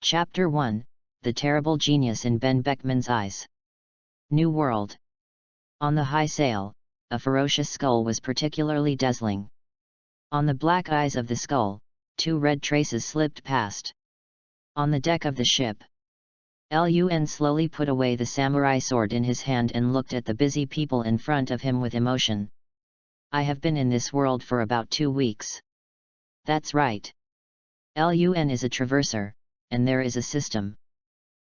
Chapter 1, The Terrible Genius in Ben Beckman's Eyes. New World. On the high sail, a ferocious skull was particularly dazzling. On the black eyes of the skull, 2 red traces slipped past. On the deck of the ship, Lun slowly put away the samurai sword in his hand and looked at the busy people in front of him with emotion. I have been in this world for about 2 weeks. That's right. Lun is a traverser, and there is a system.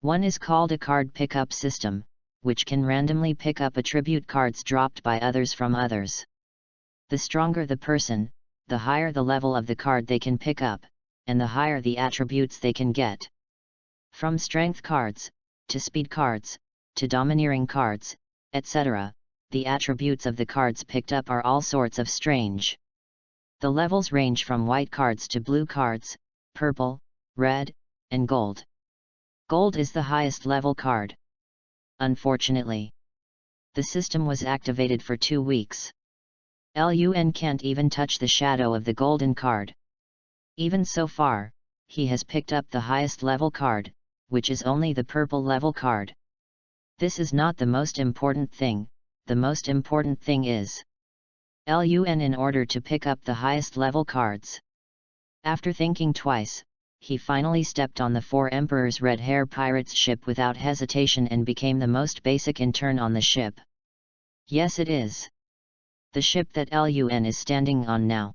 One is called a card pickup system, which can randomly pick up attribute cards dropped by others from others. The stronger the person, the higher the level of the card they can pick up, and the higher the attributes they can get. From strength cards, to speed cards, to domineering cards, etc., the attributes of the cards picked up are all sorts of strange. The levels range from white cards to blue cards, purple, red, and gold. Gold is the highest level card. Unfortunately, the system was activated for 2 weeks. Lun can't even touch the shadow of the golden card. Even so far, he has picked up the highest level card, which is only the purple level card. This is not the most important thing. The most important thing is Lun in order to pick up the highest level cards. After thinking twice, he finally stepped on the 4 Emperors Red Hair Pirates ship without hesitation and became the most basic intern on the ship. Yes, it is the ship that Lun is standing on now.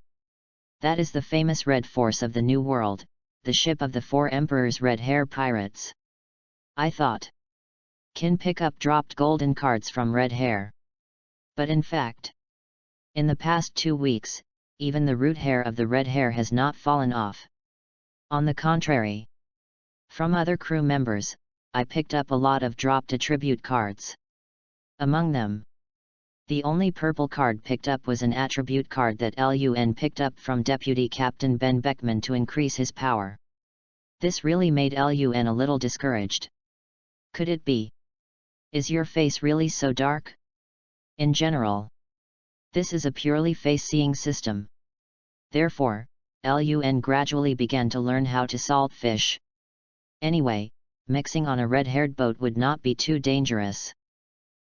That is the famous Red Force of the New World, the ship of the 4 Emperors Red Hair Pirates. I thought, can pick up dropped golden cards from Red Hair. But in fact, in the past 2 weeks, even the root hair of the red hair has not fallen off. On the contrary, from other crew members, I picked up a lot of dropped attribute cards. Among them, the only purple card picked up was an attribute card that Lun picked up from Deputy Captain Ben Beckman to increase his power. This really made Lun a little discouraged. Could it be? Is your face really so dark? In general, this is a purely face-seeing system. Therefore, Lun gradually began to learn how to salt fish. Anyway, mixing on a red-haired boat would not be too dangerous.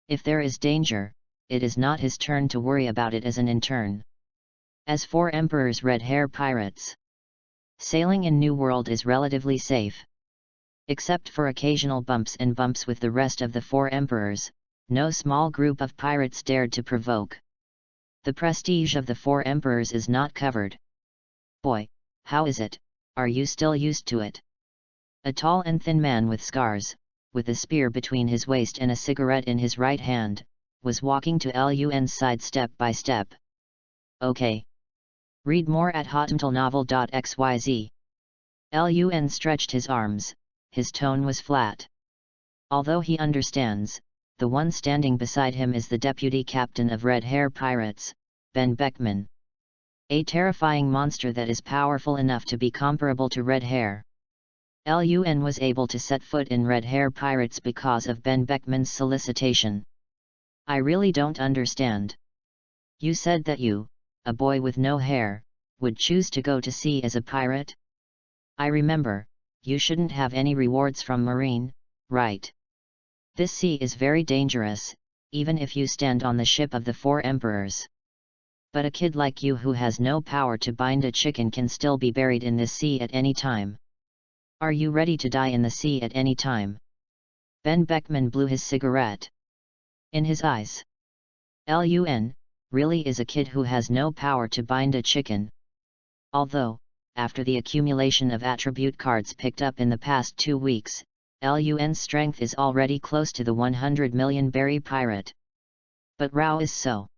If there is danger, it is not his turn to worry about it as an intern. As 4 Emperors Red Hair Pirates, sailing in New World is relatively safe. Except for occasional bumps with the rest of the 4 Emperors, no small group of pirates dared to provoke. The prestige of the 4 Emperors is not covered. Boy, how is it, are you still used to it? A tall and thin man with scars, with a spear between his waist and a cigarette in his right hand, was walking to Lun's side step by step. Okay. Read more at hotmtlnovel.xyz. Lun stretched his arms, his tone was flat. Although he understands, the one standing beside him is the deputy captain of Red Hair Pirates, Ben Beckman. A terrifying monster that is powerful enough to be comparable to Red Hair. Lun was able to set foot in Red Hair Pirates because of Ben Beckman's solicitation. I really don't understand. You said that you, a boy with no hair, would choose to go to sea as a pirate? I remember, you shouldn't have any rewards from Marine, right? This sea is very dangerous, even if you stand on the ship of the 4 Emperors. But a kid like you who has no power to bind a chicken can still be buried in this sea at any time. Are you ready to die in the sea at any time? Ben Beckman blew his cigarette. In his eyes, Lun really is a kid who has no power to bind a chicken. Although, after the accumulation of attribute cards picked up in the past 2 weeks, Lun's strength is already close to the 100 million berry pirate. But Rao is so.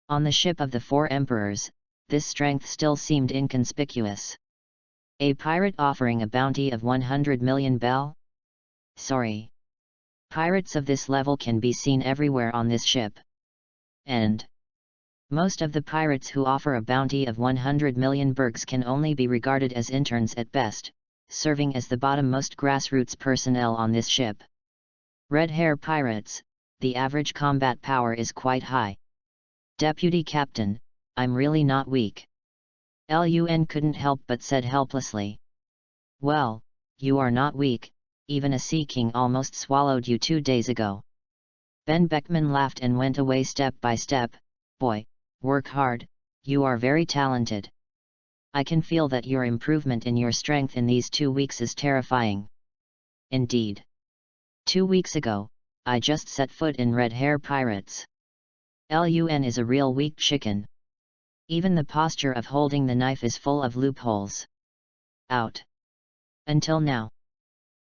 On the ship of the 4 Emperors, this strength still seemed inconspicuous. A pirate offering a bounty of 100 million bell? Sorry. Pirates of this level can be seen everywhere on this ship. And most of the pirates who offer a bounty of 100 million bergs can only be regarded as interns at best, serving as the bottom-most grassroots personnel on this ship. Red Hair Pirates, the average combat power is quite high. Deputy Captain, I'm really not weak. Lun couldn't help but said helplessly. Well, you are not weak, even a sea king almost swallowed you 2 days ago. Ben Beckman laughed and went away step by step. Boy, work hard, you are very talented. I can feel that your improvement in your strength in these 2 weeks is terrifying. Indeed. 2 weeks ago, I just set foot in Red Hair Pirates. Lun is a real weak chicken. Even the posture of holding the knife is full of loopholes. Out. Until now.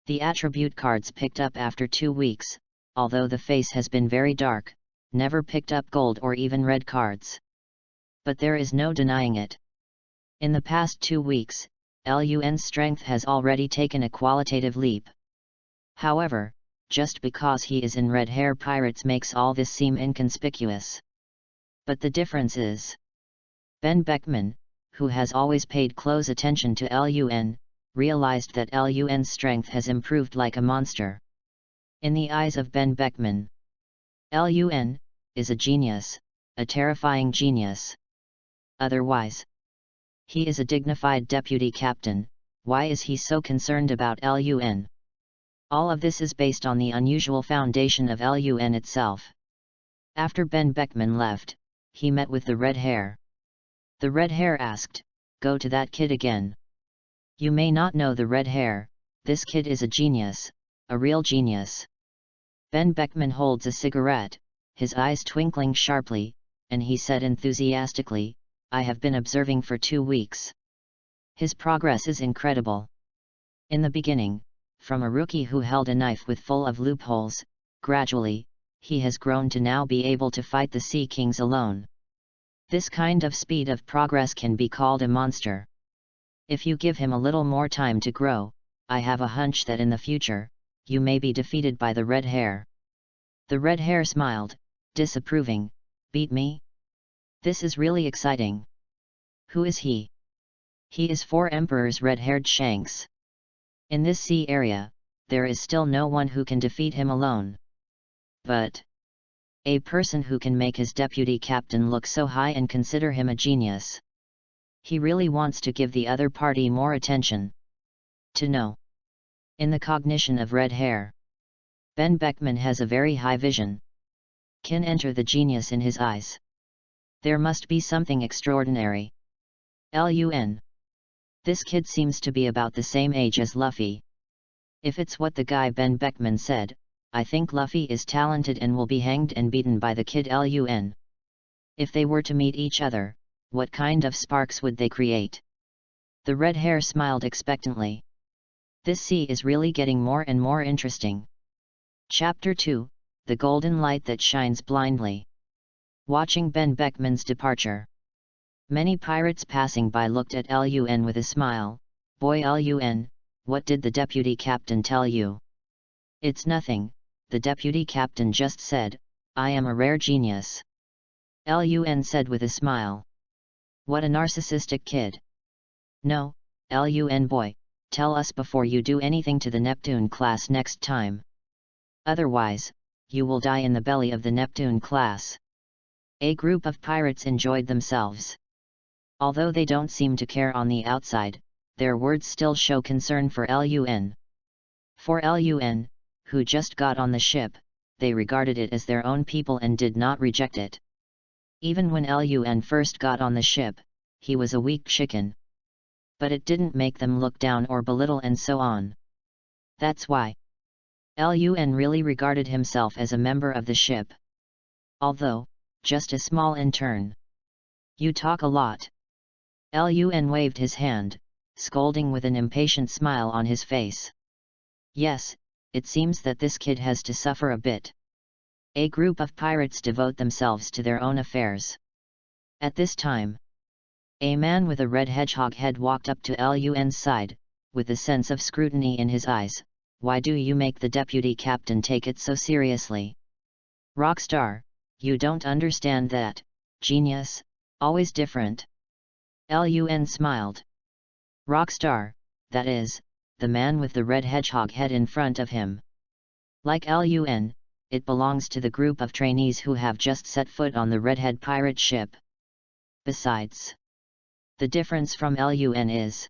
The attribute cards picked up after 2 weeks, although the face has been very dark, never picked up gold or even red cards. But there is no denying it. In the past 2 weeks, Lun's strength has already taken a qualitative leap. However, just because he is in Red Hair Pirates makes all this seem inconspicuous. But the difference is, Ben Beckman, who has always paid close attention to Lun, realized that Lun's strength has improved like a monster. In the eyes of Ben Beckman, Lun is a genius, a terrifying genius. Otherwise, he is a dignified deputy captain. Why is he so concerned about Lun? All of this is based on the unusual foundation of Lun itself. After Ben Beckman left, he met with the red hair. The red hair asked, "Go to that kid again." You may not know the red hair, this kid is a genius, a real genius. Ben Beckman holds a cigarette, his eyes twinkling sharply, and he said enthusiastically, "I have been observing for 2 weeks. His progress is incredible. In the beginning, from a rookie who held a knife with full of loopholes, gradually, he has grown to now be able to fight the Sea Kings alone. This kind of speed of progress can be called a monster. If you give him a little more time to grow, I have a hunch that in the future, you may be defeated by the red hair." The red hair smiled, disapproving, "Beat me? This is really exciting. Who is he?" "He is 4 Emperors red-haired Shanks. In this sea area, there is still no one who can defeat him alone. But a person who can make his deputy captain look so high and consider him a genius. He really wants to give the other party more attention. To know." In the cognition of red hair, Ben Beckman has a very high vision. Can enter the genius in his eyes. There must be something extraordinary. Lun. This kid seems to be about the same age as Luffy. If it's what the guy Ben Beckman said, I think Luffy is talented and will be hanged and beaten by the kid Lun. If they were to meet each other, what kind of sparks would they create? The red hair smiled expectantly. This sea is really getting more and more interesting. Chapter 2, The Golden Light That Shines Blindly. Watching Ben Beckman's departure. Many pirates passing by looked at Lun with a smile. "Boy Lun, what did the deputy captain tell you?" "It's nothing, the deputy captain just said, I am a rare genius." Lun said with a smile. "What a narcissistic kid." "No, Lun boy, tell us before you do anything to the Neptune class next time. Otherwise, you will die in the belly of the Neptune class." A group of pirates enjoyed themselves. Although they don't seem to care on the outside, their words still show concern for Lun. For Lun, who just got on the ship, they regarded it as their own people and did not reject it. Even when Lun first got on the ship, he was a weak chicken. But it didn't make them look down or belittle and so on. That's why Lun really regarded himself as a member of the ship. Although, just a small intern. "You talk a lot." Lun waved his hand, scolding with an impatient smile on his face. "Yes, it seems that this kid has to suffer a bit." A group of pirates devote themselves to their own affairs. At this time, a man with a red hedgehog head walked up to Lun's side, with a sense of scrutiny in his eyes. "Why do you make the deputy captain take it so seriously? Rockstar, you don't understand that, genius, always different." Lun smiled. Rockstar, that is, the man with the red hedgehog head in front of him. Like Lun, it belongs to the group of trainees who have just set foot on the redhead pirate ship. Besides, the difference from Lun is,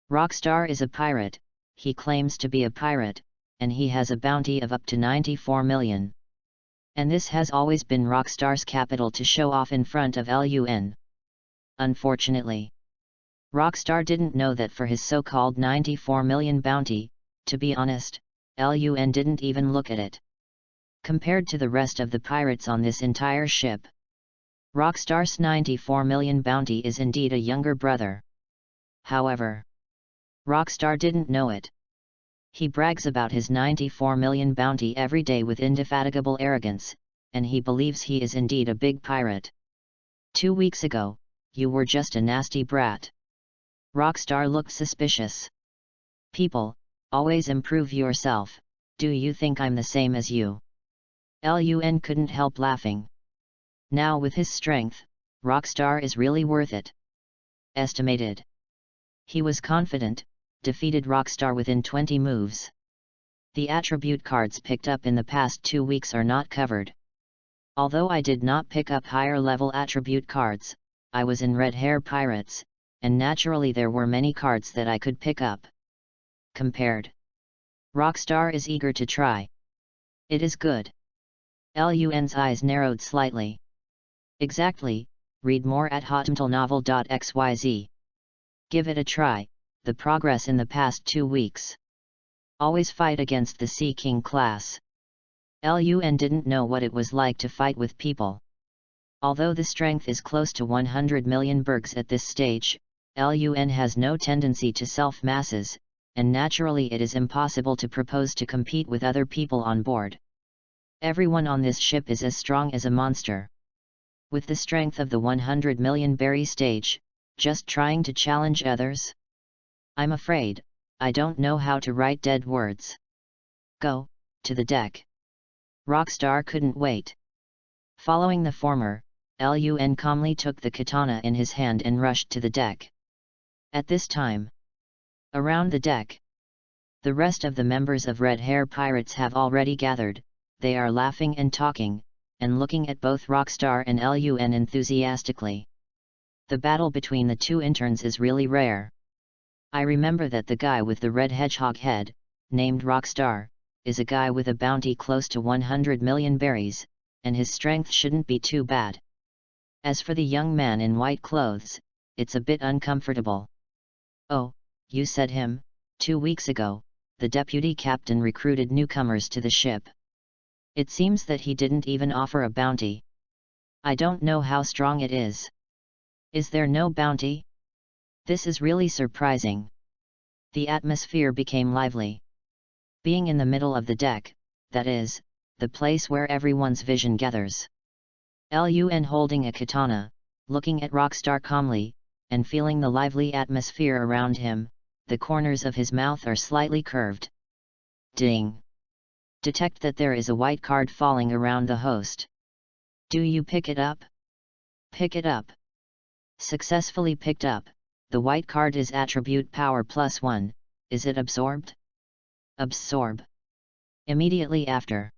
Rockstar is a pirate, he claims to be a pirate, and he has a bounty of up to 94 million. And this has always been Rockstar's capital to show off in front of LUN. Unfortunately, Rockstar didn't know that for his so-called 94 million bounty, to be honest, LUN didn't even look at it. Compared to the rest of the pirates on this entire ship, Rockstar's 94 million bounty is indeed a younger brother. However, Rockstar didn't know it. He brags about his 94 million bounty every day with indefatigable arrogance, and he believes he is indeed a big pirate. 2 weeks ago, you were just a nasty brat. Rockstar looked suspicious. People, always improve yourself. Do you think I'm the same as you? LUN couldn't help laughing. Now with his strength, Rockstar is really worth it. Estimated. He was confident, defeated Rockstar within 20 moves. The attribute cards picked up in the past 2 weeks are not covered. Although I did not pick up higher level attribute cards, I was in Red Hair Pirates, and naturally there were many cards that I could pick up. Compared. Rockstar is eager to try. It is good. LUN's eyes narrowed slightly. Exactly, read more at hotmtlnovel.xyz. Give it a try, the progress in the past 2 weeks. Always fight against the Sea King class. LUN didn't know what it was like to fight with people. Although the strength is close to 100 million bergs at this stage, LUN has no tendency to self-masses, and naturally it is impossible to propose to compete with other people on board. Everyone on this ship is as strong as a monster. With the strength of the 100 million berry stage, just trying to challenge others? I'm afraid, I don't know how to write dead words. Go, to the deck. Rockstar couldn't wait. Following the former, LUN calmly took the katana in his hand and rushed to the deck. At this time, around the deck, the rest of the members of Red Hair Pirates have already gathered. They are laughing and talking, and looking at both Rockstar and LUN enthusiastically. The battle between the two interns is really rare. I remember that the guy with the red hedgehog head, named Rockstar, is a guy with a bounty close to 100 million berries, and his strength shouldn't be too bad. As for the young man in white clothes, it's a bit uncomfortable. Oh, you said him, 2 weeks ago, the deputy captain recruited newcomers to the ship. It seems that he didn't even offer a bounty. I don't know how strong it is. Is there no bounty? This is really surprising. The atmosphere became lively. Being in the middle of the deck, that is, the place where everyone's vision gathers. LUN holding a katana, looking at Rockstar calmly, and feeling the lively atmosphere around him, the corners of his mouth are slightly curved. Ding! Detect that there is a white card falling around the host. Do you pick it up? Pick it up. Successfully picked up. The white card is attribute power +1, is it absorbed? Absorb. Immediately after.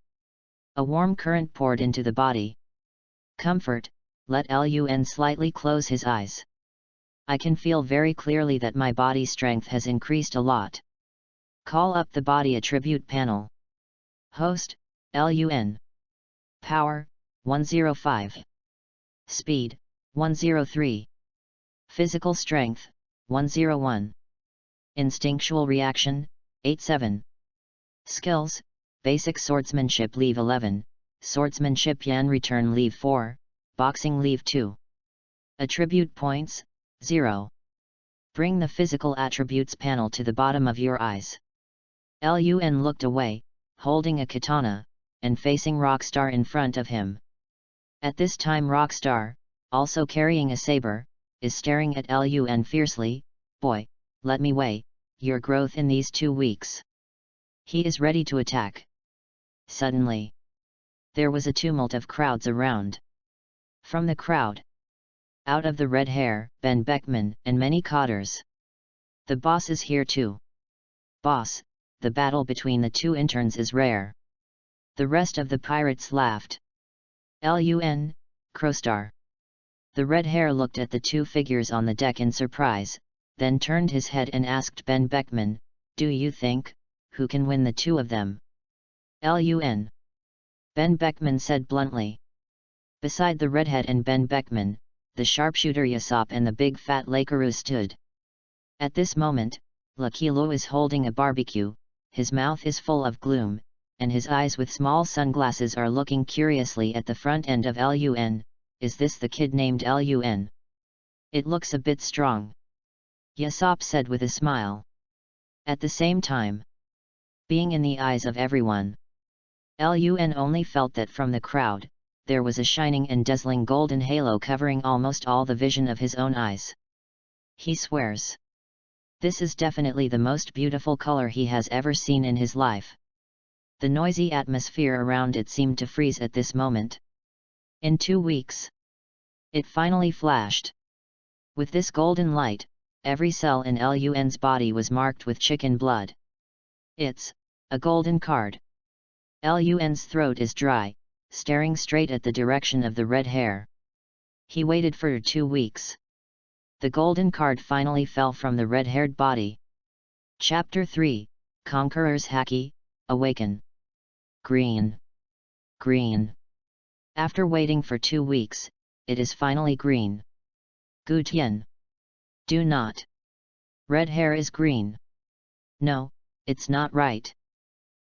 A warm current poured into the body. Comfort, let LUN slightly close his eyes. I can feel very clearly that my body strength has increased a lot. Call up the body attribute panel. Host, LUN. Power, 105. Speed, 103. Physical strength, 101. Instinctual reaction, 87. Skills, basic swordsmanship leave 11, swordsmanship yan return leave 4, boxing leave 2. Attribute points, 0. Bring the physical attributes panel to the bottom of your eyes. LUN looked away, holding a katana, and facing Rockstar in front of him. At this time Rockstar, also carrying a saber, is staring at LUN fiercely. Boy, let me weigh your growth in these 2 weeks. He is ready to attack. Suddenly, there was a tumult of crowds around. From the crowd, out of the red hair, Ben Beckman and many cotters. The boss is here too. Boss, the battle between the two interns is rare. The rest of the pirates laughed. LUN, Crowstar. The red hair looked at the two figures on the deck in surprise, then turned his head and asked Ben Beckman, Do you think, who can win the two of them? Lun. Ben Beckman said bluntly. Beside the redhead and Ben Beckman, the sharpshooter Yasop and the big fat Lakaroo stood. At this moment, Lakilo is holding a barbecue, his mouth is full of gloom, and his eyes with small sunglasses are looking curiously at the front end of Lun. Is this the kid named Lun? It looks a bit strong. Yasop said with a smile. At the same time, being in the eyes of everyone, Lun only felt that from the crowd, there was a shining and dazzling golden halo covering almost all the vision of his own eyes. He swears. This is definitely the most beautiful color he has ever seen in his life. The noisy atmosphere around it seemed to freeze at this moment. In 2 weeks, it finally flashed. With this golden light, every cell in Lun's body was marked with chicken blood. It's a golden card. Lun's throat is dry, staring straight at the direction of the red hair. He waited for 2 weeks. The golden card finally fell from the red-haired body. Chapter 3, Conqueror's Haki, Awaken. Green. Green. After waiting for 2 weeks, it is finally green. Gutian. Do not. Red hair is green. No, it's not right.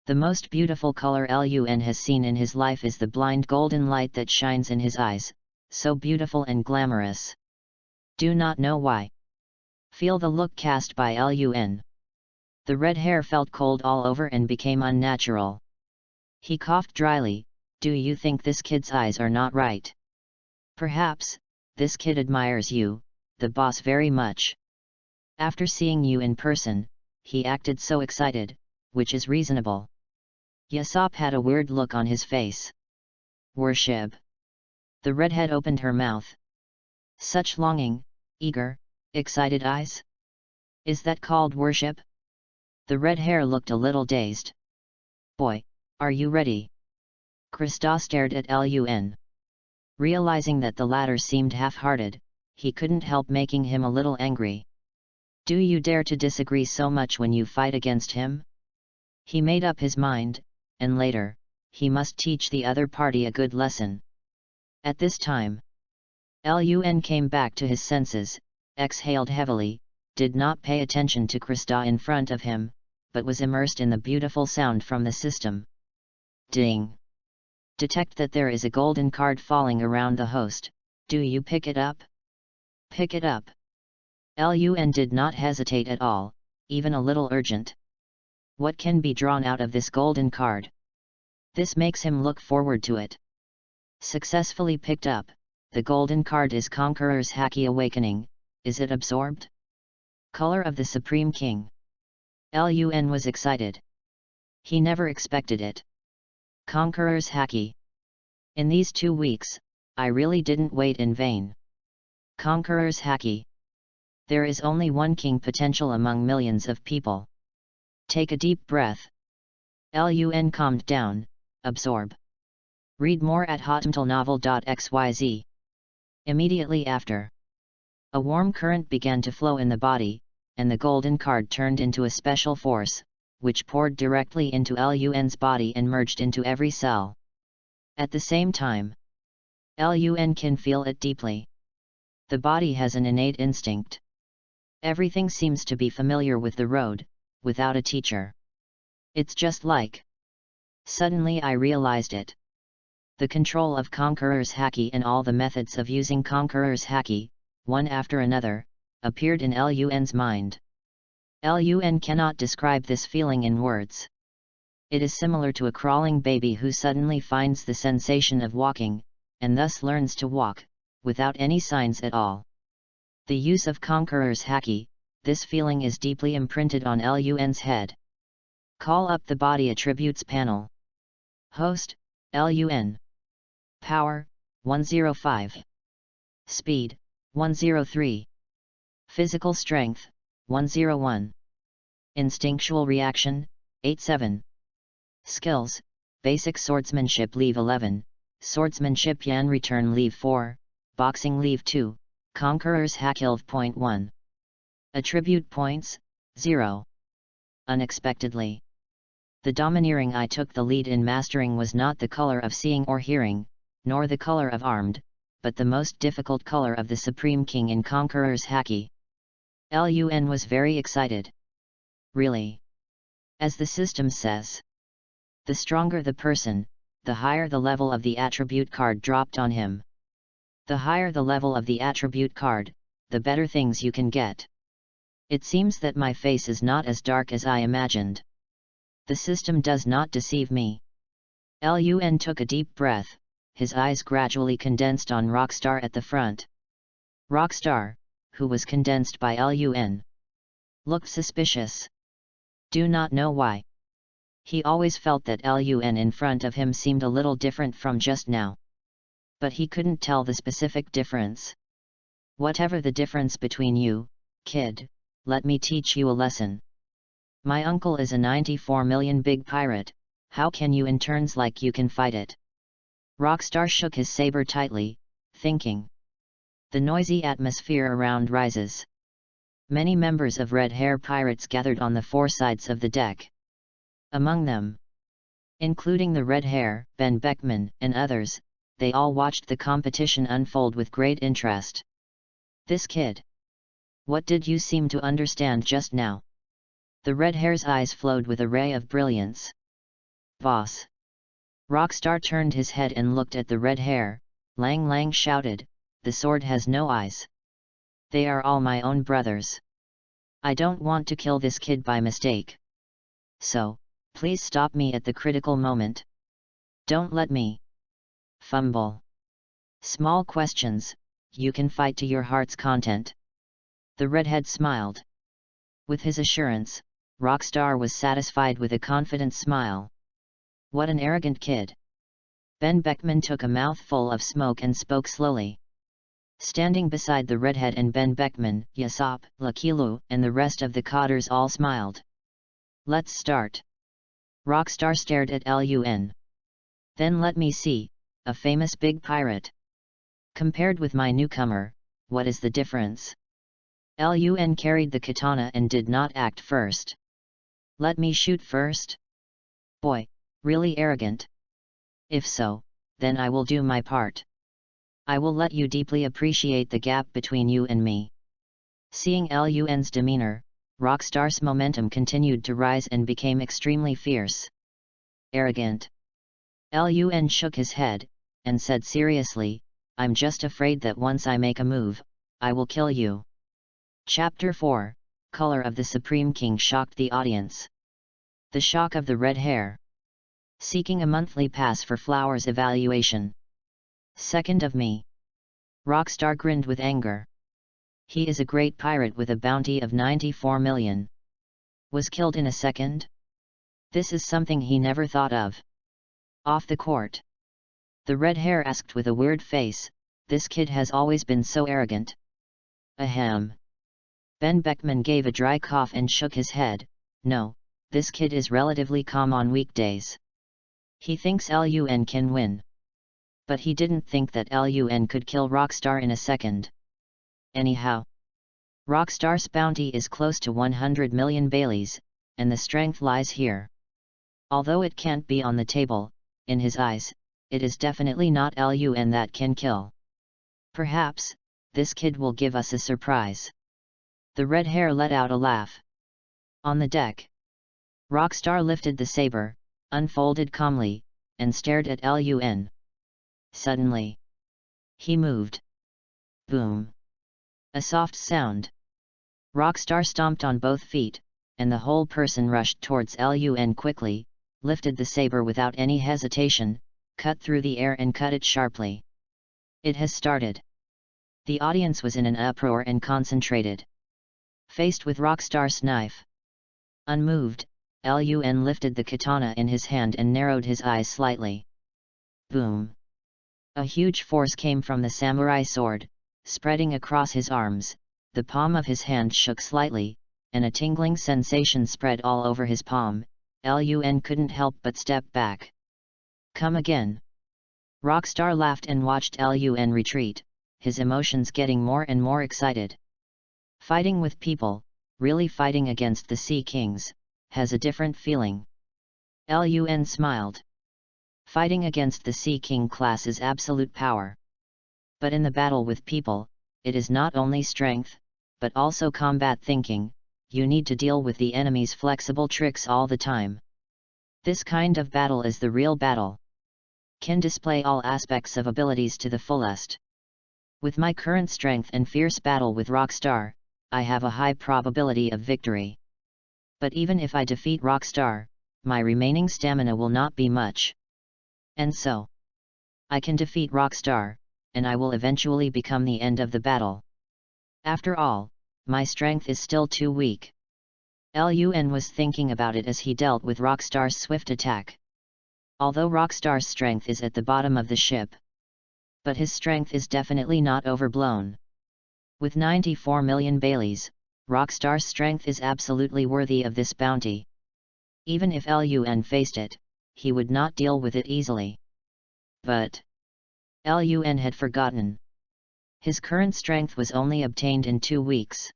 The most beautiful color Lun has seen in his life is the blind golden light that shines in his eyes, so beautiful and glamorous. Do not know why. Feel the look cast by Lun. The red hair felt cold all over and became unnatural. He coughed dryly. Do you think this kid's eyes are not right? Perhaps, this kid admires you, the boss, very much. After seeing you in person, he acted so excited, which is reasonable. Yasop had a weird look on his face. Worship. The redhead opened her mouth. Such longing, eager, excited eyes? Is that called worship? The red hair looked a little dazed. Boy, are you ready? Krista stared at Lun. Realizing that the latter seemed half-hearted, he couldn't help making him a little angry. Do you dare to disagree so much when you fight against him? He made up his mind, and later, he must teach the other party a good lesson. At this time, Lun came back to his senses, exhaled heavily, did not pay attention to Krista in front of him, but was immersed in the beautiful sound from the system. Ding! Detect that there is a golden card falling around the host. Do you pick it up? Pick it up. Lun did not hesitate at all, even a little urgent. What can be drawn out of this golden card? This makes him look forward to it. Successfully picked up, the golden card is Conqueror's Haki Awakening. Is it absorbed? Color of the Supreme King. Lun was excited. He never expected it. Conqueror's Haki. In these 2 weeks, I really didn't wait in vain. Conqueror's Haki. There is only one king potential among millions of people. Take a deep breath. Lun calmed down. Absorb. Read more at hotmtlnovel.xyz. Immediately after, a warm current began to flow in the body, and the golden card turned into a special force, which poured directly into Lun's body and merged into every cell. At the same time, Lun can feel it deeply. The body has an innate instinct. Everything seems to be familiar with the road, without a teacher. It's just like. Suddenly I realized it. The control of Conqueror's Haki and all the methods of using Conqueror's Haki, one after another, appeared in Lun's mind. Lun cannot describe this feeling in words. It is similar to a crawling baby who suddenly finds the sensation of walking, and thus learns to walk, without any signs at all. The use of Conqueror's Haki, this feeling is deeply imprinted on Lun's head. Call up the Body Attributes panel. Host, Lun. Power, 105. Speed, 103. Physical Strength, 101. Instinctual Reaction, 87. Skills, Basic Swordsmanship Leave 11, Swordsmanship Yan Return Leave 4, Boxing Leave 2, Conqueror's Haki Leave .1. Attribute points, 0. unexpectedly. The domineering I took the lead in mastering was not the color of seeing or hearing, nor the color of armed, but the most difficult color of the Supreme King in Conqueror's Haki. Lun was very excited. Really? As the system says. The stronger the person, the higher the level of the attribute card dropped on him. The higher the level of the attribute card, the better things you can get. It seems that my face is not as dark as I imagined. The system does not deceive me. Lun took a deep breath, his eyes gradually condensed on Rockstar at the front. Rockstar, who was condensed by Lun, looked suspicious. Do not know why. He always felt that Lun in front of him seemed a little different from just now. But he couldn't tell the specific difference. Whatever the difference between you, kid, let me teach you a lesson. My uncle is a 94 million big pirate, how can you interns like you can fight it? Rockstar shook his saber tightly, thinking. The noisy atmosphere around rises. Many members of Red Hair Pirates gathered on the four sides of the deck. Among them, including the Red Hair, Ben Beckman, and others, they all watched the competition unfold with great interest. This kid. What did you seem to understand just now? The Red Hair's eyes flowed with a ray of brilliance. Boss. Rockstar turned his head and looked at the Red Hair. Lang Lang shouted, the sword has no eyes. They are all my own brothers. I don't want to kill this kid by mistake. So, please stop me at the critical moment. Don't let me fumble. Small questions, you can fight to your heart's content. The redhead smiled. With his assurance, Rockstar was satisfied with a confident smile. What an arrogant kid. Ben Beckman took a mouthful of smoke and spoke slowly. Standing beside the redhead and Ben Beckman, Yasop, Lakilu, and the rest of the cotters all smiled. Let's start. Rockstar stared at Lun. Then let me see, a famous big pirate. Compared with my newcomer, what is the difference? Lun carried the katana and did not act first. Let me shoot first? Boy, really arrogant. If so, then I will do my part. I will let you deeply appreciate the gap between you and me. Seeing Lun's demeanor, Rockstar's momentum continued to rise and became extremely fierce. Arrogant. Lun shook his head, and said seriously, I'm just afraid that once I make a move, I will kill you. Chapter 4, Color of the Supreme King shocked the audience. The shock of the red hair. Seeking a monthly pass for flowers evaluation. Second of me. Rockstar grinned with anger. He is a great pirate with a bounty of 94 million. Was killed in a second? This is something he never thought of. Off the court. The red hair asked with a weird face, this kid has always been so arrogant. Ahem. Ben Beckman gave a dry cough and shook his head, no, this kid is relatively calm on weekdays. He thinks Lun can win. But he didn't think that Lun could kill Rockstar in a second. Anyhow. Rockstar's bounty is close to 100 million Baileys, and the strength lies here. Although it can't be on the table, in his eyes, it is definitely not Lun that can kill. Perhaps, this kid will give us a surprise. The red hair let out a laugh. On the deck. Rockstar lifted the saber, unfolded calmly, and stared at Lun. Suddenly. He moved. Boom. A soft sound. Rockstar stomped on both feet, and the whole person rushed towards Lun quickly, lifted the saber without any hesitation, cut through the air and cut it sharply. It has started. The audience was in an uproar and concentrated. Faced with Rockstar's knife. Unmoved, Lun lifted the katana in his hand and narrowed his eyes slightly. Boom. A huge force came from the samurai sword, spreading across his arms, the palm of his hand shook slightly, and a tingling sensation spread all over his palm. Lun couldn't help but step back. Come again. Rockstar laughed and watched Lun retreat, his emotions getting more and more excited. Fighting with people, really fighting against the Sea Kings, has a different feeling. Lun smiled. Fighting against the Sea King class is absolute power. But in the battle with people, it is not only strength, but also combat thinking. You need to deal with the enemy's flexible tricks all the time. This kind of battle is the real battle. Can display all aspects of abilities to the fullest. With my current strength and fierce battle with Rockstar, I have a high probability of victory. But even if I defeat Rockstar, my remaining stamina will not be much. And so, I can defeat Rockstar, and I will eventually become the end of the battle. After all, my strength is still too weak. Lun was thinking about it as he dealt with Rockstar's swift attack. Although Rockstar's strength is at the bottom of the ship, but his strength is definitely not overblown. With 94 million Baileys, Rockstar's strength is absolutely worthy of this bounty. Even if Lun faced it, he would not deal with it easily. But Lun had forgotten. His current strength was only obtained in 2 weeks.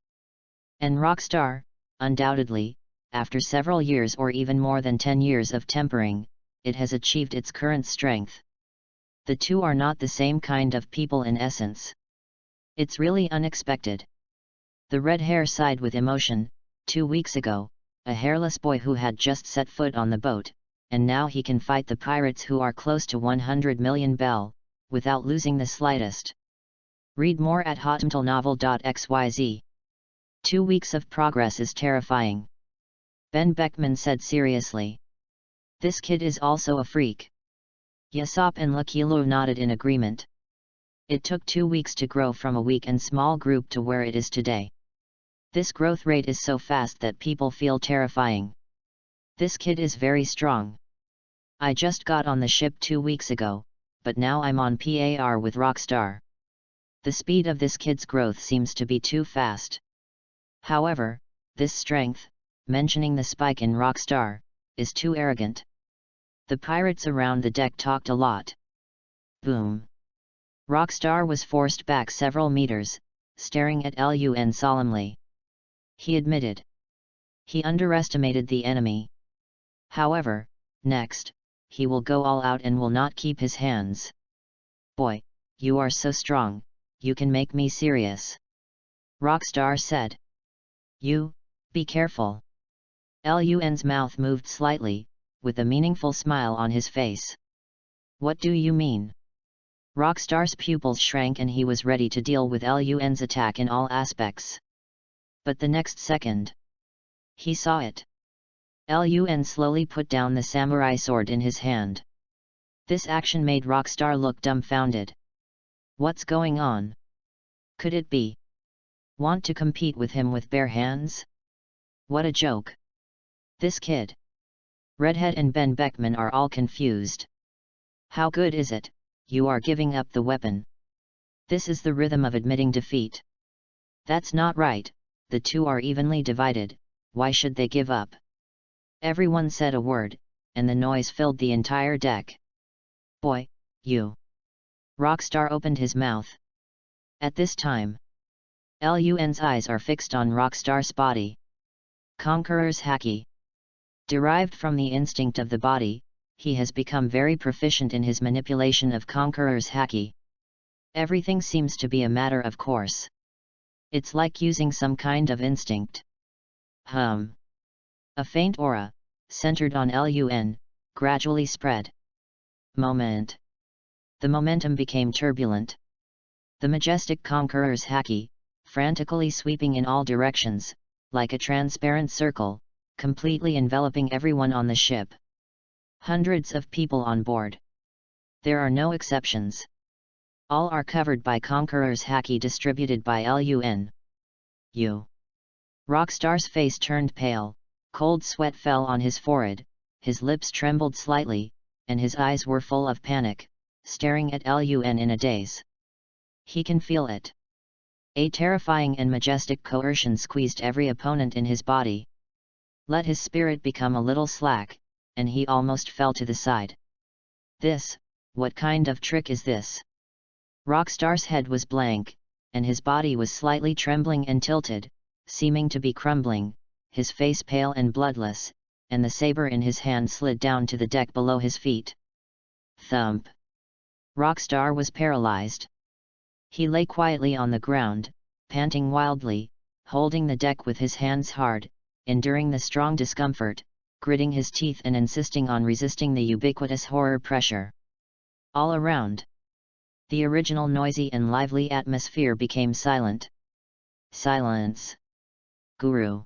And Rockstar, undoubtedly, after several years or even more than 10 years of tempering, it has achieved its current strength. The two are not the same kind of people in essence. It's really unexpected. The red hair sighed with emotion. 2 weeks ago, a hairless boy who had just set foot on the boat, and now he can fight the pirates who are close to 100 million Bell, without losing the slightest. Read more at hotmtlnovel.xyz. 2 weeks of progress is terrifying. Ben Beckman said seriously. This kid is also a freak. Yasop and Lakilo nodded in agreement. It took 2 weeks to grow from a weak and small group to where it is today. This growth rate is so fast that people feel terrifying. This kid is very strong. I just got on the ship 2 weeks ago, but now I'm on PAR with Rockstar. The speed of this kid's growth seems to be too fast. However, this strength, mentioning the spike in Rockstar, is too arrogant. The pirates around the deck talked a lot. Boom. Rockstar was forced back several meters, staring at Lun solemnly. He admitted. He underestimated the enemy. However, next, he will go all out and will not keep his hands. Boy, you are so strong, you can make me serious. Rockstar said. You, be careful. Lun's mouth moved slightly, with a meaningful smile on his face. What do you mean? Rockstar's pupils shrank and he was ready to deal with Lun's attack in all aspects. But the next second, he saw it. Lun slowly put down the samurai sword in his hand. This action made Rockstar look dumbfounded. What's going on? Could it be? Want to compete with him with bare hands? What a joke. This kid. Redhead and Ben Beckman are all confused. How good is it, you are giving up the weapon? This is the rhythm of admitting defeat. That's not right, the two are evenly divided, why should they give up? Everyone said a word, and the noise filled the entire deck. Boy, you. Rockstar opened his mouth. At this time, Lun's eyes are fixed on Rockstar's body. Conqueror's Haki. Derived from the instinct of the body, he has become very proficient in his manipulation of Conqueror's Haki. Everything seems to be a matter of course. It's like using some kind of instinct. A faint aura, centered on Lun, gradually spread. Moment. The momentum became turbulent. The majestic Conqueror's Haki, frantically sweeping in all directions, like a transparent circle, completely enveloping everyone on the ship. Hundreds of people on board. There are no exceptions. All are covered by Conqueror's Haki distributed by Lun. You. Rockstar's face turned pale, cold sweat fell on his forehead, his lips trembled slightly, and his eyes were full of panic, staring at Lun in a daze. He can feel it. A terrifying and majestic coercion squeezed every opponent in his body. Let his spirit become a little slack, and he almost fell to the side. What kind of trick is this? Rockstar's head was blank, and his body was slightly trembling and tilted, seeming to be crumbling, his face pale and bloodless, and the saber in his hand slid down to the deck below his feet. Thump! Rockstar was paralyzed. He lay quietly on the ground, panting wildly, holding the deck with his hands hard, enduring the strong discomfort, gritting his teeth and insisting on resisting the ubiquitous horror pressure. All around, the original noisy and lively atmosphere became silent. Silence. Guru.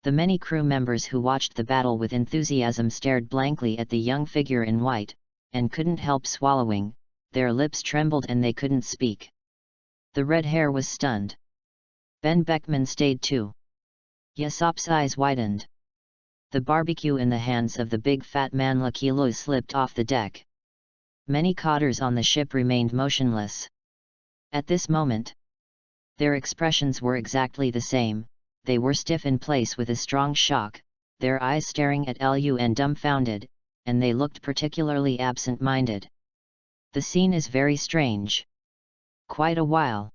The many crew members who watched the battle with enthusiasm stared blankly at the young figure in white, and couldn't help swallowing. Their lips trembled and they couldn't speak. The red hair was stunned. Ben Beckman stayed too. Yasop's eyes widened. The barbecue in the hands of the big fat man Lakilu slipped off the deck. Many cotters on the ship remained motionless. At this moment, their expressions were exactly the same. They were stiff in place with a strong shock, their eyes staring at Lun dumbfounded, and they looked particularly absent-minded. The scene is very strange. Quite a while.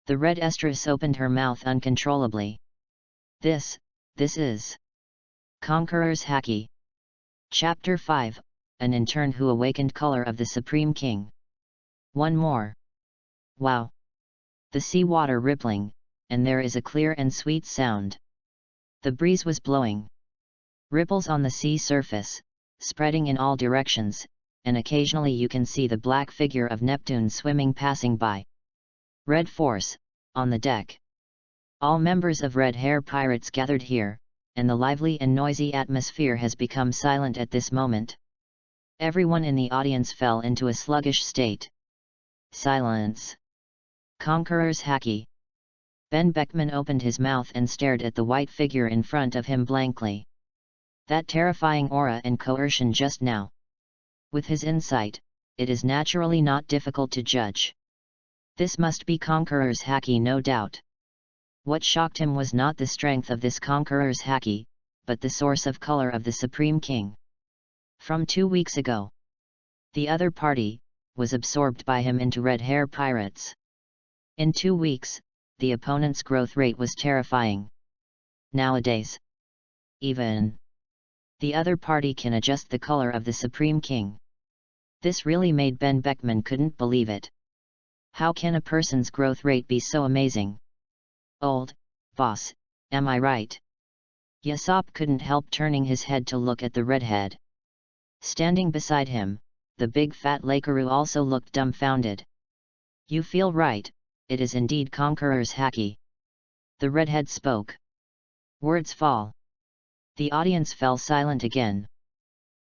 The red estrus opened her mouth uncontrollably. This is Conqueror's Haki. Chapter 5, an intern who awakened color of the Supreme King. One more. Wow! The sea water rippling, and there is a clear and sweet sound. The breeze was blowing. Ripples on the sea surface, spreading in all directions, and occasionally you can see the black figure of Neptune swimming passing by. Red Force, on the deck. All members of Red Hair Pirates gathered here, and the lively and noisy atmosphere has become silent at this moment. Everyone in the audience fell into a sluggish state. Silence. Conqueror's Haki. Ben Beckman opened his mouth and stared at the white figure in front of him blankly. That terrifying aura and coercion just now. With his insight, it is naturally not difficult to judge. This must be Conqueror's Haki, no doubt. What shocked him was not the strength of this Conqueror's Haki, but the source of color of the Supreme King. From 2 weeks ago, the other party was absorbed by him into Red Hair Pirates. In 2 weeks, the opponent's growth rate was terrifying. Nowadays, even the other party can adjust the color of the Supreme King. This really made Ben Beckman couldn't believe it. How can a person's growth rate be so amazing? Old boss, am I right? Yasop couldn't help turning his head to look at the redhead. Standing beside him, the big fat Lakeru also looked dumbfounded. You feel right, it is indeed Conqueror's Haki. The redhead spoke. Words fall. The audience fell silent again.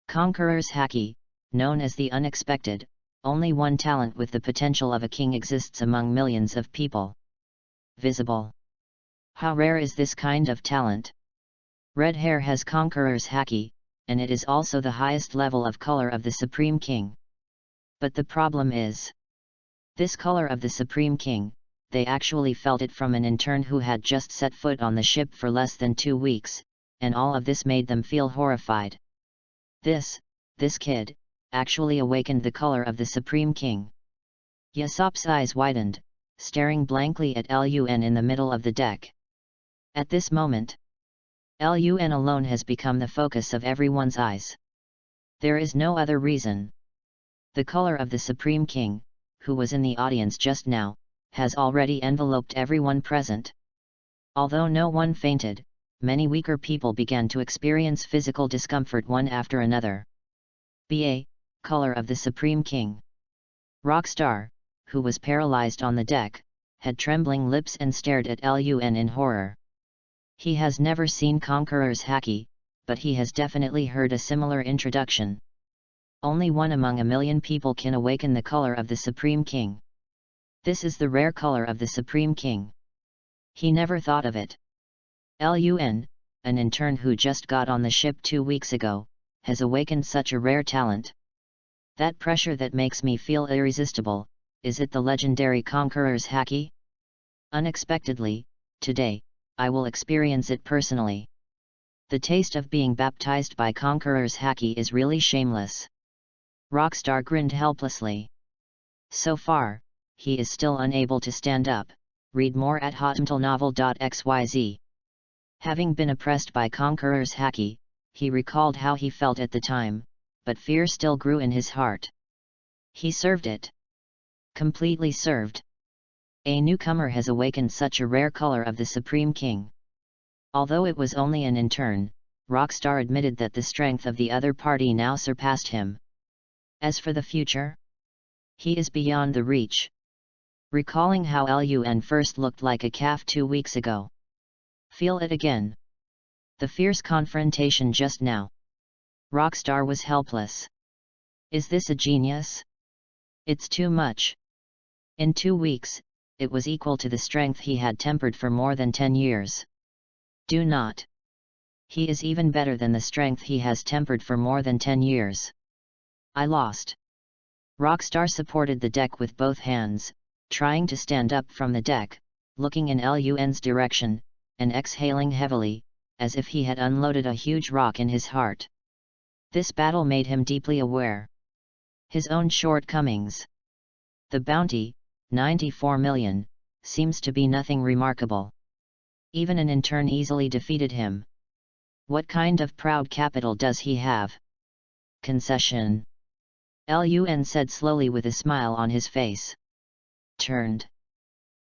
Conqueror's Haki, known as the unexpected, only one talent with the potential of a king exists among millions of people. Visible. How rare is this kind of talent? Red Hair has Conqueror's Haki, and it is also the highest level of color of the Supreme King. But the problem is, this color of the Supreme King, they actually felt it from an intern who had just set foot on the ship for less than 2 weeks, and all of this made them feel horrified. This kid, actually awakened the color of the Supreme King. Yasop's eyes widened, staring blankly at Lun in the middle of the deck. At this moment, Lun alone has become the focus of everyone's eyes. There is no other reason. The color of the Supreme King, who was in the audience just now, has already enveloped everyone present. Although no one fainted, many weaker people began to experience physical discomfort one after another. BA, color of the Supreme King. Rockstar, who was paralyzed on the deck, had trembling lips and stared at Lun in horror. He has never seen Conqueror's Haki, but he has definitely heard a similar introduction. Only one among a million people can awaken the color of the Supreme King. This is the rare color of the Supreme King. He never thought of it. Lun, an intern who just got on the ship 2 weeks ago, has awakened such a rare talent. That pressure that makes me feel irresistible, is it the legendary Conqueror's Haki? Unexpectedly, today, I will experience it personally. The taste of being baptized by Conqueror's Haki is really shameless. Rockstar grinned helplessly. So far, he is still unable to stand up. Read more at hotmtlenovel.xyz. Having been oppressed by Conqueror's Haki, he recalled how he felt at the time, but fear still grew in his heart. He served it. Completely served. A newcomer has awakened such a rare color of the Supreme King. Although it was only an intern, Rockstar admitted that the strength of the other party now surpassed him. As for the future, he is beyond the reach. Recalling how Lun first looked like a calf 2 weeks ago. Feel it again. The fierce confrontation just now. Rockstar was helpless. Is this a genius? It's too much. In 2 weeks, it was equal to the strength he had tempered for more than 10 years. Do not. He is even better than the strength he has tempered for more than 10 years. I lost. Rockstar supported the deck with both hands, trying to stand up from the deck, looking in Lun's direction, and exhaling heavily, as if he had unloaded a huge rock in his heart. This battle made him deeply aware. His own shortcomings. The bounty, 94 million, seems to be nothing remarkable. Even an intern easily defeated him. What kind of proud capital does he have? Concession. Lun said slowly with a smile on his face. Turned.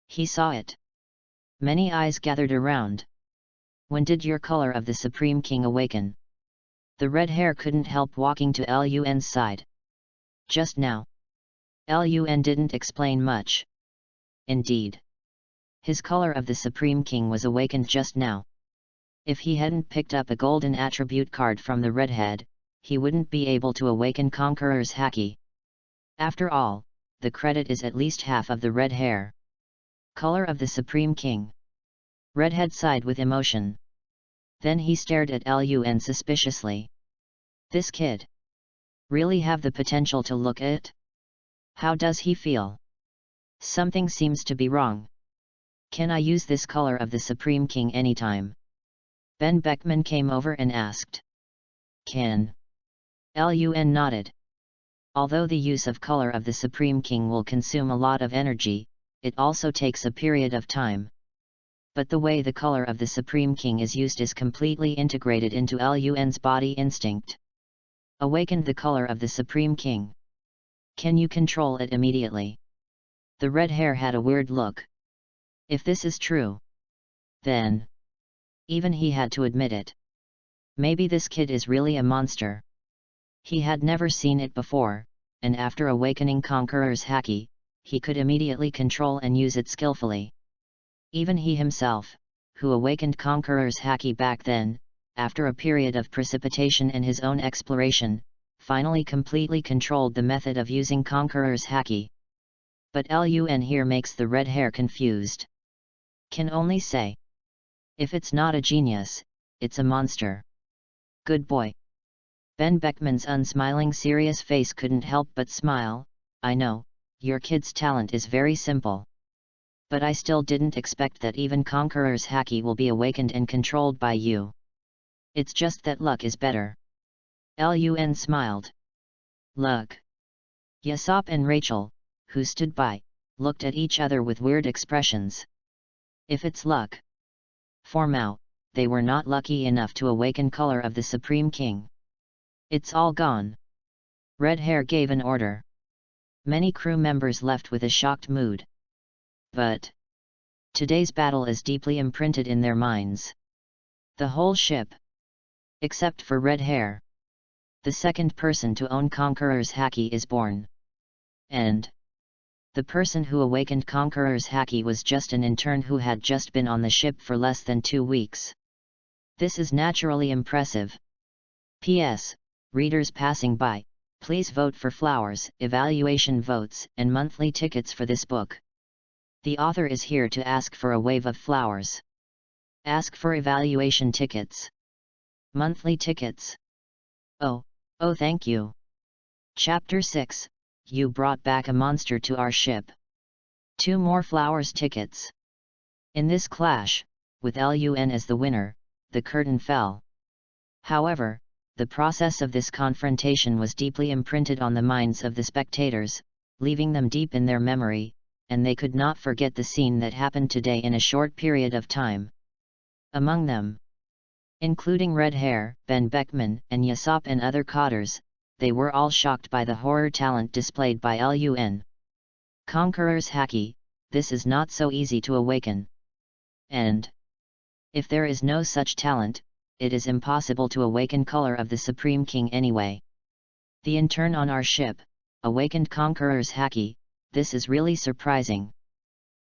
He saw it. Many eyes gathered around. When did your color of the Supreme King awaken? The red hair couldn't help walking to Lun's side. Just now. Lun didn't explain much. Indeed. His color of the Supreme King was awakened just now. If he hadn't picked up a golden attribute card from the redhead, he wouldn't be able to awaken Conqueror's Haki. After all, the credit is at least half of the red hair. Color of the Supreme King. Redhead sighed with emotion. Then he stared at Lun suspiciously. This kid. Really have the potential to look it? How does he feel? Something seems to be wrong. Can I use this color of the Supreme King anytime? Ben Beckman came over and asked. Can. Lun nodded. Although the use of color of the Supreme King will consume a lot of energy, it also takes a period of time. But the way the color of the Supreme King is used is completely integrated into Lun's body instinct. Awakened the color of the Supreme King. Can you control it immediately? The red hair had a weird look. If this is true, then... Even he had to admit it. Maybe this kid is really a monster. He had never seen it before, and after awakening Conqueror's Haki, he could immediately control and use it skillfully. Even he himself, who awakened Conqueror's Haki back then, after a period of precipitation and his own exploration, finally completely controlled the method of using Conqueror's Haki. But Lun here makes the red hair confused. Can only say. If it's not a genius, it's a monster. Good boy. Ben Beckman's unsmiling serious face couldn't help but smile. I know, your kid's talent is very simple. But I still didn't expect that even Conqueror's Haki will be awakened and controlled by you. It's just that luck is better. Lun smiled. Luck. Yasop and Rachel, who stood by, looked at each other with weird expressions. If it's luck. For Mao, they were not lucky enough to awaken color of the Supreme King. It's all gone. Red Hair gave an order. Many crew members left with a shocked mood. But today's battle is deeply imprinted in their minds. The whole ship. Except for Red Hair. The second person to own Conqueror's Haki is born. And the person who awakened Conqueror's Haki was just an intern who had just been on the ship for less than 2 weeks. This is naturally impressive. P.S. Readers passing by, please vote for flowers, evaluation votes, and monthly tickets for this book. The author is here to ask for a wave of flowers. Ask for evaluation tickets. Monthly tickets. Oh thank you. Chapter 6. You brought back a monster to our ship. 2 more flowers tickets. In this clash, with Lun as the winner, the curtain fell. However, the process of this confrontation was deeply imprinted on the minds of the spectators, leaving them deep in their memory, and they could not forget the scene that happened today in a short period of time. Among them, Including Red Hair, Ben Beckman, and Yasop and other codders, they were all shocked by the horror talent displayed by Lun. Conqueror's Haki, this is not so easy to awaken. And if there is no such talent, it is impossible to awaken color of the Supreme King anyway. The intern on our ship awakened Conqueror's Haki, this is really surprising.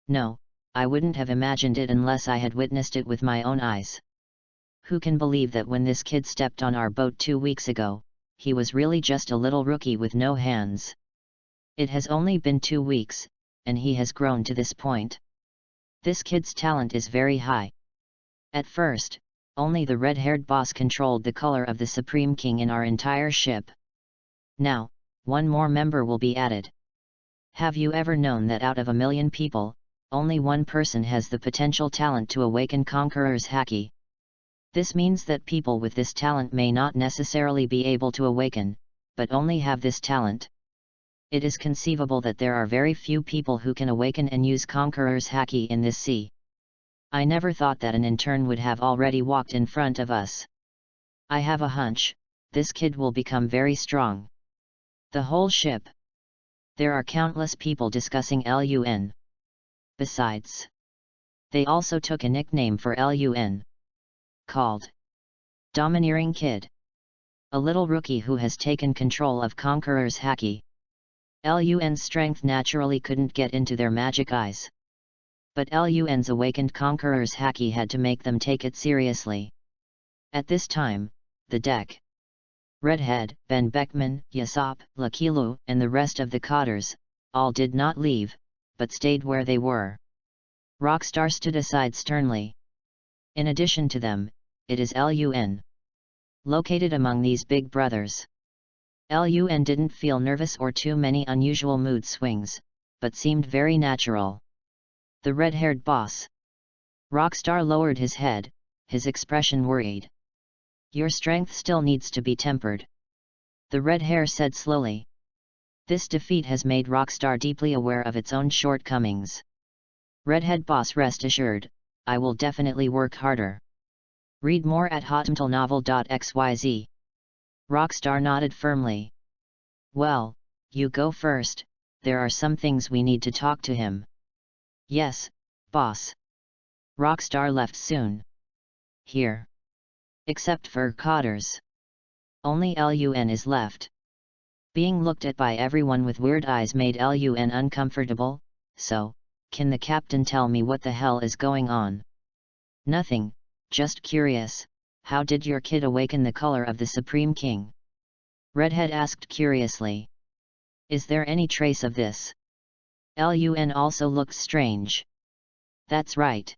No, I wouldn't have imagined it unless I had witnessed it with my own eyes. Who can believe that when this kid stepped on our boat 2 weeks ago, he was really just a little rookie with no hands. It has only been 2 weeks, and he has grown to this point. This kid's talent is very high. At first, only the red-haired boss controlled the color of the Supreme King in our entire ship. Now, one more member will be added. Have you ever known that out of 1 million people, only one person has the potential talent to awaken Conqueror's Haki? This means that people with this talent may not necessarily be able to awaken, but only have this talent. It is conceivable that there are very few people who can awaken and use Conqueror's Haki in this sea. I never thought that an intern would have already walked in front of us. I have a hunch, this kid will become very strong. The whole ship. There are countless people discussing Lun. Besides, they also took a nickname for Lun. Called Domineering Kid. A little rookie who has taken control of Conqueror's Haki. Lun's strength naturally couldn't get into their magic eyes. But Lun's awakened Conqueror's Haki had to make them take it seriously. At this time, the deck. Redhead, Ben Beckman, Yasop, Lakilu, and the rest of the codders, all did not leave, but stayed where they were. Rockstar stood aside sternly. In addition to them, it is Lun. Located among these big brothers. Lun didn't feel nervous or too many unusual mood swings, but seemed very natural. The red-haired boss. Rockstar lowered his head, his expression worried. Your strength still needs to be tempered. The red hair said slowly. This defeat has made Rockstar deeply aware of its own shortcomings. Redhead boss, rest assured, I will definitely work harder. Read more at hotmtlnovel.xyz. Rockstar nodded firmly. Well, you go first, there are some things we need to talk to him. Yes, boss. Rockstar left soon. Here. Except for codders. Only Lun is left. Being looked at by everyone with weird eyes made Lun uncomfortable, so, can the captain tell me what the hell is going on? Nothing, just curious, how did your kid awaken the color of the Supreme King? Redhead asked curiously. Is there any trace of this? Lun also looked strange. That's right.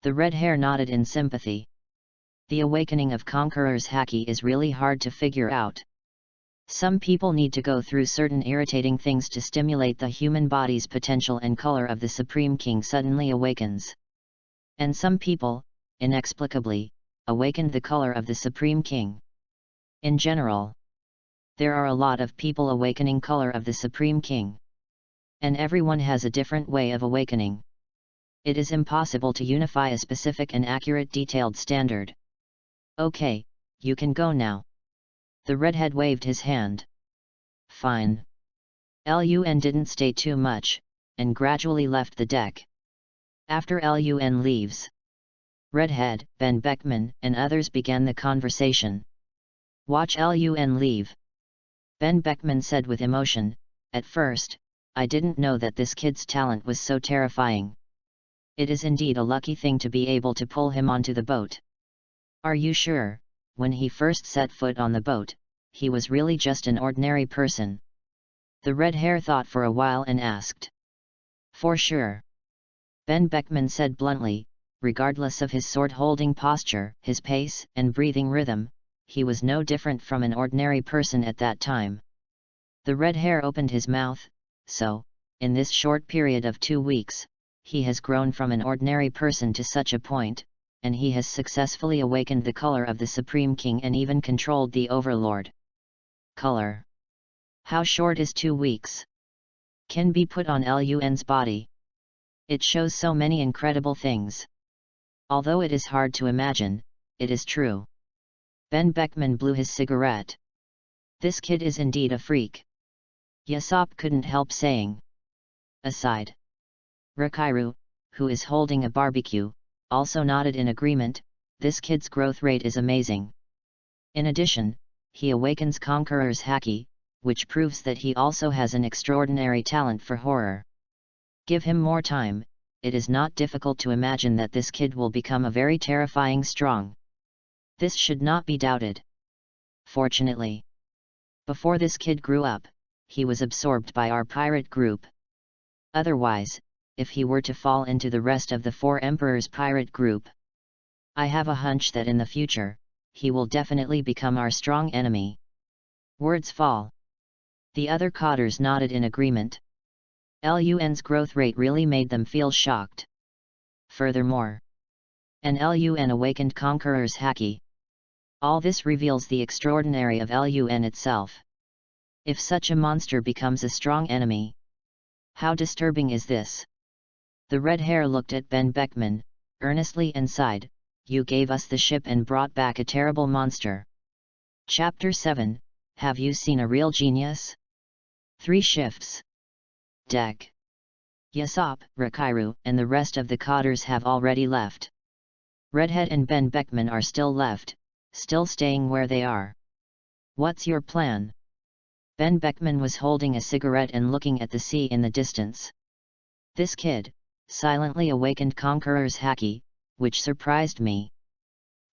The red hair nodded in sympathy. The awakening of Conqueror's Haki is really hard to figure out. Some people need to go through certain irritating things to stimulate the human body's potential, and color of the Supreme King suddenly awakens. And some people, inexplicably, awakened the color of the Supreme King. In general, there are a lot of people awakening color of the Supreme King. And everyone has a different way of awakening. It is impossible to unify a specific and accurate detailed standard. Okay, you can go now. The redhead waved his hand. Fine. Lun didn't stay too much, and gradually left the deck. After Lun leaves, Redhead, Ben Beckman, and others began the conversation. Watch Lun leave. Ben Beckman said with emotion, at first, I didn't know that this kid's talent was so terrifying. It is indeed a lucky thing to be able to pull him onto the boat. Are you sure? When he first set foot on the boat, he was really just an ordinary person. The red hair thought for a while and asked. For sure. Ben Beckman said bluntly, regardless of his sword-holding posture, his pace, and breathing rhythm, he was no different from an ordinary person at that time. The red hair opened his mouth, so, in this short period of 2 weeks, he has grown from an ordinary person to such a point, and he has successfully awakened the color of the Supreme King and even controlled the Overlord. Color. How short is 2 weeks? Can be put on Lun's body. It shows so many incredible things. Although it is hard to imagine, it is true. Ben Beckman blew his cigarette. This kid is indeed a freak. Yasop couldn't help saying. Aside. Rakairu, who is holding a barbecue, also nodded in agreement. This kid's growth rate is amazing. In addition, he awakens Conqueror's haki, which proves that he also has an extraordinary talent for horror. Give him more time, it is not difficult to imagine that this kid will become a very terrifying strong. This should not be doubted. Fortunately, before this kid grew up, he was absorbed by our pirate group. Otherwise, if he were to fall into the rest of the Four Emperors pirate group, I have a hunch that in the future, he will definitely become our strong enemy. Words fall. The other cotters nodded in agreement. Lun's growth rate really made them feel shocked. Furthermore, an Lun awakened Conqueror's haki. All this reveals the extraordinary of Lun itself. If such a monster becomes a strong enemy, how disturbing is this? The red hair looked at Ben Beckman, earnestly and sighed, you gave us the ship and brought back a terrible monster. Chapter 7, Have you seen a real genius? 3 shifts. Deck. Yasop, Rakairu, and the rest of the cotters have already left. Redhead and Ben Beckman are still left, still staying where they are. What's your plan? Ben Beckman was holding a cigarette and looking at the sea in the distance. This kid, silently awakened Conqueror's haki, which surprised me.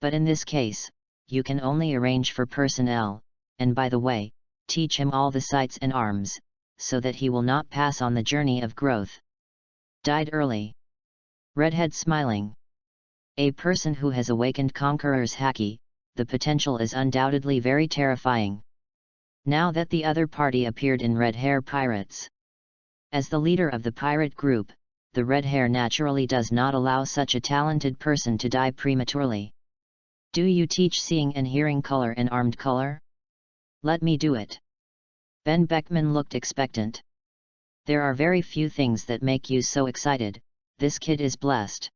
But in this case, you can only arrange for personnel, and by the way, teach him all the sights and arms, so that he will not pass on the journey of growth. Died early. Redhead smiling. A person who has awakened Conqueror's haki, the potential is undoubtedly very terrifying. Now that the other party appeared in Red Hair Pirates. As the leader of the pirate group, the red hair naturally does not allow such a talented person to die prematurely. Do you teach seeing and hearing color and armed color? Let me do it. Ben Beckman looked expectant. There are very few things that make you so excited, this kid is blessed.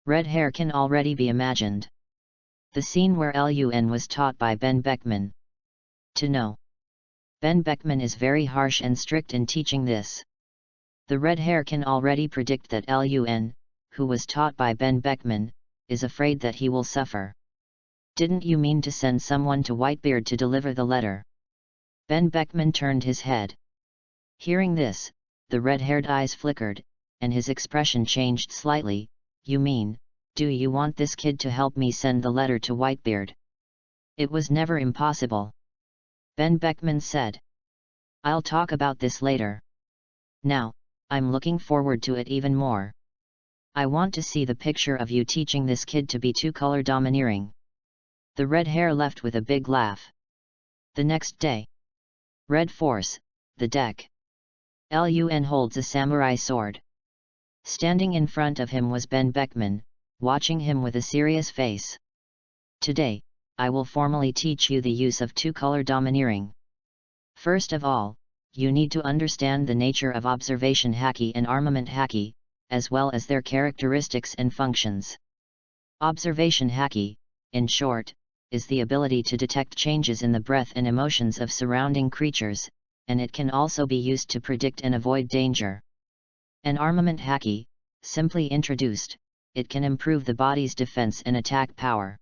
Red hair can already be imagined. The scene where Lun was taught by Ben Beckman. To know. Ben Beckman is very harsh and strict in teaching this. The red hair can already predict that Lun, who was taught by Ben Beckman, is afraid that he will suffer. Didn't you mean to send someone to Whitebeard to deliver the letter? Ben Beckman turned his head. Hearing this, the red-haired eyes flickered, and his expression changed slightly. You mean, do you want this kid to help me send the letter to Whitebeard? It was never impossible. Ben Beckman said. I'll talk about this later. Now, I'm looking forward to it even more. I want to see the picture of you teaching this kid to be two-color domineering. The red hair left with a big laugh. The next day. Red Force, the deck. Lun holds a samurai sword. Standing in front of him was Ben Beckman, watching him with a serious face. Today, I will formally teach you the use of two-color domineering. First of all, you need to understand the nature of observation haki and armament haki, as well as their characteristics and functions. Observation haki, in short, is the ability to detect changes in the breath and emotions of surrounding creatures, and it can also be used to predict and avoid danger. An armament haki, simply introduced, it can improve the body's defense and attack power.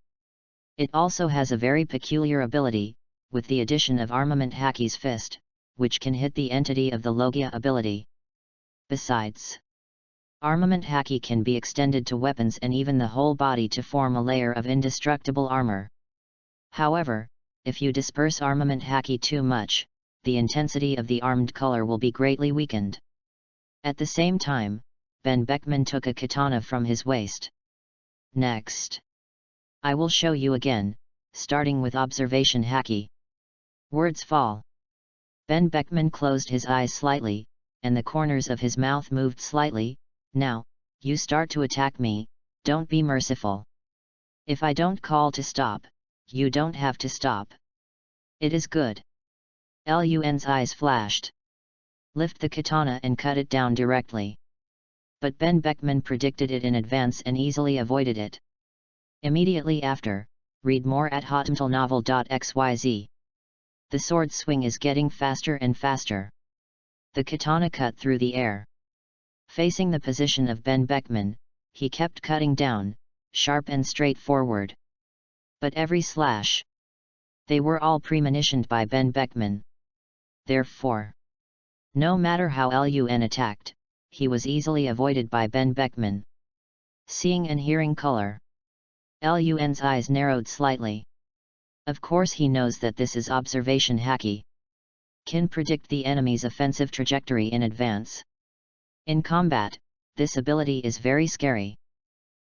It also has a very peculiar ability, with the addition of armament haki's fist, which can hit the entity of the Logia ability. Besides, armament haki can be extended to weapons and even the whole body to form a layer of indestructible armor. However, if you disperse armament haki too much, the intensity of the armed color will be greatly weakened. At the same time, Ben Beckman took a katana from his waist. Next, I will show you again, starting with observation haki. Words fall. Ben Beckman closed his eyes slightly, and the corners of his mouth moved slightly. Now, you start to attack me, don't be merciful. If I don't call to stop, you don't have to stop. It is good. Lun's eyes flashed. Lift the katana and cut it down directly. But Ben Beckman predicted it in advance and easily avoided it. Immediately after, read more at hotmtlnovel.xyz. The sword swing is getting faster and faster. The katana cut through the air. Facing the position of Ben Beckman, he kept cutting down, sharp and straightforward. But every slash, they were all premonitioned by Ben Beckman. Therefore, no matter how Lun attacked, he was easily avoided by Ben Beckman. Seeing and hearing color. Lun's eyes narrowed slightly. Of course he knows that this is observation haki. Can predict the enemy's offensive trajectory in advance. In combat, this ability is very scary.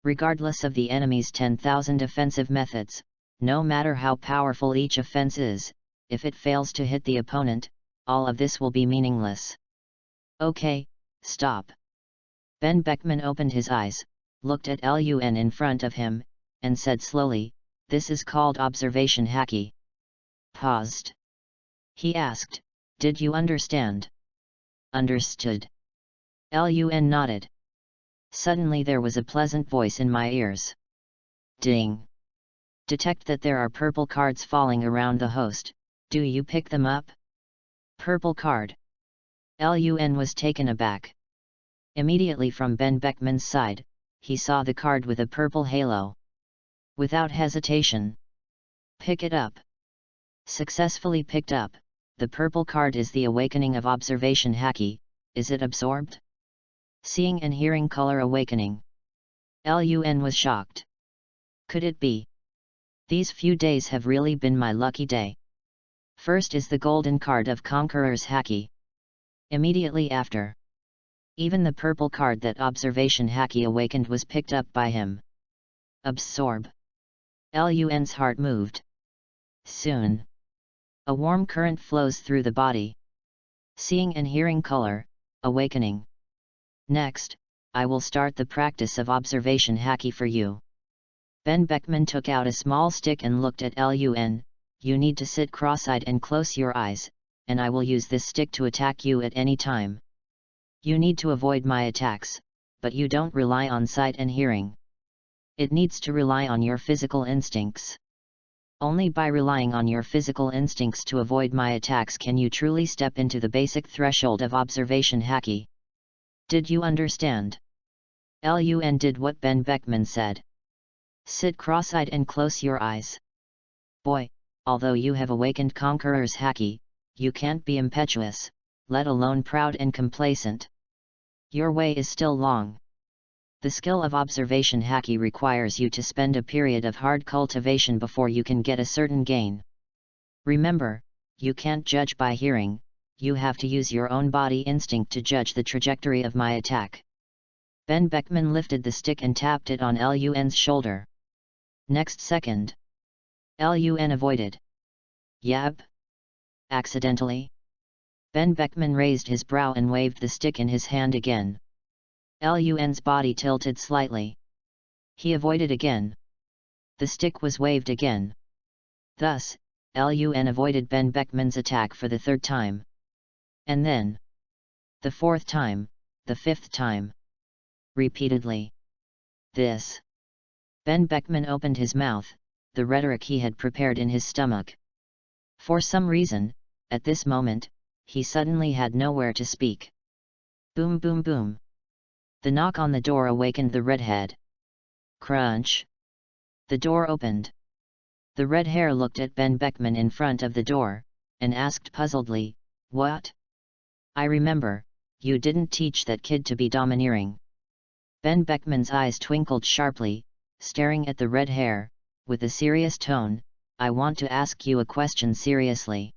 Regardless of the enemy's 10,000 offensive methods, no matter how powerful each offense is, if it fails to hit the opponent, all of this will be meaningless. Okay, stop. Ben Beckman opened his eyes, looked at Lun in front of him, and said slowly, "This is called observation haki." Paused. He asked, "Did you understand?" "Understood." Lun nodded. Suddenly there was a pleasant voice in my ears. Ding! Detect that there are purple cards falling around the host. Do you pick them up? Purple card. Lun was taken aback. Immediately from Ben Beckman's side, he saw the card with a purple halo. Without hesitation, pick it up. Successfully picked up. The purple card is the awakening of observation haki. Is it absorbed? Seeing and hearing color awakening. Lun was shocked. Could it be? These few days have really been my lucky day. First is the golden card of Conqueror's haki. Immediately after, even the purple card that observation haki awakened was picked up by him. Absorb. Lun's heart moved. Soon, a warm current flows through the body. Seeing and hearing color, awakening. Next, I will start the practice of observation haki for you. Ben Beckman took out a small stick and looked at Lun. You need to sit cross-eyed and close your eyes, and I will use this stick to attack you at any time. You need to avoid my attacks, but you don't rely on sight and hearing. It needs to rely on your physical instincts. Only by relying on your physical instincts to avoid my attacks can you truly step into the basic threshold of observation haki. Did you understand? Lun did what Ben Beckman said. Sit cross-eyed and close your eyes. Boy, although you have awakened Conqueror's haki, you can't be impetuous, let alone proud and complacent. Your way is still long. The skill of observation haki requires you to spend a period of hard cultivation before you can get a certain gain. Remember, you can't judge by hearing, you have to use your own body instinct to judge the trajectory of my attack. Ben Beckman lifted the stick and tapped it on Lun's shoulder. Next second, Lun avoided. Yep. Accidentally. Ben Beckman raised his brow and waved the stick in his hand again. Lun's body tilted slightly. He avoided again. The stick was waved again. Thus, Lun avoided Ben Beckman's attack for the third time. And then, the fourth time, the fifth time. Repeatedly. This. Ben Beckman opened his mouth, the rhetoric he had prepared in his stomach. For some reason, at this moment, he suddenly had nowhere to speak. Boom boom boom. The knock on the door awakened the redhead. Crunch. The door opened. The red hair looked at Ben Beckman in front of the door, and asked puzzledly, "What? I remember, you didn't teach that kid to be domineering." Ben Beckman's eyes twinkled sharply, staring at the red hair, with a serious tone, "I want to ask you a question seriously."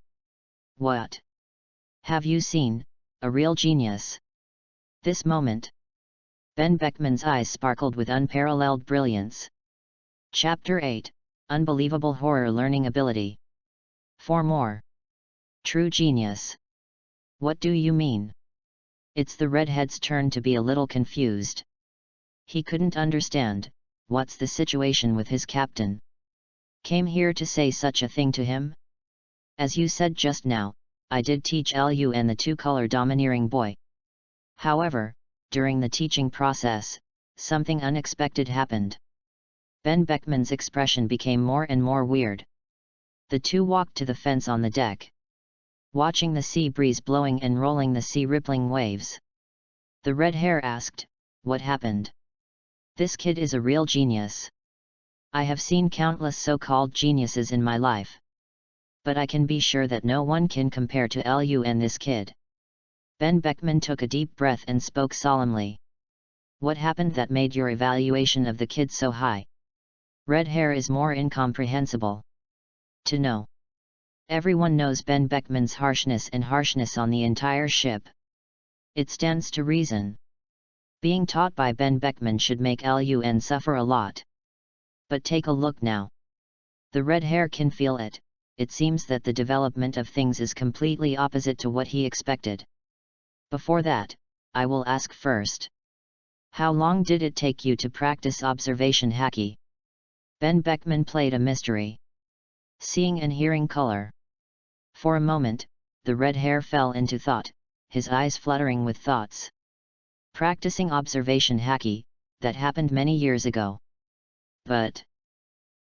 "What? Have you seen a real genius?" This moment, Ben Beckman's eyes sparkled with unparalleled brilliance. Chapter 8, Unbelievable Horror Learning Ability. 4 more. True genius. What do you mean? It's the redhead's turn to be a little confused. He couldn't understand, what's the situation with his captain? Came here to say such a thing to him? As you said just now, I did teach Lun the two-color domineering boy. However, during the teaching process, something unexpected happened. Ben Beckman's expression became more and more weird. The two walked to the fence on the deck, watching the sea breeze blowing and rolling the sea rippling waves. The red hair asked, "What happened? This kid is a real genius. I have seen countless so-called geniuses in my life, but I can be sure that no one can compare to Lu and this kid." Ben Beckman took a deep breath and spoke solemnly. "What happened that made your evaluation of the kid so high?" Red hair is more incomprehensible to know. Everyone knows Ben Beckman's harshness on the entire ship. It stands to reason. Being taught by Ben Beckman should make Lun suffer a lot. But take a look now. The red hair can feel it. It seems that the development of things is completely opposite to what he expected. Before that, I will ask first. How long did it take you to practice observation haki? Ben Beckman played a mystery. Seeing and hearing color. For a moment, the red hair fell into thought, his eyes fluttering with thoughts. Practicing observation haki, that happened many years ago. But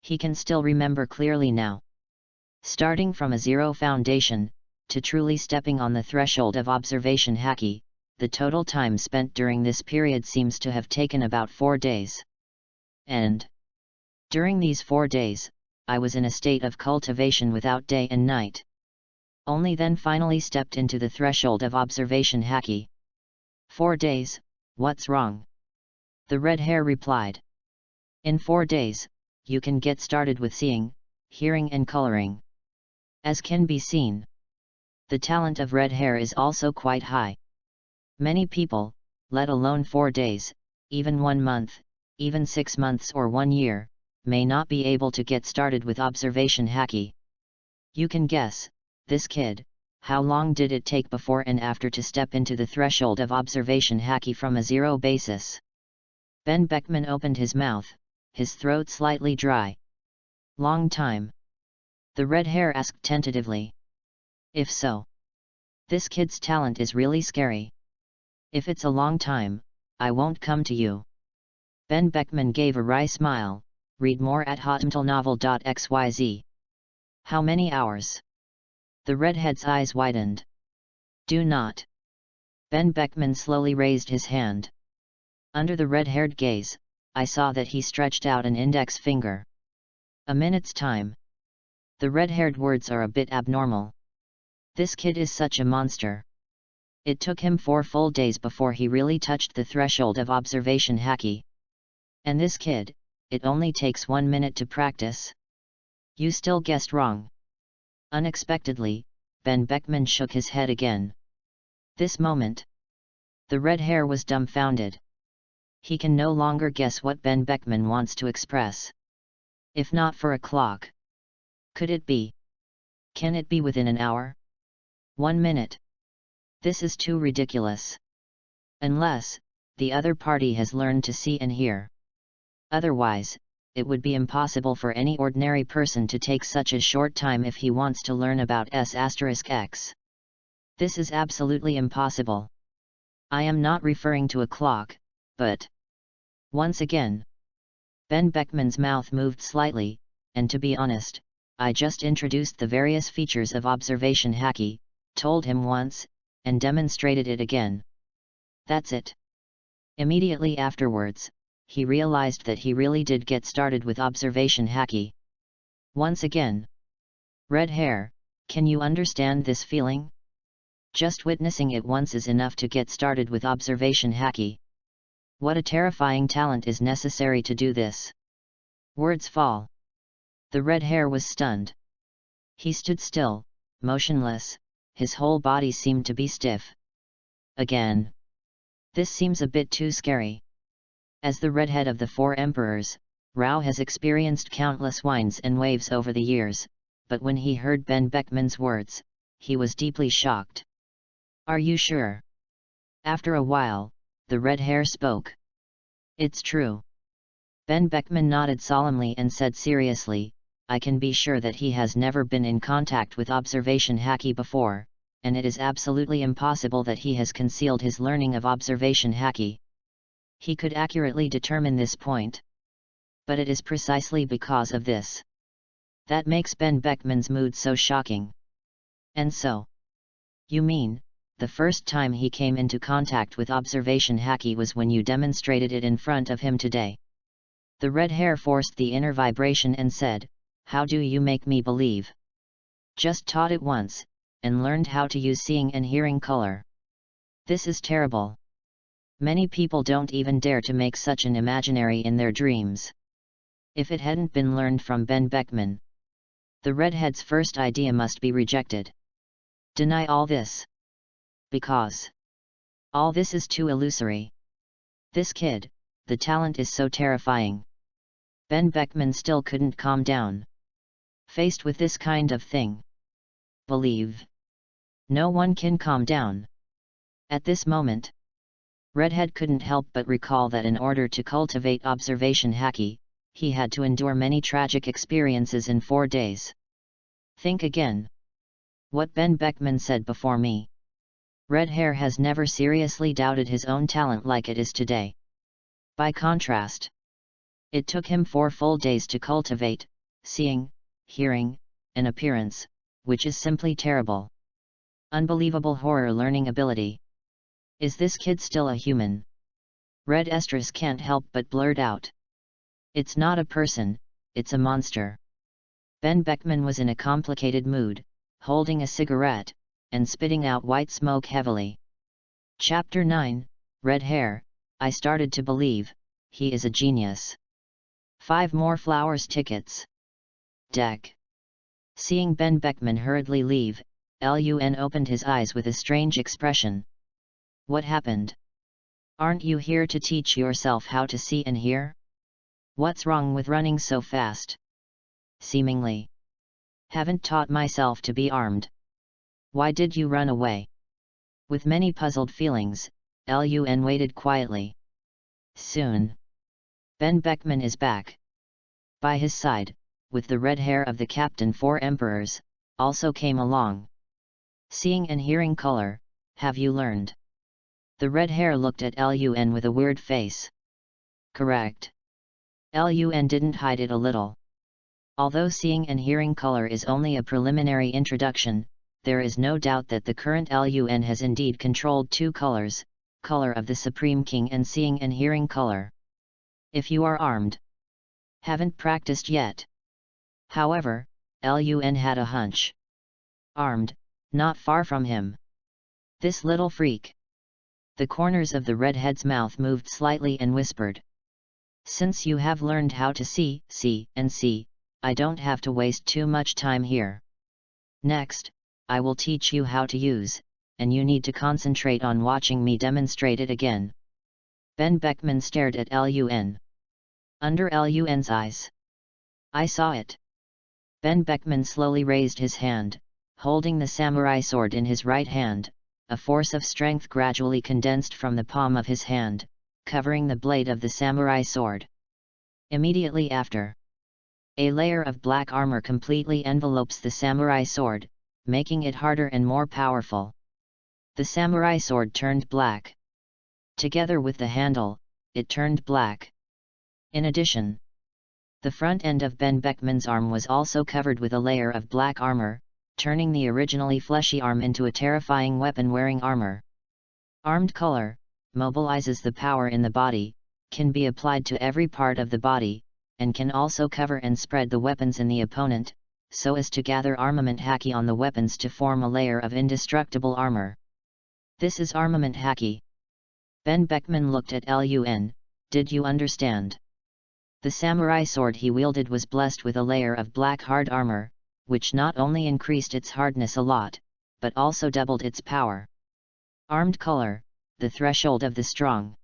he can still remember clearly now. Starting from a zero foundation, to truly stepping on the threshold of observation haki, the total time spent during this period seems to have taken about 4 days. And during these 4 days, I was in a state of cultivation without day and night. Only then finally stepped into the threshold of observation haki. 4 days, what's wrong? The red hair replied. In 4 days, you can get started with seeing, hearing and coloring. As can be seen, the talent of red hair is also quite high. Many people, let alone 4 days, even 1 month, even 6 months or 1 year, may not be able to get started with observation haki. You can guess, this kid, how long did it take before and after to step into the threshold of observation haki from a zero basis? Ben Beckman opened his mouth, his throat slightly dry. Long time? The red hair asked tentatively. If so, this kid's talent is really scary. If it's a long time, I won't come to you. Ben Beckman gave a wry smile. Read more at hotmtlnovel.xyz. How many hours? The redhead's eyes widened. Do not. Ben Beckman slowly raised his hand. Under the red-haired gaze, I saw that he stretched out an index finger. A minute's time. The red-haired words are a bit abnormal. This kid is such a monster. It took him 4 full days before he really touched the threshold of observation haki. And this kid, it only takes 1 minute to practice. You still guessed wrong. Unexpectedly, Ben Beckman shook his head again. This moment, the red hair was dumbfounded. He can no longer guess what Ben Beckman wants to express. If not for a clock. Could it be? Can it be within an hour? 1 minute? This is too ridiculous. Unless, the other party has learned to see and hear. Otherwise, it would be impossible for any ordinary person to take such a short time if he wants to learn about S**x. This is absolutely impossible. I am not referring to a clock, but... Once again, Ben Beckman's mouth moved slightly, and to be honest, I just introduced the various features of observation haki, told him once, and demonstrated it again. That's it. Immediately afterwards, he realized that he really did get started with observation haki. Once again. Red hair, can you understand this feeling? Just witnessing it once is enough to get started with observation haki. What a terrifying talent is necessary to do this. Words fall. The red hair was stunned. He stood still, motionless, his whole body seemed to be stiff. Again. This seems a bit too scary. As the redhead of the 4 emperors, Rao has experienced countless winds and waves over the years, but when he heard Ben Beckman's words, he was deeply shocked. Are you sure? After a while, the red hair spoke. It's true. Ben Beckman nodded solemnly and said seriously, I can be sure that he has never been in contact with observation haki before, and it is absolutely impossible that he has concealed his learning of observation haki. He could accurately determine this point. But it is precisely because of this that makes Ben Beckman's mood so shocking. And so, you mean, the first time he came into contact with observation hacking was when you demonstrated it in front of him today? The red hair forced the inner vibration and said, "How do you make me believe? Just taught it once, and learned how to use seeing and hearing color. This is terrible. Many people don't even dare to make such an imaginary in their dreams." If it hadn't been learned from Ben Beckman, the redhead's first idea must be rejected. Deny all this. Because all this is too illusory. This kid, the talent is so terrifying. Ben Beckman still couldn't calm down. Faced with this kind of thing, believe. No one can calm down. At this moment, Redhead couldn't help but recall that in order to cultivate observation hacking, he had to endure many tragic experiences in 4 days. Think again. What Ben Beckman said before me. Red Hair has never seriously doubted his own talent like it is today. By contrast, it took him 4 full days to cultivate seeing, hearing, and appearance, which is simply terrible. Unbelievable horror learning ability. Is this kid still a human? Red Estrus can't help but blurt out. It's not a person, it's a monster. Ben Beckman was in a complicated mood, holding a cigarette, and spitting out white smoke heavily. Chapter 9, Red Hair, I started to believe, he is a genius. 5 more flowers tickets. Deck. Seeing Ben Beckman hurriedly leave, Lun opened his eyes with a strange expression. What happened? Aren't you here to teach yourself how to see and hear? What's wrong with running so fast? Seemingly. Haven't taught myself to be armed. Why did you run away? With many puzzled feelings, Lun waited quietly. Soon, Ben Beckman is back. By his side, with the red hair of the captain 4 emperors, also came along. Seeing and hearing color, have you learned? The red hair looked at Lun with a weird face. Correct. Lun didn't hide it a little. Although seeing and hearing color is only a preliminary introduction, there is no doubt that the current Lun has indeed controlled 2 colors, color of the Supreme King and seeing and hearing color. If you are armed. Haven't practiced yet. However, Lun had a hunch. Armed, not far from him. This little freak. The corners of the redhead's mouth moved slightly and whispered. Since you have learned how to see, and see, I don't have to waste too much time here. Next, I will teach you how to use, and you need to concentrate on watching me demonstrate it again. Ben Beckman stared at Lun. Under Lun's eyes. I saw it. Ben Beckman slowly raised his hand, holding the samurai sword in his right hand. A force of strength gradually condensed from the palm of his hand, covering the blade of the samurai sword. Immediately after, a layer of black armor completely envelopes the samurai sword, making it harder and more powerful. The samurai sword turned black. Together with the handle, it turned black. In addition, the front end of Ben Beckman's arm was also covered with a layer of black armor, turning the originally fleshy arm into a terrifying weapon-wearing armor. Armed color mobilizes the power in the body, can be applied to every part of the body, and can also cover and spread the weapons in the opponent, so as to gather armament hacking on the weapons to form a layer of indestructible armor. This is armament hacking. Ben Beckman looked at Lun. Did you understand? The samurai sword he wielded was blessed with a layer of black hard armor, which not only increased its hardness a lot, but also doubled its power. Armed color, the threshold of the strong.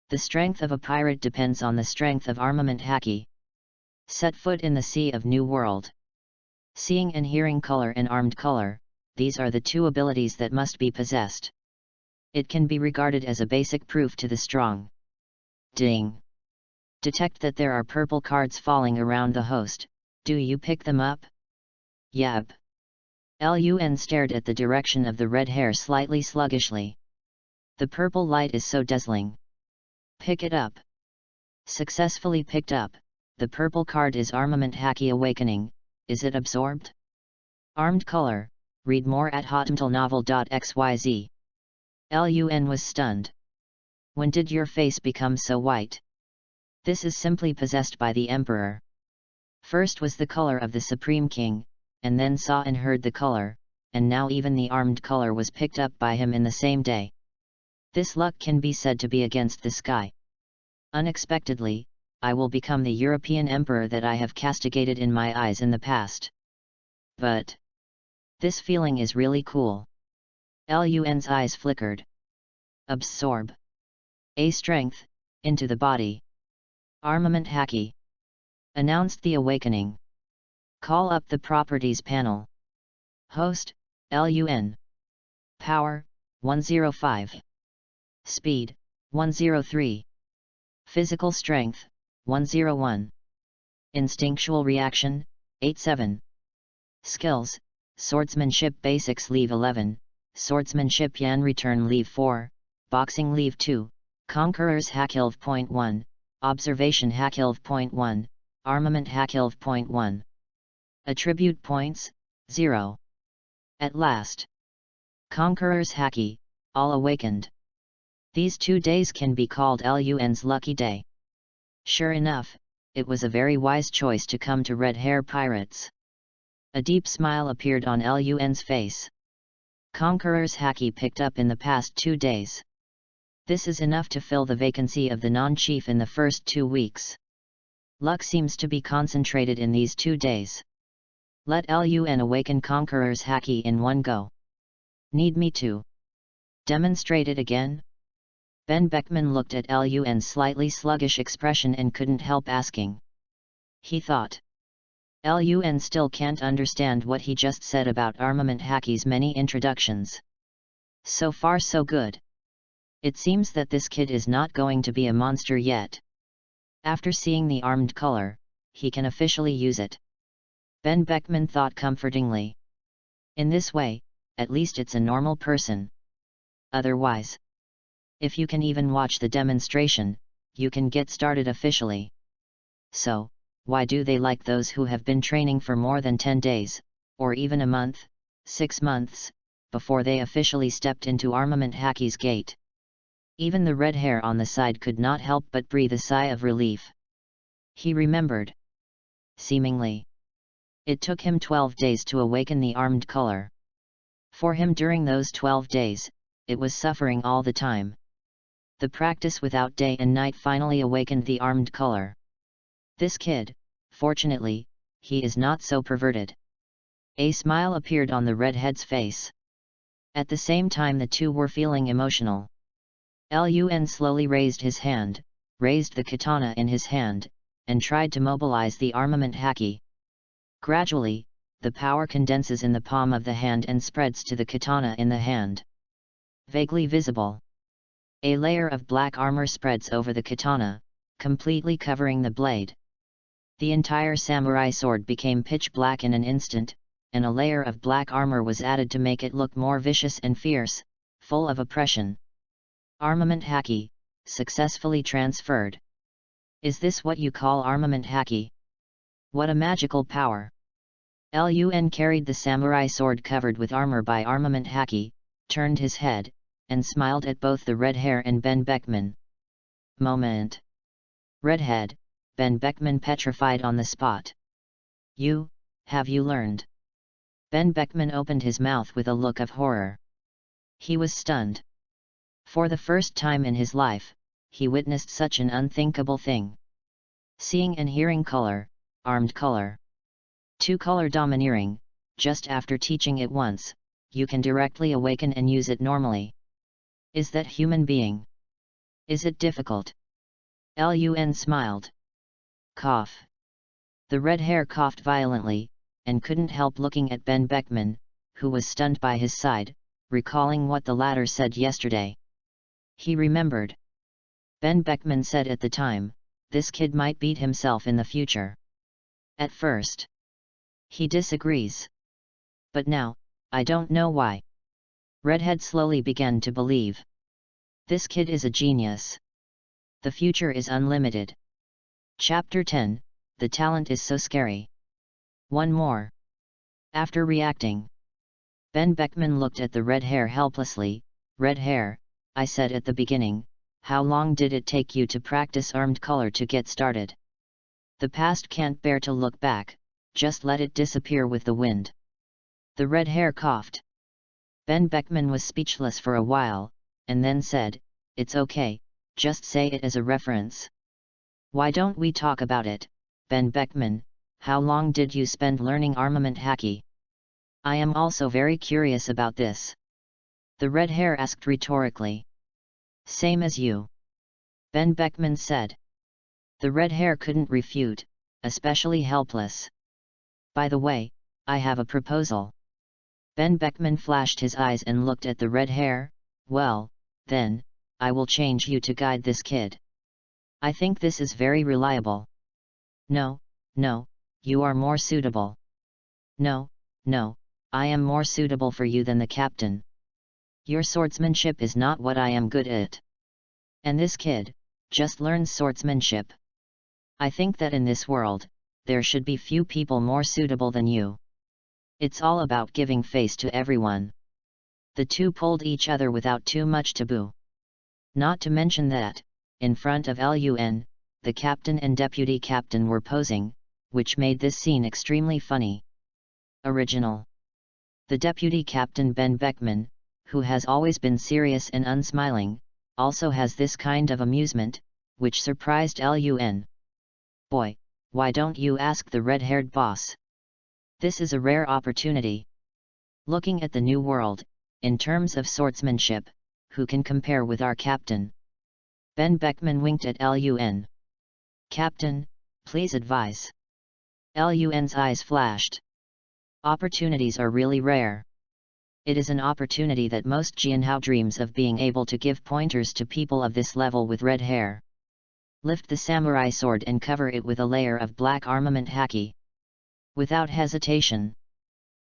The strength of a pirate depends on the strength of armament hacking. Set foot in the sea of New World. Seeing and hearing color and armed color, these are the 2 abilities that must be possessed. It can be regarded as a basic proof to the strong. Ding! Detect that there are purple cards falling around the host. Do you pick them up? Yep. Lun stared at the direction of the red hair slightly sluggishly. The purple light is so dazzling. Pick it up. Successfully picked up, the purple card is Armament Haki Awakening, is it absorbed? Armed color, read more at hotmtlnovel.xyz. Lun was stunned. When did your face become so white? This is simply possessed by the Emperor. First was the color of the Supreme King, and then saw and heard the color, and now even the armed color was picked up by him in the same day. This luck can be said to be against the sky. Unexpectedly, I will become the European emperor that I have castigated in my eyes in the past. But this feeling is really cool. Lun's eyes flickered. Absorb. A strength, into the body. Armament Haki. Announced the awakening. Call up the properties panel. Host, Lun. Power, 105. Speed, 103. Physical strength, 101. Instinctual reaction, 87. Skills, Swordsmanship Basics Leave 11, Swordsmanship Yan Return Leave 4, Boxing Leave 2, Conqueror's Hack-Ilv.1, Observation Hack-Ilv.1, Armament Hack-Ilv.1. Attribute points, 0. At last. Conqueror's Haki, all awakened. These 2 days can be called Lun's lucky day. Sure enough, it was a very wise choice to come to Red Hair Pirates. A deep smile appeared on Lun's face. Conqueror's Haki picked up in the past 2 days. This is enough to fill the vacancy of the non-chief in the first 2 weeks. Luck seems to be concentrated in these 2 days. Let Lun awaken Conqueror's Haki in one go. Need me to demonstrate it again? Ben Beckman looked at Lun's slightly sluggish expression and couldn't help asking. He thought. Lun still can't understand what he just said about Armament Haki's many introductions. So far so good. It seems that this kid is not going to be a monster yet. After seeing the armed color, he can officially use it. Ben Beckman thought comfortingly. In this way, at least it's a normal person. Otherwise, if you can even watch the demonstration, you can get started officially. So, why do they like those who have been training for more than 10 days, or even a month, 6 months, before they officially stepped into Armament Haki's gate? Even the red hair on the side could not help but breathe a sigh of relief. He remembered. Seemingly, it took him 12 days to awaken the armed color. For him during those 12 days, it was suffering all the time. The practice without day and night finally awakened the armed color. This kid, fortunately, he is not so perverted. A smile appeared on the redhead's face. At the same time the two were feeling emotional. Lun slowly raised his hand, raised the katana in his hand, and tried to mobilize the Armament Haki. Gradually, the power condenses in the palm of the hand and spreads to the katana in the hand. Vaguely visible. A layer of black armor spreads over the katana, completely covering the blade. The entire samurai sword became pitch black in an instant, and a layer of black armor was added to make it look more vicious and fierce, full of oppression. Armament Haki, successfully transferred. Is this what you call Armament Haki? What a magical power! Lun carried the samurai sword covered with armor by Armament Haki, turned his head, and smiled at both the red hair and Ben Beckman. Moment. Redhead, Ben Beckman petrified on the spot. Have you learned? Ben Beckman opened his mouth with a look of horror. He was stunned. For the first time in his life, he witnessed such an unthinkable thing. Seeing and hearing color, armed color. 2-color domineering, just after teaching it once, you can directly awaken and use it normally. Is that human being? Is it difficult? Lun smiled. Cough. The red hair coughed violently, and couldn't help looking at Ben Beckman, who was stunned by his side, recalling what the latter said yesterday. He remembered. Ben Beckman said at the time, this kid might beat himself in the future. At first. He disagrees. But now, I don't know why. Redhead slowly began to believe. This kid is a genius. The future is unlimited. Chapter 10, the talent is so scary. One more. After reacting, Ben Beckman looked at the red hair helplessly. Red hair, I said at the beginning, how long did it take you to practice armed color to get started? The past can't bear to look back, just let it disappear with the wind. The red hair coughed. Ben Beckman was speechless for a while, and then said, it's okay, just say it as a reference. Why don't we talk about it, Ben Beckman? How long did you spend learning armament haki? I am also very curious about this. The red hair asked rhetorically. Same as you. Ben Beckman said. The red hair couldn't refute, especially helpless. By the way, I have a proposal. Ben Beckman flashed his eyes and looked at the red hair. Well, then, I will change you to guide this kid. I think this is very reliable. No, you are more suitable. No, I am more suitable for you than the captain. Your swordsmanship is not what I am good at. And this kid, just learns swordsmanship. I think that in this world, there should be few people more suitable than you. It's all about giving face to everyone. The two pulled each other without too much taboo. Not to mention that, in front of Lun, the captain and deputy captain were posing, which made this scene extremely funny. Original. The deputy captain Ben Beckman, who has always been serious and unsmiling, also has this kind of amusement, which surprised Lun. Boy, why don't you ask the red-haired boss? This is a rare opportunity. Looking at the new world, in terms of swordsmanship, who can compare with our captain? Ben Beckman winked at Lun. Captain, please advise. Lun's eyes flashed. Opportunities are really rare. It is an opportunity that most Jianhao dreams of, being able to give pointers to people of this level with red hair. Lift the samurai sword and cover it with a layer of black armament haki. Without hesitation,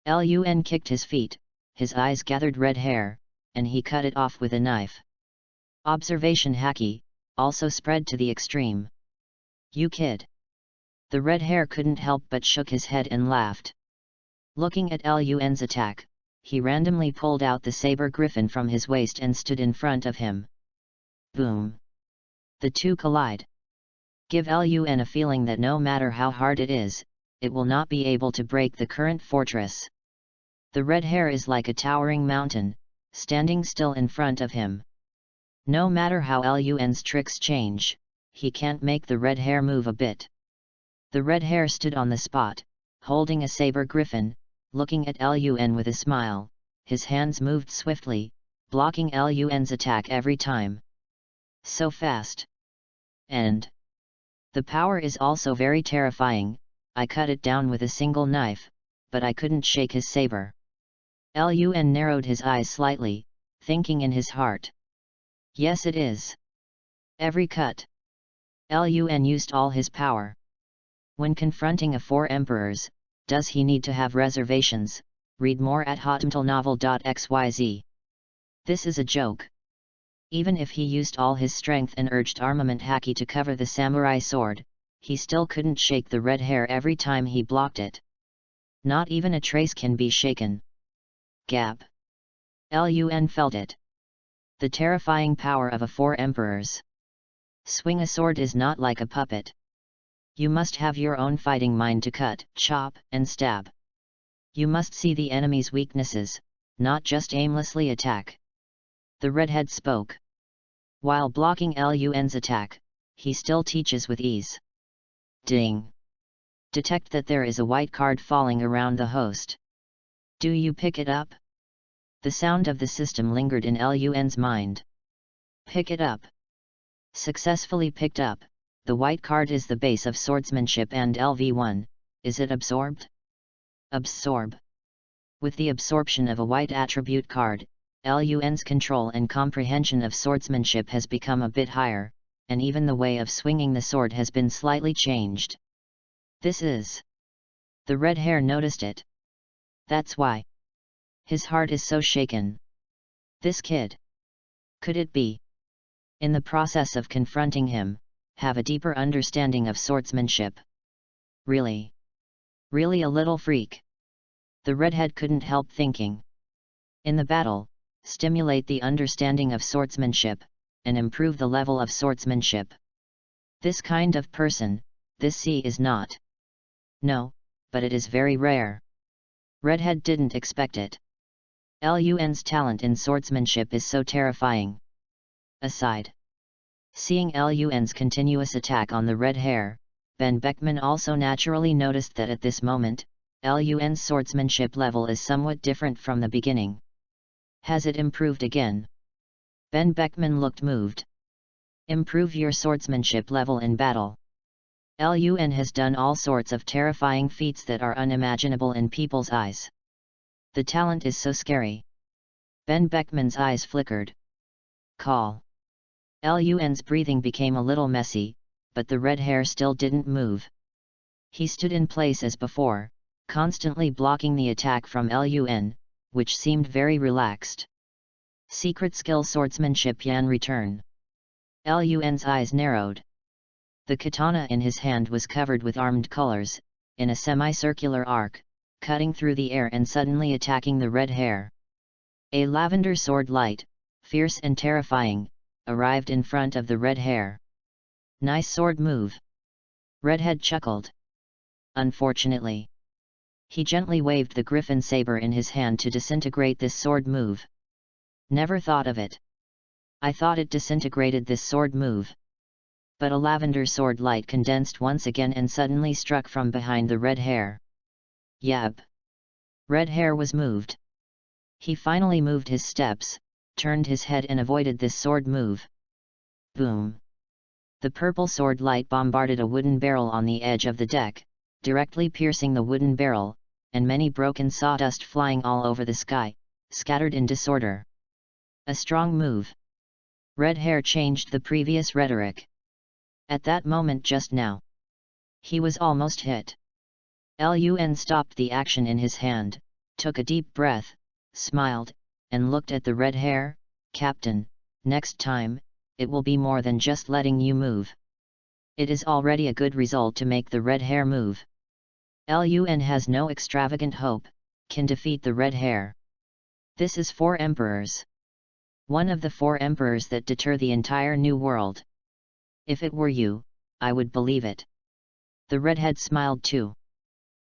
Lun kicked his feet, his eyes gathered red hair, and he cut it off with a knife. Observation haki, also spread to the extreme. You kid. The red hair couldn't help but shook his head and laughed. Looking at Lun's attack, he randomly pulled out the saber griffin from his waist and stood in front of him. Boom! The two collide. Give Lun a feeling that no matter how hard it is, it will not be able to break the current fortress. The red hair is like a towering mountain, standing still in front of him. No matter how Lun's tricks change, he can't make the red hair move a bit. The red hair stood on the spot, holding a saber griffin, looking at Lun with a smile. His hands moved swiftly, blocking Lun's attack every time. So fast. And the power is also very terrifying. I cut it down with a single knife, but I couldn't shake his saber. Lun narrowed his eyes slightly, thinking in his heart. Yes, it is. Every cut. Lun used all his power. When confronting a four emperors, does he need to have reservations? Read more at hotmtlnovel.xyz. This is a joke. Even if he used all his strength and urged armament haki to cover the samurai sword, he still couldn't shake the red hair every time he blocked it. Not even a trace can be shaken. Gap. Lun felt it. The terrifying power of a four emperors. Swing a sword is not like a puppet. You must have your own fighting mind to cut, chop, and stab. You must see the enemy's weaknesses, not just aimlessly attack. The redhead spoke. While blocking Lun's attack, he still teaches with ease. Ding! Detect that there is a white card falling around the host. Do you pick it up? The sound of the system lingered in Lun's mind. Pick it up. Successfully picked up. The white card is the base of swordsmanship and LV1, is it absorbed? Absorb. With the absorption of a white attribute card, Lun's control and comprehension of swordsmanship has become a bit higher, and even the way of swinging the sword has been slightly changed. This is. The red hair noticed it. That's why. His heart is so shaken. This kid. Could it be? In the process of confronting him, have a deeper understanding of swordsmanship. Really? Really a little freak? The redhead couldn't help thinking. In the battle, stimulate the understanding of swordsmanship, and improve the level of swordsmanship. This kind of person, this C is not. No, but it is very rare. Redhead didn't expect it. Lun's talent in swordsmanship is so terrifying. Aside. Seeing Lun's continuous attack on the red hair, Ben Beckman also naturally noticed that at this moment, Lun's swordsmanship level is somewhat different from the beginning. Has it improved again? Ben Beckman looked moved. Improve your swordsmanship level in battle. Lun has done all sorts of terrifying feats that are unimaginable in people's eyes. The talent is so scary. Ben Beckman's eyes flickered. Call. Lun's breathing became a little messy, but the red hair still didn't move. He stood in place as before, constantly blocking the attack from Lun, which seemed very relaxed. Secret skill swordsmanship Yan return. Lun's eyes narrowed. The katana in his hand was covered with armed colors, in a semicircular arc, cutting through the air and suddenly attacking the red hair. A lavender sword light, fierce and terrifying, arrived in front of the red hair. Nice sword move. Redhead chuckled. Unfortunately. He gently waved the griffin saber in his hand to disintegrate this sword move. Never thought of it. I thought it disintegrated this sword move. But a lavender sword light condensed once again and suddenly struck from behind the red hair. Yab. Red hair was moved. He finally moved his steps, turned his head and avoided this sword move. Boom. The purple sword light bombarded a wooden barrel on the edge of the deck, directly piercing the wooden barrel, and many broken sawdust flying all over the sky, scattered in disorder. A strong move. Red hair changed the previous rhetoric. At that moment just now, he was almost hit. Lun stopped the action in his hand, took a deep breath, smiled, and looked at the red hair. Captain, next time, it will be more than just letting you move. It is already a good result to make the red hair move. Lun has no extravagant hope, can defeat the red hair. This is 4 emperors. One of the 4 emperors that deter the entire new world. If it were you, I would believe it. The redhead smiled too.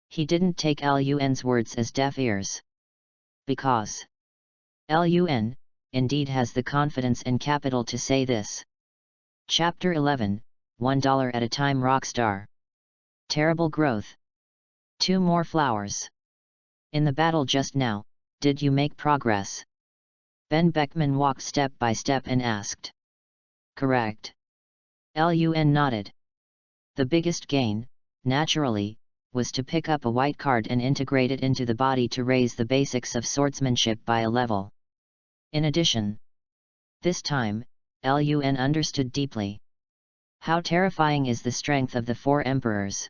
He didn't take Lun's words as deaf ears. Because Lun, indeed has the confidence and capital to say this. Chapter 11, $1 at a time Rockstar. Terrible growth. 2 more flowers. In the battle just now, did you make progress? Ben Beckman walked step by step and asked. Correct. Lun nodded. The biggest gain, naturally, was to pick up a white card and integrate it into the body to raise the basics of swordsmanship by a level. In addition, this time, Lun understood deeply. How terrifying is the strength of the 4 emperors.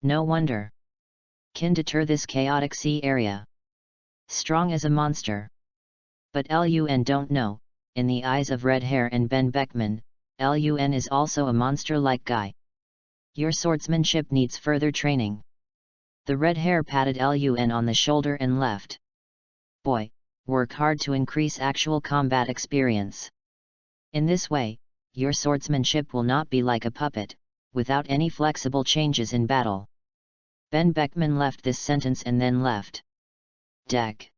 No wonder. Can deter this chaotic sea area. Strong as a monster. But Lun don't know, in the eyes of Red Hair and Ben Beckman, Lun is also a monster-like guy. Your swordsmanship needs further training. The red hair patted Lun on the shoulder and left. Boy, work hard to increase actual combat experience. In this way, your swordsmanship will not be like a puppet, without any flexible changes in battle. Ben Beckman left this sentence and then left. Deck.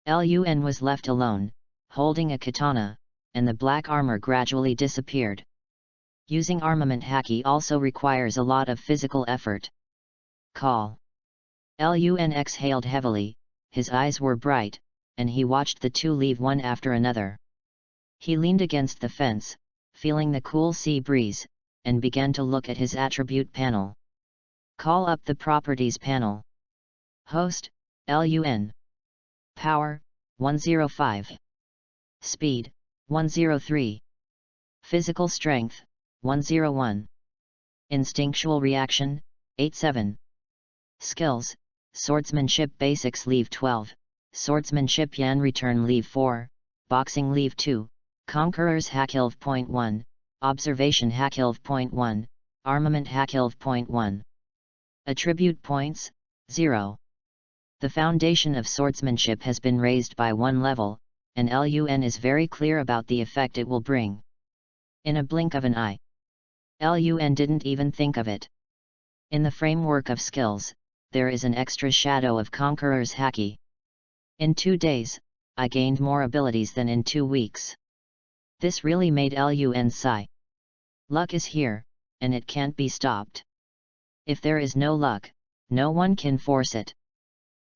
Lun was left alone, holding a katana, and the black armor gradually disappeared. Using armament haki also requires a lot of physical effort. Call. Lun exhaled heavily, his eyes were bright, and he watched the 2 leave one after another. He leaned against the fence, feeling the cool sea breeze, and began to look at his attribute panel. Call up the Properties panel. Host, Lun. Power, 105. Speed, 103. Physical Strength, 101. Instinctual Reaction, 87. Skills, Swordsmanship Basics Leave 12, Swordsmanship Yan Return Leave 4, Boxing Leave 2, Conqueror's Hack 1, Observation Hack 1, Armament Hack 1. Attribute points, 0. The foundation of swordsmanship has been raised by 1 level, and LUN is very clear about the effect it will bring. In a blink of an eye. LUN didn't even think of it. In the framework of skills, there is an extra shadow of Conqueror's Haki. In 2 days, I gained more abilities than in 2 weeks. This really made LUN sigh. Luck is here, and it can't be stopped. If there is no luck, no one can force it.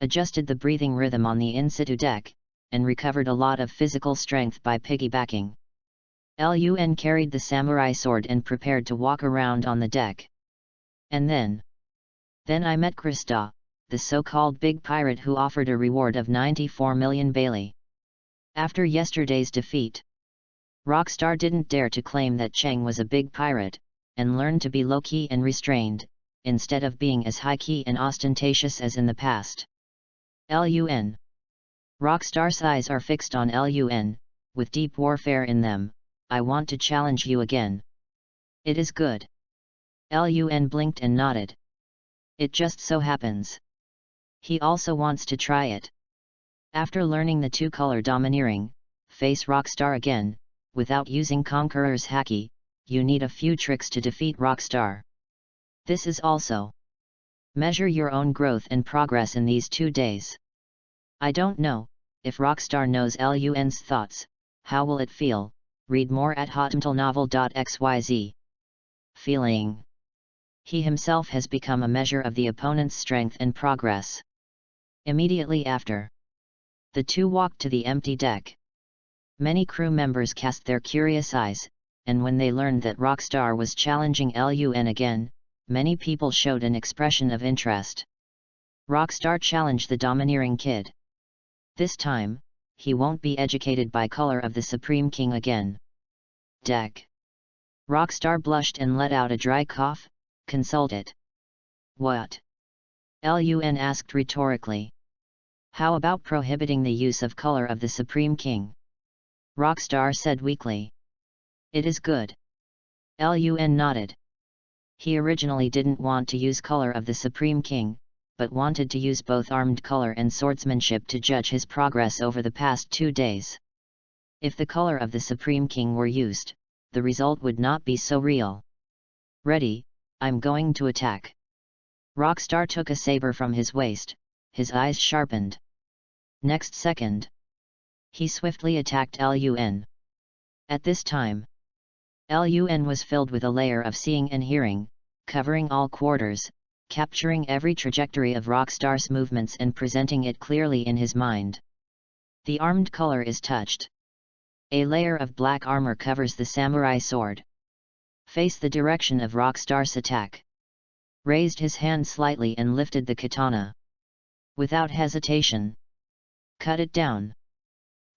Adjusted the breathing rhythm on the in-situ deck, and recovered a lot of physical strength by piggybacking. LUN carried the samurai sword and prepared to walk around on the deck. And then I met Krista, the so-called big pirate who offered a reward of 94 million Bailey. After yesterday's defeat, Rockstar didn't dare to claim that Cheng was a big pirate, and learned to be low-key and restrained, instead of being as high-key and ostentatious as in the past. LUN. Rockstar's eyes are fixed on LUN, with deep warfare in them. I want to challenge you again. It is good. LUN blinked and nodded. It just so happens. He also wants to try it. After learning the 2-color domineering, face Rockstar again, without using Conqueror's Haki, you need a few tricks to defeat Rockstar. This is also. Measure your own growth and progress in these 2 days. I don't know, if Rockstar knows LUN's thoughts, how will it feel? Read more at hotmtlnovel.xyz. Feeling. He himself has become a measure of the opponent's strength and progress. Immediately after, the two walked to the empty deck. Many crew members cast their curious eyes, and when they learned that Rockstar was challenging LUN again, many people showed an expression of interest. Rockstar challenged the domineering kid. This time, he won't be educated by color of the Supreme King again. Deck. Rockstar blushed and let out a dry cough. Consult it. What? LUN asked rhetorically. How about prohibiting the use of color of the Supreme King? Rockstar said weakly. It is good. LUN nodded. He originally didn't want to use color of the Supreme King, but wanted to use both armed color and swordsmanship to judge his progress over the past 2 days. If the color of the Supreme King were used, the result would not be so real. Ready, I'm going to attack. Rockstar took a saber from his waist, his eyes sharpened. Next second, he swiftly attacked LUN. At this time, LUN was filled with a layer of seeing and hearing, covering all quarters, capturing every trajectory of Rockstar's movements and presenting it clearly in his mind. The armed color is touched. A layer of black armor covers the samurai sword. Face the direction of Rockstar's attack. Raised his hand slightly and lifted the katana. Without hesitation. Cut it down.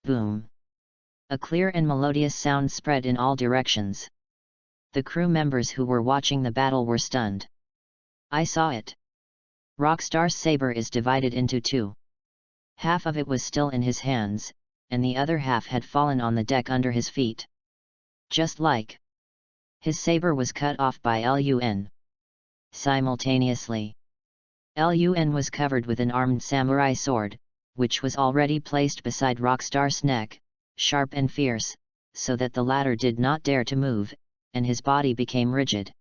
Boom. A clear and melodious sound spread in all directions. The crew members who were watching the battle were stunned. I saw it. Rockstar's saber is divided into 2. Half of it was still in his hands, and the other half had fallen on the deck under his feet. Just like. His saber was cut off by LUN. Simultaneously, LUN was covered with an armed samurai sword, which was already placed beside Rockstar's neck, sharp and fierce, so that the latter did not dare to move, and his body became rigid.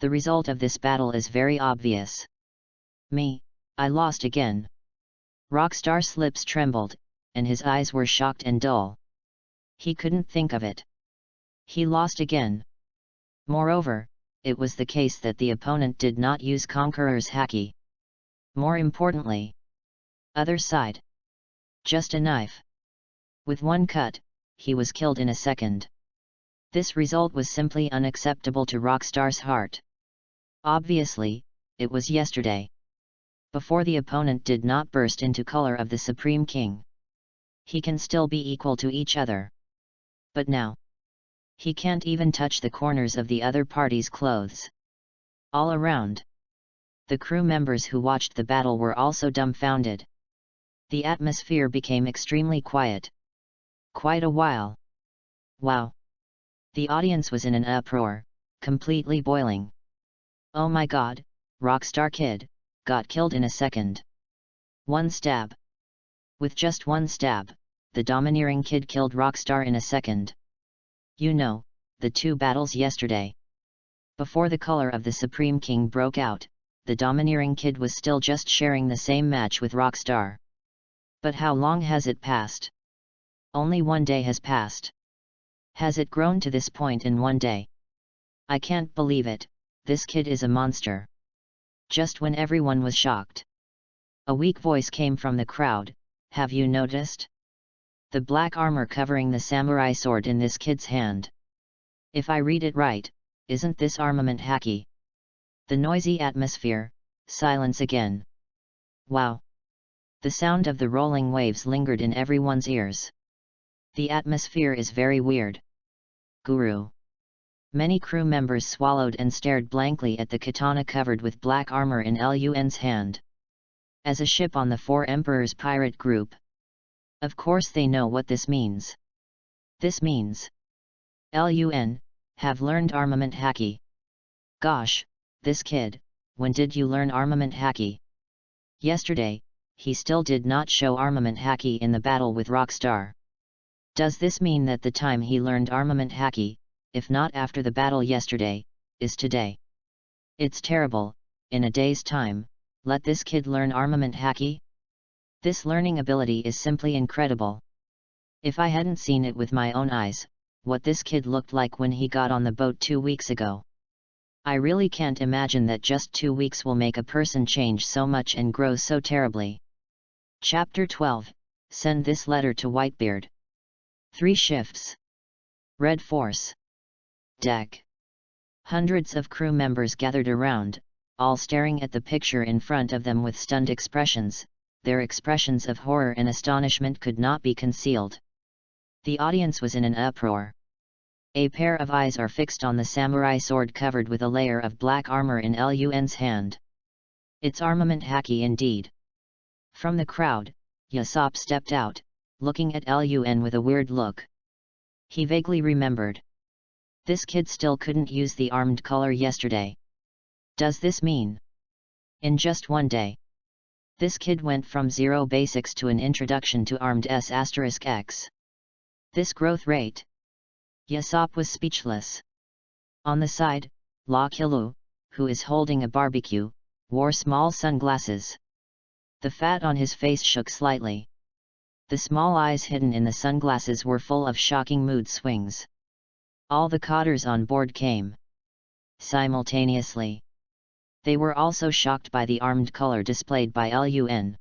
The result of this battle is very obvious. I lost again. Rockstar's lips trembled, and his eyes were shocked and dull. He couldn't think of it. He lost again. Moreover, it was the case that the opponent did not use Conqueror's Haki. More importantly, other side. Just a knife. With one cut, he was killed in a second. This result was simply unacceptable to Rockstar's heart. Obviously, it was yesterday. Before the opponent did not burst into color of the Supreme King. He can still be equal to each other. But now, he can't even touch the corners of the other party's clothes. All around, the crew members who watched the battle were also dumbfounded. The atmosphere became extremely quiet. Quite a while. Wow! The audience was in an uproar, completely boiling. Oh my God, Rockstar Kid, got killed in a second. One stab. With just one stab, the domineering kid killed Rockstar in a second. You know, the two battles yesterday. Before the color of the Supreme King broke out, the domineering kid was still just sharing the same match with Rockstar. But how long has it passed? Only 1 day has passed. Has it grown to this point in 1 day? I can't believe it, this kid is a monster. Just when everyone was shocked, a weak voice came from the crowd, have you noticed? The black armor covering the samurai sword in this kid's hand. If I read it right, isn't this armament hacky? The noisy atmosphere, silence again. Wow! The sound of the rolling waves lingered in everyone's ears. The atmosphere is very weird. Guru. Many crew members swallowed and stared blankly at the katana covered with black armor in Lun's hand. As a ship on the Four Emperors pirate group. Of course they know what this means. This means Lun, have learned armament hacky. Gosh, this kid, when did you learn armament hacky? Yesterday, he still did not show armament hacky in the battle with Rockstar. Does this mean that the time he learned armament hacky, if not after the battle yesterday, is today? It's terrible, in a day's time, let this kid learn armament hacky? This learning ability is simply incredible. If I hadn't seen it with my own eyes, what this kid looked like when he got on the boat 2 weeks ago. I really can't imagine that just 2 weeks will make a person change so much and grow so terribly. Chapter 12, Send this letter to Whitebeard. 3 shifts. Red Force. Deck. Hundreds of crew members gathered around, all staring at the picture in front of them with stunned expressions. Their expressions of horror and astonishment could not be concealed. The audience was in an uproar. A pair of eyes are fixed on the samurai sword covered with a layer of black armor in Lun's hand. It's armament hacky indeed. From the crowd, Yasop stepped out, looking at Lun with a weird look. He vaguely remembered. This kid still couldn't use the armed color yesterday. Does this mean? In just 1 day. This kid went from 0 basics to an introduction to armed S**X. This growth rate. Yasop was speechless. On the side, La Kilu, who is holding a barbecue, wore small sunglasses. The fat on his face shook slightly. The small eyes hidden in the sunglasses were full of shocking mood swings. All the cotters on board came simultaneously. They were also shocked by the armed color displayed by Lun.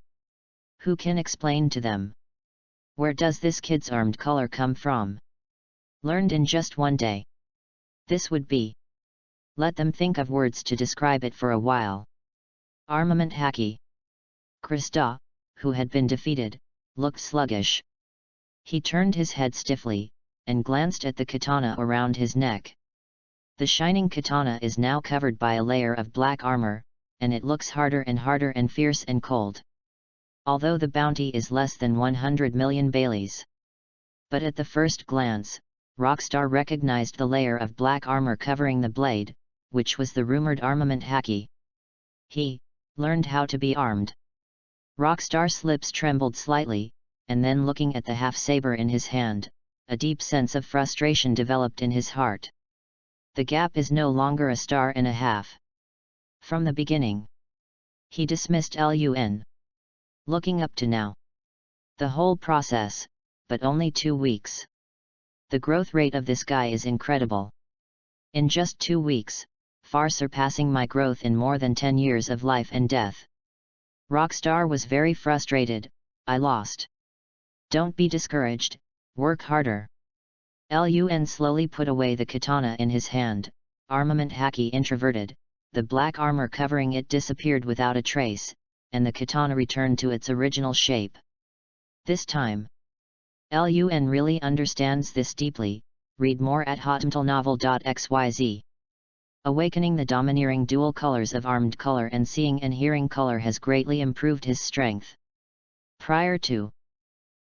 Who can explain to them? Where does this kid's armed color come from? Learned in just 1 day. This would be. Let them think of words to describe it for a while. Armament hacky. Krista, who had been defeated, looked sluggish. He turned his head stiffly, and glanced at the katana around his neck. The shining katana is now covered by a layer of black armor, and it looks harder and fierce and cold. Although the bounty is less than 100 million Baileys. But at the first glance, Rockstar recognized the layer of black armor covering the blade, which was the rumored armament hacky. He learned how to be armed. Rockstar's lips trembled slightly, and then looking at the half-saber in his hand, a deep sense of frustration developed in his heart. The gap is no longer a star and a half. From the beginning, he dismissed Lun. Looking up to now. The whole process, but only 2 weeks. The growth rate of this guy is incredible. In just 2 weeks, far surpassing my growth in more than 10 years of life and death. Rockstar was very frustrated. I lost. Don't be discouraged, work harder. Lun slowly put away the katana in his hand, armament hacky introverted, the black armor covering it disappeared without a trace, and the katana returned to its original shape. This time, Lun really understands this deeply. Read more at hotmtlnovel.xyz. Awakening the domineering dual colors of armed color and seeing and hearing color has greatly improved his strength. Prior to,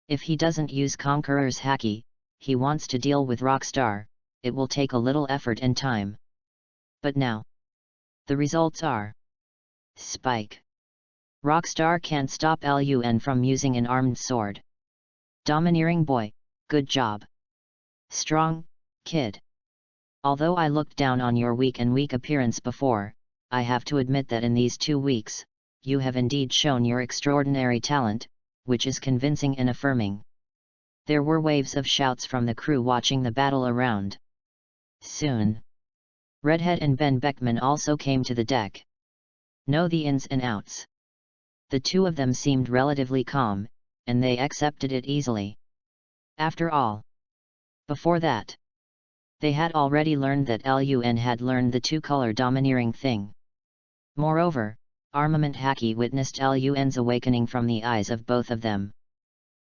if he doesn't use Conqueror's hacky, he wants to deal with Rockstar, it will take a little effort and time. But now, the results are Spike. Rockstar can't stop Lun from using an armed sword. Domineering boy, good job. Strong, kid. Although I looked down on your weak appearance before, I have to admit that in these 2 weeks, you have indeed shown your extraordinary talent, which is convincing and affirming. There were waves of shouts from the crew watching the battle around. Soon, Redhead and Ben Beckman also came to the deck. Know the ins and outs. The two of them seemed relatively calm, and they accepted it easily. After all, before that, they had already learned that Lun had learned the two-color domineering thing. Moreover, Armament Hacky witnessed Lun's awakening from the eyes of both of them.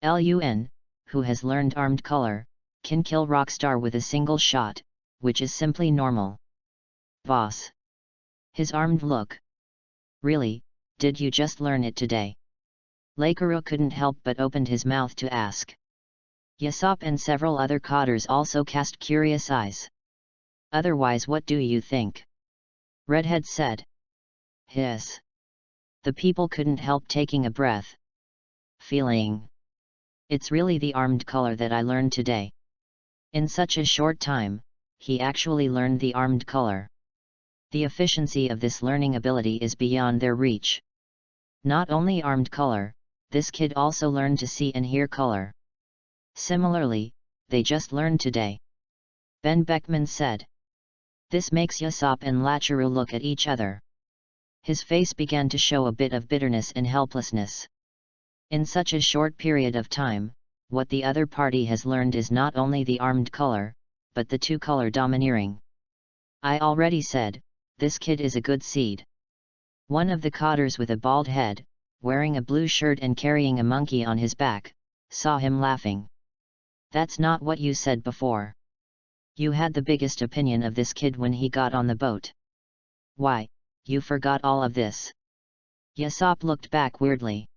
Lun, who has learned armed color, can kill Rockstar with a single shot, which is simply normal. Boss. His armed look. Really, did you just learn it today? Lakuru couldn't help but opened his mouth to ask. Yasop and several other codders also cast curious eyes. Otherwise, what do you think? Redhead said. Hiss. The people couldn't help taking a breath. Feeling. It's really the armed color that I learned today. In such a short time, he actually learned the armed color. The efficiency of this learning ability is beyond their reach. Not only armed color, this kid also learned to see and hear color. Similarly, they just learned today. Ben Beckman said. This makes Yasop and Lacharu look at each other. His face began to show a bit of bitterness and helplessness. In such a short period of time, what the other party has learned is not only the armed color, but the two-color domineering. I already said, this kid is a good seed. One of the codders with a bald head, wearing a blue shirt and carrying a monkey on his back, saw him laughing. That's not what you said before. You had the biggest opinion of this kid when he got on the boat. Why, you forgot all of this. Yasop looked back weirdly.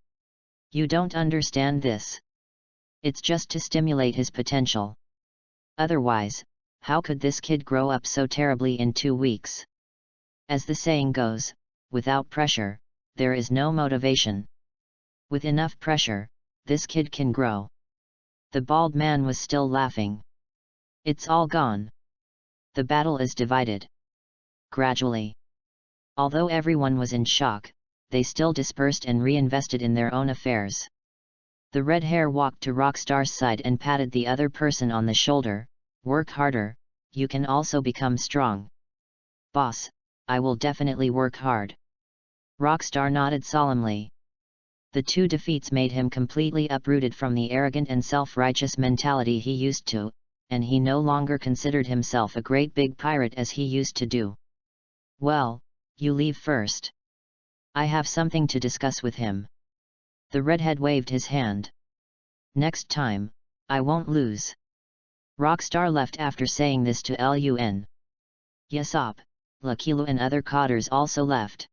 You don't understand this. It's just to stimulate his potential. Otherwise, how could this kid grow up so terribly in 2 weeks? As the saying goes, without pressure, there is no motivation. With enough pressure, this kid can grow. The bald man was still laughing. It's all gone. The battle is divided. Gradually. Although everyone was in shock, they still dispersed and reinvested in their own affairs. The red hair walked to Rockstar's side and patted the other person on the shoulder. Work harder, you can also become strong. Boss, I will definitely work hard. Rockstar nodded solemnly. The 2 defeats made him completely uprooted from the arrogant and self-righteous mentality he used to, and he no longer considered himself a great big pirate as he used to do. Well, you leave first. I have something to discuss with him. The redhead waved his hand. Next time, I won't lose. Rockstar left after saying this to Lun. Yasop, Lakilu and other codders also left.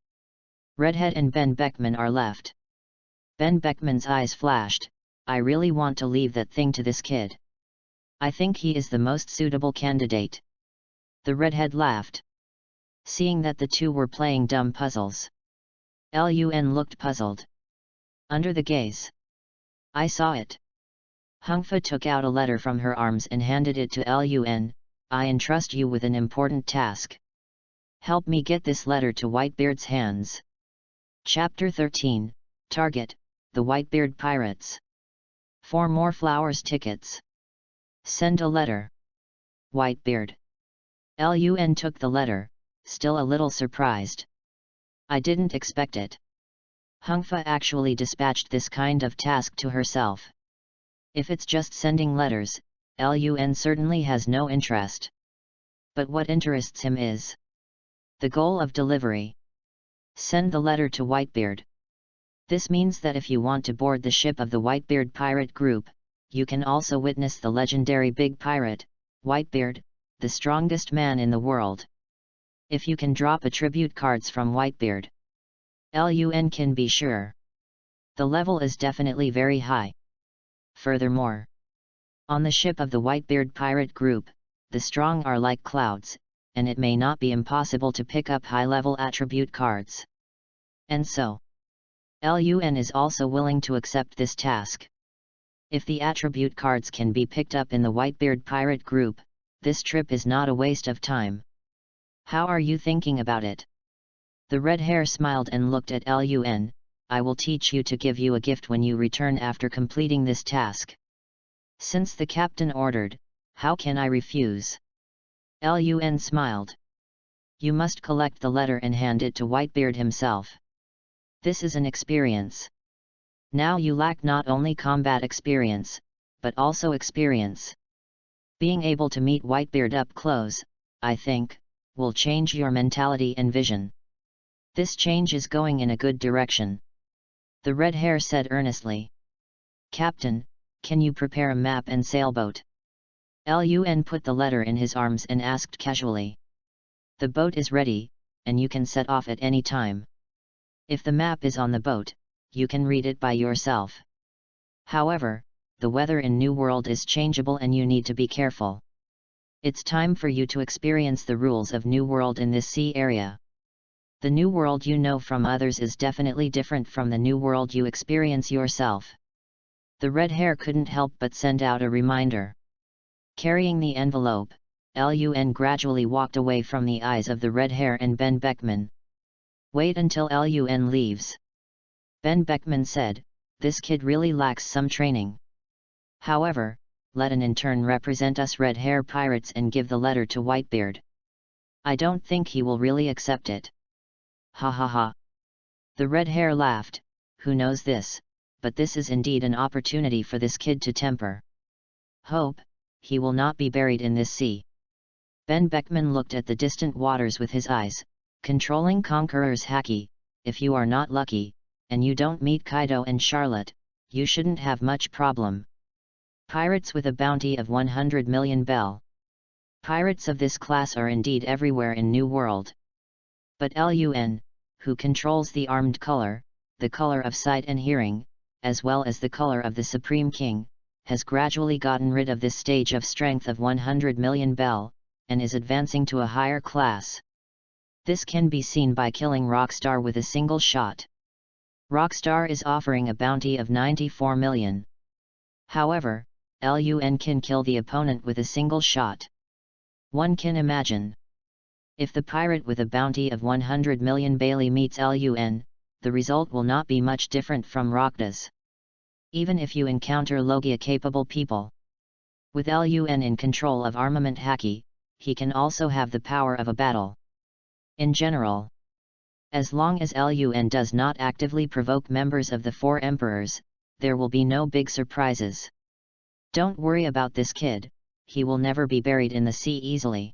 Redhead and Ben Beckman are left. Ben Beckman's eyes flashed. I really want to leave that thing to this kid. I think he is the most suitable candidate. The redhead laughed. Seeing that the two were playing dumb puzzles. Lun looked puzzled. Under the gaze. I saw it. Hungfa took out a letter from her arms and handed it to Lun. I entrust you with an important task. Help me get this letter to Whitebeard's hands. Chapter 13, Target, the Whitebeard Pirates. 4 more flowers tickets. Send a letter. Whitebeard. Lun took the letter, still a little surprised. I didn't expect it. Hungfa actually dispatched this kind of task to herself. If it's just sending letters, Lun certainly has no interest. But what interests him is the goal of delivery. Send the letter to Whitebeard. This means that if you want to board the ship of the Whitebeard pirate group, you can also witness the legendary big pirate, Whitebeard, the strongest man in the world. If you can drop attribute cards from Whitebeard, Lun can be sure. The level is definitely very high. Furthermore, on the ship of the Whitebeard pirate group, the strong are like clouds, and it may not be impossible to pick up high-level attribute cards. And so, Lun is also willing to accept this task. If the attribute cards can be picked up in the Whitebeard pirate group, this trip is not a waste of time. How are you thinking about it? The red hair smiled and looked at Lun. I will teach you to give you a gift when you return after completing this task. Since the captain ordered, how can I refuse? Lun smiled. You must collect the letter and hand it to Whitebeard himself. This is an experience. Now you lack not only combat experience, but also experience. Being able to meet Whitebeard up close, I think, will change your mentality and vision. This change is going in a good direction. The red hair said earnestly. Captain, can you prepare a map and sailboat? Lun put the letter in his arms and asked casually. The boat is ready, and you can set off at any time. If the map is on the boat, you can read it by yourself. However, the weather in New World is changeable and you need to be careful. It's time for you to experience the rules of New World in this sea area. The New World you know from others is definitely different from the New World you experience yourself. The red hair couldn't help but send out a reminder. Carrying the envelope, Lun gradually walked away from the eyes of the red hair and Ben Beckman. Wait until Lun leaves. Ben Beckman said, this kid really lacks some training. However, let an intern represent us red hair pirates and give the letter to Whitebeard. I don't think he will really accept it. Ha ha ha. The red hair laughed. Who knows this, but this is indeed an opportunity for this kid to temper. Hope, he will not be buried in this sea. Ben Beckman looked at the distant waters with his eyes, controlling Conqueror's haki. If you are not lucky, and you don't meet Kaido and Charlotte, you shouldn't have much problem. Pirates with a bounty of 100 million bell. Pirates of this class are indeed everywhere in New World. But Lun, who controls the armed color, the color of sight and hearing, as well as the color of the Supreme King, has gradually gotten rid of this stage of strength of 100 million bell, and is advancing to a higher class. This can be seen by killing Rockstar with a single shot. Rockstar is offering a bounty of 94 million. However, Lun can kill the opponent with a single shot. One can imagine. If the pirate with a bounty of 100 million Bailey meets Lun, the result will not be much different from Rockda's. Even if you encounter Logia-capable people. With Lun in control of armament haki, he can also have the power of a battle. In general, as long as Lun does not actively provoke members of the Four Emperors, there will be no big surprises. Don't worry about this kid, he will never be buried in the sea easily.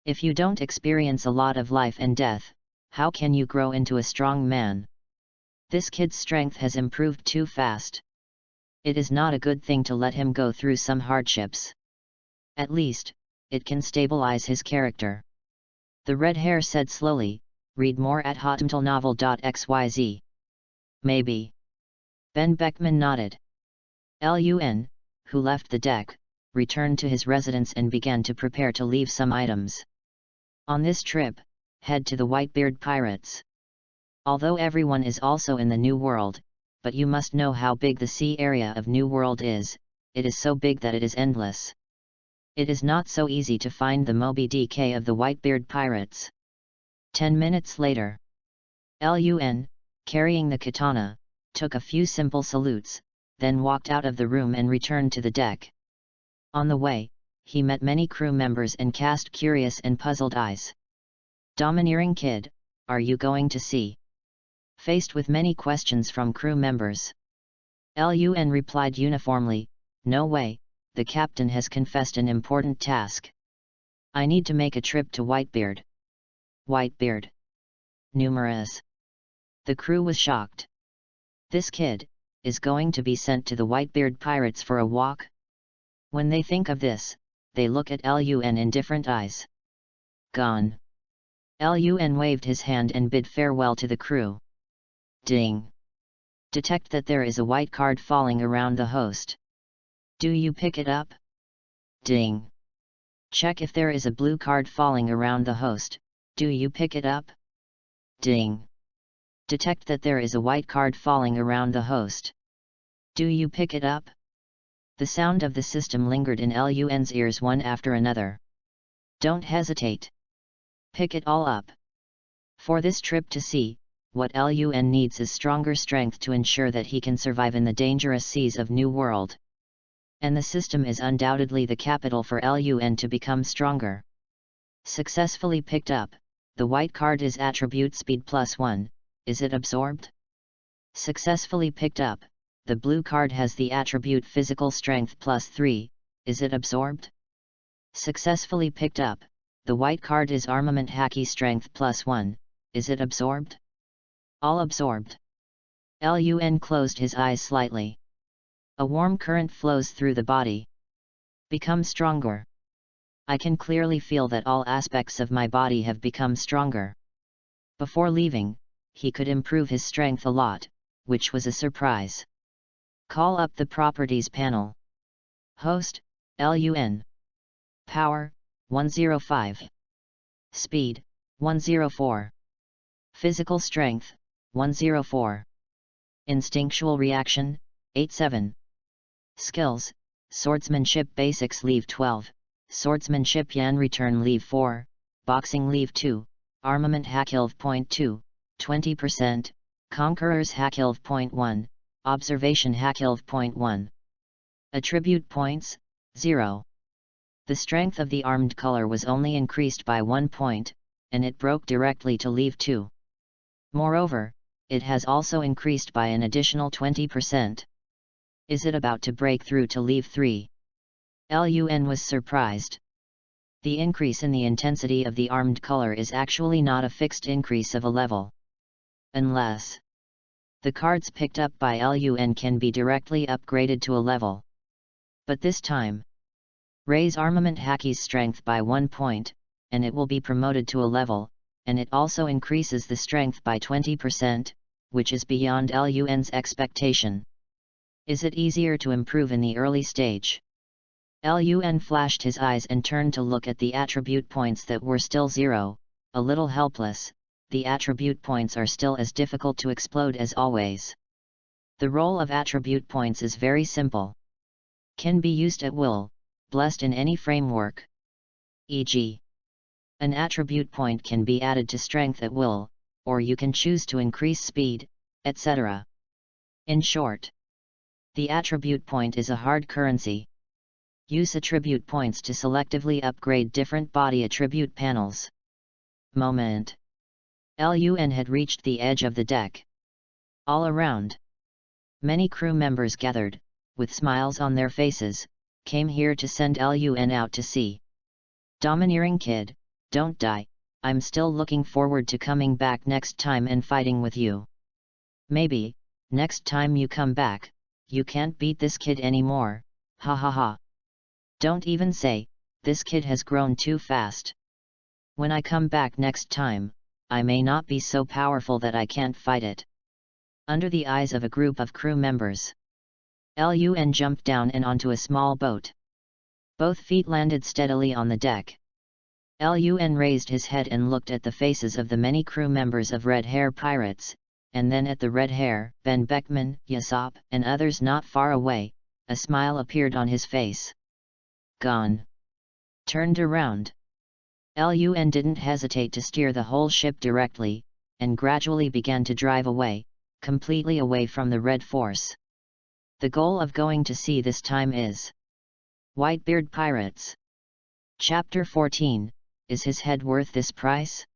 If you don't experience a lot of life and death, how can you grow into a strong man? This kid's strength has improved too fast. It is not a good thing to let him go through some hardships. At least, it can stabilize his character. The red hair said slowly, read more at hotmtlnovel.xyz. Maybe. Ben Beckman nodded. Lun, who left the deck, returned to his residence and began to prepare to leave some items. On this trip, head to the Whitebeard Pirates. Although everyone is also in the New World, but you must know how big the sea area of New World is, it is so big that it is endless. It is not so easy to find the Moby Dick of the Whitebeard Pirates. 10 minutes later. Lun, carrying the katana, took a few simple salutes, then walked out of the room and returned to the deck. On the way, he met many crew members and cast curious and puzzled eyes. Domineering kid, are you going to sea? Faced with many questions from crew members, Lun replied uniformly, no way, the captain has confessed an important task. I need to make a trip to Whitebeard. Whitebeard? Numerous. The crew was shocked. This kid is going to be sent to the Whitebeard Pirates for a walk? When they think of this, they look at Lun in different eyes. Gone. Lun waved his hand and bid farewell to the crew. Ding. Detect that there is a white card falling around the host. Do you pick it up? Ding. Check if there is a blue card falling around the host. Do you pick it up? Ding. Detect that there is a white card falling around the host. Do you pick it up? The sound of the system lingered in Lun's ears one after another. Don't hesitate. Pick it all up. For this trip to sea, what Lun needs is stronger strength to ensure that he can survive in the dangerous seas of New World. And the system is undoubtedly the capital for Lun to become stronger. Successfully picked up, the white card is attribute speed +1, is it absorbed? Successfully picked up, the blue card has the attribute physical strength +3, is it absorbed? Successfully picked up, the white card is armament haki strength +1, is it absorbed? All absorbed. Lun closed his eyes slightly. A warm current flows through the body. Become stronger. I can clearly feel that all aspects of my body have become stronger. Before leaving, he could improve his strength a lot, which was a surprise. Call up the Properties panel. Host, Lun. Power, 105. Speed, 104. Physical strength, 104. Instinctual reaction, 87. Skills, Swordsmanship Basics Leave 12, Swordsmanship Yan Return Leave 4, Boxing Leave 2, Armament Hack Point 2, 20%, Conqueror's Hack 0.1, Observation Hack 0.1. Attribute points, 0. The strength of the armed color was only increased by 1 point, and it broke directly to Leave 2. Moreover, it has also increased by an additional 20%. Is it about to break through to Leave 3? Lun was surprised. The increase in the intensity of the armed color is actually not a fixed increase of a level. Unless the cards picked up by Lun can be directly upgraded to a level. But this time, raise Armament Haki's strength by 1 point, and it will be promoted to a level, and it also increases the strength by 20%, which is beyond Lun's expectation. Is it easier to improve in the early stage? Lun flashed his eyes and turned to look at the attribute points that were still 0, a little helpless. The attribute points are still as difficult to explode as always. The role of attribute points is very simple. Can be used at will, blessed in any framework. E.g., an attribute point can be added to strength at will, or you can choose to increase speed, etc. In short, the attribute point is a hard currency. Use attribute points to selectively upgrade different body attribute panels. Moment. Lun had reached the edge of the deck. All around, many crew members gathered, with smiles on their faces, came here to send Lun out to sea. Domineering kid, don't die, I'm still looking forward to coming back next time and fighting with you. Maybe, next time you come back, you can't beat this kid anymore, ha ha ha. Don't even say, this kid has grown too fast. When I come back next time, I may not be so powerful that I can't fight it. Under the eyes of a group of crew members, Lun jumped down and onto a small boat. Both feet landed steadily on the deck. Lun raised his head and looked at the faces of the many crew members of Red Hair Pirates, and then at the Red Hair, Ben Beckman, Yasop, and others not far away. A smile appeared on his face. Gone. Turned around. Lun didn't hesitate to steer the whole ship directly, and gradually began to drive away, completely away from the Red Force. The goal of going to sea this time is Whitebeard Pirates. Chapter 14, Is his head worth this price?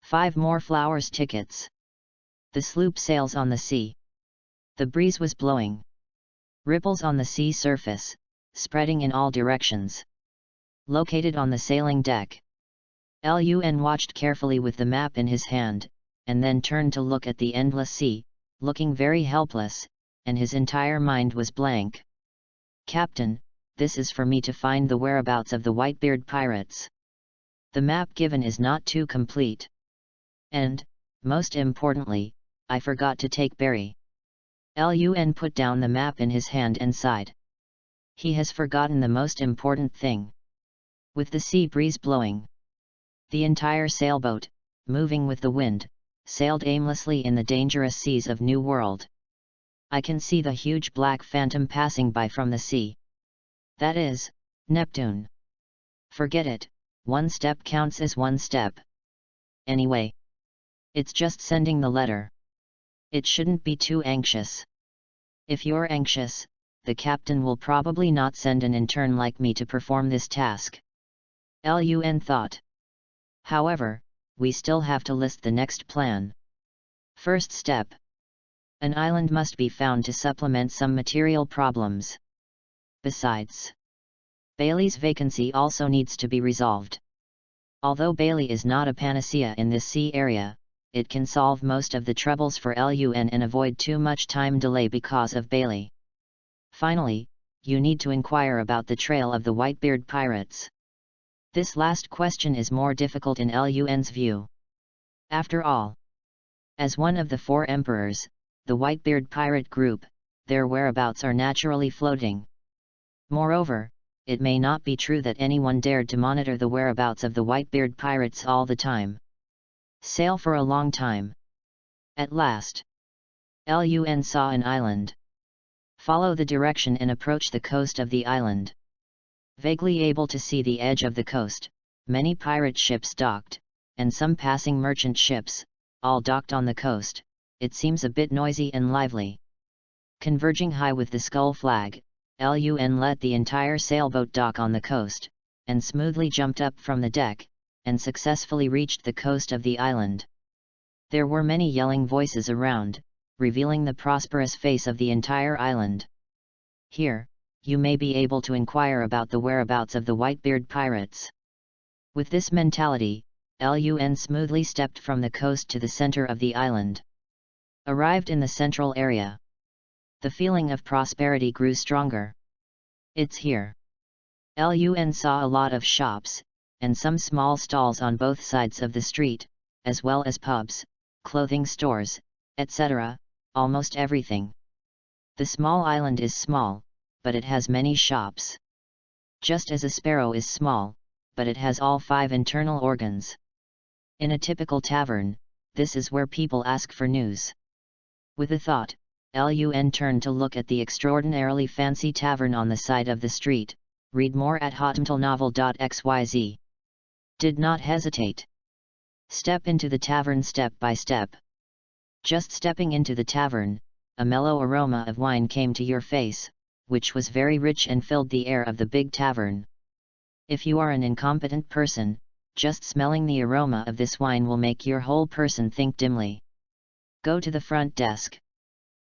5 more flowers tickets. The sloop sails on the sea. The breeze was blowing. Ripples on the sea surface, spreading in all directions. Located on the sailing deck, Lun watched carefully with the map in his hand, and then turned to look at the endless sea, looking very helpless, and his entire mind was blank. Captain, this is for me to find the whereabouts of the Whitebeard Pirates. The map given is not too complete. And, most importantly, I forgot to take Barry. Lun put down the map in his hand and sighed. He has forgotten the most important thing. With the sea breeze blowing, the entire sailboat, moving with the wind, sailed aimlessly in the dangerous seas of New World. I can see the huge black phantom passing by from the sea. That is, Neptune. Forget it, one step counts as one step. Anyway, it's just sending the letter. It shouldn't be too anxious. If you're anxious, the captain will probably not send an intern like me to perform this task. Lun thought. However, we still have to list the next plan. First step. An island must be found to supplement some material problems. Besides, Bailey's vacancy also needs to be resolved. Although Bailey is not a panacea in this sea area, it can solve most of the troubles for Lun and avoid too much time delay because of Bailey. Finally, you need to inquire about the trail of the Whitebeard pirates. This last question is more difficult in Lun's view. After all, as one of the 4 emperors, the Whitebeard pirate group, their whereabouts are naturally floating. Moreover, it may not be true that anyone dared to monitor the whereabouts of the Whitebeard pirates all the time. Sail for a long time. At last, Lun saw an island. Follow the direction and approach the coast of the island. Vaguely able to see the edge of the coast, many pirate ships docked, and some passing merchant ships, all docked on the coast. It seems a bit noisy and lively. Converging high with the skull flag, Lun let the entire sailboat dock on the coast, and smoothly jumped up from the deck, and successfully reached the coast of the island. There were many yelling voices around, revealing the prosperous face of the entire island. Here, you may be able to inquire about the whereabouts of the Whitebeard pirates. With this mentality, Lun smoothly stepped from the coast to the center of the island. Arrived in the central area. The feeling of prosperity grew stronger. It's here. Lun saw a lot of shops, and some small stalls on both sides of the street, as well as pubs, clothing stores, etc., almost everything. The small island is small, but it has many shops. Just as a sparrow is small, but it has all 5 internal organs. In a typical tavern, this is where people ask for news. With a thought, Lun turned to look at the extraordinarily fancy tavern on the side of the street. Read more at hotmtlnovel.xyz. Did not hesitate. Step into the tavern step by step. Just stepping into the tavern, a mellow aroma of wine came to your face, which was very rich and filled the air of the big tavern. If you are an incompetent person, just smelling the aroma of this wine will make your whole person think dimly. Go to the front desk.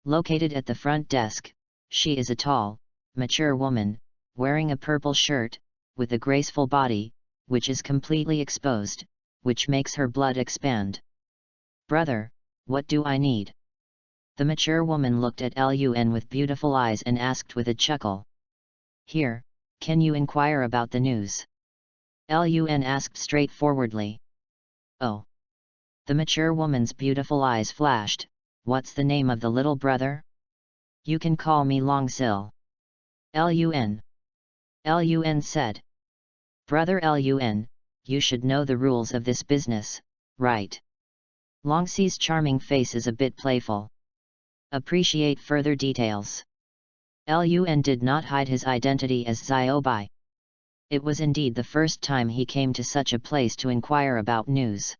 Located at the front desk, she is a tall, mature woman, wearing a purple shirt, with a graceful body, which is completely exposed, which makes her blood expand. Brother, what do I need? The mature woman looked at Lun with beautiful eyes and asked with a chuckle. Here, can you inquire about the news? Lun asked straightforwardly. Oh. The mature woman's beautiful eyes flashed. What's the name of the little brother? You can call me Longsill. Lun said. Brother Lun, you should know the rules of this business, right? Longsill's charming face is a bit playful. Appreciate further details. Lun did not hide his identity as Ziobai. It was indeed the first time he came to such a place to inquire about news.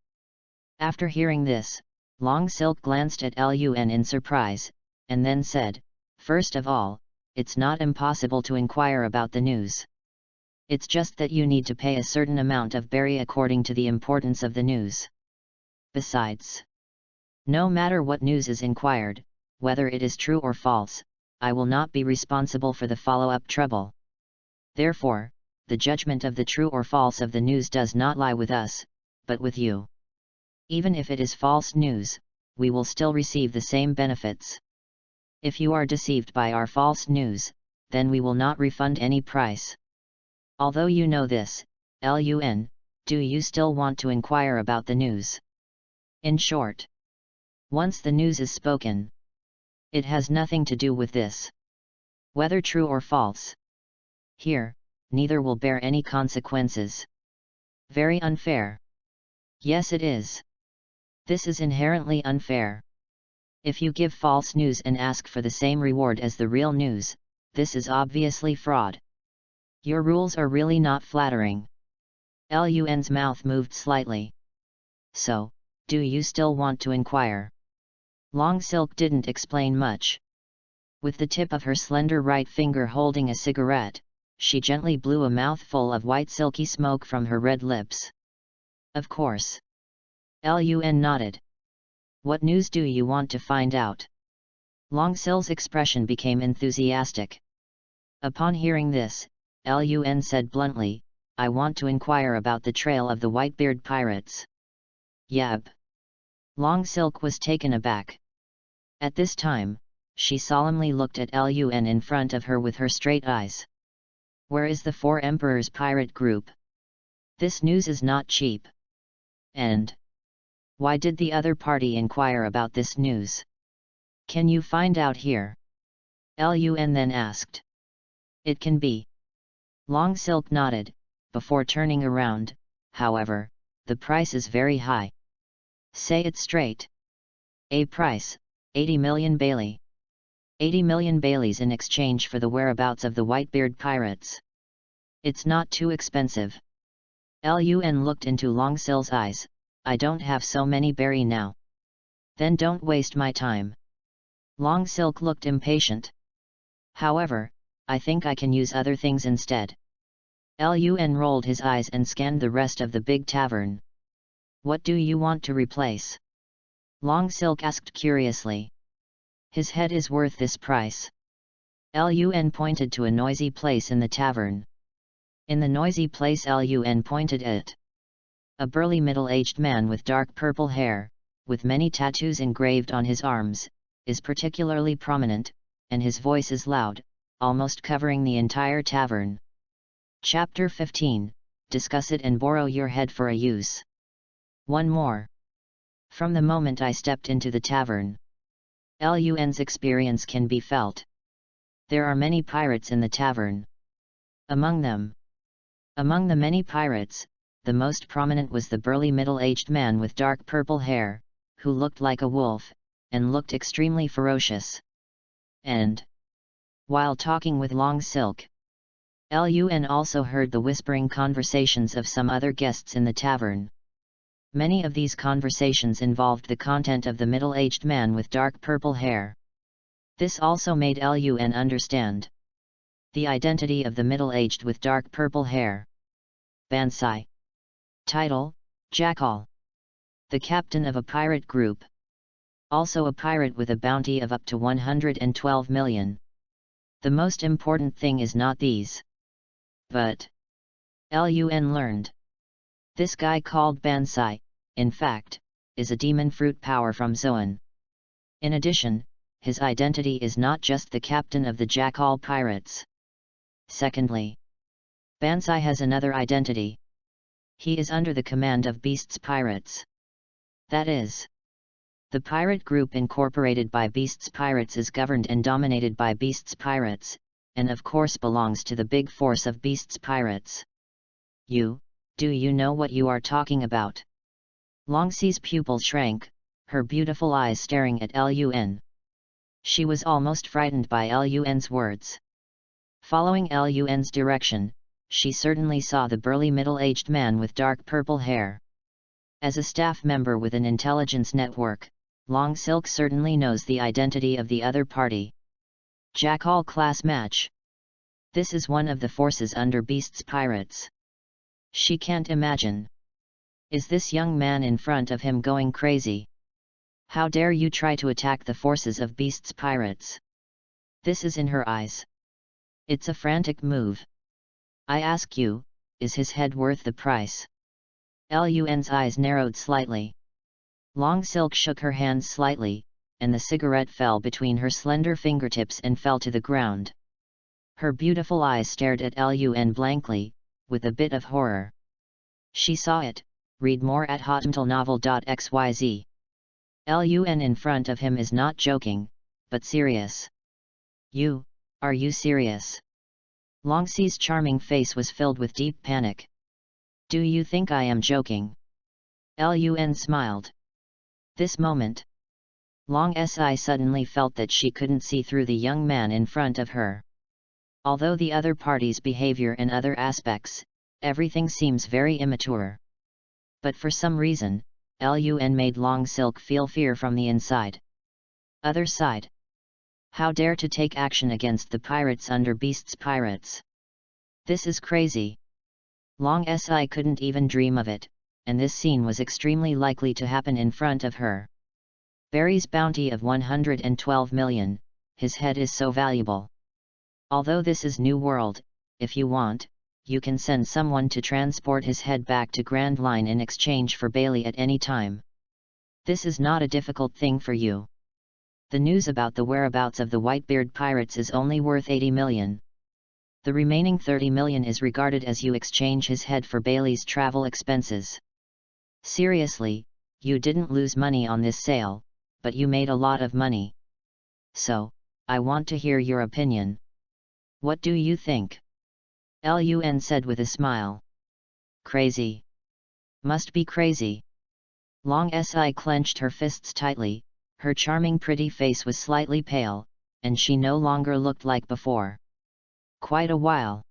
After hearing this, Longsill glanced at Lun in surprise, and then said, First of all, it's not impossible to inquire about the news. It's just that you need to pay a certain amount of berry according to the importance of the news. Besides, no matter what news is inquired, whether it is true or false, I will not be responsible for the follow-up trouble. Therefore, the judgment of the true or false of the news does not lie with us, but with you. Even if it is false news, we will still receive the same benefits. If you are deceived by our false news, then we will not refund any price. Although you know this, Lun, do you still want to inquire about the news? In short, once the news is spoken, it has nothing to do with this. Whether true or false. Here, neither will bear any consequences. Very unfair. Yes, it is. This is inherently unfair. If you give false news and ask for the same reward as the real news, this is obviously fraud. Your rules are really not flattering. Lun's mouth moved slightly. So, do you still want to inquire? Long Silk didn't explain much. With the tip of her slender right finger holding a cigarette, she gently blew a mouthful of white silky smoke from her red lips. Of course. Lun nodded. What news do you want to find out? Long Sil's expression became enthusiastic. Upon hearing this, Lun said bluntly, I want to inquire about the trail of the Whitebeard pirates. Yab. Long Silk was taken aback. At this time, she solemnly looked at Lun in front of her with her straight eyes. Where is the Four Emperors pirate group? This news is not cheap. And why did the other party inquire about this news? Can you find out here? Lun then asked. It can be. Long Silk nodded, before turning around. However, the price is very high. Say it straight. A price, 80 million Bailey. 80 million Baileys in exchange for the whereabouts of the Whitebeard pirates. It's not too expensive. Lun looked into Long Sil's eyes. I don't have so many berry now. Then don't waste my time. Long Silk looked impatient. However, I think I can use other things instead. Lun rolled his eyes and scanned the rest of the big tavern. What do you want to replace? Long Silk asked curiously. His head is worth this price. Lun pointed to a noisy place in the tavern. In the noisy place Lun pointed at a burly middle-aged man with dark purple hair, with many tattoos engraved on his arms, is particularly prominent, and his voice is loud, almost covering the entire tavern. Chapter 15, Discuss it and borrow your head for a use. One more. From the moment I stepped into the tavern, Lun's experience can be felt. There are many pirates in the tavern. Among the many pirates, the most prominent was the burly middle-aged man with dark purple hair, who looked like a wolf, and looked extremely ferocious. And while talking with Long Silk, Lun also heard the whispering conversations of some other guests in the tavern. Many of these conversations involved the content of the middle-aged man with dark purple hair. This also made Lun understand the identity of the middle-aged with dark purple hair. Bansai. Title, Jackal. The captain of a pirate group. Also a pirate with a bounty of up to 112 million. The most important thing is not these. But Lun learned. This guy called Bansai, in fact, is a demon fruit power from Zoan. In addition, his identity is not just the captain of the Jackal pirates. Secondly, Bansai has another identity. He is under the command of Beast's pirates. That is, the pirate group incorporated by Beast's pirates is governed and dominated by Beast's pirates, and of course belongs to the big force of Beast's pirates. Do you know what you are talking about? Longxi's pupils shrank, her beautiful eyes staring at Lun. She was almost frightened by Lun's words. Following Lun's direction, she certainly saw the burly middle-aged man with dark purple hair. As a staff member with an intelligence network, Long Silk certainly knows the identity of the other party. Jackal class match. This is one of the forces under Beast's pirates. She can't imagine. Is this young man in front of him going crazy? How dare you try to attack the forces of Beast's pirates? This is in her eyes. It's a frantic move. I ask you, is his head worth the price? Lun's eyes narrowed slightly. Long Silk shook her hands slightly, and the cigarette fell between her slender fingertips and fell to the ground. Her beautiful eyes stared at Lun blankly, with a bit of horror. She saw it. Read more at hotmtlnovel.xyz. Lun in front of him is not joking, but serious. Are you serious? Longxi's charming face was filled with deep panic. Do you think I am joking? Lun smiled. This moment, Long Si suddenly felt that she couldn't see through the young man in front of her. Although the other party's behavior and other aspects, everything seems very immature. But for some reason, Lun made Long Silk feel fear from the inside. Other side. How dare to take action against the pirates under Beast's pirates? This is crazy. Long Si couldn't even dream of it, and this scene was extremely likely to happen in front of her. Barry's bounty of 112 million, his head is so valuable. Although this is New World, if you want, you can send someone to transport his head back to Grand Line in exchange for Bailey at any time. This is not a difficult thing for you. The news about the whereabouts of the Whitebeard pirates is only worth 80 million. The remaining 30 million is regarded as you exchange his head for Bailey's travel expenses. Seriously, you didn't lose money on this sale, but you made a lot of money. So, I want to hear your opinion. What do you think? Lun said with a smile. Crazy. Must be crazy. Long Si clenched her fists tightly, her charming pretty face was slightly pale, and she no longer looked like before. Quite a while.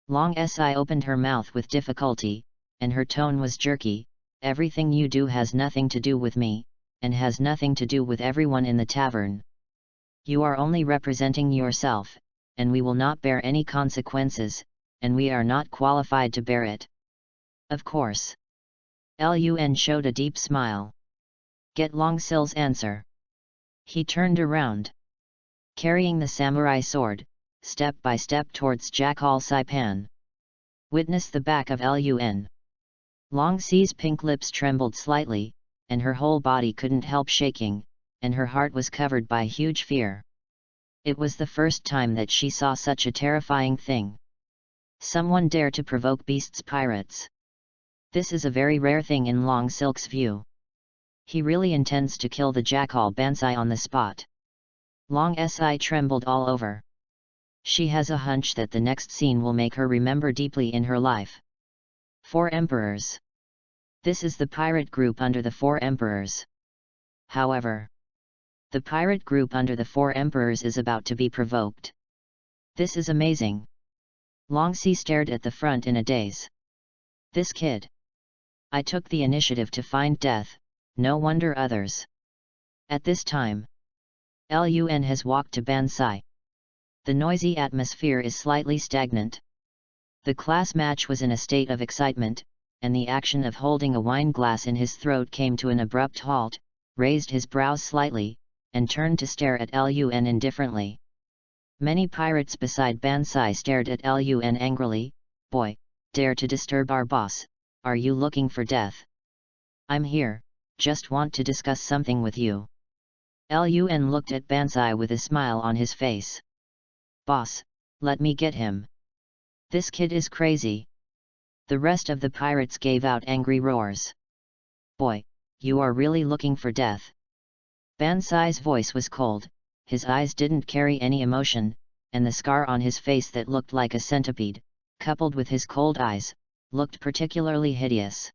Long Si opened her mouth with difficulty, and her tone was jerky. Everything you do has nothing to do with me, and has nothing to do with everyone in the tavern. You are only representing yourself, and we will not bear any consequences, and we are not qualified to bear it. Of course. Lun showed a deep smile. Get Long Sil's answer. He turned around. Carrying the samurai sword, step by step towards Jackal Saipan. Witness the back of Lun. Long Si's pink lips trembled slightly, and her whole body couldn't help shaking, and her heart was covered by huge fear. It was the first time that she saw such a terrifying thing. Someone dare to provoke Beast's pirates. This is a very rare thing in Long Silk's view. He really intends to kill the Jackal Bansai on the spot. Long Si trembled all over. She has a hunch that the next scene will make her remember deeply in her life. 4 Emperors. This is the pirate group under the 4 Emperors. However, the pirate group under the 4 Emperors is about to be provoked. This is amazing. Long Si stared at the front in a daze. This kid. I took the initiative to find death, no wonder others. At this time, Lun has walked to Bansai. The noisy atmosphere is slightly stagnant. The class match was in a state of excitement, and the action of holding a wine glass in his throat came to an abrupt halt, raised his brows slightly, and turned to stare at Lun indifferently. Many pirates beside Bansai stared at Lun angrily. Boy, dare to disturb our boss, are you looking for death? I'm here, just want to discuss something with you. Lun looked at Bansai with a smile on his face. Boss, let me get him. This kid is crazy. The rest of the pirates gave out angry roars. Boy, you are really looking for death. Bansai's voice was cold, his eyes didn't carry any emotion, and the scar on his face that looked like a centipede, coupled with his cold eyes, looked particularly hideous.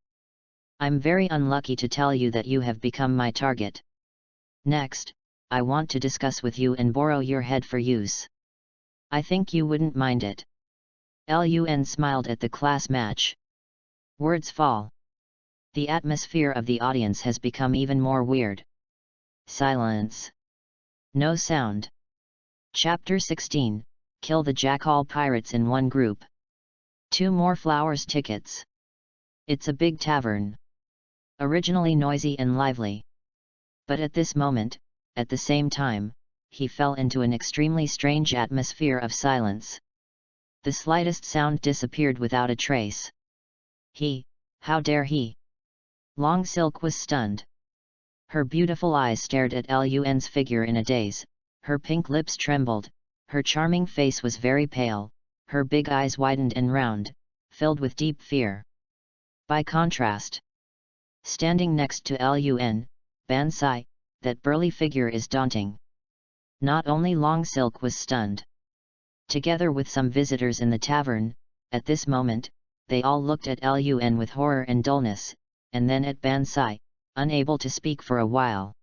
I'm very unlucky to tell you that you have become my target. Next, I want to discuss with you and borrow your head for use. I think you wouldn't mind it. Lun smiled at the class match. Words fall. The atmosphere of the audience has become even more weird. Silence. No sound. Chapter 16, Kill the Jackal Pirates in one group. 2 more flowers tickets. It's a big tavern. Originally noisy and lively. But at this moment, at the same time, he fell into an extremely strange atmosphere of silence. The slightest sound disappeared without a trace. How dare he? Long Silk was stunned. Her beautiful eyes stared at Lun's figure in a daze, her pink lips trembled, her charming face was very pale, her big eyes widened and round, filled with deep fear. By contrast, standing next to Lun, Bansai, that burly figure is daunting. Not only Long Silk was stunned. Together with some visitors in the tavern, at this moment, they all looked at Lun with horror and dullness, and then at Bansai, unable to speak for a while.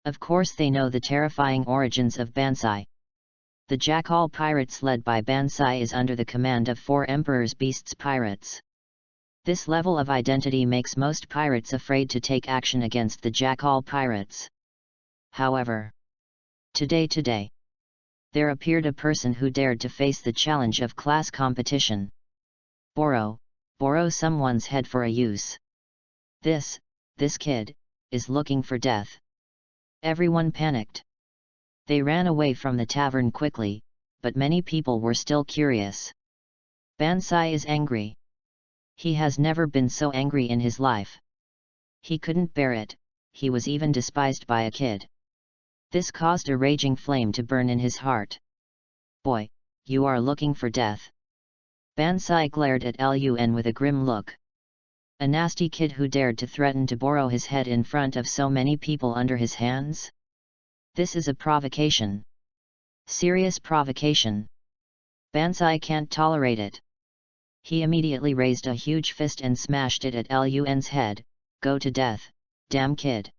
Of course they know the terrifying origins of Bansai. The Jackal pirates led by Bansai is under the command of 4 Emperor's Beasts pirates. This level of identity makes most pirates afraid to take action against the Jackal pirates. However, today, there appeared a person who dared to face the challenge of class competition. Borrow someone's head for a use. This kid, is looking for death. Everyone panicked. They ran away from the tavern quickly, but many people were still curious. Bansai is angry. He has never been so angry in his life. He couldn't bear it, he was even despised by a kid. This caused a raging flame to burn in his heart. Boy, you are looking for death. Bansai glared at Lun with a grim look. A nasty kid who dared to threaten to borrow his head in front of so many people under his hands? This is a provocation. Serious provocation. Bansai can't tolerate it. He immediately raised a huge fist and smashed it at Lun's head. Go to death, damn kid.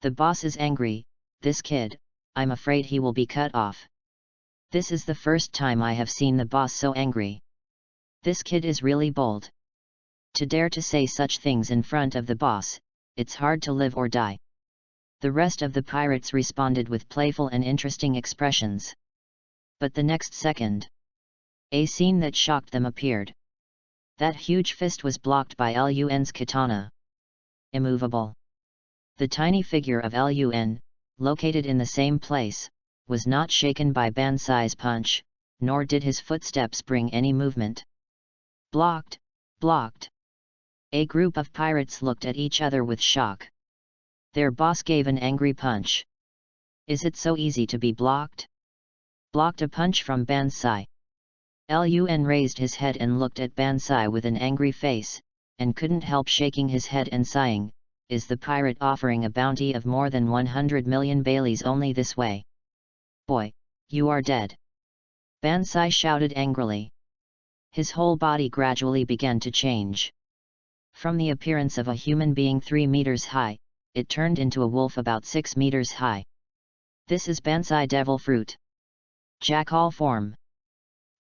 The boss is angry. This kid, I'm afraid he will be cut off. This is the first time I have seen the boss so angry. This kid is really bold. To dare to say such things in front of the boss, it's hard to live or die. The rest of the pirates responded with playful and interesting expressions. But the next second, a scene that shocked them appeared. That huge fist was blocked by Lun's katana. Immovable. The tiny figure of Lun, located in the same place, was not shaken by Bansai's punch, nor did his footsteps bring any movement. Blocked, blocked. A group of pirates looked at each other with shock. Their boss gave an angry punch. Is it so easy to be blocked? Blocked a punch from Bansai. Lun raised his head and looked at Bansai with an angry face, and couldn't help shaking his head and sighing. Is the pirate offering a bounty of more than 100 million Baileys only this way? Boy, you are dead. Bansai shouted angrily. His whole body gradually began to change. From the appearance of a human being 3 meters high, it turned into a wolf about 6 meters high. This is Bansai Devil Fruit. Jackal form.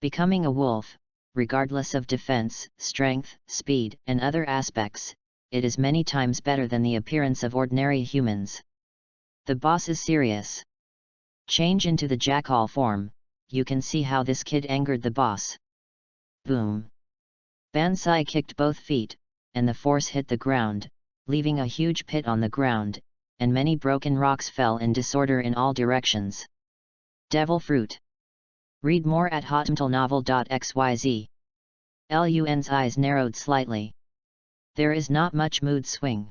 Becoming a wolf, regardless of defense, strength, speed, and other aspects, it is many times better than the appearance of ordinary humans. The boss is serious. Change into the jackal form, you can see how this kid angered the boss. Boom! Bansai kicked both feet, and the force hit the ground, leaving a huge pit on the ground, and many broken rocks fell in disorder in all directions. Devil Fruit. Read more at hotmtlnovel.xyz. Lun's eyes narrowed slightly. There is not much mood swing.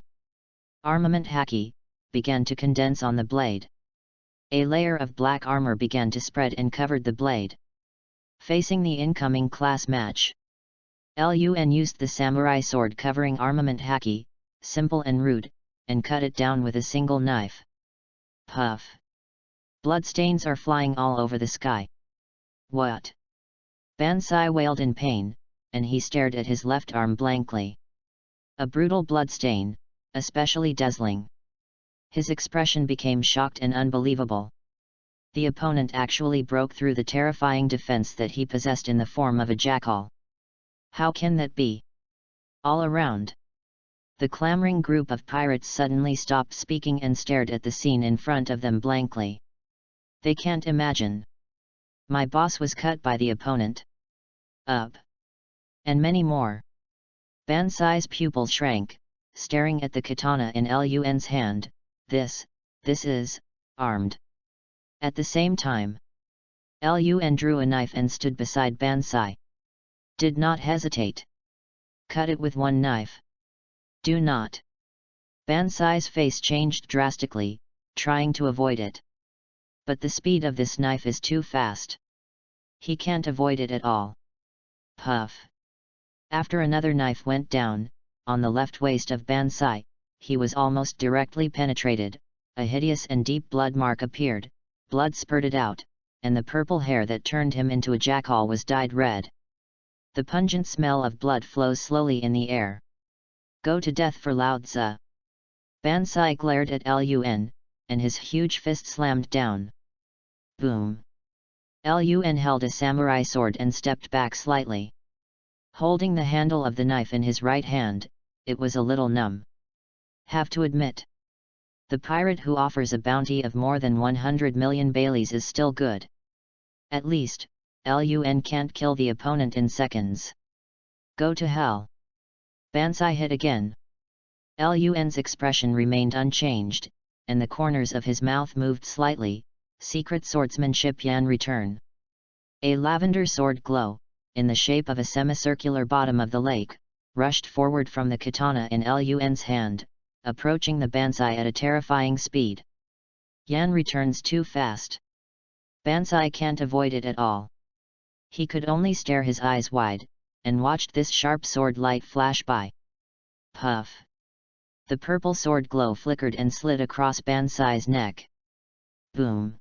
Armament haki began to condense on the blade. A layer of black armor began to spread and covered the blade. Facing the incoming class match, Lun used the samurai sword covering armament haki, simple and rude, and cut it down with a single knife. Puff! Bloodstains are flying all over the sky. What? Bansai wailed in pain, and he stared at his left arm blankly. A brutal bloodstain, especially dazzling. His expression became shocked and unbelievable. The opponent actually broke through the terrifying defense that he possessed in the form of a jackal. How can that be? All around, the clamoring group of pirates suddenly stopped speaking and stared at the scene in front of them blankly. They can't imagine. My boss was cut by the opponent. Up. And many more. Bansai's pupil shrank, staring at the katana in Lun's hand. This is armed. At the same time, Lun drew a knife and stood beside Bansai. Did not hesitate. Cut it with one knife. Do not. Bansai's face changed drastically, trying to avoid it. But the speed of this knife is too fast. He can't avoid it at all. Puff. After another knife went down, on the left waist of Bansai, he was almost directly penetrated. A hideous and deep blood mark appeared, blood spurted out, and the purple hair that turned him into a jackal was dyed red. The pungent smell of blood flows slowly in the air. Go to death for Lao Tzu. Bansai glared at Lun, and his huge fist slammed down. Boom! Lun held a samurai sword and stepped back slightly. Holding the handle of the knife in his right hand, it was a little numb. Have to admit. The pirate who offers a bounty of more than 100 million baileys is still good. At least, Lun can't kill the opponent in seconds. Go to hell. Bansai hit again. Lun's expression remained unchanged, and the corners of his mouth moved slightly. Secret swordsmanship Yan return. A lavender sword glow, in the shape of a semicircular bottom of the lake, rushed forward from the katana in Lun's hand, approaching the Bansai at a terrifying speed. Yan returns too fast. Bansai can't avoid it at all. He could only stare his eyes wide, and watched this sharp sword light flash by. Puff! The purple sword glow flickered and slid across Bansai's neck. Boom!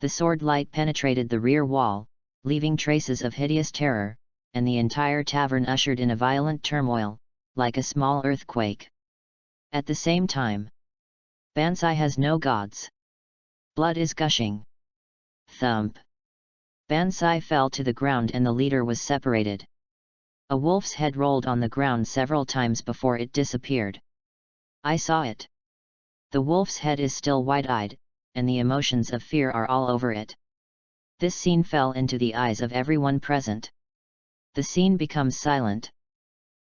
The sword light penetrated the rear wall, leaving traces of hideous terror, and the entire tavern ushered in a violent turmoil, like a small earthquake. At the same time, Bansai has no gods. Blood is gushing. Thump! Bansai fell to the ground and the leader was separated. A wolf's head rolled on the ground several times before it disappeared. I saw it. The wolf's head is still wide-eyed, and the emotions of fear are all over it. This scene fell into the eyes of everyone present. The scene becomes silent.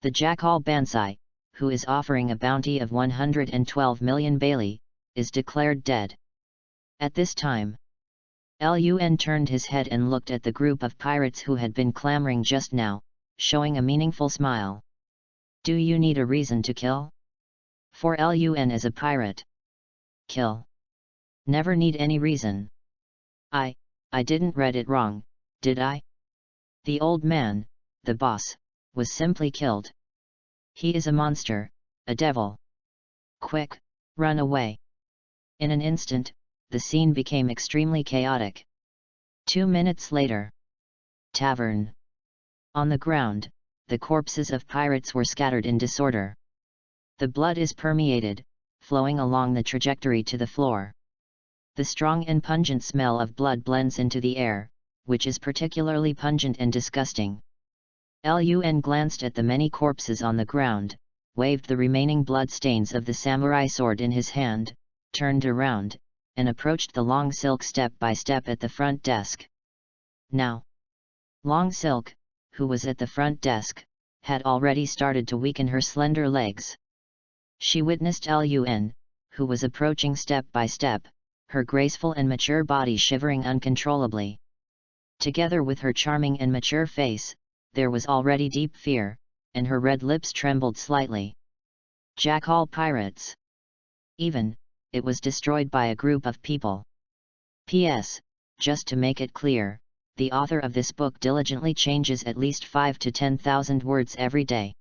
The jackal Bansai, who is offering a bounty of 112 million bailey, is declared dead. At this time, Lun turned his head and looked at the group of pirates who had been clamoring just now, showing a meaningful smile. Do you need a reason to kill? For Lun as a pirate. Kill. Never need any reason. I didn't read it wrong, did I? The old man, the boss, was simply killed. He is a monster, a devil. Quick, run away. In an instant, the scene became extremely chaotic. 2 minutes later. Tavern. On the ground, the corpses of pirates were scattered in disorder. The blood is permeated, flowing along the trajectory to the floor. The strong and pungent smell of blood blends into the air, which is particularly pungent and disgusting. Lun glanced at the many corpses on the ground, waved the remaining blood stains of the samurai sword in his hand, turned around, and approached the Long Silk step by step at the front desk. Now, Long Silk, who was at the front desk, had already started to weaken her slender legs. She witnessed Lun, who was approaching step by step, her graceful and mature body shivering uncontrollably. Together with her charming and mature face, there was already deep fear, and her red lips trembled slightly. Jackal pirates. Even, it was destroyed by a group of people. P.S. Just to make it clear, the author of this book diligently changes at least 5 to 10,000 words every day.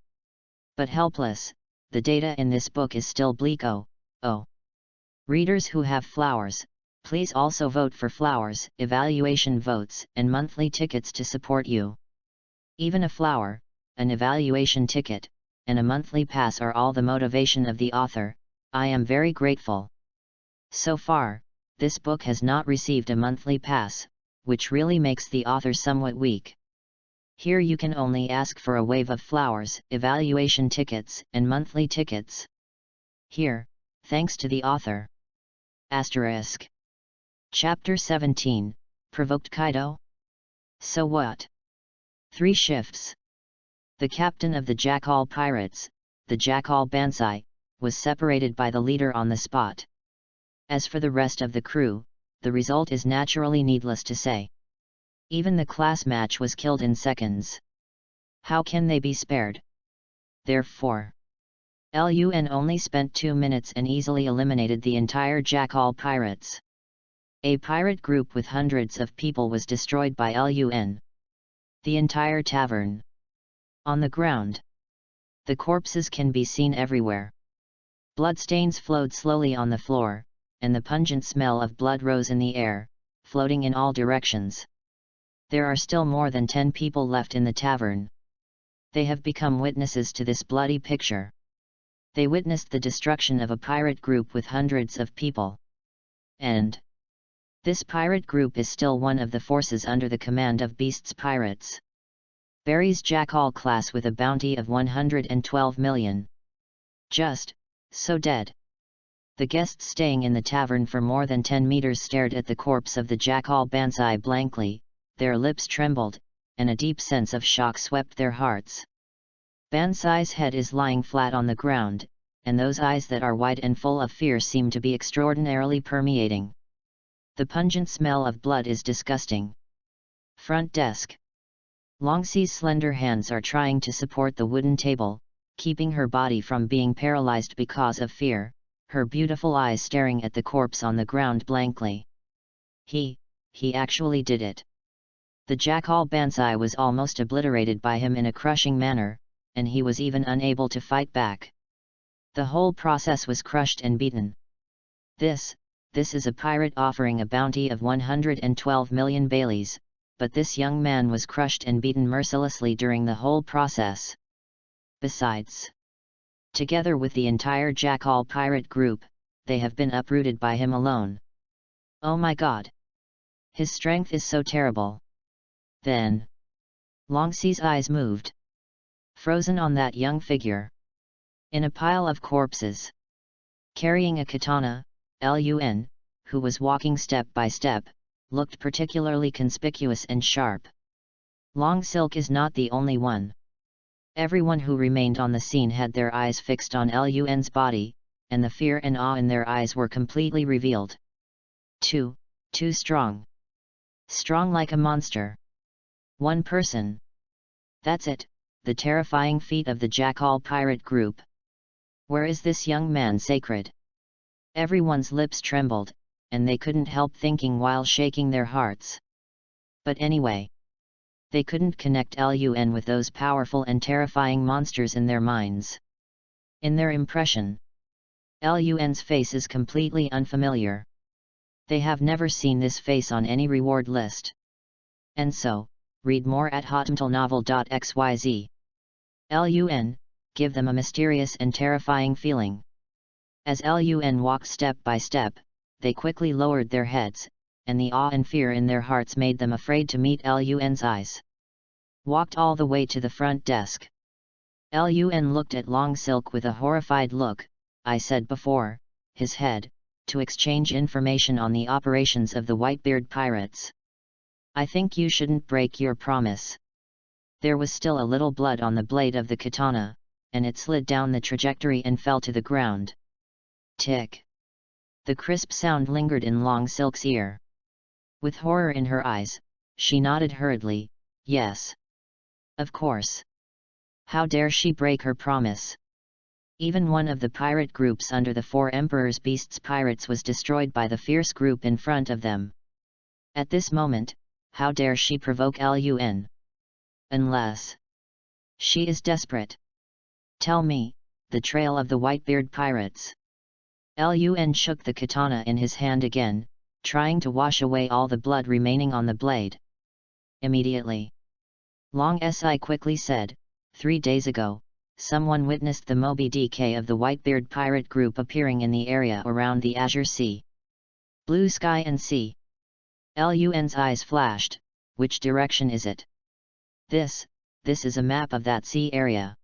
But helpless, the data in this book is still bleak. Oh. Readers who have flowers, please also vote for flowers, evaluation votes, and monthly tickets to support you. Even a flower, an evaluation ticket, and a monthly pass are all the motivation of the author. I am very grateful. So far, this book has not received a monthly pass, which really makes the author somewhat weak. Here you can only ask for a wave of flowers, evaluation tickets, and monthly tickets. Here, thanks to the author. Asterisk. Chapter 17, Provoked Kaido? So what? 3 shifts. The captain of the Jackal pirates, the Jackal Bansai, was separated by the leader on the spot. As for the rest of the crew, the result is naturally needless to say. Even the class match was killed in seconds. How can they be spared? Therefore, Lun only spent 2 minutes and easily eliminated the entire Jackal pirates. A pirate group with hundreds of people was destroyed by Lun. The entire tavern. On the ground. The corpses can be seen everywhere. Bloodstains flowed slowly on the floor, and the pungent smell of blood rose in the air, floating in all directions. There are still more than 10 people left in the tavern. They have become witnesses to this bloody picture. They witnessed the destruction of a pirate group with hundreds of people. And this pirate group is still one of the forces under the command of Beast's pirates. Barry's Jackal class with a bounty of 112 million. Just so dead. The guests staying in the tavern for more than 10 meters stared at the corpse of the Jackal Banzai blankly, their lips trembled, and a deep sense of shock swept their hearts. Banzai's head is lying flat on the ground, and those eyes that are wide and full of fear seem to be extraordinarily permeating. The pungent smell of blood is disgusting. Front desk. Longsee's slender hands are trying to support the wooden table, keeping her body from being paralyzed because of fear, her beautiful eyes staring at the corpse on the ground blankly. He actually did it. The Jackal Banzai was almost obliterated by him in a crushing manner, and he was even unable to fight back. The whole process was crushed and beaten. This is a pirate offering a bounty of 112 million Baileys, but this young man was crushed and beaten mercilessly during the whole process. Besides, together with the entire Jackal pirate group, they have been uprooted by him alone. Oh my God! His strength is so terrible. Then, Longsee's eyes moved. Frozen on that young figure. In a pile of corpses. Carrying a katana, Lun, who was walking step by step, looked particularly conspicuous and sharp. Long Silk is not the only one. Everyone who remained on the scene had their eyes fixed on Lun's body, and the fear and awe in their eyes were completely revealed. Too strong. Strong like a monster. One person. That's it, the terrifying feat of the Jackal pirate group. Where is this young man sacred? Everyone's lips trembled, and they couldn't help thinking while shaking their hearts. But anyway, they couldn't connect Lun with those powerful and terrifying monsters in their minds. In their impression, Lun's face is completely unfamiliar. They have never seen this face on any reward list. And so, read more at hotmtlnovel.xyz. Lun, give them a mysterious and terrifying feeling. As Lun walked step by step, they quickly lowered their heads, and the awe and fear in their hearts made them afraid to meet Lun's eyes. Walked all the way to the front desk. Lun looked at Long Silk with a horrified look, I said before, his head, to exchange information on the operations of the Whitebeard pirates. I think you shouldn't break your promise. There was still a little blood on the blade of the katana, and it slid down the trajectory and fell to the ground. Tick. The crisp sound lingered in Long Silk's ear. With horror in her eyes, she nodded hurriedly, yes. Of course. How dare she break her promise? Even one of the pirate groups under the Four Emperors Beasts pirates was destroyed by the fierce group in front of them. At this moment, how dare she provoke Lun? Unless she is desperate. Tell me, the trail of the Whitebeard pirates. Lun shook the katana in his hand again, trying to wash away all the blood remaining on the blade. Immediately. Long Si quickly said, 3 days ago, someone witnessed the Moby Dick of the Whitebeard pirate group appearing in the area around the Azure Sea. Blue sky and sea. Lun's eyes flashed, which direction is it? This is a map of that sea area.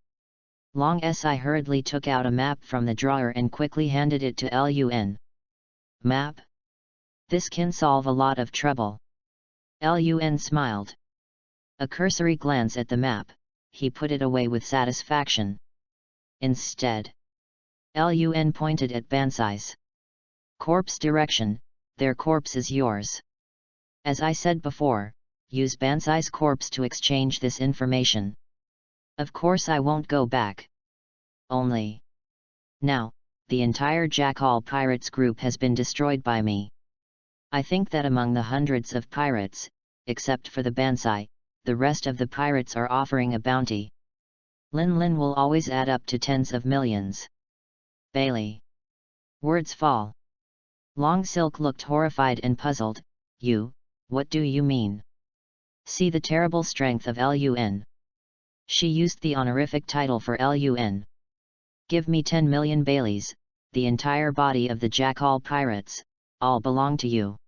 Long Si hurriedly took out a map from the drawer and quickly handed it to Lun. Map? This can solve a lot of trouble. Lun smiled. A cursory glance at the map, he put it away with satisfaction. Instead, Lun pointed at Banzai's corpse direction, their corpse is yours. As I said before, use Banzai's corpse to exchange this information. Of course I won't go back. Only. Now, the entire Jackal Pirates group has been destroyed by me. I think that among the hundreds of pirates, except for the Banzai, the rest of the pirates are offering a bounty. Lin will always add up to tens of millions. Bailey. Words fall. Long Silk looked horrified and puzzled. What do you mean? See the terrible strength of Lun. She used the honorific title for Lun. Give me 10 million Baileys, the entire body of the Jackal pirates, all belong to you.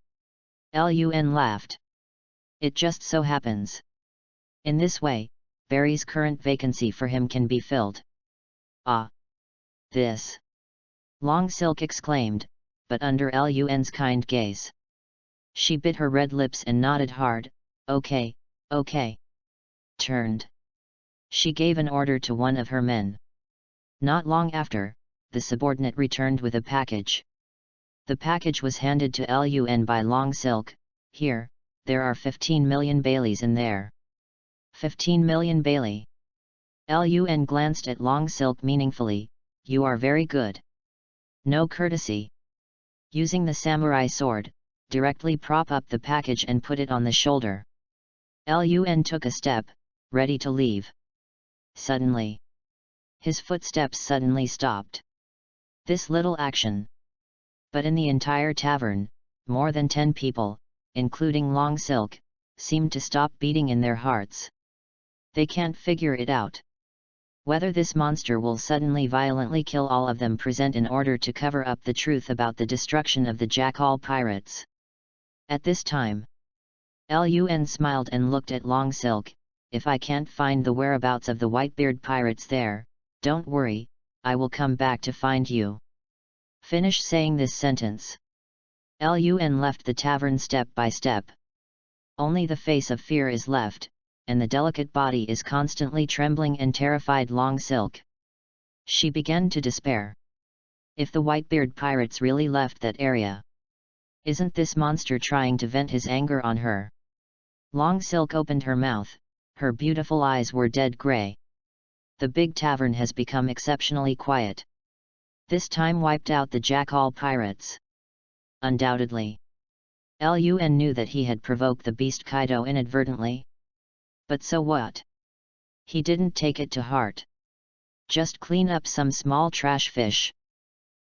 Lun laughed. It just so happens. In this way, Barry's current vacancy for him can be filled. Ah! This! Long Silk exclaimed, but under Lun's kind gaze. She bit her red lips and nodded hard, okay, okay. Turned. She gave an order to one of her men. Not long after, the subordinate returned with a package. The package was handed to Lun by Long Silk. Here, there are 15 million Baileys in there. 15 million Bailey. Lun glanced at Long Silk meaningfully. You are very good. No courtesy. Using the samurai sword, directly prop up the package and put it on the shoulder. Lun took a step, ready to leave. Suddenly, his footsteps suddenly stopped. This little action. But in the entire tavern, more than 10 people, including Long Silk, seemed to stop beating in their hearts. They can't figure it out. Whether this monster will suddenly violently kill all of them present in order to cover up the truth about the destruction of the Jackal pirates. At this time, Lun smiled and looked at Long Silk. If I can't find the whereabouts of the Whitebeard pirates there, don't worry, I will come back to find you. Finish saying this sentence. Lun left the tavern step by step. Only the face of fear is left, and the delicate body is constantly trembling and terrified Long Silk. She began to despair. If the Whitebeard pirates really left that area, isn't this monster trying to vent his anger on her? Long Silk opened her mouth. Her beautiful eyes were dead grey. The big tavern has become exceptionally quiet. This time wiped out the Jackal pirates. Undoubtedly. Lun knew that he had provoked the beast Kaido inadvertently. But so what? He didn't take it to heart. Just clean up some small trash fish.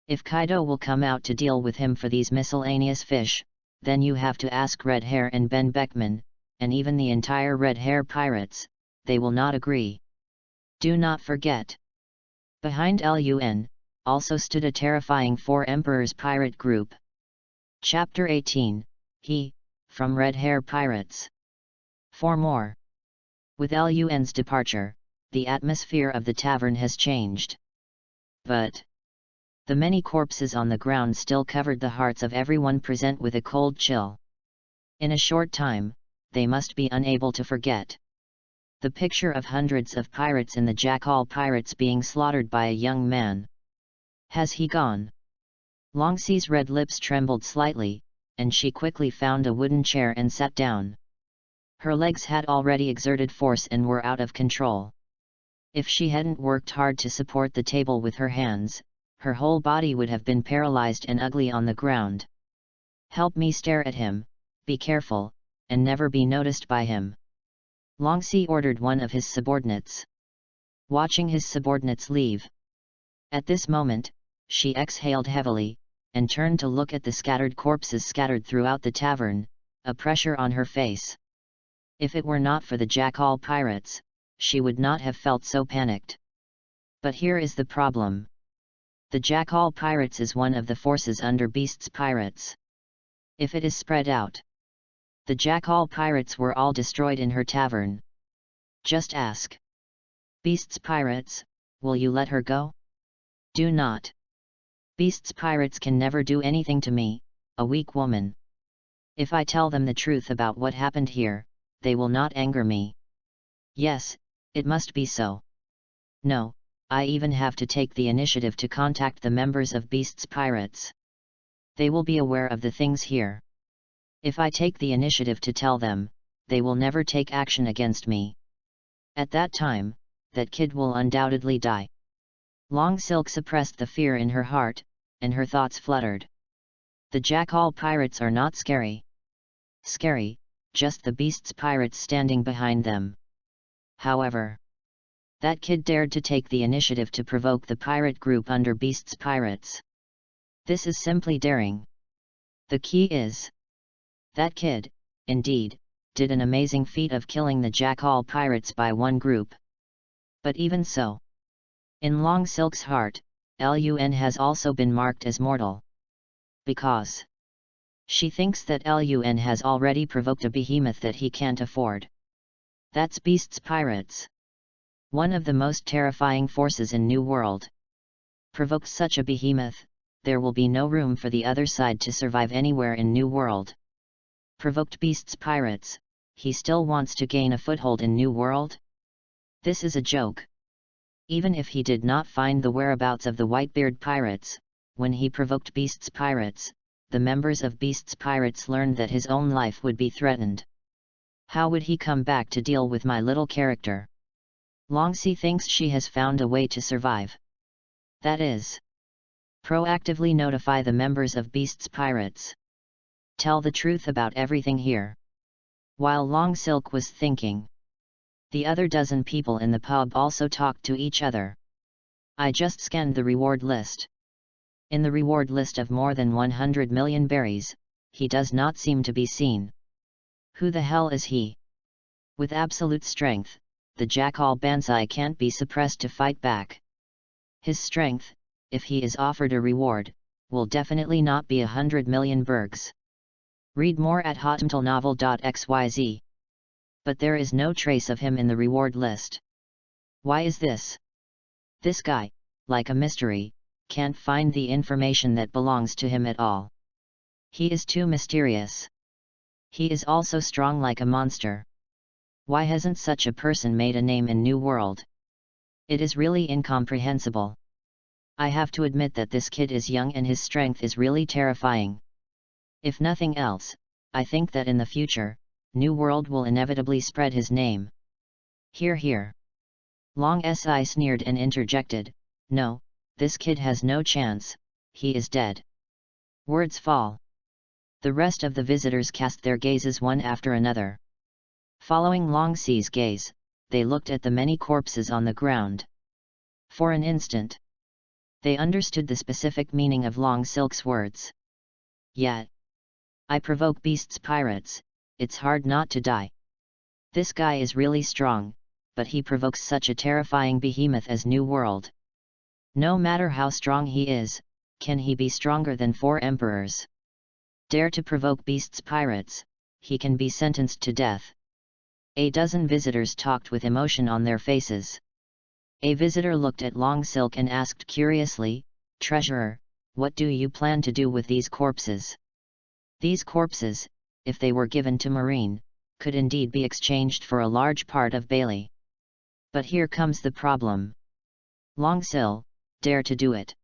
If Kaido will come out to deal with him for these miscellaneous fish, then you have to ask Red Hair and Ben Beckman, and even the entire Red Hair pirates, they will not agree. Do not forget. Behind Lun, also stood a terrifying 4 Emperors pirate group. Chapter 18, He, from Red Hair Pirates. 4 more. With Lun's departure, the atmosphere of the tavern has changed. But the many corpses on the ground still covered the hearts of everyone present with a cold chill. In a short time, they must be unable to forget the picture of hundreds of pirates in the Jackal pirates being slaughtered by a young man. Has he gone? Longsee's red lips trembled slightly, and she quickly found a wooden chair and sat down. Her legs had already exerted force and were out of control. If she hadn't worked hard to support the table with her hands, her whole body would have been paralyzed and ugly on the ground. Help me stare at him, be careful, and never be noticed by him. Longsee ordered one of his subordinates. Watching his subordinates leave. At this moment, she exhaled heavily, and turned to look at the scattered corpses scattered throughout the tavern, a pressure on her face. If it were not for the Jackal pirates, she would not have felt so panicked. But here is the problem. The Jackal pirates is one of the forces under Beast's pirates. If it is spread out, the Jackal pirates were all destroyed in her tavern. Just ask. Beast's pirates, will you let her go? Do not. Beast's pirates can never do anything to me, a weak woman. If I tell them the truth about what happened here, they will not anger me. Yes, it must be so. No, I even have to take the initiative to contact the members of Beast's pirates. They will be aware of the things here. If I take the initiative to tell them, they will never take action against me. At that time, that kid will undoubtedly die. Long Silk suppressed the fear in her heart, and her thoughts fluttered. The Jackal pirates are not scary. Scary, just the Beast's pirates standing behind them. However, that kid dared to take the initiative to provoke the pirate group under Beast's pirates. This is simply daring. The key is, that kid, indeed, did an amazing feat of killing the Jackal pirates by one group. But even so, In Long Silk's heart, Lun has also been marked as mortal. Because she thinks that Lun has already provoked a behemoth that he can't afford. That's Beast's Pirates. One of the most terrifying forces in New World. Provokes such a behemoth, there will be no room for the other side to survive anywhere in New World. Provoked Beast's Pirates, he still wants to gain a foothold in New World? This is a joke. Even if he did not find the whereabouts of the Whitebeard Pirates, when he provoked Beast's Pirates, the members of Beast's Pirates learned that his own life would be threatened. How would he come back to deal with my little character? Longsea thinks she has found a way to survive. That is, proactively notify the members of Beast's Pirates. Tell the truth about everything here. While Long Silk was thinking, the other dozen people in the pub also talked to each other. I just scanned the reward list. In the reward list of more than 100 million berries, he does not seem to be seen. Who the hell is he? With absolute strength, the Jackal Banzai can't be suppressed to fight back. His strength, if he is offered a reward, will definitely not be 100 million bergs. Read more at hotmtlnovel.xyz. But there is no trace of him in the reward list. Why is this? This guy, like a mystery, can't find the information that belongs to him at all. He is too mysterious. He is also strong like a monster. Why hasn't such a person made a name in New World? It is really incomprehensible. I have to admit that this kid is young and his strength is really terrifying. If nothing else, I think that in the future, New World will inevitably spread his name. Hear, hear. Long Si sneered and interjected, no, this kid has no chance, he is dead. Words fall. The rest of the visitors cast their gazes one after another. Following Long Si's gaze, they looked at the many corpses on the ground. For an instant, they understood the specific meaning of Long Silk's words. Yet, I provoke Beast's Pirates, it's hard not to die. This guy is really strong, but he provokes such a terrifying behemoth as New World. No matter how strong he is, can he be stronger than 4 emperors? Dare to provoke Beast's Pirates, he can be sentenced to death. A dozen visitors talked with emotion on their faces. A visitor looked at Long Silk and asked curiously, Treasurer, what do you plan to do with these corpses? These corpses, if they were given to Marine, could indeed be exchanged for a large part of Bailey. But here comes the problem. Long Sil, dare to do it.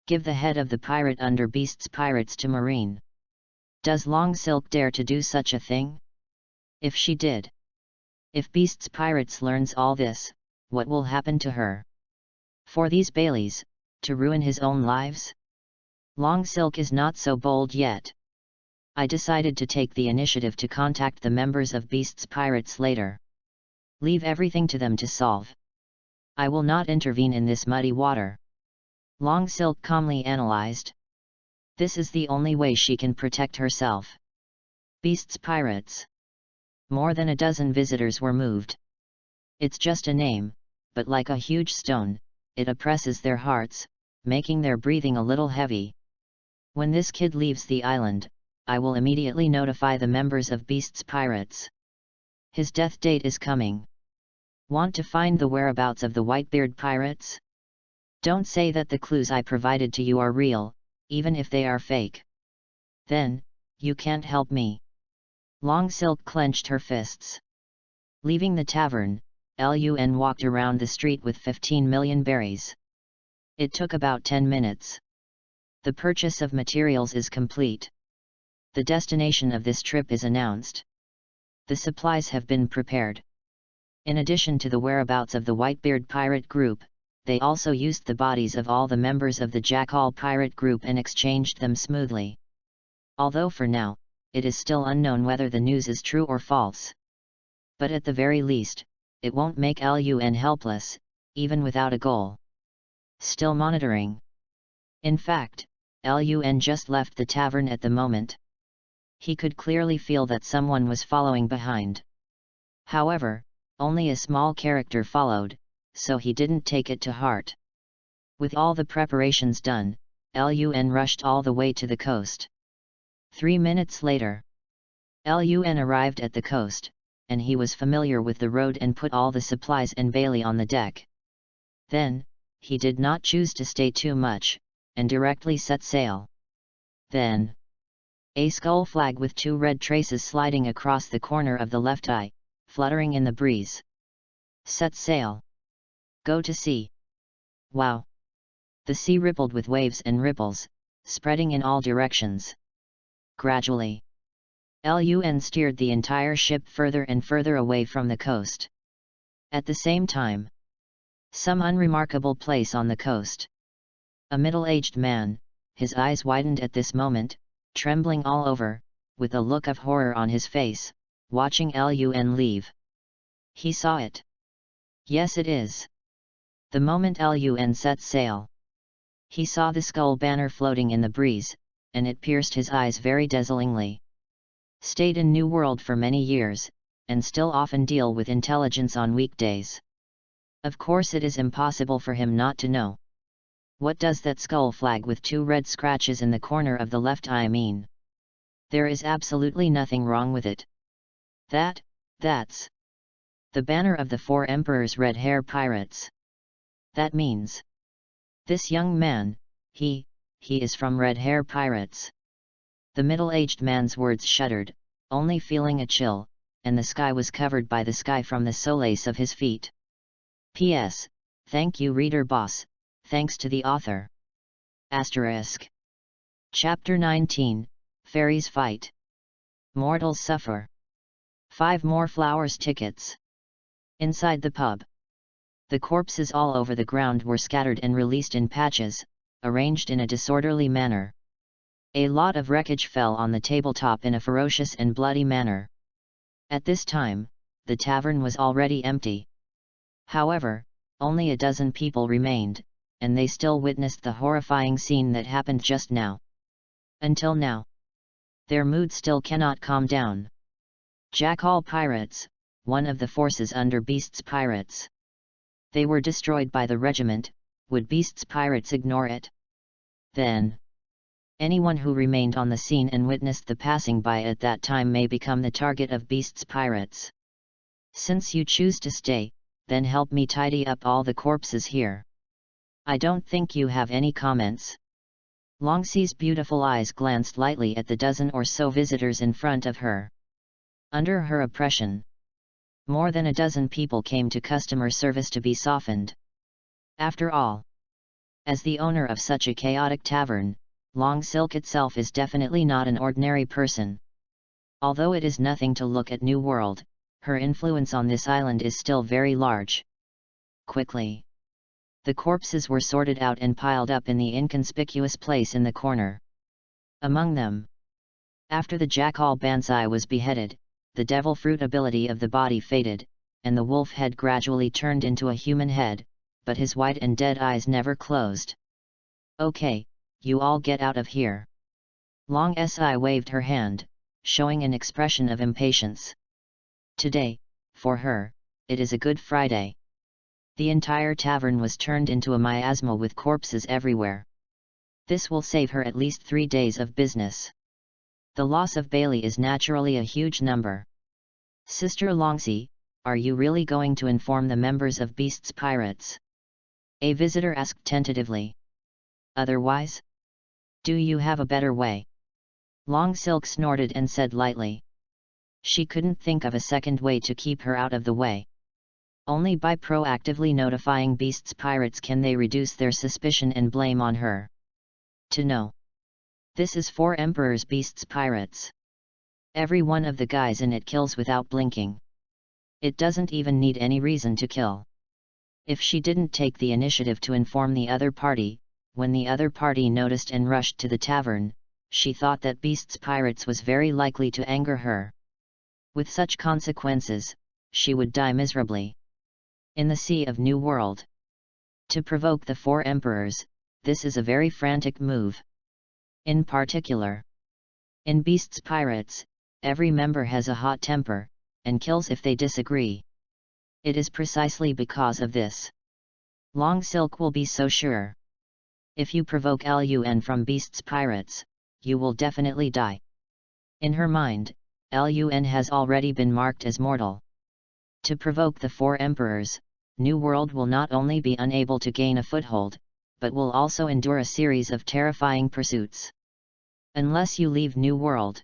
Give the head of the pirate under Beast's Pirates to Marine. Does Long Silk dare to do such a thing? If she did. If Beast's Pirates learns all this, what will happen to her? For these Baileys, to ruin his own lives? Long Silk is not so bold yet. I decided to take the initiative to contact the members of Beast's Pirates later. Leave everything to them to solve. I will not intervene in this muddy water. Long Silk calmly analyzed. This is the only way she can protect herself. Beast's Pirates. More than a dozen visitors were moved. It's just a name, but like a huge stone, it oppresses their hearts, making their breathing a little heavy. When this kid leaves the island, I will immediately notify the members of Beast's Pirates. His death date is coming. Want to find the whereabouts of the Whitebeard Pirates? Don't say that the clues I provided to you are real, even if they are fake. Then, you can't help me. Long Silk clenched her fists. Leaving the tavern, Lun walked around the street with 15 million berries. It took about 10 minutes. The purchase of materials is complete. The destination of this trip is announced. The supplies have been prepared. In addition to the whereabouts of the Whitebeard pirate group, they also used the bodies of all the members of the Jackal pirate group and exchanged them smoothly. Although for now, it is still unknown whether the news is true or false. But at the very least, it won't make Lun helpless, even without a goal. Still monitoring. In fact, Lun just left the tavern at the moment. He could clearly feel that someone was following behind. However, only a small character followed, so he didn't take it to heart. With all the preparations done, Lun rushed all the way to the coast. 3 minutes later, Lun arrived at the coast, and he was familiar with the road and put all the supplies and Bailey on the deck. Then, he did not choose to stay too much, and directly set sail. Then, a skull flag with 2 red traces sliding across the corner of the left eye, fluttering in the breeze. Set sail. Go to sea. Wow! The sea rippled with waves and ripples, spreading in all directions. Gradually, Lun steered the entire ship further and further away from the coast. At the same time, some unremarkable place on the coast. A middle-aged man, his eyes widened at this moment, trembling all over, with a look of horror on his face, watching Lun leave. He saw it. Yes, it is. The moment Lun set sail, he saw the skull banner floating in the breeze, and it pierced his eyes very desolingly. Stayed in New World for many years, and still often deal with intelligence on weekdays. Of course it is impossible for him not to know. What does that skull flag with 2 red scratches in the corner of the left eye mean? There is absolutely nothing wrong with it. That's the banner of the 4 Emperors' Red Hair Pirates. That means, this young man, he is from Red Hair Pirates. The middle-aged man's words shuddered, only feeling a chill, and the sky was covered by the sky from the soles of his feet. P.S. Thank you reader boss, thanks to the author. Asterisk. Chapter 19, Fairies Fight. Mortals Suffer. 5 more flowers tickets. Inside the pub. The corpses all over the ground were scattered and released in patches, arranged in a disorderly manner. A lot of wreckage fell on the tabletop in a ferocious and bloody manner. At this time, the tavern was already empty. However, only a dozen people remained, and they still witnessed the horrifying scene that happened just now. Until now, their mood still cannot calm down. Jackal pirates, one of the forces under Beasts pirates. They were destroyed by the regiment. Would Beasts pirates ignore it? Then, anyone who remained on the scene and witnessed the passing by at that time may become the target of Beasts pirates. Since you choose to stay, then help me tidy up all the corpses here. I don't think you have any comments. Longsee's beautiful eyes glanced lightly at the dozen or so visitors in front of her. Under her oppression, more than a dozen people came to customer service to be softened. After all, as the owner of such a chaotic tavern, Long Silk itself is definitely not an ordinary person. Although it is nothing to look at New World, her influence on this island is still very large. Quickly, the corpses were sorted out and piled up in the inconspicuous place in the corner. Among them, after the Jackal Banzai was beheaded, the devil fruit ability of the body faded, and the wolf head gradually turned into a human head, but his white and dead eyes never closed. Okay, you all get out of here. Long Si waved her hand, showing an expression of impatience. Today, for her, it is a Good Friday. The entire tavern was turned into a miasma with corpses everywhere. This will save her at least 3 days of business. The loss of Bailey is naturally a huge number. Sister Longsee, are you really going to inform the members of Beasts Pirates? A visitor asked tentatively. Otherwise? Do you have a better way? Long Silk snorted and said lightly. She couldn't think of a second way to keep her out of the way. Only by proactively notifying Beasts Pirates can they reduce their suspicion and blame on her. To know. This is 4 Emperors Beasts Pirates. Every one of the guys in it kills without blinking. It doesn't even need any reason to kill. If she didn't take the initiative to inform the other party, when the other party noticed and rushed to the tavern, she thought that Beasts Pirates was very likely to anger her. With such consequences, she would die miserably. In the Sea of New World. To provoke the 4 Emperors, this is a very frantic move. In particular, in Beasts Pirates, every member has a hot temper, and kills if they disagree. It is precisely because of this. Long Silk will be so sure. If you provoke Lun from beasts pirates, you will definitely die. In her mind, Lun has already been marked as mortal. To provoke the four emperors, New World will not only be unable to gain a foothold, but will also endure a series of terrifying pursuits. Unless you leave New World.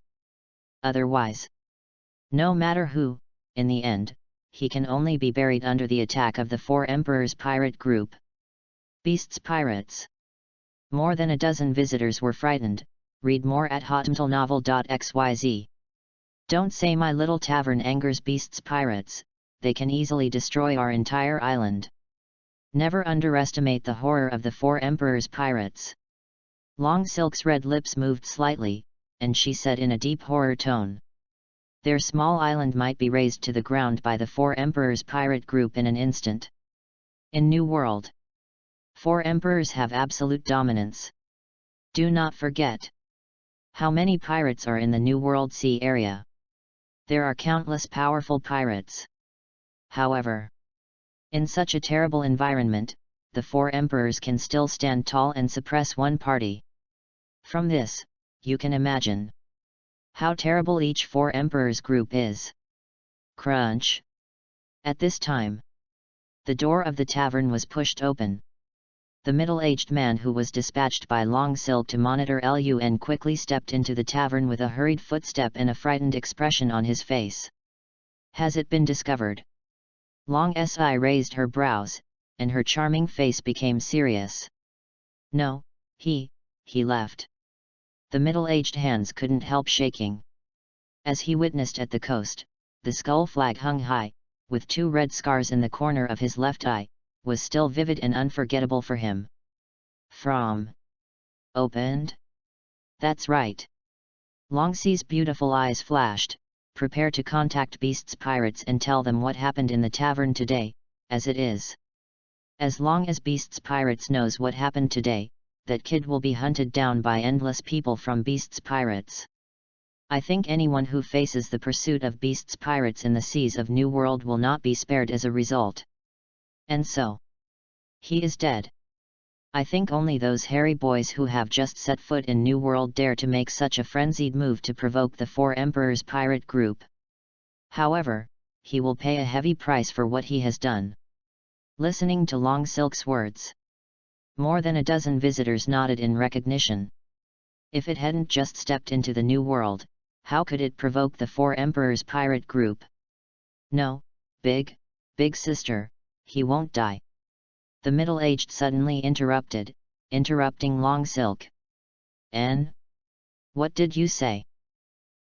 Otherwise, no matter who, in the end, he can only be buried under the attack of the four emperors' pirate group. Beasts Pirates. More than a dozen visitors were frightened. Read more at hotmtlnovel.xyz. Don't say my little tavern angers beasts pirates, they can easily destroy our entire island. Never underestimate the horror of the four emperors' pirates. Long Silk's red lips moved slightly, and she said in a deep horror tone. Their small island might be razed to the ground by the four emperors' pirate group in an instant. In New World, four emperors have absolute dominance. Do not forget. How many pirates are in the New World Sea area? There are countless powerful pirates. However, in such a terrible environment, the four emperors can still stand tall and suppress one party. From this, you can imagine how terrible each four emperors group is. Crunch. At this time, the door of the tavern was pushed open. The middle-aged man who was dispatched by Long Silk to monitor Lun quickly stepped into the tavern with a hurried footstep and a frightened expression on his face. Has it been discovered? Long Si raised her brows, and her charming face became serious. No, he left. The middle-aged hands couldn't help shaking. As he witnessed at the coast, the skull flag hung high, with two red scars in the corner of his left eye, was still vivid and unforgettable for him. From opened? That's right. Long Si's beautiful eyes flashed. Prepare to contact Beast's pirates and tell them what happened in the tavern today, as it is. As long as Beast's pirates knows what happened today, that kid will be hunted down by endless people from Beast's pirates. I think anyone who faces the pursuit of Beast's pirates in the seas of New World will not be spared as a result. And so, he is dead. I think only those hairy boys who have just set foot in New World dare to make such a frenzied move to provoke the four emperors' pirate group. However, he will pay a heavy price for what he has done. Listening to Long Silk's words, more than a dozen visitors nodded in recognition. If it hadn't just stepped into the New World, how could it provoke the four emperors' pirate group? No, big sister, he won't die. The middle-aged suddenly interrupting Long Silk. N? What did you say?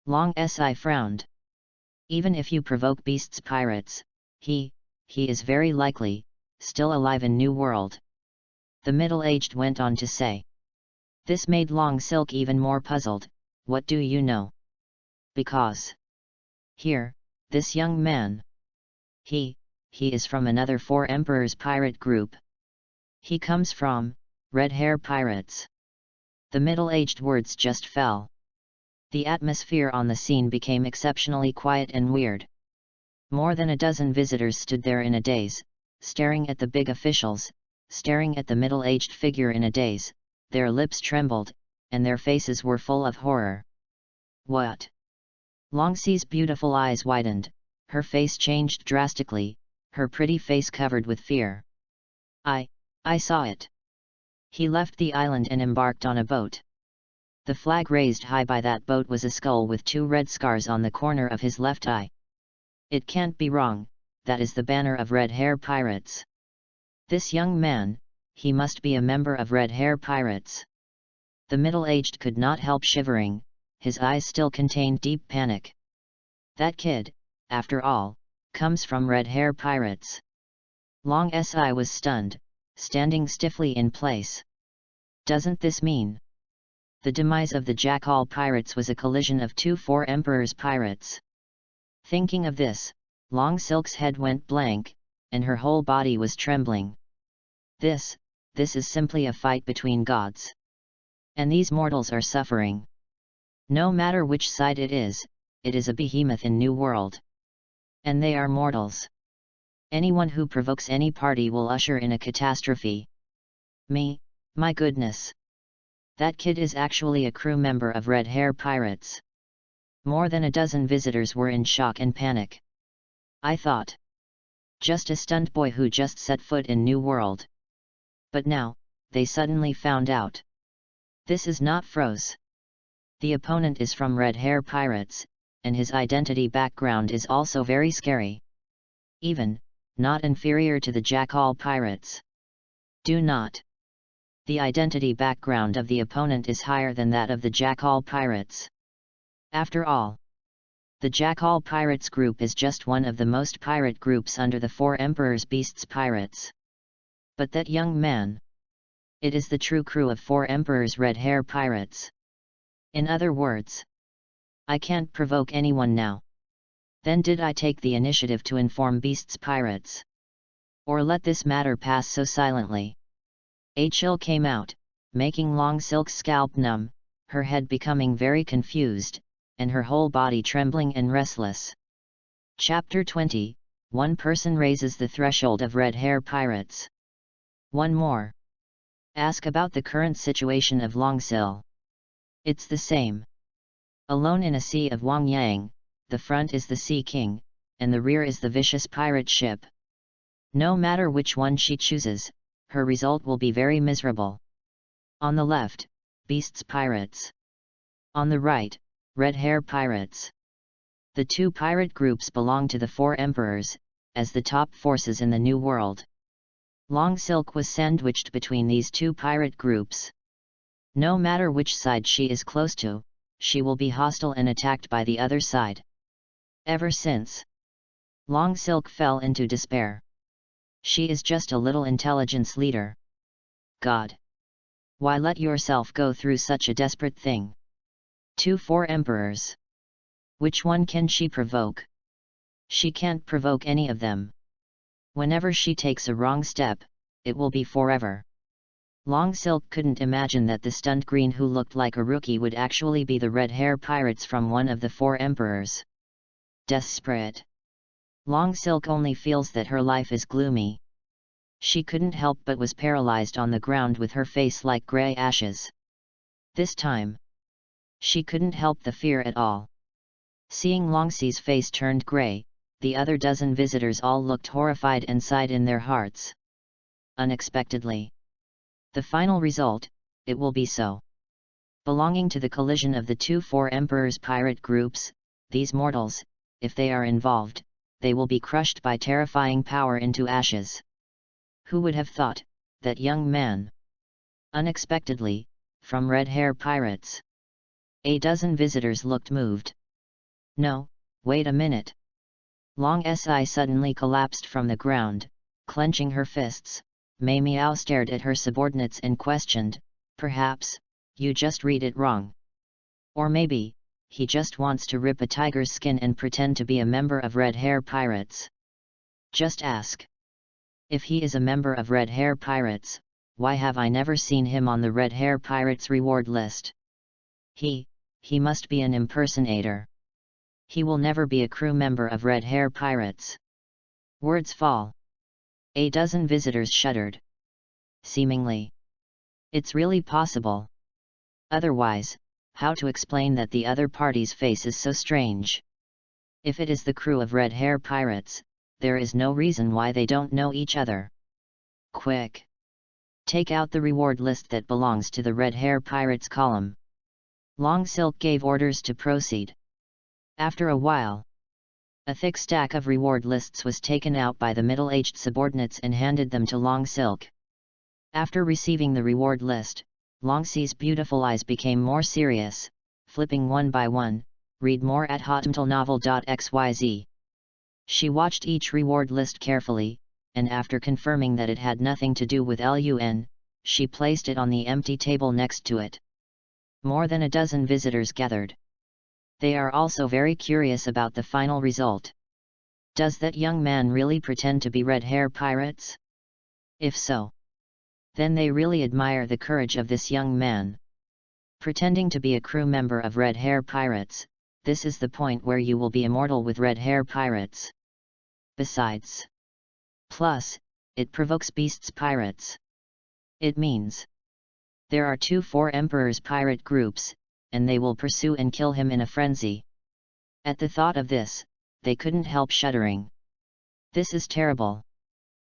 Long Si frowned. Even if you provoke Beast's pirates, he is very likely still alive in New World. The middle-aged went on to say. This made Long Silk even more puzzled. What do you know? Because here, this young man, he is from another four emperors pirate group. He comes from Red Hair Pirates. The middle-aged words just fell. The atmosphere on the scene became exceptionally quiet and weird. More than a dozen visitors stood there in a daze, staring at the big officials, staring at the middle-aged figure in a daze. Their lips trembled, and their faces were full of horror. What? Long Si's beautiful eyes widened, her face changed drastically, her pretty face covered with fear. I saw it. He left the island and embarked on a boat. The flag raised high by that boat was a skull with two red scars on the corner of his left eye. It can't be wrong, that is the banner of Red Hair Pirates. This young man, he must be a member of Red Hair Pirates. The middle-aged could not help shivering, his eyes still contained deep panic. That kid, after all, comes from Red Hair Pirates. Long Si was stunned, standing stiffly in place. Doesn't this mean the demise of the Jackal Pirates was a collision of two four emperors pirates? Thinking of this, Long Silk's head went blank, and her whole body was trembling. This is simply a fight between gods. And these mortals are suffering. No matter which side it is a behemoth in New World. And they are mortals. Anyone who provokes any party will usher in a catastrophe. Me My goodness! That kid is actually a crew member of Red Hair Pirates. More than a dozen visitors were in shock and panic. I thought. Just a stunt boy who just set foot in New World. But now, they suddenly found out. This is not Froze. The opponent is from Red Hair Pirates, and his identity background is also very scary. Even, not inferior to the Jackal Pirates. Do not. The identity background of the opponent is higher than that of the Jackal Pirates. After all, the Jackal Pirates group is just one of the most pirate groups under the Four Emperors Beasts Pirates. But that young man. It is the true crew of Four Emperors Red Hair Pirates. In other words, I can't provoke anyone now. Then did I take the initiative to inform Beasts Pirates? Or let this matter pass so silently? A chill came out, making Long Silk's scalp numb, her head becoming very confused, and her whole body trembling and restless. Chapter 20, One person raises the threshold of Red Hair Pirates. One more. Ask about the current situation of Longsil. It's the same. Alone in a sea of Wang Yang, the front is the Sea King, and the rear is the vicious pirate ship. No matter which one she chooses, her result will be very miserable. On the left, Beasts Pirates. On the right, Red Hair Pirates. The two pirate groups belong to the Four Emperors, as the top forces in the New World. Long Silk was sandwiched between these two pirate groups. No matter which side she is close to, she will be hostile and attacked by the other side. Ever since, Long Silk fell into despair. She is just a little intelligence leader. God! Why let yourself go through such a desperate thing? Four Emperors. Which one can she provoke? She can't provoke any of them. Whenever she takes a wrong step, it will be forever. Long Silk couldn't imagine that the stunt green who looked like a rookie would actually be the Red Hair Pirates from one of the Four Emperors. Desperate. Long Silk only feels that her life is gloomy. She couldn't help but was paralyzed on the ground with her face like grey ashes. This time, she couldn't help the fear at all. Seeing Longsi's face turned grey, the other dozen visitors all looked horrified and sighed in their hearts. Unexpectedly. The final result, it will be so. Belonging to the collision of the two Four Emperors pirate groups, these mortals, if they are involved, they will be crushed by terrifying power into ashes. Who would have thought, that young man? Unexpectedly, from Red Hair Pirates. A dozen visitors looked moved. No, wait a minute. Long Si suddenly collapsed from the ground, clenching her fists. Mei Miao stared at her subordinates and questioned, perhaps, you just read it wrong. Or maybe, he just wants to rip a tiger's skin and pretend to be a member of Red Hair Pirates. Just ask. If he is a member of Red Hair Pirates, why have I never seen him on the Red Hair Pirates reward list? He must be an impersonator. He will never be a crew member of Red Hair Pirates. Words fall. A dozen visitors shuddered. Seemingly. It's really possible. Otherwise, how to explain that the other party's face is so strange? If it is the crew of Red Hair Pirates, there is no reason why they don't know each other. Quick! Take out the reward list that belongs to the Red Hair Pirates column. Long Silk gave orders to proceed. After a while, a thick stack of reward lists was taken out by the middle-aged subordinates and handed them to Long Silk. After receiving the reward list, Longsi's beautiful eyes became more serious, flipping one by one. Read more at hotmtlnovel.xyz. She watched each reward list carefully, and after confirming that it had nothing to do with LUN, she placed it on the empty table next to it. More than a dozen visitors gathered. They are also very curious about the final result. Does that young man really pretend to be Red Hair Pirates? If so, then they really admire the courage of this young man. Pretending to be a crew member of Red Hair Pirates, this is the point where you will be immortal with Red Hair Pirates. Besides. Plus, it provokes Beasts Pirates. It means There are 2-4 Emperor's pirate groups, and they will pursue and kill him in a frenzy. At the thought of this, they couldn't help shuddering. This is terrible.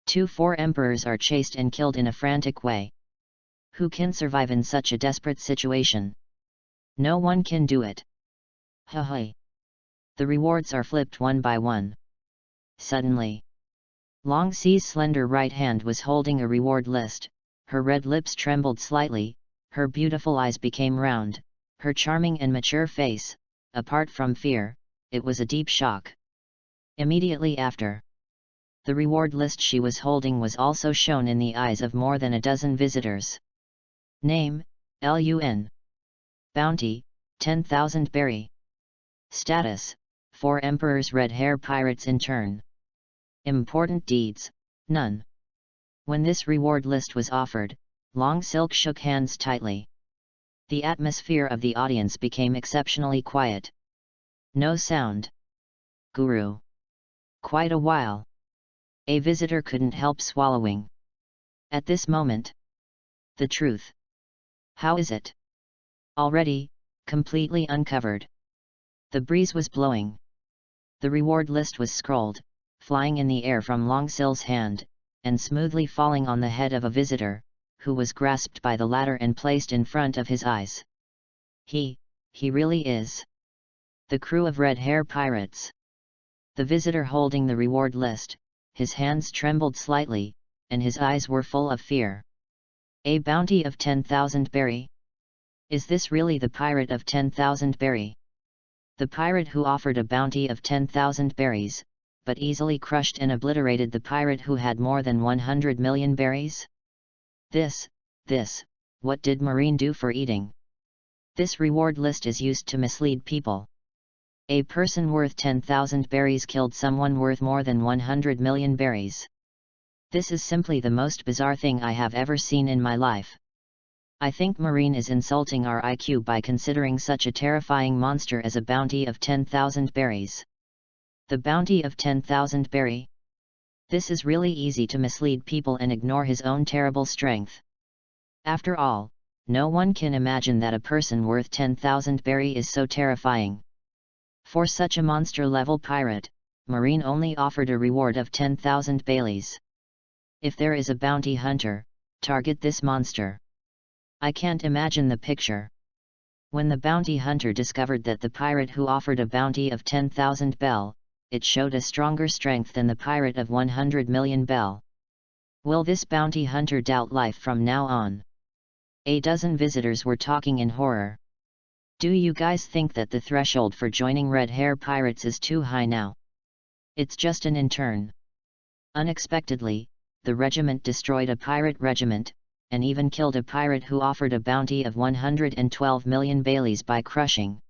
2-4 Emperors are chased and killed in a frantic way. Who can survive in such a desperate situation? No one can do it. Ha. The rewards are flipped one by one. Suddenly, Long C's slender right hand was holding a reward list, her red lips trembled slightly, her beautiful eyes became round, her charming and mature face, apart from fear, it was a deep shock. Immediately after, the reward list she was holding was also shown in the eyes of more than a dozen visitors. Name, Lun. Bounty, 10,000 berry. Status, 4 Emperor's Red Hair Pirates Intern. Important deeds, none. When this reward list was offered, Long Silk shook hands tightly. The atmosphere of the audience became exceptionally quiet. No sound. Guru. Quite a while. A visitor couldn't help swallowing. At this moment. The truth. How is it? Already, completely uncovered. The breeze was blowing. The reward list was scrolled, flying in the air from Long Sil's hand, and smoothly falling on the head of a visitor, who was grasped by the latter and placed in front of his eyes. He really is. The crew of Red Hair Pirates. The visitor holding the reward list, his hands trembled slightly, and his eyes were full of fear. A bounty of 10,000 berry? Is this really the pirate of 10,000 berry? The pirate who offered a bounty of 10,000 berries, but easily crushed and obliterated the pirate who had more than 100 million berries? This, what did Marine do for eating? This reward list is used to mislead people. A person worth 10,000 berries killed someone worth more than 100 million berries. This is simply the most bizarre thing I have ever seen in my life. I think Marine is insulting our IQ by considering such a terrifying monster as a bounty of 10,000 berries. The bounty of 10,000 berry? This is really easy to mislead people and ignore his own terrible strength. After all, no one can imagine that a person worth 10,000 berry is so terrifying. For such a monster-level pirate, Marine only offered a reward of 10,000 baileys. If there is a bounty hunter, target this monster. I can't imagine the picture. When the bounty hunter discovered that the pirate who offered a bounty of 10,000 bell, it showed a stronger strength than the pirate of 100 million bell. Will this bounty hunter doubt life from now on? A dozen visitors were talking in horror. Do you guys think that the threshold for joining Red Hair Pirates is too high now? It's just an intern. Unexpectedly, the regiment destroyed a pirate regiment, and even killed a pirate who offered a bounty of 112 million baileys by crushing.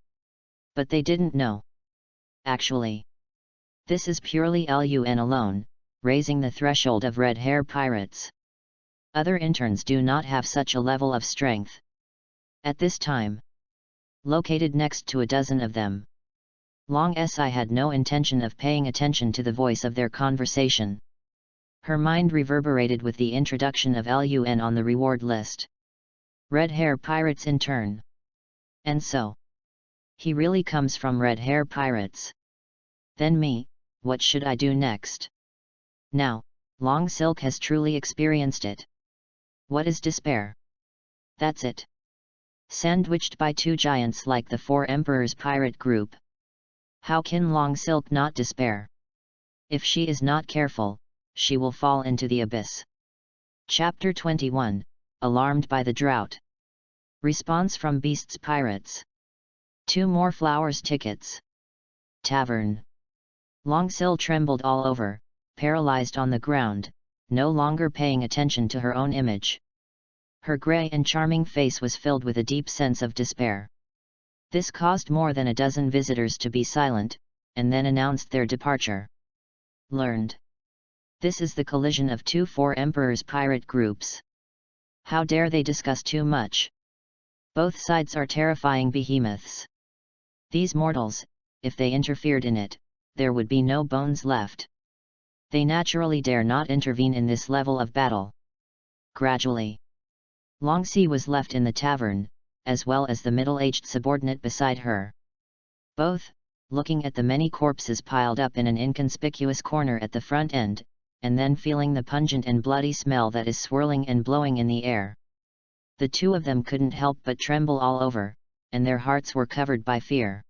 But they didn't know. Actually, this is purely LUN alone, raising the threshold of Red Hair Pirates. Other interns do not have such a level of strength. At this time, located next to a dozen of them, Long Si had no intention of paying attention to the voice of their conversation. Her mind reverberated with the introduction of LUN on the reward list. Red Hair Pirates Intern. And so, he really comes from Red Hair Pirates. Then me, what should I do next? Now, Long Silk has truly experienced it. What is despair? That's it. Sandwiched by two giants like the 4 Emperors pirate group. How can Long Silk not despair? If she is not careful, she will fall into the abyss. Chapter 21, Alarmed by the Drought. Response from Beasts Pirates. 2 more flowers tickets. Tavern. Long Sil trembled all over, paralyzed on the ground, no longer paying attention to her own image. Her grey and charming face was filled with a deep sense of despair. This caused more than a dozen visitors to be silent, and then announced their departure. Learned. This is the collision of 2 4 Emperors pirate groups. How dare they discuss too much? Both sides are terrifying behemoths. These mortals, if they interfered in it, there would be no bones left. They naturally dare not intervene in this level of battle. Gradually, Longxi was left in the tavern, as well as the middle-aged subordinate beside her. Both, looking at the many corpses piled up in an inconspicuous corner at the front end, and then feeling the pungent and bloody smell that is swirling and blowing in the air. The two of them couldn't help but tremble all over, and their hearts were covered by fear.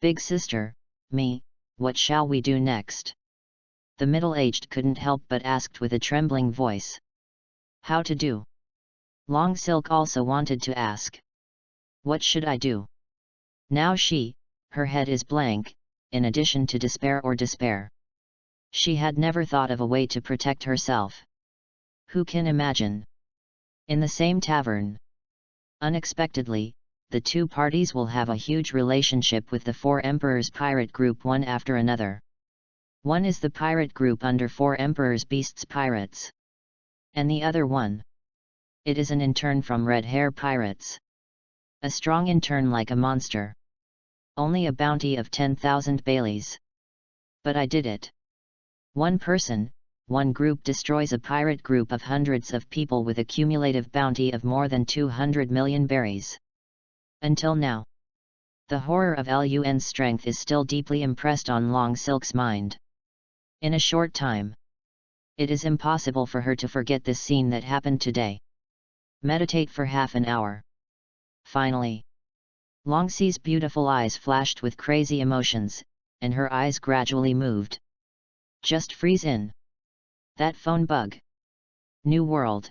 "Big sister, me, what shall we do next?" the middle-aged couldn't help but asked with a trembling voice. "How to do?" Long Silk also wanted to ask. "What should I do?" Now her head is blank, in addition to despair. She had never thought of a way to protect herself. Who can imagine? In the same tavern. Unexpectedly, the two parties will have a huge relationship with the Four Emperors pirate group one after another. One is the pirate group under Four Emperors Beasts Pirates. And the other one? It is an intern from Red Hair Pirates. A strong intern like a monster. Only a bounty of 10,000 Baileys. But I did it. One person, one group destroys a pirate group of hundreds of people with a cumulative bounty of more than 200 million berries. Until now. The horror of Lun's strength is still deeply impressed on Long Silk's mind. In a short time. It is impossible for her to forget this scene that happened today. Meditate for half an hour. Finally. Longxi's beautiful eyes flashed with crazy emotions, and her eyes gradually moved. Just freeze in. That phone bug. New world.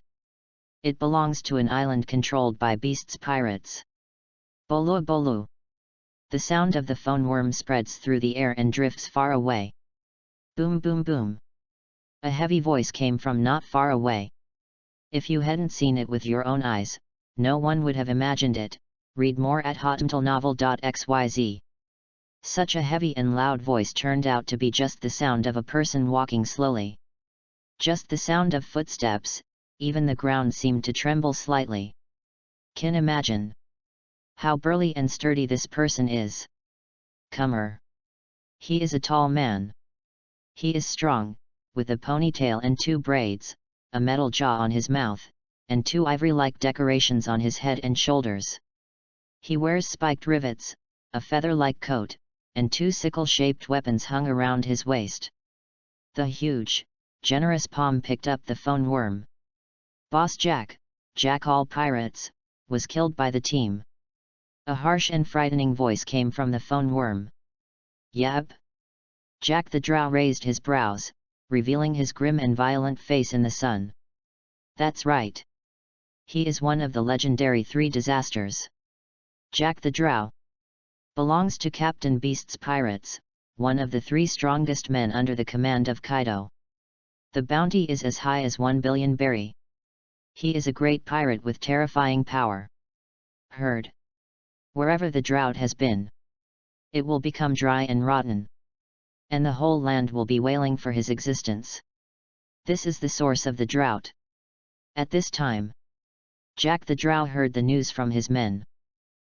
It belongs to an island controlled by beasts pirates. Bolu bolu. The sound of the phone worm spreads through the air and drifts far away. Boom boom boom. A heavy voice came from not far away. If you hadn't seen it with your own eyes, no one would have imagined it. Read more at hotmtlnovel.xyz. Such a heavy and loud voice turned out to be just the sound of a person walking slowly. Just the sound of footsteps, even the ground seemed to tremble slightly. Can imagine how burly and sturdy this person is. Comer. He is a tall man. He is strong, with a ponytail and two braids, a metal jaw on his mouth, and two ivory-like decorations on his head and shoulders. He wears spiked rivets, a feather-like coat, and two sickle-shaped weapons hung around his waist. The huge, generous palm picked up the phone worm. Boss Jack all pirates, was killed by the team. A harsh and frightening voice came from the phone worm. Yep. Jack the Drow raised his brows, revealing his grim and violent face in the sun. That's right. He is one of the legendary three disasters. Jack the Drow belongs to Captain Beast's Pirates, one of the three strongest men under the command of Kaido. The bounty is as high as 1 billion berry. He is a great pirate with terrifying power. Heard. Wherever the drought has been, it will become dry and rotten. And the whole land will be wailing for his existence. This is the source of the drought. At this time, Jack the Drow heard the news from his men.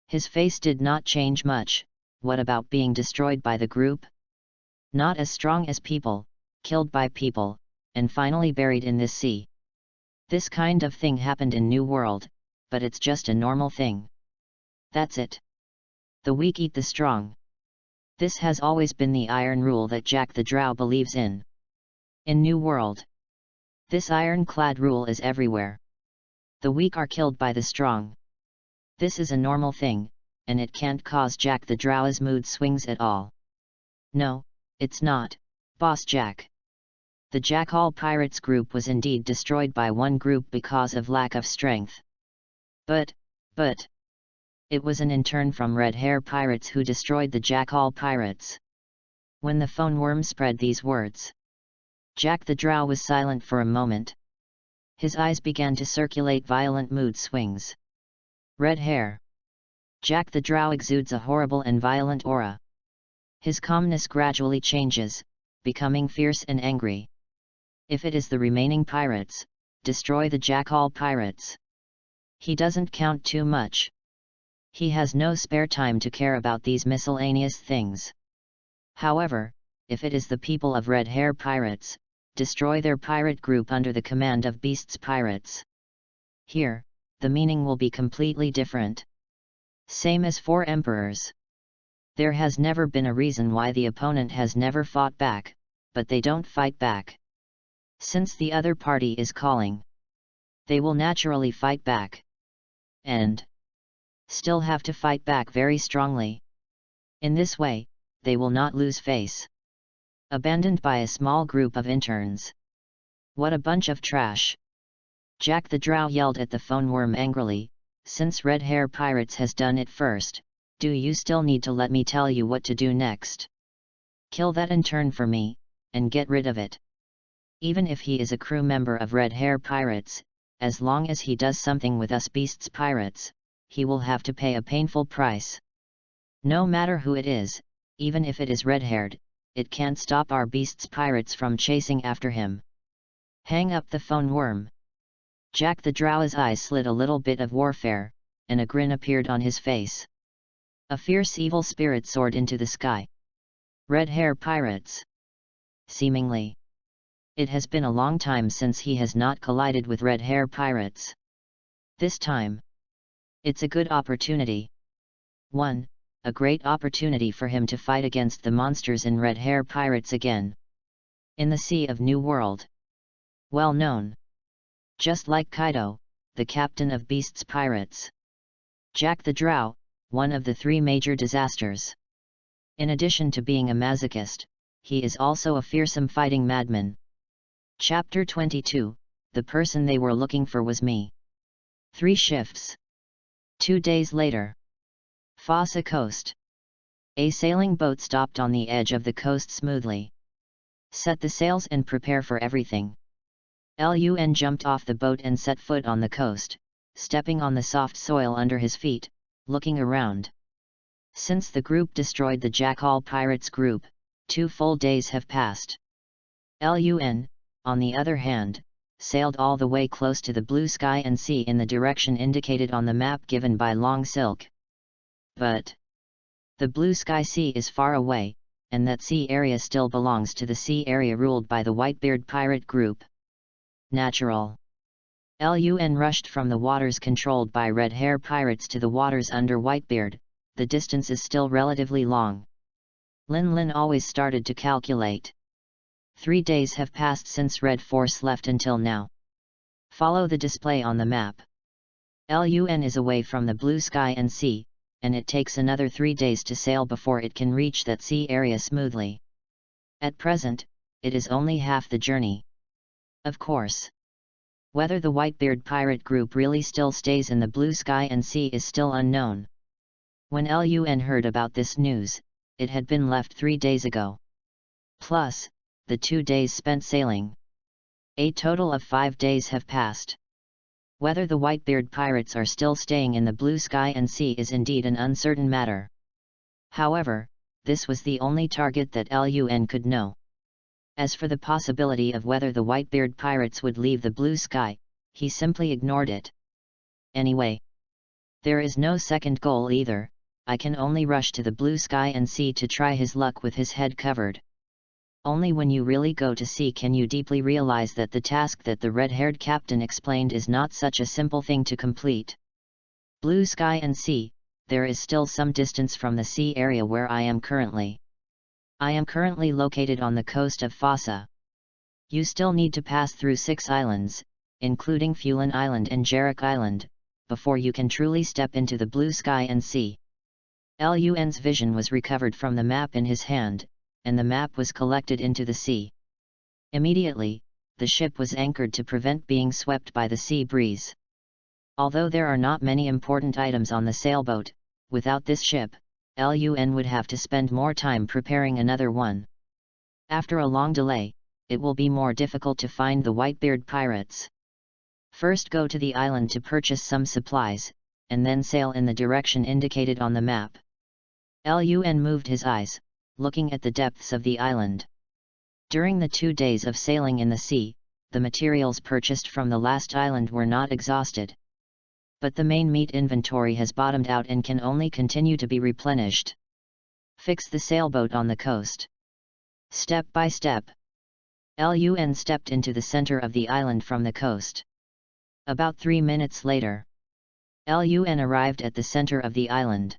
His face did not change much. What about being destroyed by the group? Not as strong as people, killed by people, and finally buried in this sea. This kind of thing happened in New World, but it's just a normal thing. That's it. The weak eat the strong. This has always been the iron rule that Jack the Drow believes in. In New World, this ironclad rule is everywhere. The weak are killed by the strong. This is a normal thing, and it can't cause Jack the Drow's mood swings at all. No, it's not, Boss Jack. The Jackal Pirates group was indeed destroyed by one group because of lack of strength. But, it was an intern from Red Hair Pirates who destroyed the Jackal Pirates. When the phone worm spread these words, Jack the Drow was silent for a moment. His eyes began to circulate violent mood swings. Red hair. Jack the Drow exudes a horrible and violent aura. His calmness gradually changes, becoming fierce and angry. If it is the remaining pirates, destroy the Jackal Pirates. He doesn't count too much. He has no spare time to care about these miscellaneous things. However, if it is the people of Red Hair Pirates, destroy their pirate group under the command of Beast's Pirates. Here, the meaning will be completely different. Same as for emperors. There has never been a reason why the opponent has never fought back, but they don't fight back. Since the other party is calling, they will naturally fight back. And still have to fight back very strongly. In this way, they will not lose face. Abandoned by a small group of interns. What a bunch of trash! Jack the Drow yelled at the phone worm angrily, since Red Hair Pirates has done it first, do you still need to let me tell you what to do next? Kill that intern for me, and get rid of it. Even if he is a crew member of Red Hair Pirates, as long as he does something with us beasts pirates, he will have to pay a painful price. No matter who it is, even if it is red-haired, it can't stop our beasts pirates from chasing after him. Hang up the phone worm. Jack the Drow's eyes slid a little bit of warfare, and a grin appeared on his face. A fierce evil spirit soared into the sky. Red Hair Pirates. Seemingly. It has been a long time since he has not collided with Red Hair Pirates. This time, it's a good opportunity. 1. A great opportunity for him to fight against the monsters in Red Hair Pirates again. In the Sea of New World. Well known. Just like Kaido, the captain of Beasts Pirates. Jack the Drow, one of the 3 major disasters. In addition to being a masochist, he is also a fearsome fighting madman. Chapter 22, the person they were looking for was me. 3 shifts. 2 days later. Fossa Coast. A sailing boat stopped on the edge of the coast smoothly. Set the sails and prepare for everything. Lun jumped off the boat and set foot on the coast, stepping on the soft soil under his feet, looking around. Since the group destroyed the Jackal Pirates group, 2 full days have passed. Lun, on the other hand, sailed all the way close to the blue sky and sea in the direction indicated on the map given by Long Silk. But the blue sky sea is far away, and that sea area still belongs to the sea area ruled by the Whitebeard pirate group. Natural. Lun rushed from the waters controlled by Red Hair Pirates to the waters under Whitebeard, the distance is still relatively long. Lin always started to calculate. 3 days have passed since Red Force left until now. Follow the display on the map. Lun is away from the blue sky and sea, and it takes another 3 days to sail before it can reach that sea area smoothly. At present, it is only half the journey. Of course. Whether the Whitebeard pirate group really still stays in the blue sky and sea is still unknown. When Lun heard about this news, it had been left 3 days ago. Plus, the 2 days spent sailing. A total of 5 days have passed. Whether the Whitebeard pirates are still staying in the blue sky and sea is indeed an uncertain matter. However, this was the only target that Lun could know. As for the possibility of whether the Whitebeard pirates would leave the blue sky, he simply ignored it. Anyway, there is no second goal either, I can only rush to the blue sky and sea to try his luck with his head covered. Only when you really go to sea can you deeply realize that the task that the red-haired captain explained is not such a simple thing to complete. Blue sky and sea, there is still some distance from the sea area where I am currently. I am currently located on the coast of Fossa. You still need to pass through 6 islands, including Fulin Island and Jarek Island, before you can truly step into the blue sky and sea. Lun's vision was recovered from the map in his hand, and the map was collected into the sea. Immediately, the ship was anchored to prevent being swept by the sea breeze. Although there are not many important items on the sailboat, without this ship, Lun would have to spend more time preparing another one. After a long delay, it will be more difficult to find the Whitebeard pirates. First go to the island to purchase some supplies, and then sail in the direction indicated on the map. Lun moved his eyes, looking at the depths of the island. During the 2 days of sailing in the sea, the materials purchased from the last island were not exhausted. But the main meat inventory has bottomed out and can only continue to be replenished. Fix the sailboat on the coast. Step by step. Lun stepped into the center of the island from the coast. About 3 minutes later, Lun arrived at the center of the island.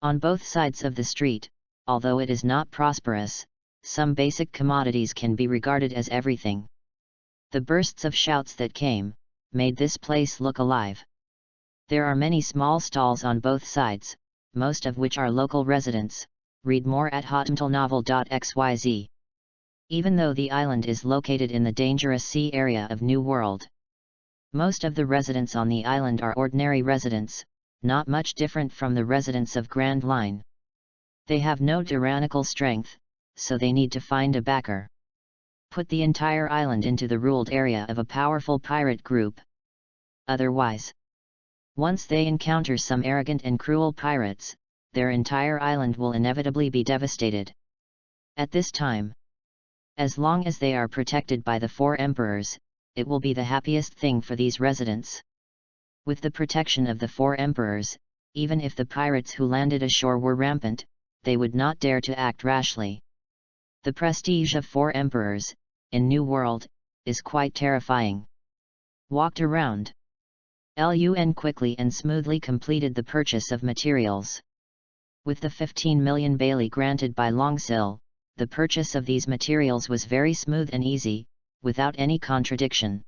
On both sides of the street, although it is not prosperous, some basic commodities can be regarded as everything. The bursts of shouts that came, made this place look alive. There are many small stalls on both sides, most of which are local residents. Read more at hotmailnovel.xyz. Even though the island is located in the dangerous sea area of New World, most of the residents on the island are ordinary residents, not much different from the residents of Grand Line. They have no tyrannical strength, so they need to find a backer. Put the entire island into the ruled area of a powerful pirate group. Otherwise, once they encounter some arrogant and cruel pirates, their entire island will inevitably be devastated. At this time, as long as they are protected by the 4 emperors, it will be the happiest thing for these residents. With the protection of the 4 emperors, even if the pirates who landed ashore were rampant, they would not dare to act rashly. The prestige of 4 emperors, in New World, is quite terrifying. Walked around. Lun quickly and smoothly completed the purchase of materials. With the 15 million Bailey granted by Longsill, the purchase of these materials was very smooth and easy, without any contradiction.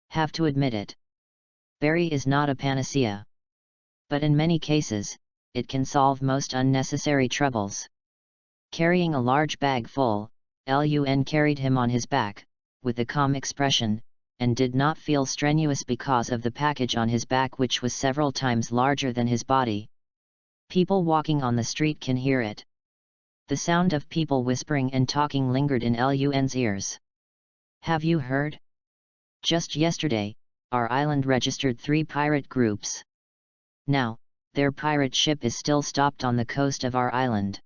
Have to admit it. Berry is not a panacea. But in many cases, it can solve most unnecessary troubles. Carrying a large bag full, Lun carried him on his back, with a calm expression, and did not feel strenuous because of the package on his back, which was several times larger than his body. People walking on the street can hear it. The sound of people whispering and talking lingered in Lun's ears. Have you heard? Just yesterday, our island registered 3 pirate groups. Now, their pirate ship is still stopped on the coast of our island.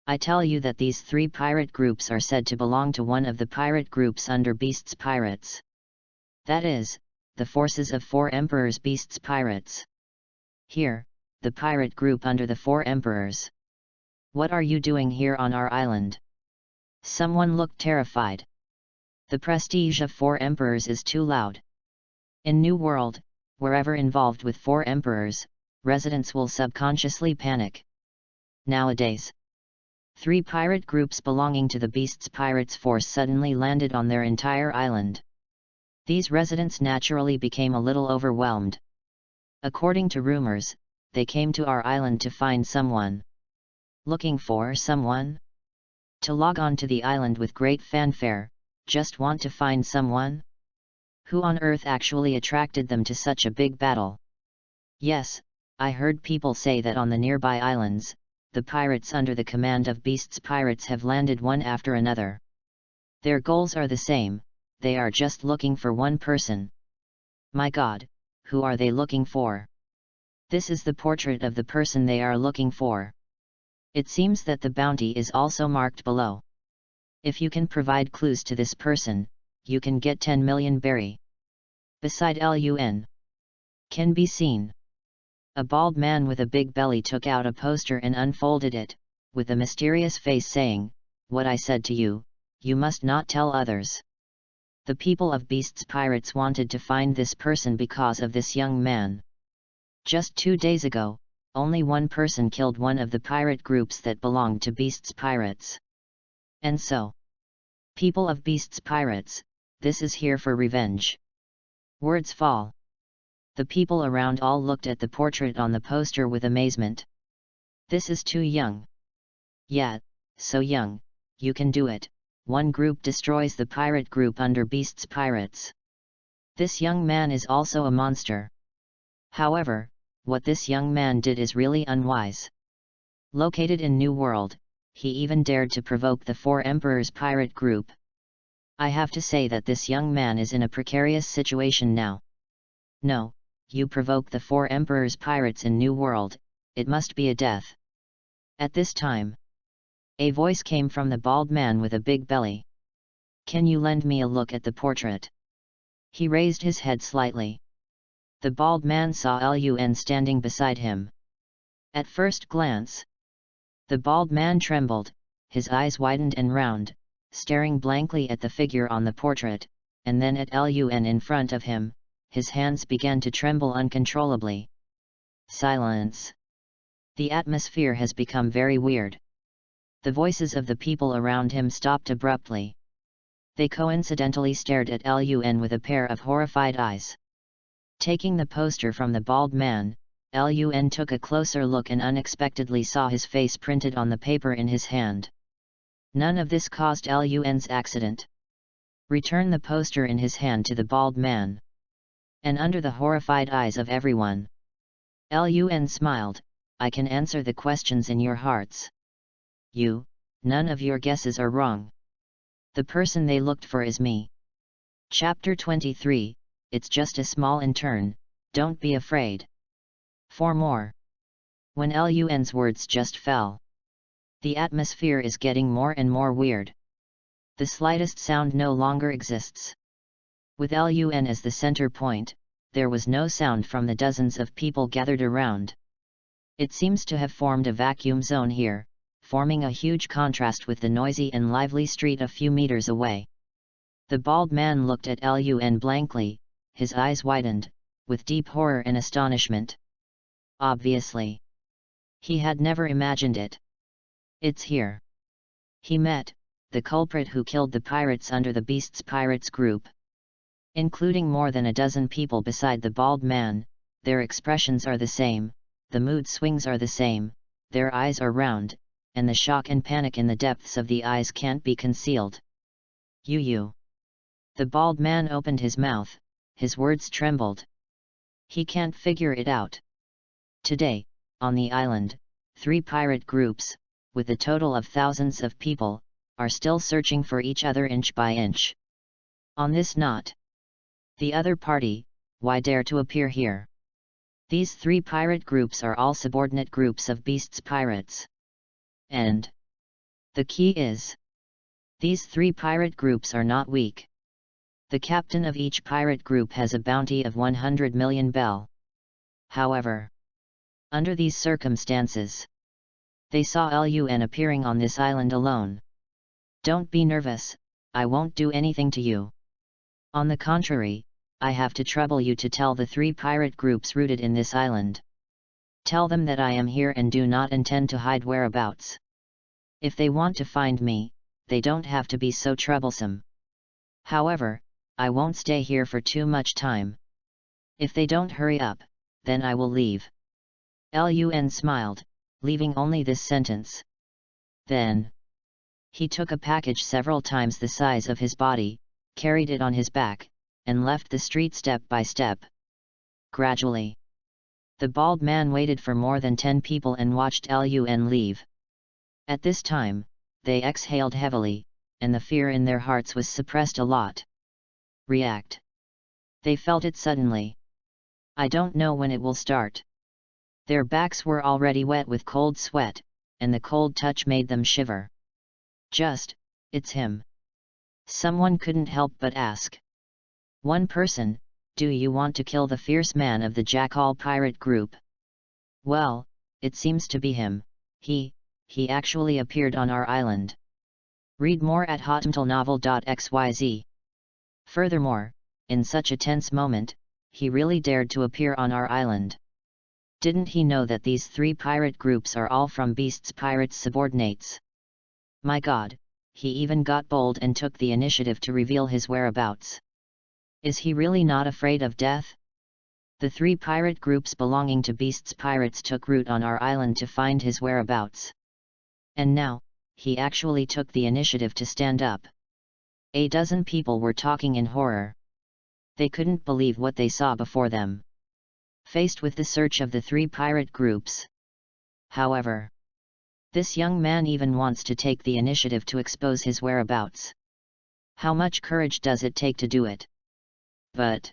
I tell you that these 3 pirate groups are said to belong to one of the pirate groups under Beast's Pirates. That is, the forces of 4 Emperors Beast's Pirates. Here, the pirate group under the 4 Emperors. What are you doing here on our island? Someone looked terrified. The prestige of 4 Emperors is too loud. In New World, wherever involved with 4 Emperors, residents will subconsciously panic. Nowadays, 3 pirate groups belonging to the Beast's Pirates force suddenly landed on their entire island. These residents naturally became a little overwhelmed. According to rumors, they came to our island to find someone. Looking for someone? To log on to the island with great fanfare, just want to find someone? Who on earth actually attracted them to such a big battle? Yes, I heard people say that on the nearby islands, the pirates under the command of Beast's Pirates have landed one after another. Their goals are the same, they are just looking for one person. My God, who are they looking for? This is the portrait of the person they are looking for. It seems that the bounty is also marked below. If you can provide clues to this person, you can get 10 million berry. Beside Lun can be seen a bald man with a big belly took out a poster and unfolded it, with a mysterious face saying, "What I said to you, you must not tell others." The people of Beast's Pirates wanted to find this person because of this young man. Just 2 days ago, only one person killed one of the pirate groups that belonged to Beast's Pirates. And so, people of Beast's Pirates, this is here for revenge. Words fall. The people around all looked at the portrait on the poster with amazement. This is too young. Yeah, so young, you can do it. One group destroys the pirate group under Beast's Pirates. This young man is also a monster. However, what this young man did is really unwise. Located in New World, he even dared to provoke the 4 Emperors pirate group. I have to say that this young man is in a precarious situation now. No, you provoke the 4 Emperors pirates in New World, it must be a death. At this time, a voice came from the bald man with a big belly. Can you lend me a look at the portrait? He raised his head slightly. The bald man saw Lun standing beside him. At first glance, the bald man trembled, his eyes widened and round, staring blankly at the figure on the portrait, and then at Lun in front of him. his hands began to tremble uncontrollably. Silence. The atmosphere has become very weird. The voices of the people around him stopped abruptly. They coincidentally stared at Lun with a pair of horrified eyes. Taking the poster from the bald man, Lun took a closer look and unexpectedly saw his face printed on the paper in his hand. None of this caused Lun's accident. Return the poster in his hand to the bald man. And under the horrified eyes of everyone, Lun smiled, I can answer the questions in your hearts. None of your guesses are wrong. The person they looked for is me. Chapter 23, It's just a small intern, don't be afraid. 4 more. When Lun's words just fell. The atmosphere is getting more and more weird. The slightest sound no longer exists. With Lun as the center point, there was no sound from the dozens of people gathered around. It seems to have formed a vacuum zone here, forming a huge contrast with the noisy and lively street a few meters away. The bald man looked at Lun blankly, his eyes widened, with deep horror and astonishment. Obviously. He had never imagined it. It's here. He met the culprit who killed the pirates under the Beasts Pirates group. Including more than a dozen people beside the bald man, their expressions are the same, the mood swings are the same, their eyes are round, and the shock and panic in the depths of the eyes can't be concealed. You. The bald man opened his mouth, his words trembled. He can't figure it out. Today, on the island, 3 pirate groups, with a total of thousands of people, are still searching for each other inch by inch. On this knot. The other party, why dare to appear here? These 3 pirate groups are all subordinate groups of Beasts Pirates. And the key is, these 3 pirate groups are not weak. The captain of each pirate group has a bounty of 100 million bell. However, under these circumstances, they saw Lun appearing on this island alone. Don't be nervous, I won't do anything to you. On the contrary, I have to trouble you to tell the 3 pirate groups rooted in this island. Tell them that I am here and do not intend to hide whereabouts. If they want to find me, they don't have to be so troublesome. However, I won't stay here for too much time. If they don't hurry up, then I will leave. Lun smiled, leaving only this sentence. Then, he took a package several times the size of his body, carried it on his back, and left the street step by step. Gradually, the bald man waited for more than 10 people and watched Lun leave. At this time, they exhaled heavily, and the fear in their hearts was suppressed a lot. React. They felt it suddenly. I don't know when it will start. Their backs were already wet with cold sweat, and the cold touch made them shiver. It's him. Someone couldn't help but ask. One person, do you want to kill the fierce man of the Jackal pirate group? Well, it seems to be him. He actually appeared on our island. Read more at hotmtlnovel.xyz. Furthermore, in such a tense moment, he really dared to appear on our island. Didn't he know that these 3 pirate groups are all from Beasts Pirates subordinates? My God, he even got bold and took the initiative to reveal his whereabouts. Is he really not afraid of death? The 3 pirate groups belonging to Beasts Pirates took root on our island to find his whereabouts. And now, he actually took the initiative to stand up. A dozen people were talking in horror. They couldn't believe what they saw before them. Faced with the search of the 3 pirate groups. However, this young man even wants to take the initiative to expose his whereabouts. How much courage does it take to do it? But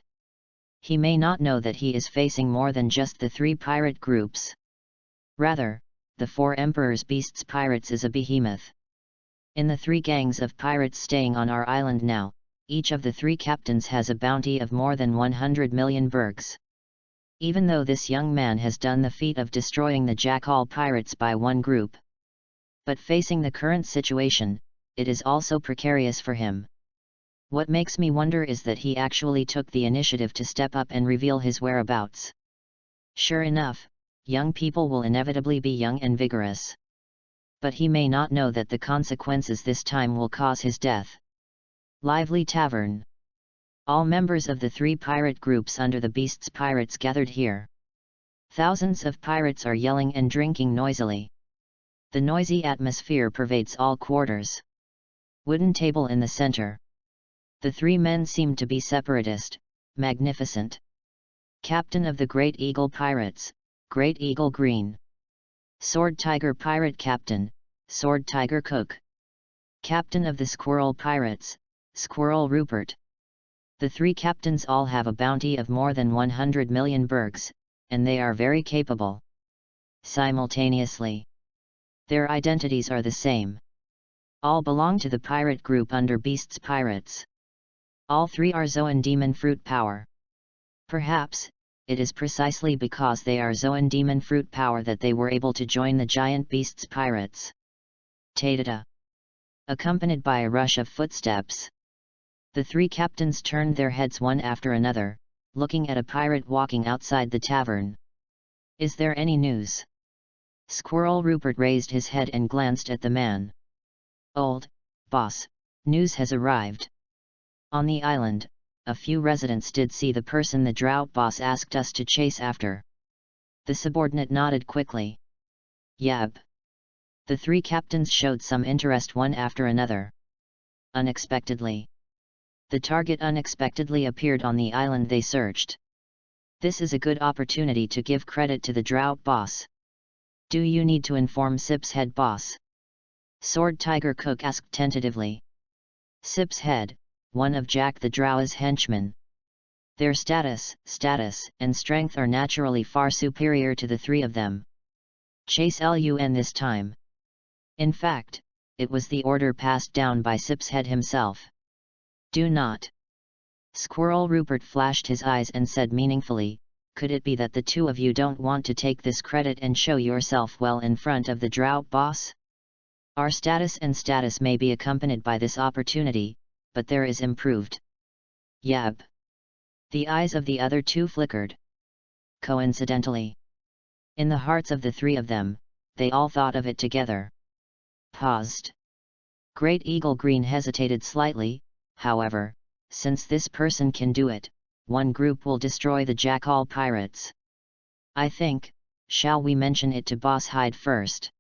he may not know that he is facing more than just the 3 pirate groups. Rather, the 4 Emperor's Beasts Pirates is a behemoth. In the 3 gangs of pirates staying on our island now, each of the 3 captains has a bounty of more than 100 million bergs. Even though this young man has done the feat of destroying the Jackal pirates by one group. But facing the current situation, it is also precarious for him. What makes me wonder is that he actually took the initiative to step up and reveal his whereabouts. Sure enough, young people will inevitably be young and vigorous. But he may not know that the consequences this time will cause his death. Lively tavern. All members of the 3 pirate groups under the Beast's pirates gathered here. Thousands of pirates are yelling and drinking noisily. The noisy atmosphere pervades all quarters. Wooden table in the center. The 3 men seem to be separatist, magnificent. Captain of the Great Eagle Pirates, Great Eagle Green. Sword Tiger Pirate Captain, Sword Tiger Cook. Captain of the Squirrel Pirates, Squirrel Rupert. The 3 captains all have a bounty of more than 100 million bergs, and they are very capable. Simultaneously, their identities are the same. All belong to the pirate group under Beast's pirates. All 3 are Zoan Demon Fruit Power. Perhaps, it is precisely because they are Zoan Demon Fruit Power that they were able to join the giant Beast's pirates. Ta-da-da! Accompanied by a rush of footsteps, the 3 captains turned their heads one after another, looking at a pirate walking outside the tavern. Is there any news? Squirrel Rupert raised his head and glanced at the man. Old boss, news has arrived. On the island, a few residents did see the person the drought boss asked us to chase after. The subordinate nodded quickly. Yep. The 3 captains showed some interest one after another. Unexpectedly, the target unexpectedly appeared on the island they searched. This is a good opportunity to give credit to the drought boss. Do you need to inform SIP's head boss? Sword Tiger Cook asked tentatively. SIP's head, one of Jack the Drow's henchmen. Their status, and strength are naturally far superior to the 3 of them. Chase Lun this time. In fact, it was the order passed down by SIP's head himself. Do not. Squirrel Rupert flashed his eyes and said meaningfully, could it be that the 2 of you don't want to take this credit and show yourself well in front of the drought boss? Our status may be accompanied by this opportunity, but there is improved. Yep. The eyes of the other 2 flickered. Coincidentally, in the hearts of the 3 of them, they all thought of it together. Paused. Great Eagle Green hesitated slightly, however, since this person can do it, one group will destroy the Jackal pirates. I think, shall we mention it to Boss Hyde first?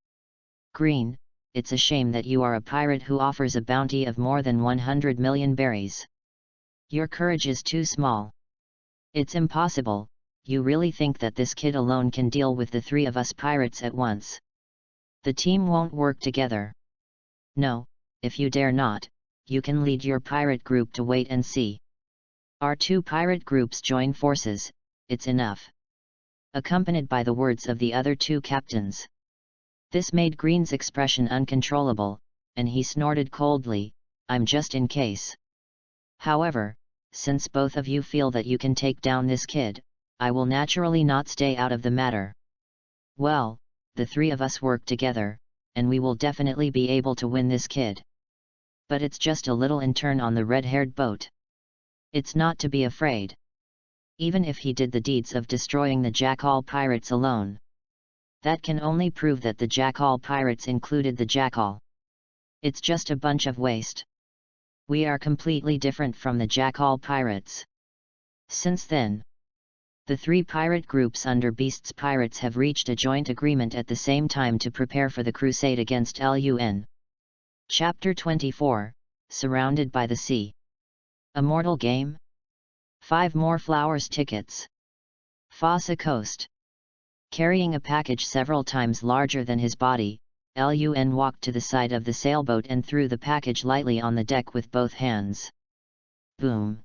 Green, it's a shame that you are a pirate who offers a bounty of more than 100 million berries. Your courage is too small. It's impossible. You really think that this kid alone can deal with the 3 of us pirates at once? The team won't work together. No, if you dare not, you can lead your pirate group to wait and see. Our 2 pirate groups join forces, it's enough. Accompanied by the words of the other 2 captains. This made Green's expression uncontrollable, and he snorted coldly, I'm just in case. However, since both of you feel that you can take down this kid, I will naturally not stay out of the matter. Well, the 3 of us work together, and we will definitely be able to win this kid. But it's just a little intern on the red-haired boat. It's not to be afraid. Even if he did the deeds of destroying the Jackal pirates alone, that can only prove that the Jackal pirates included the Jackal. It's just a bunch of waste. We are completely different from the Jackal pirates. Since then, the 3 pirate groups under Beast's pirates have reached a joint agreement at the same time to prepare for the crusade against Lun. Chapter 24, Surrounded by the Sea. A mortal game? 5 more flowers tickets. Fossa Coast. Carrying a package several times larger than his body, Lun walked to the side of the sailboat and threw the package lightly on the deck with both hands. Boom!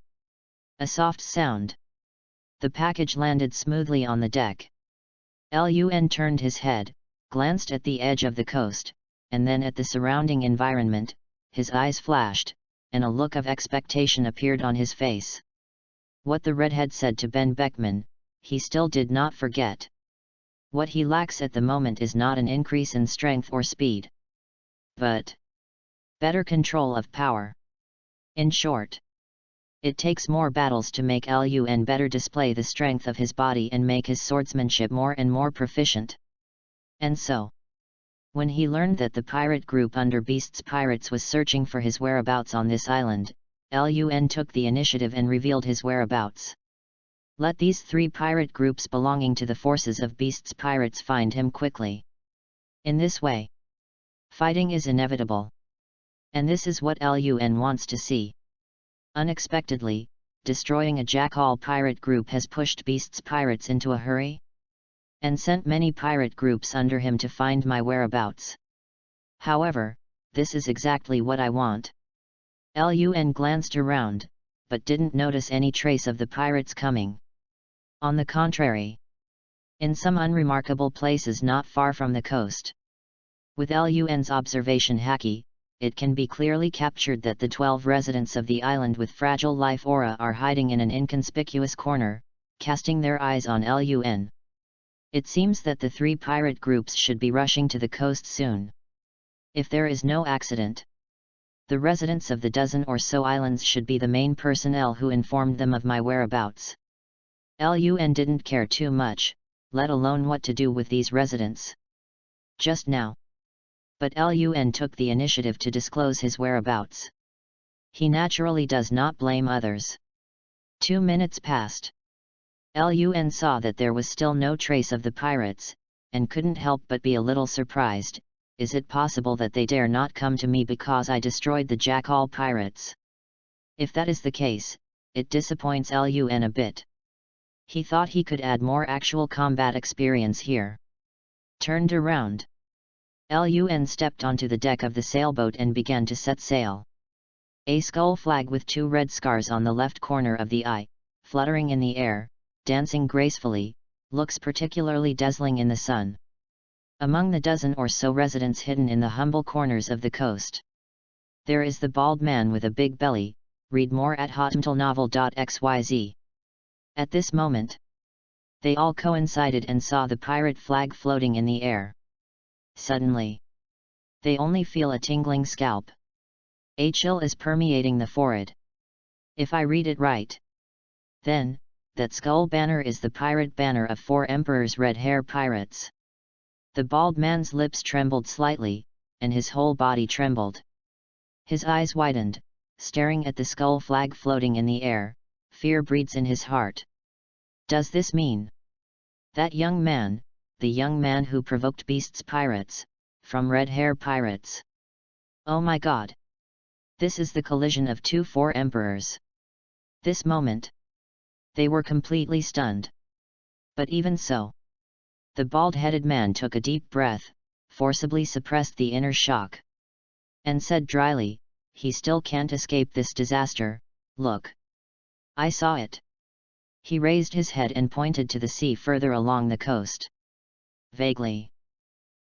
A soft sound. The package landed smoothly on the deck. Lun turned his head, glanced at the edge of the coast, and then at the surrounding environment. His eyes flashed, and a look of expectation appeared on his face. What the redhead said to Ben Beckman, he still did not forget. What he lacks at the moment is not an increase in strength or speed, but better control of power. In short, It takes more battles to make Lun better display the strength of his body and make his swordsmanship more and more proficient. And so, when he learned that the pirate group under Beast's Pirates was searching for his whereabouts on this island, Lun took the initiative and revealed his whereabouts. Let these 3 pirate groups belonging to the forces of Beast's Pirates find him quickly. In this way, fighting is inevitable. And this is what Lun wants to see. Unexpectedly, destroying a Jackal pirate group has pushed Beast's Pirates into a hurry, and sent many pirate groups under him to find my whereabouts. However, this is exactly what I want. Lun glanced around, but didn't notice any trace of the pirates coming. On the contrary, in some unremarkable places not far from the coast. With Lun's observation hacky, it can be clearly captured that the 12 residents of the island with fragile life aura are hiding in an inconspicuous corner, casting their eyes on Lun. It seems that the 3 pirate groups should be rushing to the coast soon. If there is no accident, the residents of the dozen or so islands should be the main personnel who informed them of my whereabouts. Lun didn't care too much, let alone what to do with these residents. Just now. But Lun took the initiative to disclose his whereabouts. He naturally does not blame others. 2 minutes passed. Lun saw that there was still no trace of the pirates, and couldn't help but be a little surprised. Is it possible that they dare not come to me because I destroyed the Jackal pirates? If that is the case, it disappoints Lun a bit. He thought he could add more actual combat experience here. Turned around. Lun stepped onto the deck of the sailboat and began to set sail. A skull flag with 2 red scars on the left corner of the eye, fluttering in the air, dancing gracefully, looks particularly dazzling in the sun. Among the dozen or so residents hidden in the humble corners of the coast, there is the bald man with a big belly. Read more at hotmtlnovel.xyz. At this moment, they all coincided and saw the pirate flag floating in the air. Suddenly, they only feel a tingling scalp. A chill is permeating the forehead. If I read it right, then, that skull banner is the pirate banner of 4 Emperor's red hair pirates. The bald man's lips trembled slightly, and his whole body trembled. His eyes widened, staring at the skull flag floating in the air. Fear breeds in his heart. Does this mean that young man, the young man who provoked Beast's Pirates, from Red Hair Pirates? Oh my God! This is the collision of 2 4 emperors. This moment, they were completely stunned. But even so, the bald-headed man took a deep breath, forcibly suppressed the inner shock, and said dryly, "He still can't escape this disaster. Look. I saw it." He raised his head and pointed to the sea further along the coast. Vaguely,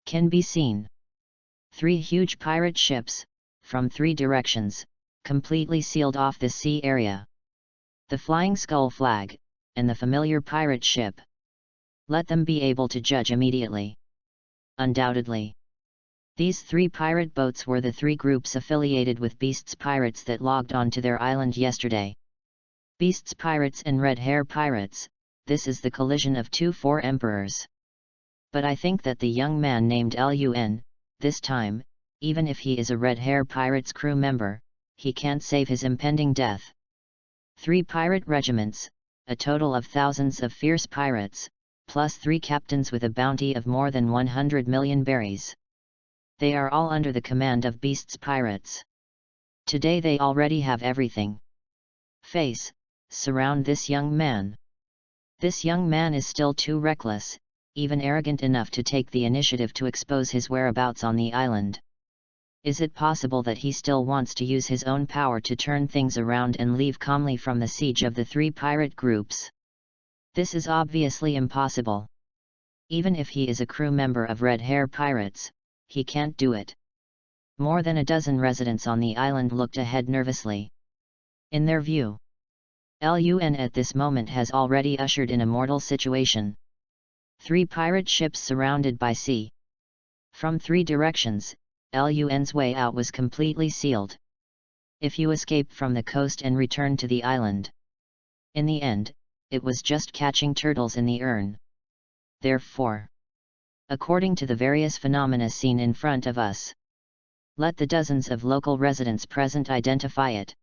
can be seen 3 huge pirate ships, from 3 directions, completely sealed off the sea area. The flying skull flag, and the familiar pirate ship. Let them be able to judge immediately. Undoubtedly, these 3 pirate boats were the 3 groups affiliated with Beast's Pirates that logged onto their island yesterday. Beast's Pirates and Red Hair Pirates, this is the collision of 2 4 emperors. But I think that the young man named Lun, this time, even if he is a Red Hair Pirates crew member, he can't save his impending death. 3 pirate regiments, a total of thousands of fierce pirates, plus 3 captains with a bounty of more than 100 million berries. They are all under the command of Beast's Pirates. Today they already have everything. Surround this young man. This young man is still too reckless, even arrogant enough to take the initiative to expose his whereabouts on the island. Is it possible that he still wants to use his own power to turn things around and leave calmly from the siege of the 3 pirate groups? This is obviously impossible. Even if he is a crew member of Red Hair Pirates, he can't do it. More than a dozen residents on the island looked ahead nervously. In their view, Lun at this moment has already ushered in a mortal situation. 3 pirate ships surrounded by sea. From 3 directions, Lun's way out was completely sealed. if you escape from the coast and return to the island. In the end, it was just catching turtles in the urn. Therefore, according to the various phenomena seen in front of us, let the dozens of local residents present identify it.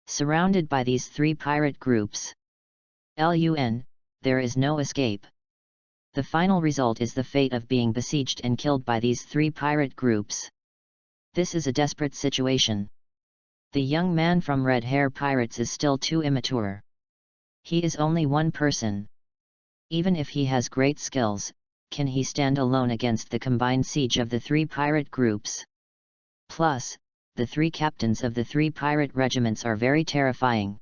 Surrounded by these three pirate groups, there is no escape. The final result is the fate of being besieged and killed by these three pirate groups. This is a desperate situation. The young man from Red Hair Pirates is still too immature. He is only one person. Even if he has great skills, can he stand alone against the combined siege of the three pirate groups? Plus, the three captains of the three pirate regiments are very terrifying.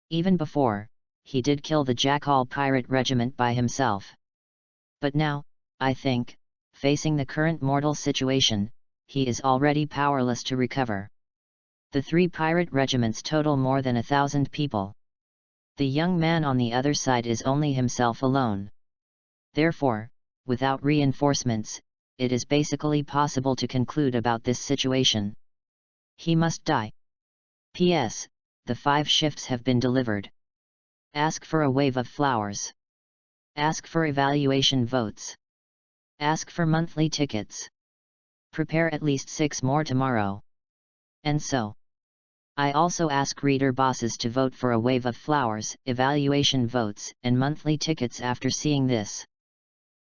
Even before, he did kill the Jackal pirate regiment by himself. But now, I think, facing the current mortal situation, he is already powerless to recover. The three pirate regiments total more than 1,000 people. The young man on the other side is only himself alone. Therefore, without reinforcements, it is basically possible to conclude about this situation. He must die. P.S. The 5 shifts have been delivered. Ask for a wave of flowers. Ask for evaluation votes. Ask for monthly tickets. Prepare at least 6 more tomorrow. And so. I also ask reader bosses to vote for a wave of flowers, evaluation votes, and monthly tickets after seeing this.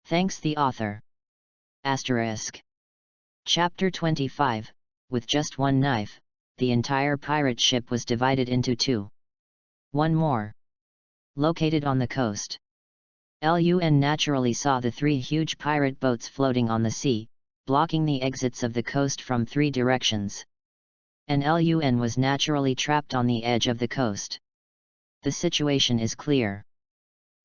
Thanks the author. *. Chapter 25, with just one knife, the entire pirate ship was divided into 2. One more. Located on the coast. Lun naturally saw the 3 huge pirate boats floating on the sea, blocking the exits of the coast from 3 directions. And Lun was naturally trapped on the edge of the coast. The situation is clear.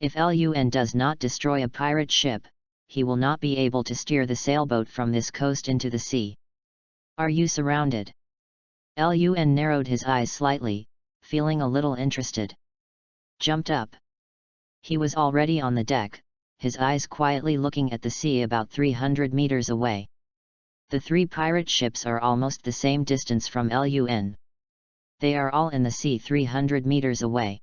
If Lun does not destroy a pirate ship, he will not be able to steer the sailboat from this coast into the sea. Are you surrounded? Lun narrowed his eyes slightly, feeling a little interested. Jumped up. He was already on the deck, his eyes quietly looking at the sea about 300 meters away. The 3 pirate ships are almost the same distance from Lun. They are all in the sea 300 meters away.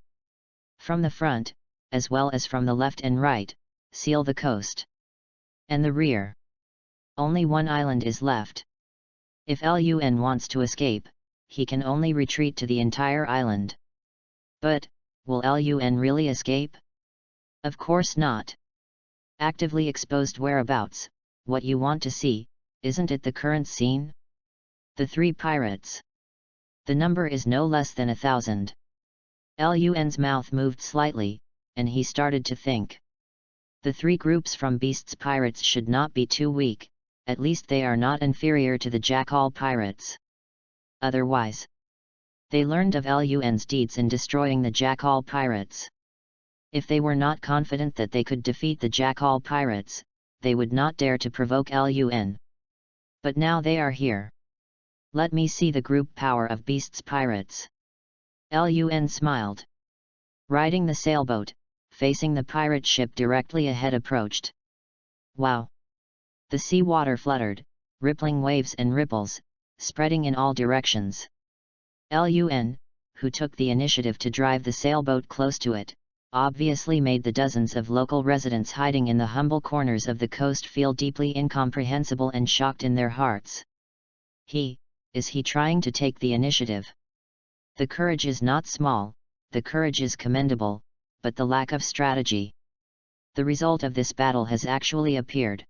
From the front, as well as from the left and right, seal the coast. And the rear. Only one island is left. If Lun wants to escape, he can only retreat to the entire island. But, will Lun really escape? Of course not. Actively exposed whereabouts, what you want to see, isn't it the current scene? The 3 pirates. The number is no less than 1,000. Lun's mouth moved slightly, and he started to think. The 3 groups from Beast's pirates should not be too weak, at least they are not inferior to the Jackal pirates. Otherwise, they learned of Lun's deeds in destroying the Jackal pirates. If they were not confident that they could defeat the Jackal pirates, they would not dare to provoke Lun. But now they are here. Let me see the group power of Beast's pirates. Lun smiled. Riding the sailboat, facing the pirate ship directly ahead approached. Wow! The sea water fluttered, rippling waves and ripples, spreading in all directions. Lun, who took the initiative to drive the sailboat close to it, obviously made the dozens of local residents hiding in the humble corners of the coast feel deeply incomprehensible and shocked in their hearts. Is he trying to take the initiative? The courage is not small, the courage is commendable, but the lack of strategy. The result of this battle has actually appeared.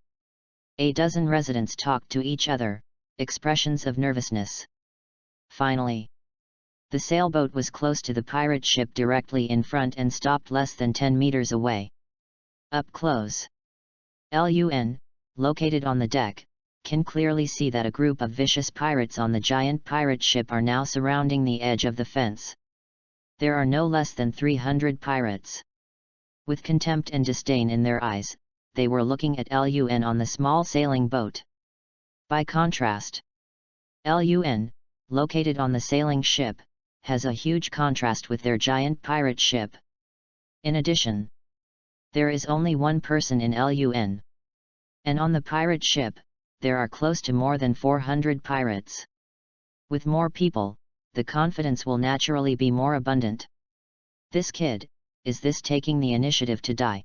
A dozen residents talked to each other, expressions of nervousness. Finally, the sailboat was close to the pirate ship directly in front and stopped less than 10 meters away. Up close, Lun, located on the deck, can clearly see that a group of vicious pirates on the giant pirate ship are now surrounding the edge of the fence. There are no less than 300 pirates. With contempt and disdain in their eyes, they were looking at Lun on the small sailing boat. By contrast, Lun, located on the sailing ship, has a huge contrast with their giant pirate ship. In addition, there is only one person in Lun. And on the pirate ship, there are close to more than 400 pirates. With more people, the confidence will naturally be more abundant. This kid, is this taking the initiative to die?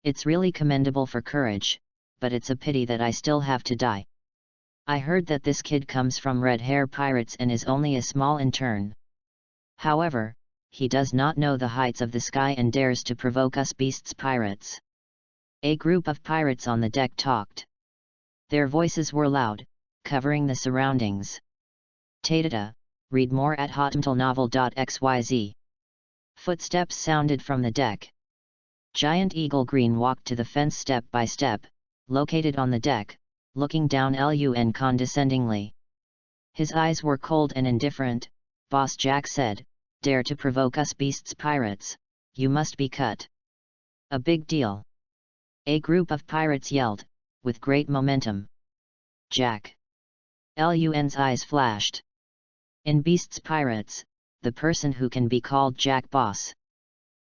It's really commendable for courage, but it's a pity that I still have to die. I heard that this kid comes from Red Hair Pirates and is only a small intern. However, he does not know the heights of the sky and dares to provoke us beasts pirates. A group of pirates on the deck talked. Their voices were loud, covering the surroundings. Tatata, read more at hotmtlnovel.xyz. Footsteps sounded from the deck. Giant Eagle Green walked to the fence step by step, located on the deck, looking down Lun condescendingly. His eyes were cold and indifferent. Boss Jack said, "Dare to provoke us beasts pirates, you must be cut." "A big deal." A group of pirates yelled, with great momentum. "Jack!" Lun's eyes flashed. In Beasts Pirates, the person who can be called Jack Boss.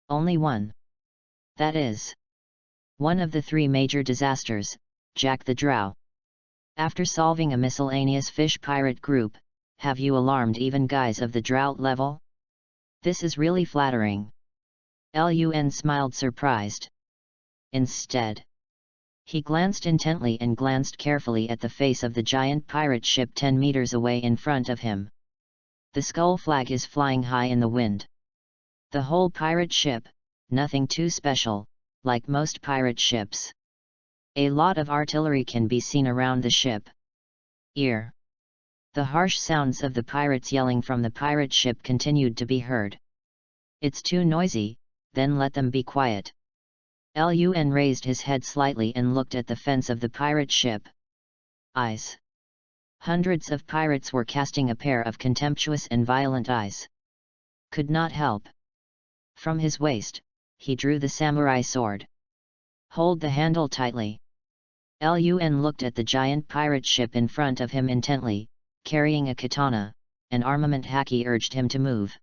Only one. That is one of the three major disasters, Jack the Drow. After solving a miscellaneous fish pirate group, have you alarmed even guys of the drought level? This is really flattering. Lun smiled surprised. Instead, he glanced intently and glanced carefully at the face of the giant pirate ship 10 meters away in front of him. The skull flag is flying high in the wind. The whole pirate ship, nothing too special, like most pirate ships. A lot of artillery can be seen around the ship. Ear. The harsh sounds of the pirates yelling from the pirate ship continued to be heard. It's too noisy, then let them be quiet. Lun raised his head slightly and looked at the fence of the pirate ship. Eyes. Hundreds of pirates were casting a pair of contemptuous and violent eyes. Could not help. From his waist, he drew the samurai sword. Hold the handle tightly. Lun looked at the giant pirate ship in front of him intently, carrying a katana. An armament haki urged him to move.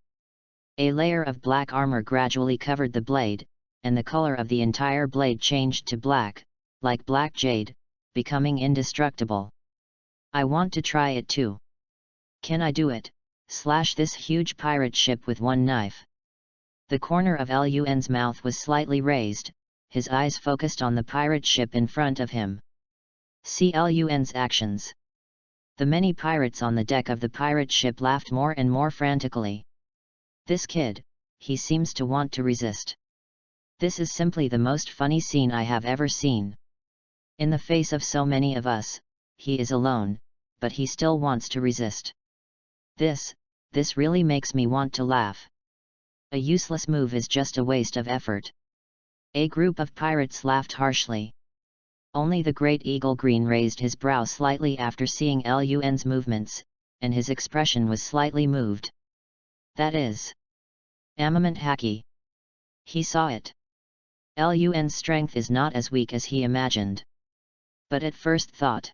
A layer of black armor gradually covered the blade, and the color of the entire blade changed to black, like black jade, becoming indestructible. I want to try it too. Can I do it? Slash this huge pirate ship with one knife. The corner of Lun's mouth was slightly raised, his eyes focused on the pirate ship in front of him. See Lun's actions. The many pirates on the deck of the pirate ship laughed more and more frantically. This kid, he seems to want to resist. This is simply the most funny scene I have ever seen. In the face of so many of us, he is alone, but he still wants to resist. This really makes me want to laugh. A useless move is just a waste of effort. A group of pirates laughed harshly. Only the Great Eagle Green raised his brow slightly after seeing Lun's movements, and his expression was slightly moved. That is armament haki. He saw it. Lun's strength is not as weak as he imagined. But at first thought.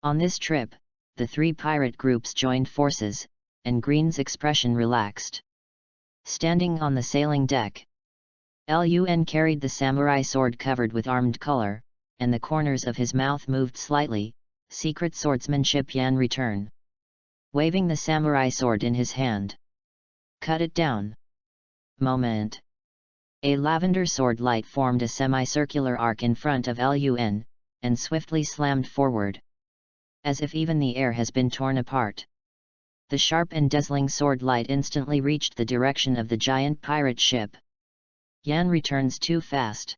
On this trip, the three pirate groups joined forces, and Green's expression relaxed. Standing on the sailing deck, Lun carried the samurai sword covered with armed color, and the corners of his mouth moved slightly. Secret swordsmanship Yan return. Waving the samurai sword in his hand. Cut it down. Moment. A lavender sword light formed a semicircular arc in front of Lun, and swiftly slammed forward. As if even the air has been torn apart. The sharp and dazzling sword light instantly reached the direction of the giant pirate ship. Yan returns too fast.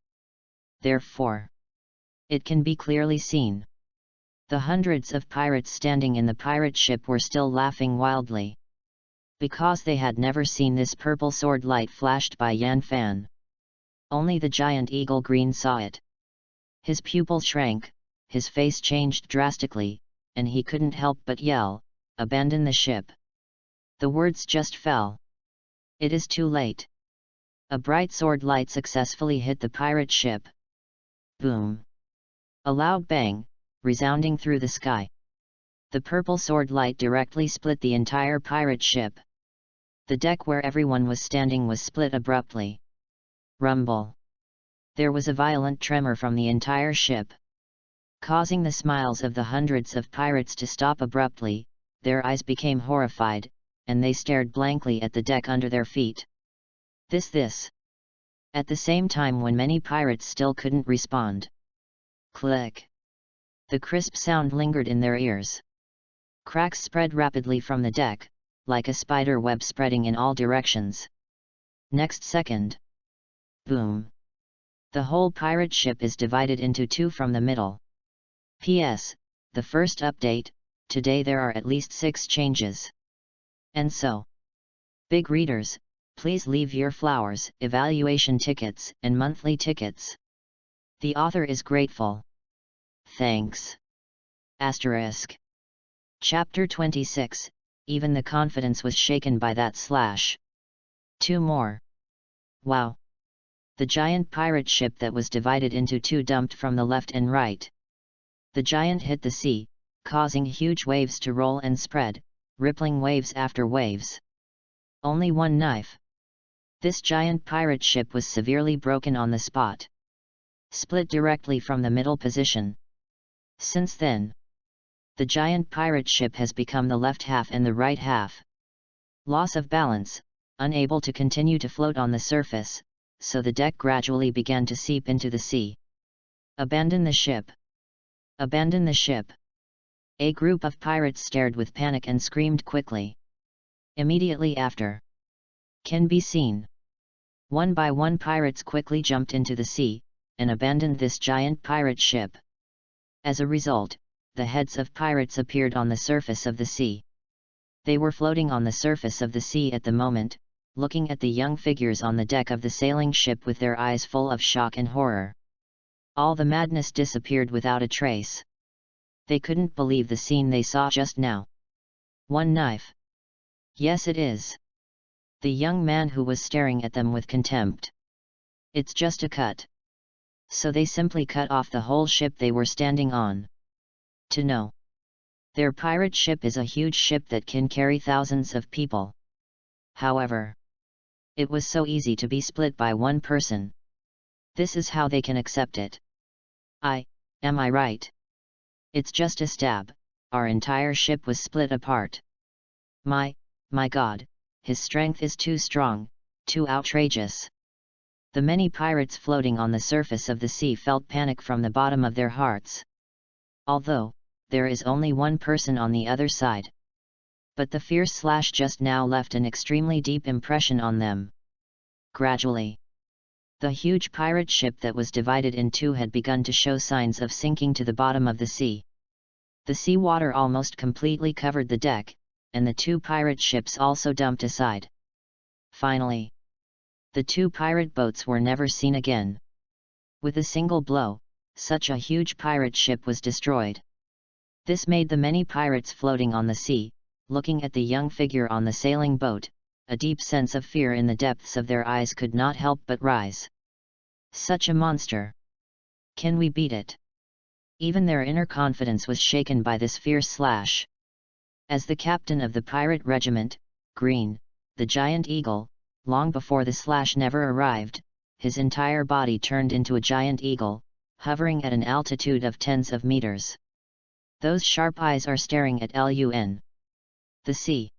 Therefore, it can be clearly seen. The hundreds of pirates standing in the pirate ship were still laughing wildly. Because they had never seen this purple sword light flashed by Yan Fan. Only the giant Eagle Green saw it. His pupil shrank, his face changed drastically, and he couldn't help but yell, "Abandon the ship." The words just fell. It is too late. A bright sword light successfully hit the pirate ship. Boom! A loud bang, resounding through the sky. The purple sword light directly split the entire pirate ship. The deck where everyone was standing was split abruptly. Rumble! There was a violent tremor from the entire ship. Causing the smiles of the hundreds of pirates to stop abruptly, their eyes became horrified, and they stared blankly at the deck under their feet. This. At the same time when many pirates still couldn't respond. Click. The crisp sound lingered in their ears. Cracks spread rapidly from the deck, like a spider web spreading in all directions. Next second. Boom. The whole pirate ship is divided into two from the middle. P.S. The first update, today there are at least 6 changes. And so. Big readers, please leave your flowers, evaluation tickets, and monthly tickets. The author is grateful. Thanks. Asterisk. Chapter 26, even the confidence was shaken by that slash. 2 more. Wow. The giant pirate ship that was divided into 2 dumped from the left and right. The giant hit the sea, causing huge waves to roll and spread, rippling waves after waves. Only 1 knife. This giant pirate ship was severely broken on the spot. Split directly from the middle position. Since then, the giant pirate ship has become the left half and the right half. Loss of balance, unable to continue to float on the surface, so the deck gradually began to seep into the sea. Abandon the ship. Abandon the ship. A group of pirates stared with panic and screamed quickly. Immediately after. Can be seen. One by one pirates quickly jumped into the sea, and abandoned this giant pirate ship. As a result, the heads of pirates appeared on the surface of the sea. They were floating on the surface of the sea at the moment, looking at the young figures on the deck of the sailing ship with their eyes full of shock and horror. All the madness disappeared without a trace. They couldn't believe the scene they saw just now. 1 knife. Yes, it is. The young man who was staring at them with contempt. It's just a cut. So they simply cut off the whole ship they were standing on. To know. Their pirate ship is a huge ship that can carry thousands of people. However, it was so easy to be split by 1 person. This is how they can accept it. Am I right? It's just a stab, our entire ship was split apart. My God, his strength is too strong, too outrageous. The many pirates floating on the surface of the sea felt panic from the bottom of their hearts. Although, there is only 1 person on the other side. But the fierce slash just now left an extremely deep impression on them. Gradually, the huge pirate ship that was divided in 2 had begun to show signs of sinking to the bottom of the sea. The sea water almost completely covered the deck, and the 2 pirate ships also dumped aside. Finally, the 2 pirate boats were never seen again. With a single blow, such a huge pirate ship was destroyed. This made the many pirates floating on the sea, looking at the young figure on the sailing boat, a deep sense of fear in the depths of their eyes could not help but rise. Such a monster! Can we beat it? Even their inner confidence was shaken by this fierce slash. As the captain of the pirate regiment, Green, the giant eagle, long before the slash never arrived, his entire body turned into a giant eagle, hovering at an altitude of tens of meters. Those sharp eyes are staring at Lun. The sea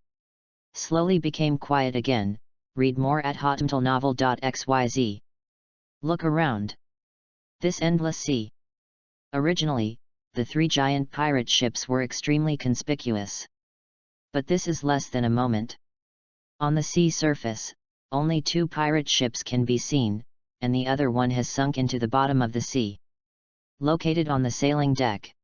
slowly became quiet again. Read more at hotmtlnovel.xyz. Look around. This endless sea. Originally, the 3 giant pirate ships were extremely conspicuous. But this is less than a moment. On the sea surface, only 2 pirate ships can be seen, and the other one has sunk into the bottom of the sea. Located on the sailing deck.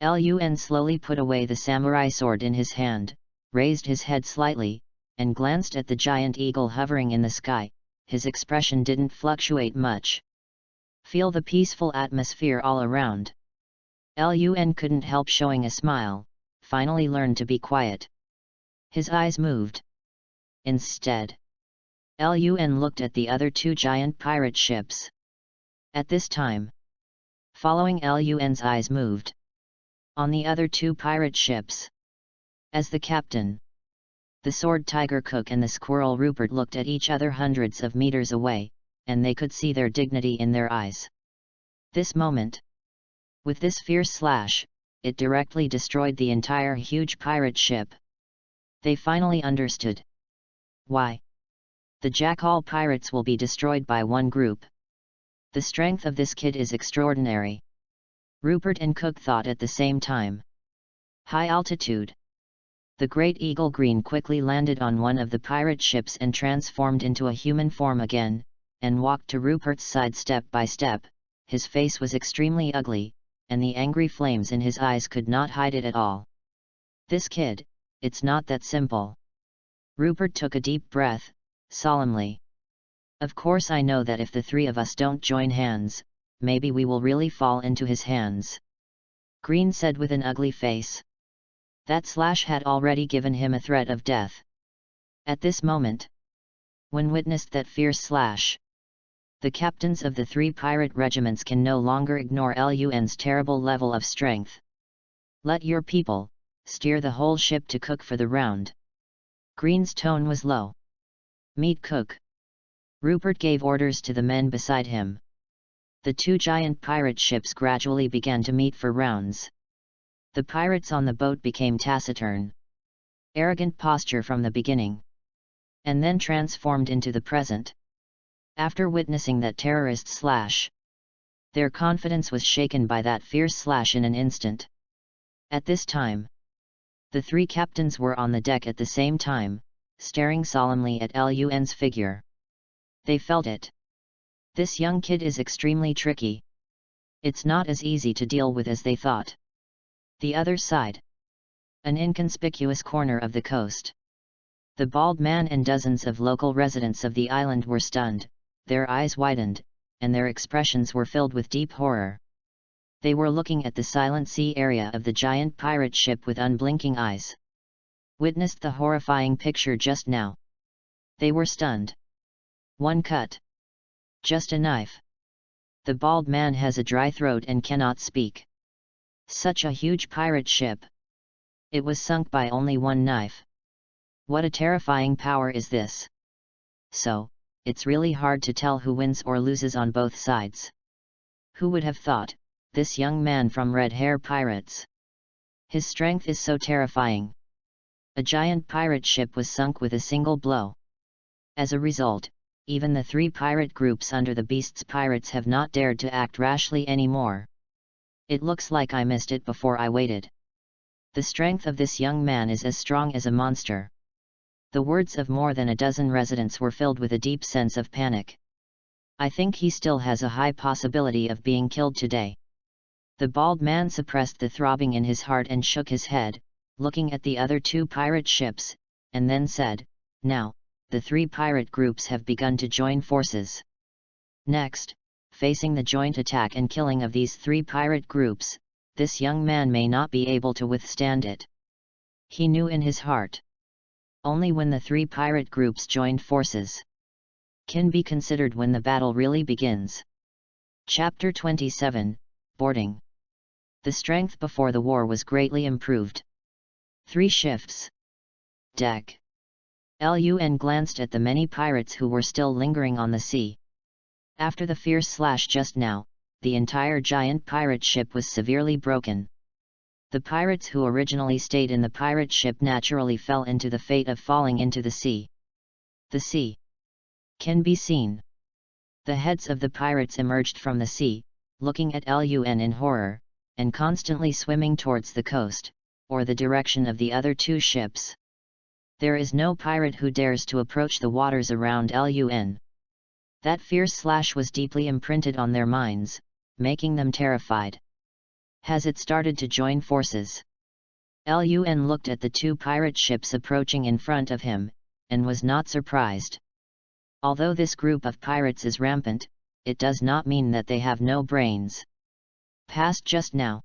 Lun slowly put away the samurai sword in his hand, raised his head slightly, and glanced at the giant eagle hovering in the sky. His expression didn't fluctuate much. Feel the peaceful atmosphere all around. Lun couldn't help showing a smile, finally learned to be quiet. His eyes moved. Instead, Lun looked at the other 2 giant pirate ships. At this time, following Lun's eyes moved on the other 2 pirate ships. As the captain, the sword tiger Cook and the squirrel Rupert looked at each other hundreds of meters away, and they could see their dignity in their eyes. This moment, with this fierce slash, it directly destroyed the entire huge pirate ship. They finally understood. Why? The Jackal pirates will be destroyed by one group. The strength of this kid is extraordinary. Rupert and Cook thought at the same time. High altitude. The Great Eagle Green quickly landed on one of the pirate ships and transformed into a human form again, and walked to Rupert's side step by step. His face was extremely ugly, and the angry flames in his eyes could not hide it at all. This kid, it's not that simple. Rupert took a deep breath, solemnly. Of course I know that if the three of us don't join hands, maybe we will really fall into his hands. Green said with an ugly face. That Slash had already given him a threat of death. At this moment, when witnessed that fierce Slash, the captains of the three pirate regiments can no longer ignore Lun's terrible level of strength. Let your people steer the whole ship to Cook for the round. Green's tone was low. Meet Cook. Rupert gave orders to the men beside him. The two giant pirate ships gradually began to meet for rounds. The pirates on the boat became taciturn. Arrogant posture from the beginning. And then transformed into the present. After witnessing that terrorist Slash, their confidence was shaken by that fierce Slash in an instant. At this time, the three captains were on the deck at the same time, staring solemnly at Lun's figure. They felt it. This young kid is extremely tricky. It's not as easy to deal with as they thought. The other side. An inconspicuous corner of the coast. The bald man and dozens of local residents of the island were stunned, their eyes widened, and their expressions were filled with deep horror. They were looking at the silent sea area of the giant pirate ship with unblinking eyes. Witnessed the horrifying picture just now. They were stunned. One cut. Just a knife. The bald man has a dry throat and cannot speak. Such a huge pirate ship. It was sunk by only one knife. What a terrifying power is this? So, it's really hard to tell who wins or loses on both sides. Who would have thought, this young man from Red Hair Pirates? His strength is so terrifying. A giant pirate ship was sunk with a single blow. As a result, even the three pirate groups under the Beast's pirates have not dared to act rashly anymore. It looks like I missed it before I waited. The strength of this young man is as strong as a monster. The words of more than a dozen residents were filled with a deep sense of panic. I think he still has a high possibility of being killed today. The bald man suppressed the throbbing in his heart and shook his head, looking at the other two pirate ships, and then said, "Now, the three pirate groups have begun to join forces. Next, facing the joint attack and killing of these three pirate groups, this young man may not be able to withstand it." He knew in his heart. Only when the three pirate groups joined forces can be considered when the battle really begins. Chapter 27, Boarding. The strength before the war was greatly improved. 3 shifts. Deck. Lun glanced at the many pirates who were still lingering on the sea. After the fierce slash just now, the entire giant pirate ship was severely broken. The pirates who originally stayed in the pirate ship naturally fell into the fate of falling into the sea. The sea can be seen. The heads of the pirates emerged from the sea, looking at Lun in horror, and constantly swimming towards the coast, or the direction of the other 2 ships. There is no pirate who dares to approach the waters around Lun. That fierce slash was deeply imprinted on their minds, making them terrified. Has it started to join forces? Lun looked at the 2 pirate ships approaching in front of him, and was not surprised. Although this group of pirates is rampant, it does not mean that they have no brains. Past just now,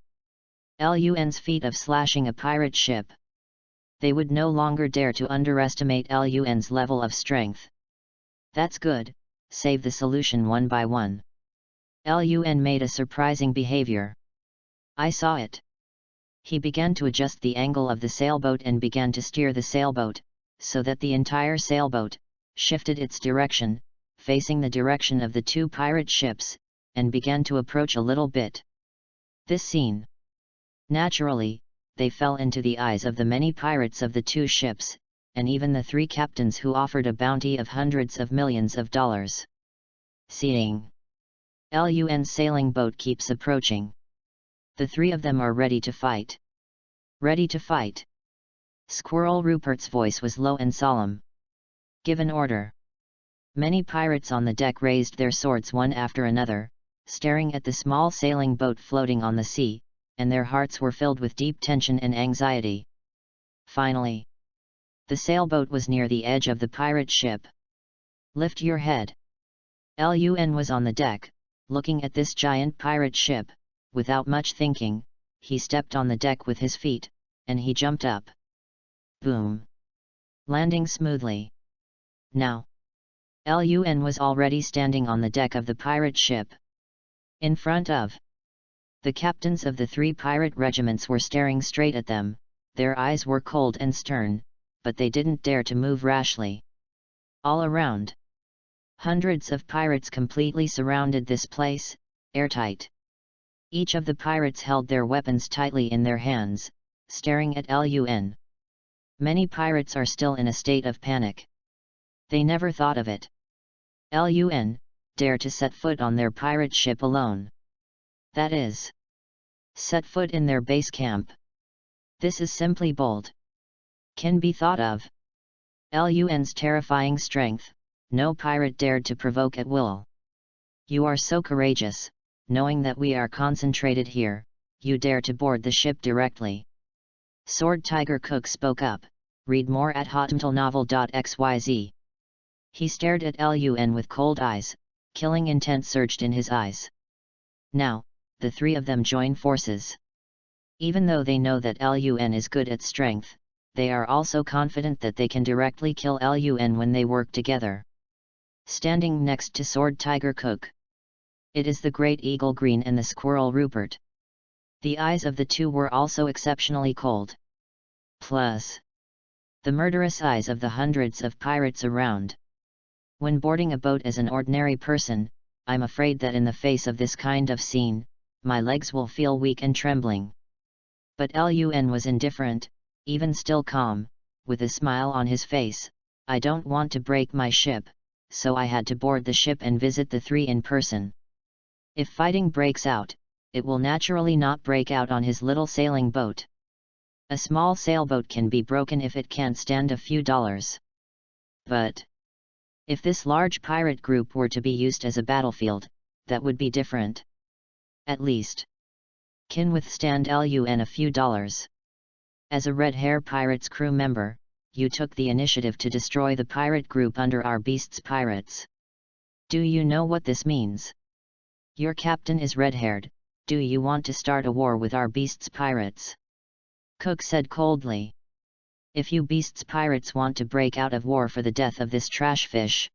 Lun's feat of slashing a pirate ship. They would no longer dare to underestimate Lun's level of strength. That's good, save the solution one by one. Lun made a surprising behavior. I saw it. He began to adjust the angle of the sailboat and began to steer the sailboat, so that the entire sailboat shifted its direction, facing the direction of the 2 pirate ships, and began to approach a little bit. This scene. Naturally, they fell into the eyes of the many pirates of the 2 ships, and even the 3 captains who offered a bounty of hundreds of millions of dollars. Seeing Lun's sailing boat keeps approaching. The 3 of them are ready to fight. Ready to fight. Squirrel Rupert's voice was low and solemn. Give an order. Many pirates on the deck raised their swords one after another, staring at the small sailing boat floating on the sea, and their hearts were filled with deep tension and anxiety. Finally, the sailboat was near the edge of the pirate ship. Lift your head. Lun was on the deck, looking at this giant pirate ship. Without much thinking, he stepped on the deck with his feet, and he jumped up. Boom! Landing smoothly. Now, Lun was already standing on the deck of the pirate ship. In front of the captains of the 3 pirate regiments were staring straight at them. Their eyes were cold and stern, but they didn't dare to move rashly. All around, hundreds of pirates completely surrounded this place, airtight. Each of the pirates held their weapons tightly in their hands, staring at Lun. Many pirates are still in a state of panic. They never thought of it. Lun dare to set foot on their pirate ship alone. That is, set foot in their base camp. This is simply bold. Can be thought of. Lun's terrifying strength, no pirate dared to provoke at will. You are so courageous, knowing that we are concentrated here, you dare to board the ship directly. Sword Tiger Cook spoke up. Read more at hotmtlnovel.xyz. He stared at Lun with cold eyes, killing intent surged in his eyes. Now, the 3 of them join forces. Even though they know that Lun is good at strength, they are also confident that they can directly kill Lun when they work together. Standing next to Sword Tiger Cook, it is the Great Eagle Green and the Squirrel Rupert. The eyes of the 2 were also exceptionally cold. Plus, the murderous eyes of the hundreds of pirates around. When boarding a boat as an ordinary person, I'm afraid that in the face of this kind of scene, my legs will feel weak and trembling. But Lun was indifferent, even still calm, with a smile on his face. I don't want to break my ship, so I had to board the ship and visit the 3 in person. If fighting breaks out, it will naturally not break out on his little sailing boat. A small sailboat can be broken if it can't stand a few dollars. But if this large pirate group were to be used as a battlefield, that would be different. At least, can withstand Lun a few dollars. As a Red Hair Pirates crew member, you took the initiative to destroy the pirate group under our beasts pirates. Do you know what this means? Your captain is red-haired. Do you want to start a war with our beasts pirates? Cook said coldly. If you beasts pirates want to break out of war for the death of this trash fish,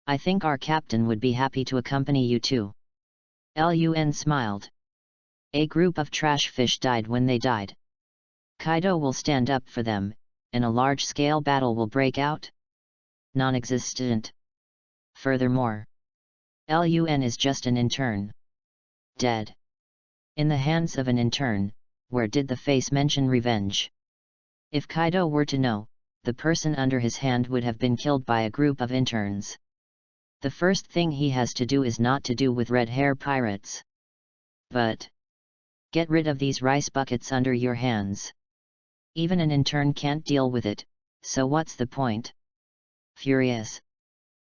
I think our captain would be happy to accompany you too. Lun smiled. A group of trash fish died when they died. Kaido will stand up for them, and a large-scale battle will break out? Non-existent. Furthermore, Lun is just an intern. Dead. In the hands of an intern, where did the face mention revenge? If Kaido were to know, the person under his hand would have been killed by a group of interns. The first thing he has to do is not to do with red hair pirates. But get rid of these rice buckets under your hands. Even an intern can't deal with it, so what's the point? Furious,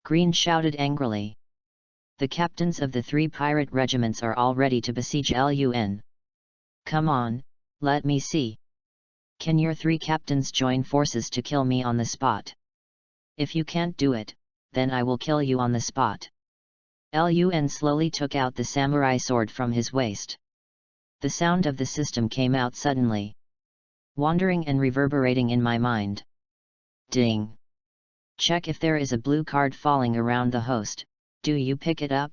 Green shouted angrily. The captains of the 3 pirate regiments are all ready to besiege Lun. Come on, let me see. Can your 3 captains join forces to kill me on the spot? If you can't do it, then I will kill you on the spot. Lun slowly took out the samurai sword from his waist. The sound of the system came out suddenly, wandering and reverberating in my mind. Ding! Check if there is a blue card falling around the host. Do you pick it up?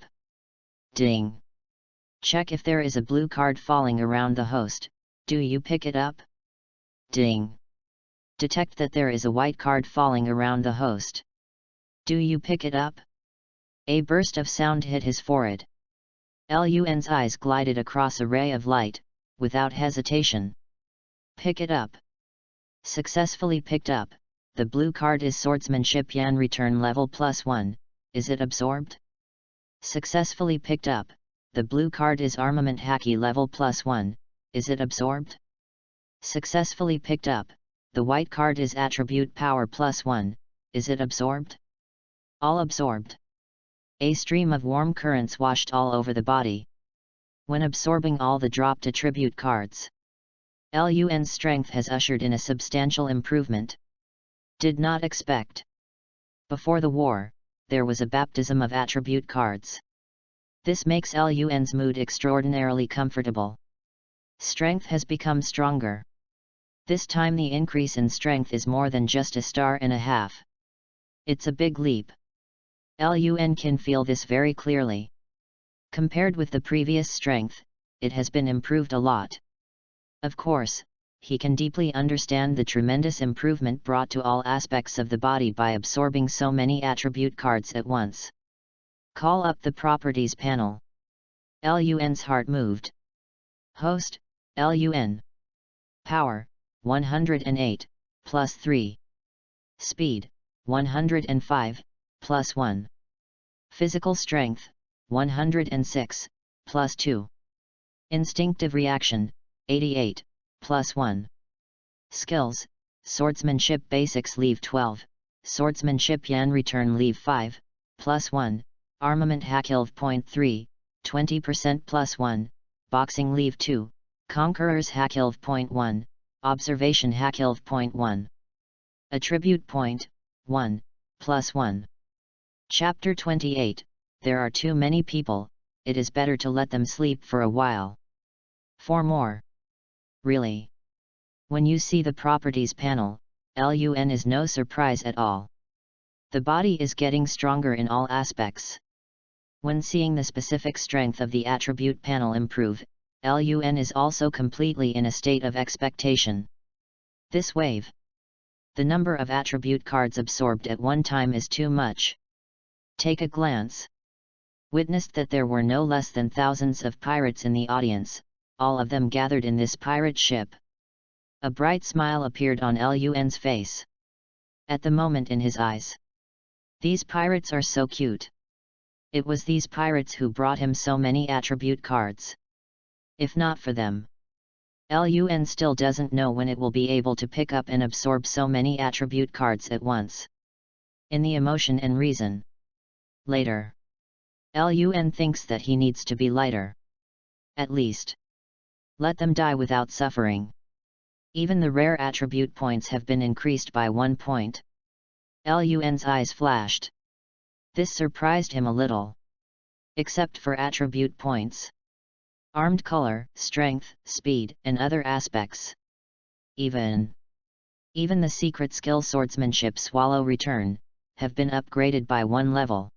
Ding! Check if there is a blue card falling around the host. Do you pick it up? Ding! Detect that there is a white card falling around the host. Do you pick it up? A burst of sound hit his forehead. Lun's eyes glided across a ray of light, without hesitation. Pick it up. Successfully picked up, the blue card is Swordsmanship Yan Return level +1, is it absorbed? Successfully picked up, the blue card is Armament Haki level +1, is it absorbed? Successfully picked up, the white card is Attribute Power +1, is it absorbed? All absorbed. A stream of warm currents washed all over the body. When absorbing all the dropped attribute cards, Lun's strength has ushered in a substantial improvement. Did not expect. Before the war, there was a baptism of attribute cards. This makes Lun's mood extraordinarily comfortable. Strength has become stronger. This time the increase in strength is more than just 1.5 stars. It's a big leap. Lun can feel this very clearly. Compared with the previous strength, it has been improved a lot. Of course, he can deeply understand the tremendous improvement brought to all aspects of the body by absorbing so many attribute cards at once. Call up the Properties panel. Lun's heart moved. Host, Lun. Power, 108, +3. Speed, 105, +1. Physical strength, 106, +2. Instinctive reaction, 88, +1. Skills, Swordsmanship Basics Leave 12, Swordsmanship Yan Return Leave 5, +1, Armament Hack 3, 20% +1, Boxing Leave 2, Conqueror's Hack 1, Observation Hack 1. Attribute Point, 1, +1. Chapter 28, There are too many people, it is better to let them sleep for a while. 4 more. Really? When you see the Properties panel, Lun is no surprise at all. The body is getting stronger in all aspects. When seeing the specific strength of the attribute panel improve, Lun is also completely in a state of expectation. This wave. The number of attribute cards absorbed at one time is too much. Take a glance. Witnessed that there were no less than thousands of pirates in the audience, all of them gathered in this pirate ship. A bright smile appeared on Lun's face. At the moment in his eyes. These pirates are so cute. It was these pirates who brought him so many attribute cards. If not for them, Lun still doesn't know when it will be able to pick up and absorb so many attribute cards at once. In the Emotion and Reason. Later. Lun thinks that he needs to be lighter. At least. Let them die without suffering. Even the rare attribute points have been increased by 1 point. Lun's eyes flashed. This surprised him a little. Except for attribute points. Armed color, strength, speed, and other aspects. Even the secret skill Swordsmanship Swallow Return, have been upgraded by 1 level.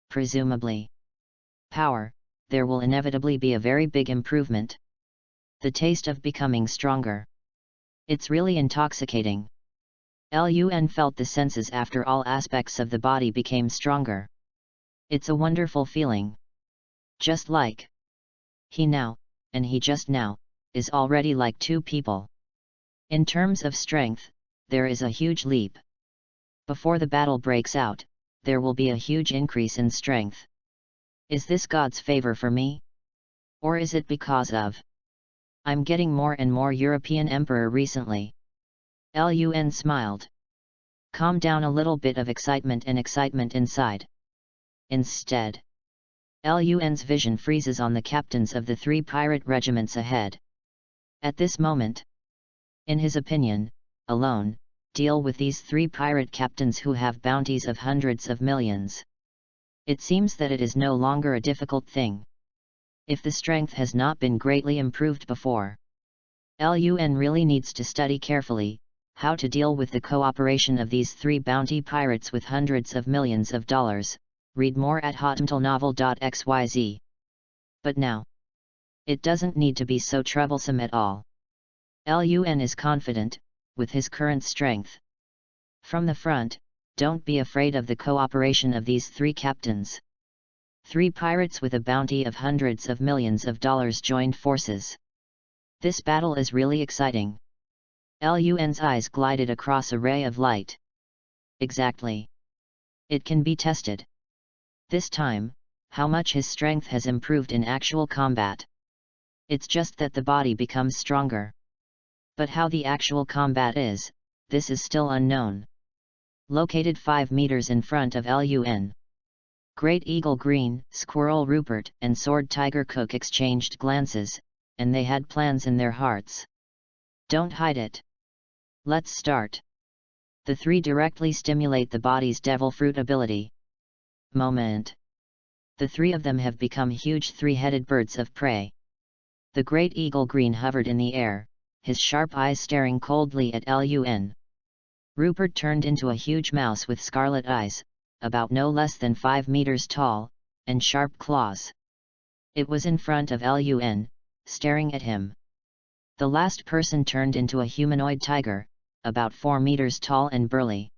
Presumably. Power, there will inevitably be a very big improvement. The taste of becoming stronger. It's really intoxicating. Lun felt the senses after all aspects of the body became stronger. It's a wonderful feeling. Just like he now, and he just now, is already like 2 people. In terms of strength, there is a huge leap. Before the battle breaks out, there will be a huge increase in strength. Is this God's favor for me? Or is it because of I'm getting more and more European emperor recently? Lun smiled. Calm down a little bit of excitement inside. Instead, Lun's vision freezes on the captains of the 3 pirate regiments ahead. At this moment, in his opinion, alone, deal with these 3 pirate captains who have bounties of hundreds of millions. It seems that it is no longer a difficult thing. If the strength has not been greatly improved before, Lun really needs to study carefully how to deal with the cooperation of these 3 bounty pirates with hundreds of millions of dollars. Read more at hotmtlnovel.xyz. But now, it doesn't need to be so troublesome at all. Lun is confident, with his current strength. From the front, don't be afraid of the cooperation of these 3 captains. 3 pirates with a bounty of hundreds of millions of dollars joined forces. This battle is really exciting. Lun's eyes glided across a ray of light. Exactly. It can be tested. This time, how much his strength has improved in actual combat. It's just that the body becomes stronger. But how the actual combat is, this is still unknown. Located 5 meters in front of Lun. Great Eagle Green, Squirrel Rupert and Sword Tiger Cook exchanged glances, and they had plans in their hearts. Don't hide it. Let's start. The three directly stimulate the body's devil fruit ability. Moment. The three of them have become huge three-headed birds of prey. The great eagle green hovered in the air, his sharp eyes staring coldly at Lun. Rupert turned into a huge mouse with scarlet eyes, about no less than 5 meters tall, and sharp claws. It was in front of Lun, staring at him. The last person turned into a humanoid tiger, about 4 meters tall and burly,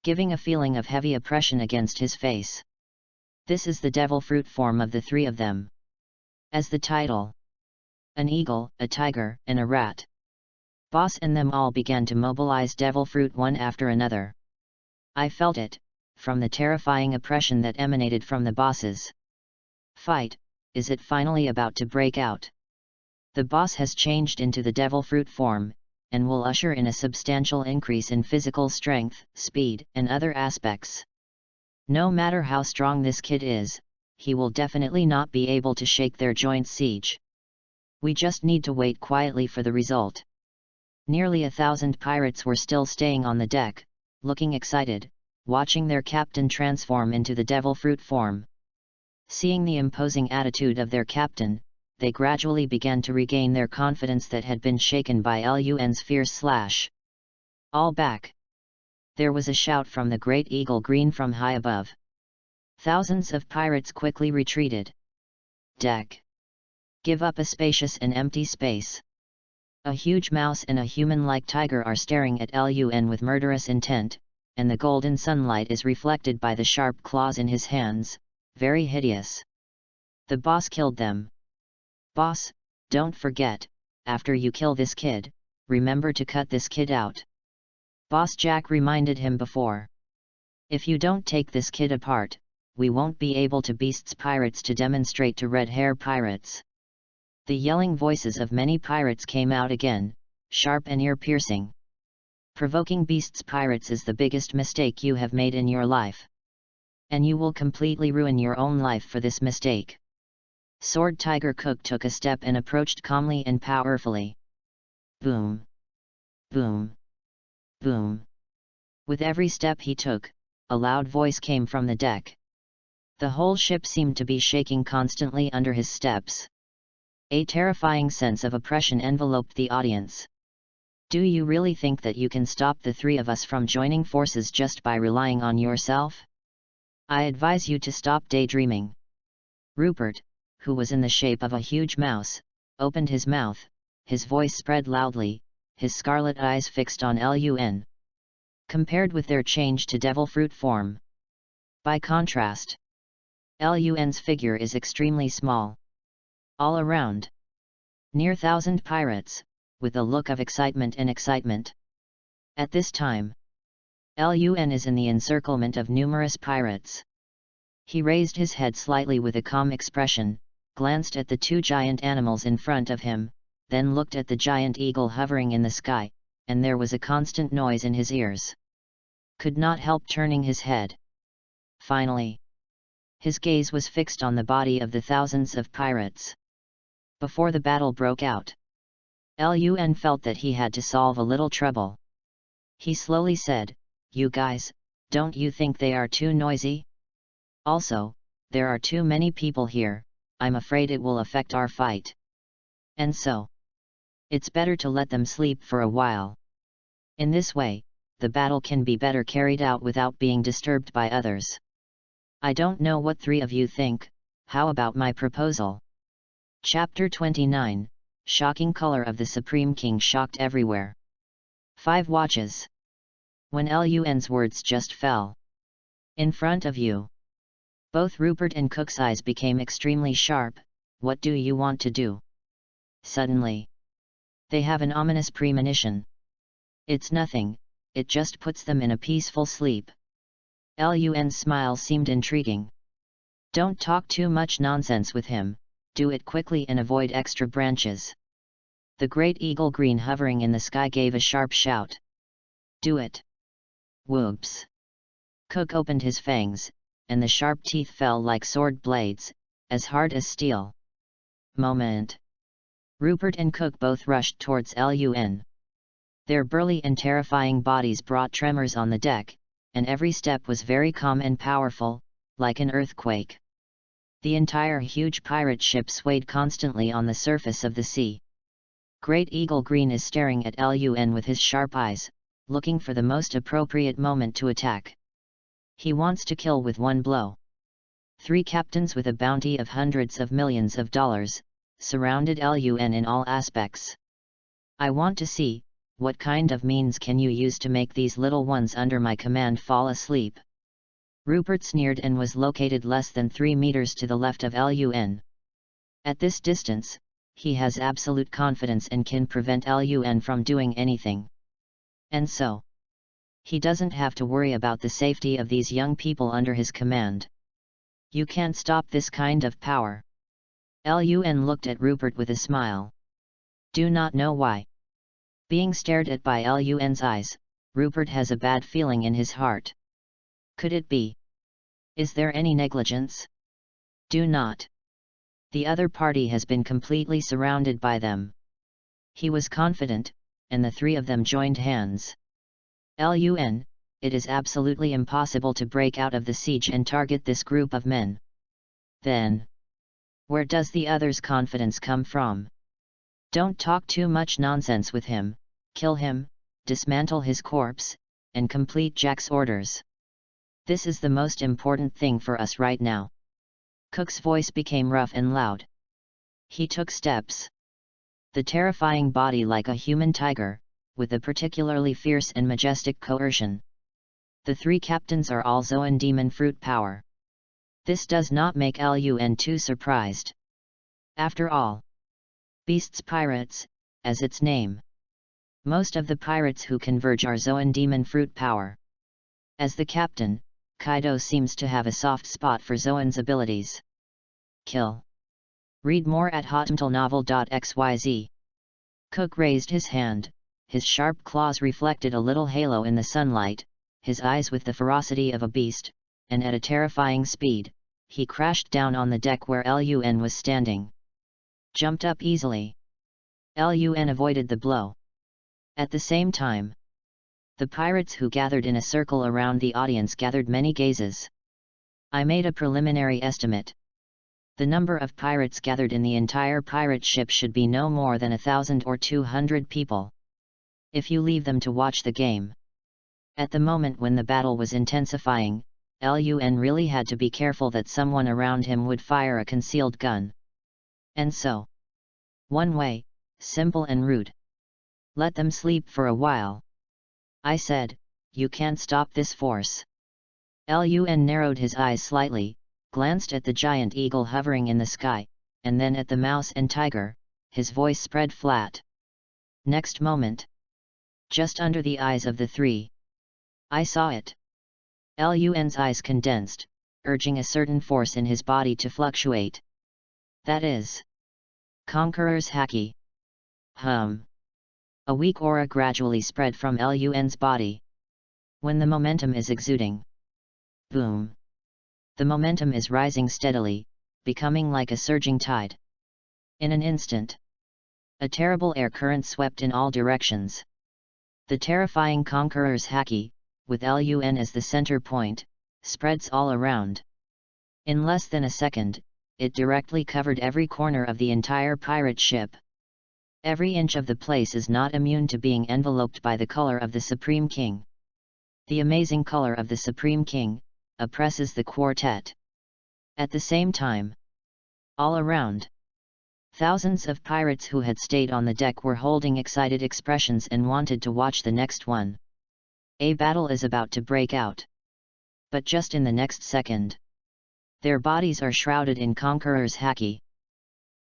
giving a feeling of heavy oppression against his face. This is the devil fruit form of the three of them. As the title. An eagle, a tiger, and a rat. Boss and them all began to mobilize devil fruit one after another. I felt it, from the terrifying oppression that emanated from the bosses. Fight, is it finally about to break out? The boss has changed into the devil fruit form, and will usher in a substantial increase in physical strength, speed, and other aspects. No matter how strong this kid is, he will definitely not be able to shake their joint siege. We just need to wait quietly for the result. Nearly 1,000 pirates were still staying on the deck, looking excited, watching their captain transform into the devil fruit form. Seeing the imposing attitude of their captain, they gradually began to regain their confidence that had been shaken by Lun's fierce slash. All back! There was a shout from the great eagle green from high above. Thousands of pirates quickly retreated. Deck! Give up a spacious and empty space. A huge mouse and a human-like tiger are staring at Lun with murderous intent, and the golden sunlight is reflected by the sharp claws in his hands, very hideous. The boss killed them. Boss, don't forget, after you kill this kid, remember to cut this kid out. Boss Jack reminded him before. If you don't take this kid apart, we won't be able to beasts pirates to demonstrate to red hair pirates. The yelling voices of many pirates came out again, sharp and ear-piercing. Provoking beasts pirates is the biggest mistake you have made in your life. And you will completely ruin your own life for this mistake. Sword Tiger Cook took a step and approached calmly and powerfully. Boom! Boom! Boom! With every step he took, a loud voice came from the deck. The whole ship seemed to be shaking constantly under his steps. A terrifying sense of oppression enveloped the audience. Do you really think that you can stop the three of us from joining forces just by relying on yourself? I advise you to stop daydreaming. Rupert, who was in the shape of a huge mouse, opened his mouth, his voice spread loudly, his scarlet eyes fixed on Lun. Compared with their change to devil fruit form. By contrast, Lun's figure is extremely small. All around. Near 1,000 pirates, with a look of excitement. At this time, Lun is in the encirclement of numerous pirates. He raised his head slightly with a calm expression, glanced at the two giant animals in front of him, then looked at the giant eagle hovering in the sky, and there was a constant noise in his ears. Could not help turning his head. Finally, his gaze was fixed on the body of the thousands of pirates. Before the battle broke out, Lun felt that he had to solve a little trouble. He slowly said, "You guys, don't you think they are too noisy? Also, there are too many people here, I'm afraid it will affect our fight. And so, it's better to let them sleep for a while. In this way, the battle can be better carried out without being disturbed by others. I don't know what three of you think, how about my proposal?" Chapter 29, Shocking Color of the Supreme King shocked everywhere. 5 watches. When Lun's words just fell in front of you, both Rupert and Cook's eyes became extremely sharp. What do you want to do? Suddenly, they have an ominous premonition. It's nothing, it just puts them in a peaceful sleep. Lun's smile seemed intriguing. Don't talk too much nonsense with him, do it quickly and avoid extra branches. The great eagle green hovering in the sky gave a sharp shout. Do it. Whoops. Cook opened his fangs, and the sharp teeth fell like sword blades, as hard as steel. Moment. Rupert and Cook both rushed towards Lun. Their burly and terrifying bodies brought tremors on the deck, and every step was very calm and powerful, like an earthquake. The entire huge pirate ship swayed constantly on the surface of the sea. Great Eagle Green is staring at Lun with his sharp eyes, looking for the most appropriate moment to attack. He wants to kill with one blow. 3 captains with a bounty of hundreds of millions of dollars surrounded Lun in all aspects. I want to see, what kind of means can you use to make these little ones under my command fall asleep? Rupert sneered and was located less than 3 meters to the left of Lun. At this distance, he has absolute confidence and can prevent Lun from doing anything. And so, he doesn't have to worry about the safety of these young people under his command. You can't stop this kind of power. Lun looked at Rupert with a smile. Do not know why. Being stared at by Lun's eyes, Rupert has a bad feeling in his heart. Could it be? Is there any negligence? Do not. The other party has been completely surrounded by them. He was confident, and the 3 of them joined hands. Lun, it is absolutely impossible to break out of the siege and target this group of men. Then, where does the others' confidence come from? Don't talk too much nonsense with him, kill him, dismantle his corpse, and complete Jack's orders. This is the most important thing for us right now. Cook's voice became rough and loud. He took steps. The terrifying body like a human tiger, with a particularly fierce and majestic coercion. The 3 captains are all Zoan demon fruit power. This does not make Lun too surprised. After all, beasts pirates, as its name. Most of the pirates who converge are Zoan demon fruit power. As the captain, Kaido seems to have a soft spot for Zoan's abilities. Kill. Read more at hotmtlnovel.xyz. Cook raised his hand, his sharp claws reflected a little halo in the sunlight, his eyes with the ferocity of a beast, and at a terrifying speed, he crashed down on the deck where Lun was standing. Jumped up easily. Lun avoided the blow. At the same time, the pirates who gathered in a circle around the audience gathered many gazes. I made a preliminary estimate. The number of pirates gathered in the entire pirate ship should be no more than 1,000 or 200 people. If you leave them to watch the game. At the moment when the battle was intensifying, Lun really had to be careful that someone around him would fire a concealed gun. And so, one way, simple and rude. Let them sleep for a while. I said, you can't stop this force. Lun narrowed his eyes slightly, glanced at the giant eagle hovering in the sky, and then at the mouse and tiger, his voice spread flat. Next moment, just under the eyes of the 3. I saw it. Lun's eyes condensed, urging a certain force in his body to fluctuate. That is Conqueror's Haki. A weak aura gradually spread from Lun's body. When the momentum is exuding. Boom. The momentum is rising steadily, becoming like a surging tide. In an instant, a terrible air current swept in all directions. The terrifying Conqueror's Haki, with Lun as the center point, spreads all around. In less than a second, it directly covered every corner of the entire pirate ship. Every inch of the place is not immune to being enveloped by the color of the Supreme King. The amazing color of the Supreme King oppresses the quartet. At the same time, all around, thousands of pirates who had stayed on the deck were holding excited expressions and wanted to watch the next one. A battle is about to break out. But just in the next second, their bodies are shrouded in Conqueror's Haki.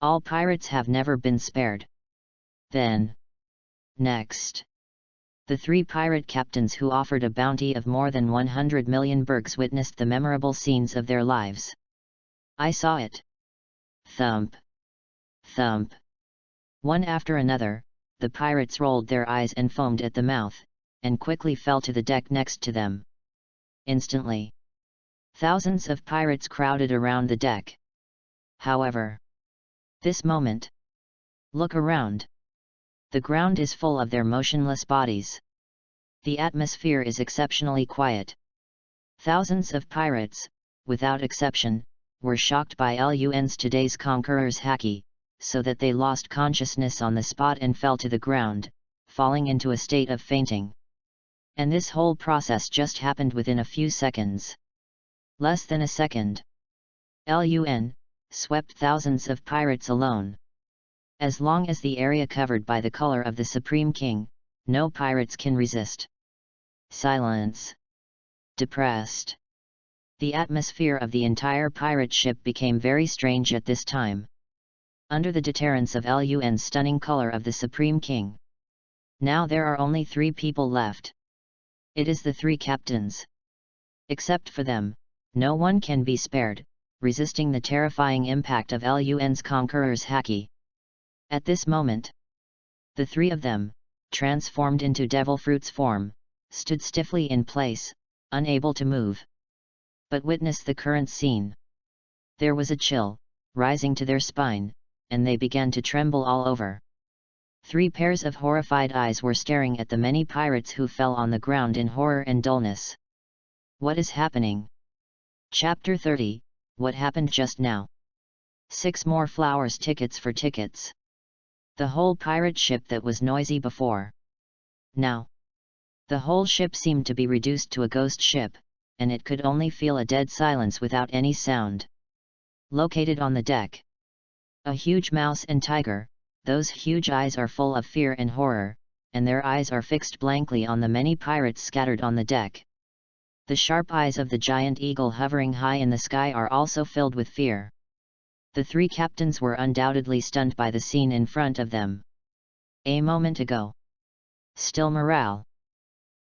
All pirates have never been spared. Then, next, The 3 pirate captains who offered a bounty of more than 100 million bergs witnessed the memorable scenes of their lives. I saw it. Thump. Thump. One after another, the pirates rolled their eyes and foamed at the mouth, and quickly fell to the deck next to them. Instantly, thousands of pirates crowded around the deck. However, this moment, look around. The ground is full of their motionless bodies. The atmosphere is exceptionally quiet. Thousands of pirates, without exception, were shocked by Lun's today's conqueror's haki, so that they lost consciousness on the spot and fell to the ground, falling into a state of fainting. And this whole process just happened within a few seconds. Less than a second. Lun swept thousands of pirates alone. As long as the area covered by the color of the Supreme King, no pirates can resist. Silence. Depressed. The atmosphere of the entire pirate ship became very strange at this time. Under the deterrence of Lun's stunning color of the Supreme King. Now there are only 3 people left. It is the 3 captains. Except for them, no one can be spared, resisting the terrifying impact of Lun's conqueror's haki. At this moment, the 3 of them, transformed into devil fruit's form, stood stiffly in place, unable to move. But witness the current scene. There was a chill, rising to their spine, and they began to tremble all over. 3 pairs of horrified eyes were staring at the many pirates who fell on the ground in horror and dullness. What is happening? Chapter 30, What happened just now? 6 more flowers tickets for tickets. The whole pirate ship that was noisy before. Now, the whole ship seemed to be reduced to a ghost ship, and it could only feel a dead silence without any sound. Located on the deck, a huge mouse and tiger. Those huge eyes are full of fear and horror, and their eyes are fixed blankly on the many pirates scattered on the deck. The sharp eyes of the giant eagle hovering high in the sky are also filled with fear. The 3 captains were undoubtedly stunned by the scene in front of them. A moment ago, still morale.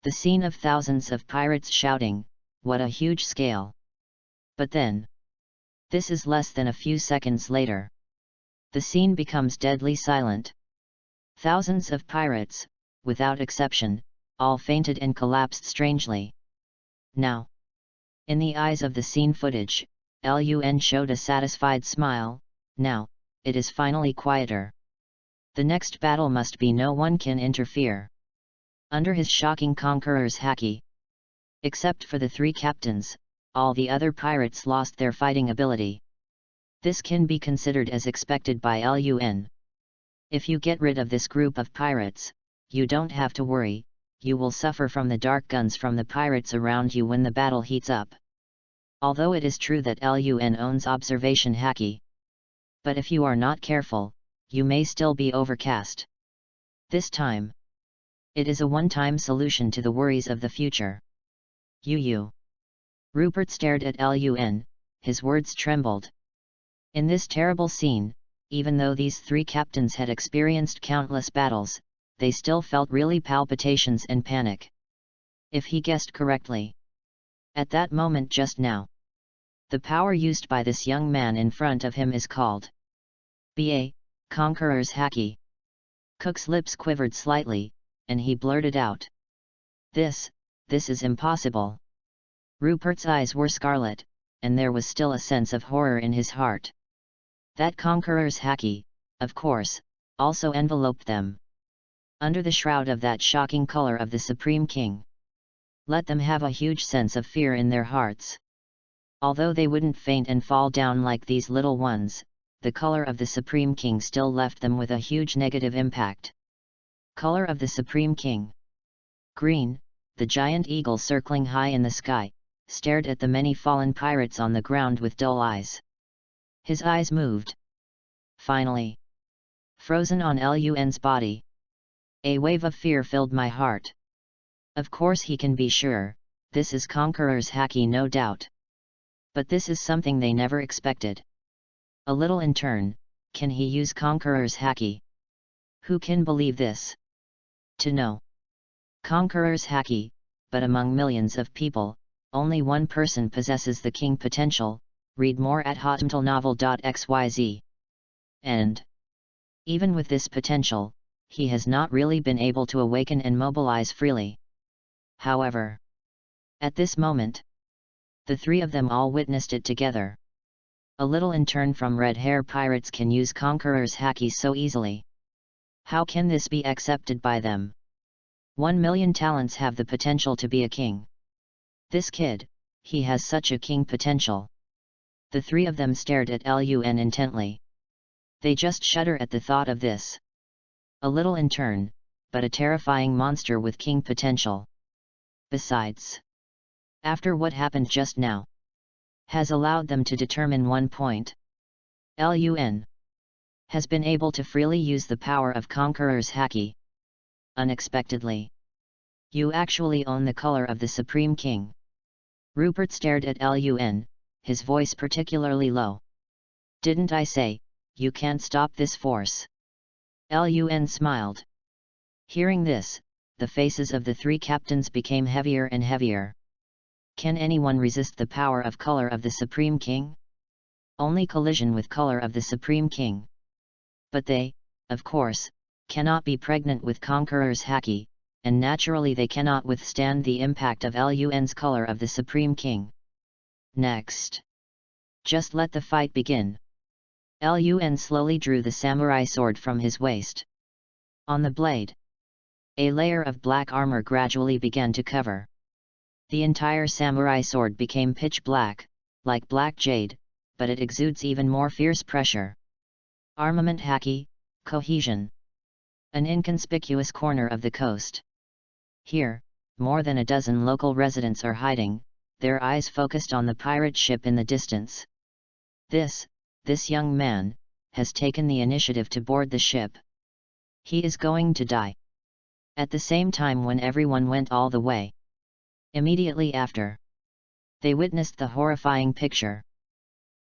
The scene of thousands of pirates shouting, "What a huge scale!" But then, this is less than a few seconds later. The scene becomes deadly silent. Thousands of pirates, without exception, all fainted and collapsed strangely. Now, in the eyes of the scene footage, Lun showed a satisfied smile. Now, it is finally quieter. The next battle must be no one can interfere. Under his shocking conqueror's haki. Except for the 3 captains, all the other pirates lost their fighting ability. This can be considered as expected by Lun. If you get rid of this group of pirates, you don't have to worry, you will suffer from the dark guns from the pirates around you when the battle heats up. Although it is true that Lun owns observation haki. But if you are not careful, you may still be overcast. This time, it is a one-time solution to the worries of the future. Rupert stared at Lun, his words trembled. In this terrible scene, even though these 3 captains had experienced countless battles, they still felt really palpitations and panic. If he guessed correctly. At that moment just now, the power used by this young man in front of him is called B.A. Conqueror's haki. Cook's lips quivered slightly, and he blurted out. This is impossible. Rupert's eyes were scarlet, and there was still a sense of horror in his heart. That conqueror's haki, of course, also enveloped them. Under the shroud of that shocking color of the Supreme King. Let them have a huge sense of fear in their hearts. Although they wouldn't faint and fall down like these little ones, the color of the Supreme King still left them with a huge negative impact. Color of the Supreme King. Green, the giant eagle circling high in the sky, stared at the many fallen pirates on the ground with dull eyes. His eyes moved. Finally, frozen on Lun's body. A wave of fear filled my heart. Of course he can be sure, this is Conqueror's haki no doubt. But this is something they never expected. A little intern, can he use Conqueror's haki? Who can believe this? To know. Conqueror's haki, but among millions of people, only one person possesses the king potential. Read more at hotmtlnovel.xyz. And even with this potential, he has not really been able to awaken and mobilize freely. However, at this moment, the three of them all witnessed it together. A little intern from Red Hair Pirates can use Conqueror's haki so easily. How can this be accepted by them? 1,000,000 talents have the potential to be a king. This kid, he has such a king potential. The three of them stared at Lun intently. They just shudder at the thought of this. A little intern, but a terrifying monster with king potential. Besides, after what happened just now, has allowed them to determine one point. Lun has been able to freely use the power of Conqueror's haki. Unexpectedly, you actually own the color of the Supreme King. Rupert stared at Lun, his voice particularly low. Didn't I say, you can't stop this force? Lun smiled. Hearing this, the faces of the three captains became heavier and heavier. Can anyone resist the power of color of the Supreme King? Only collision with color of the Supreme King. But they, of course, cannot be pregnant with Conqueror's haki, and naturally they cannot withstand the impact of Lun's color of the Supreme King. Next, just let the fight begin. Lun slowly drew the samurai sword from his waist. On the blade, a layer of black armor gradually began to cover. The entire samurai sword became pitch black, like black jade, but it exudes even more fierce pressure. Armament haki, cohesion. An inconspicuous corner of the coast. Here, more than a dozen local residents are hiding, their eyes focused on the pirate ship in the distance. This young man, has taken the initiative to board the ship. He is going to die. At the same time when everyone went all the way. Immediately after, they witnessed the horrifying picture.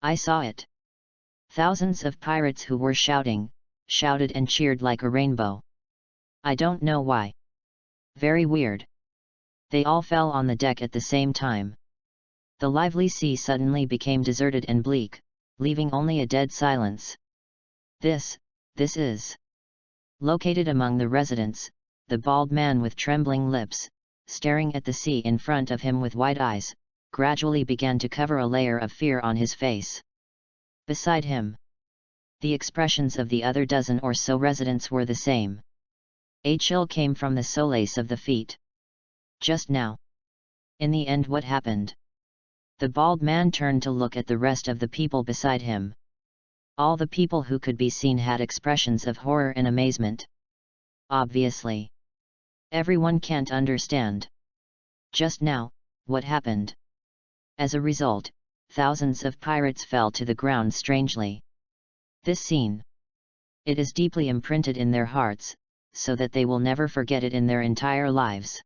I saw it. Thousands of pirates who were shouted and cheered like a rainbow. I don't know why. Very weird. They all fell on the deck at the same time. The lively sea suddenly became deserted and bleak, leaving only a dead silence. This is. Located among the residents, the bald man with trembling lips, staring at the sea in front of him with wide eyes, gradually began to cover a layer of fear on his face. Beside him, the expressions of the other dozen or so residents were the same. A chill came from the solace of the feet. Just now. In the end, what happened? The bald man turned to look at the rest of the people beside him. All the people who could be seen had expressions of horror and amazement. Obviously, everyone can't understand. Just now, what happened? As a result, thousands of pirates fell to the ground strangely. This scene. It is deeply imprinted in their hearts, so that they will never forget it in their entire lives.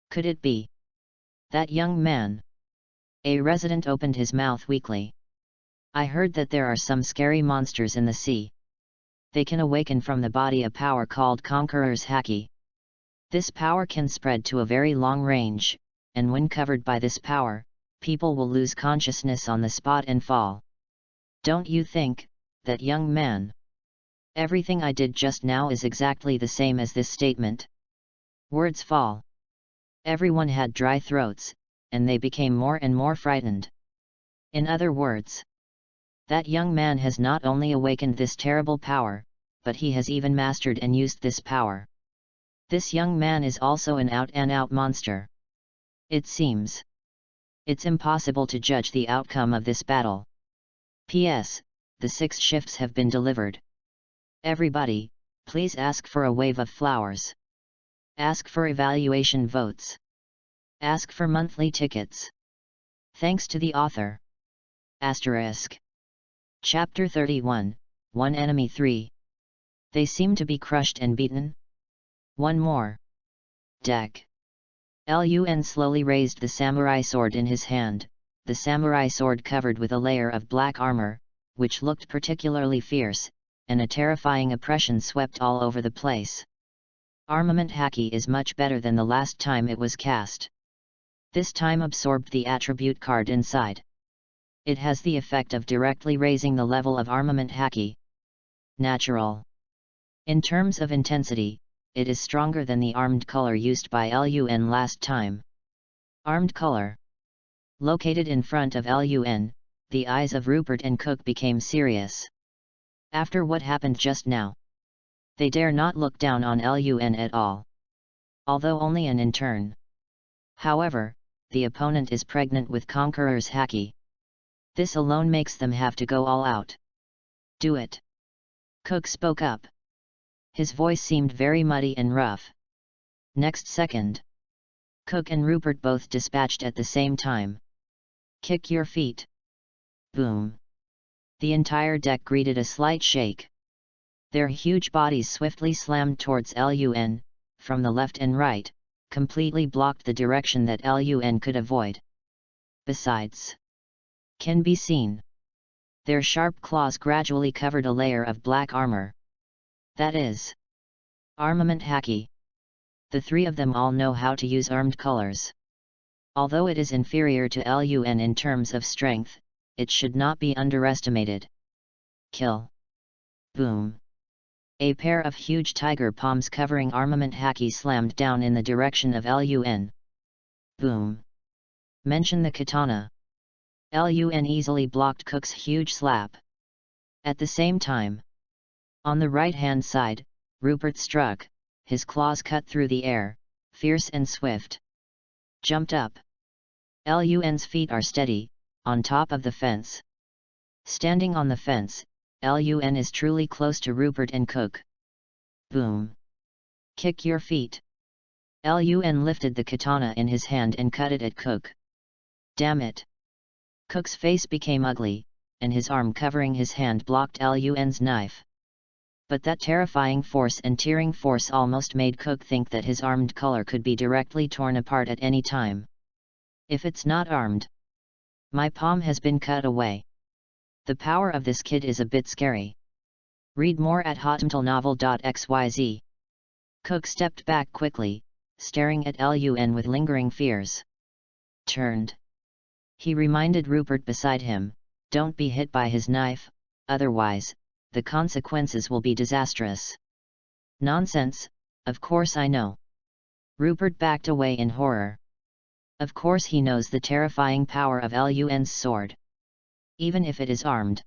Could it be that young man? A resident opened his mouth weakly. I heard that there are some scary monsters in the sea. They can awaken from the body a power called Conqueror's haki. This power can spread to a very long range, and when covered by this power, people will lose consciousness on the spot and fall. Don't you think, that young man? Everything I did just now is exactly the same as this statement. Words fall. Everyone had dry throats, and they became more and more frightened. In other words, that young man has not only awakened this terrible power, but he has even mastered and used this power. This young man is also an out-and-out monster. It seems. It's impossible to judge the outcome of this battle. P.S. The 6 shifts have been delivered. Everybody, please ask for a wave of flowers. Ask for evaluation votes. Ask for monthly tickets. Thanks to the author. Asterisk. Chapter 31, One Enemy 3. They seem to be crushed and beaten. One more. Deck. Lun slowly raised the samurai sword in his hand, the samurai sword covered with a layer of black armor, which looked particularly fierce, and a terrifying oppression swept all over the place. Armament Haki is much better than the last time it was cast. This time absorbed the attribute card inside. It has the effect of directly raising the level of Armament Haki. Natural. In terms of intensity, it is stronger than the armed color used by LUN last time. Armed color. Located in front of LUN, the eyes of Rupert and Cook became serious. After what happened just now, they dare not look down on LUN at all. Although only an intern. However, the opponent is pregnant with Conqueror's Haki. This alone makes them have to go all out. Do it. Cook spoke up. His voice seemed very muddy and rough. Next second, Cook and Rupert both dispatched at the same time. Kick your feet. Boom. The entire deck greeted a slight shake. Their huge bodies swiftly slammed towards LUN, from the left and right, completely blocked the direction that LUN could avoid. Besides, can be seen. Their sharp claws gradually covered a layer of black armor. That is Armament Haki. The three of them all know how to use armed colors. Although it is inferior to LUN in terms of strength, it should not be underestimated. Kill. Boom. A pair of huge tiger palms covering Armament Haki slammed down in the direction of LUN. Boom. Mention the katana. LUN easily blocked Cook's huge slap. At the same time, on the right-hand side, Rupert struck, his claws cut through the air, fierce and swift. Jumped up. LUN's feet are steady, on top of the fence. Standing on the fence, LUN is truly close to Rupert and Cook. Boom. Kick your feet. LUN lifted the katana in his hand and cut it at Cook. Damn it. Cook's face became ugly, and his arm covering his hand blocked LUN's knife. But that terrifying force and tearing force almost made Cook think that his armed color could be directly torn apart at any time. If it's not armed, my palm has been cut away. The power of this kid is a bit scary. Read more at hotmtlnovel.xyz. Cook stepped back quickly, staring at LUN with lingering fears. Turned. He reminded Rupert beside him, don't be hit by his knife, otherwise, the consequences will be disastrous. Nonsense, of course I know. Rupert backed away in horror. Of course he knows the terrifying power of LUN's sword. Even if it is armed.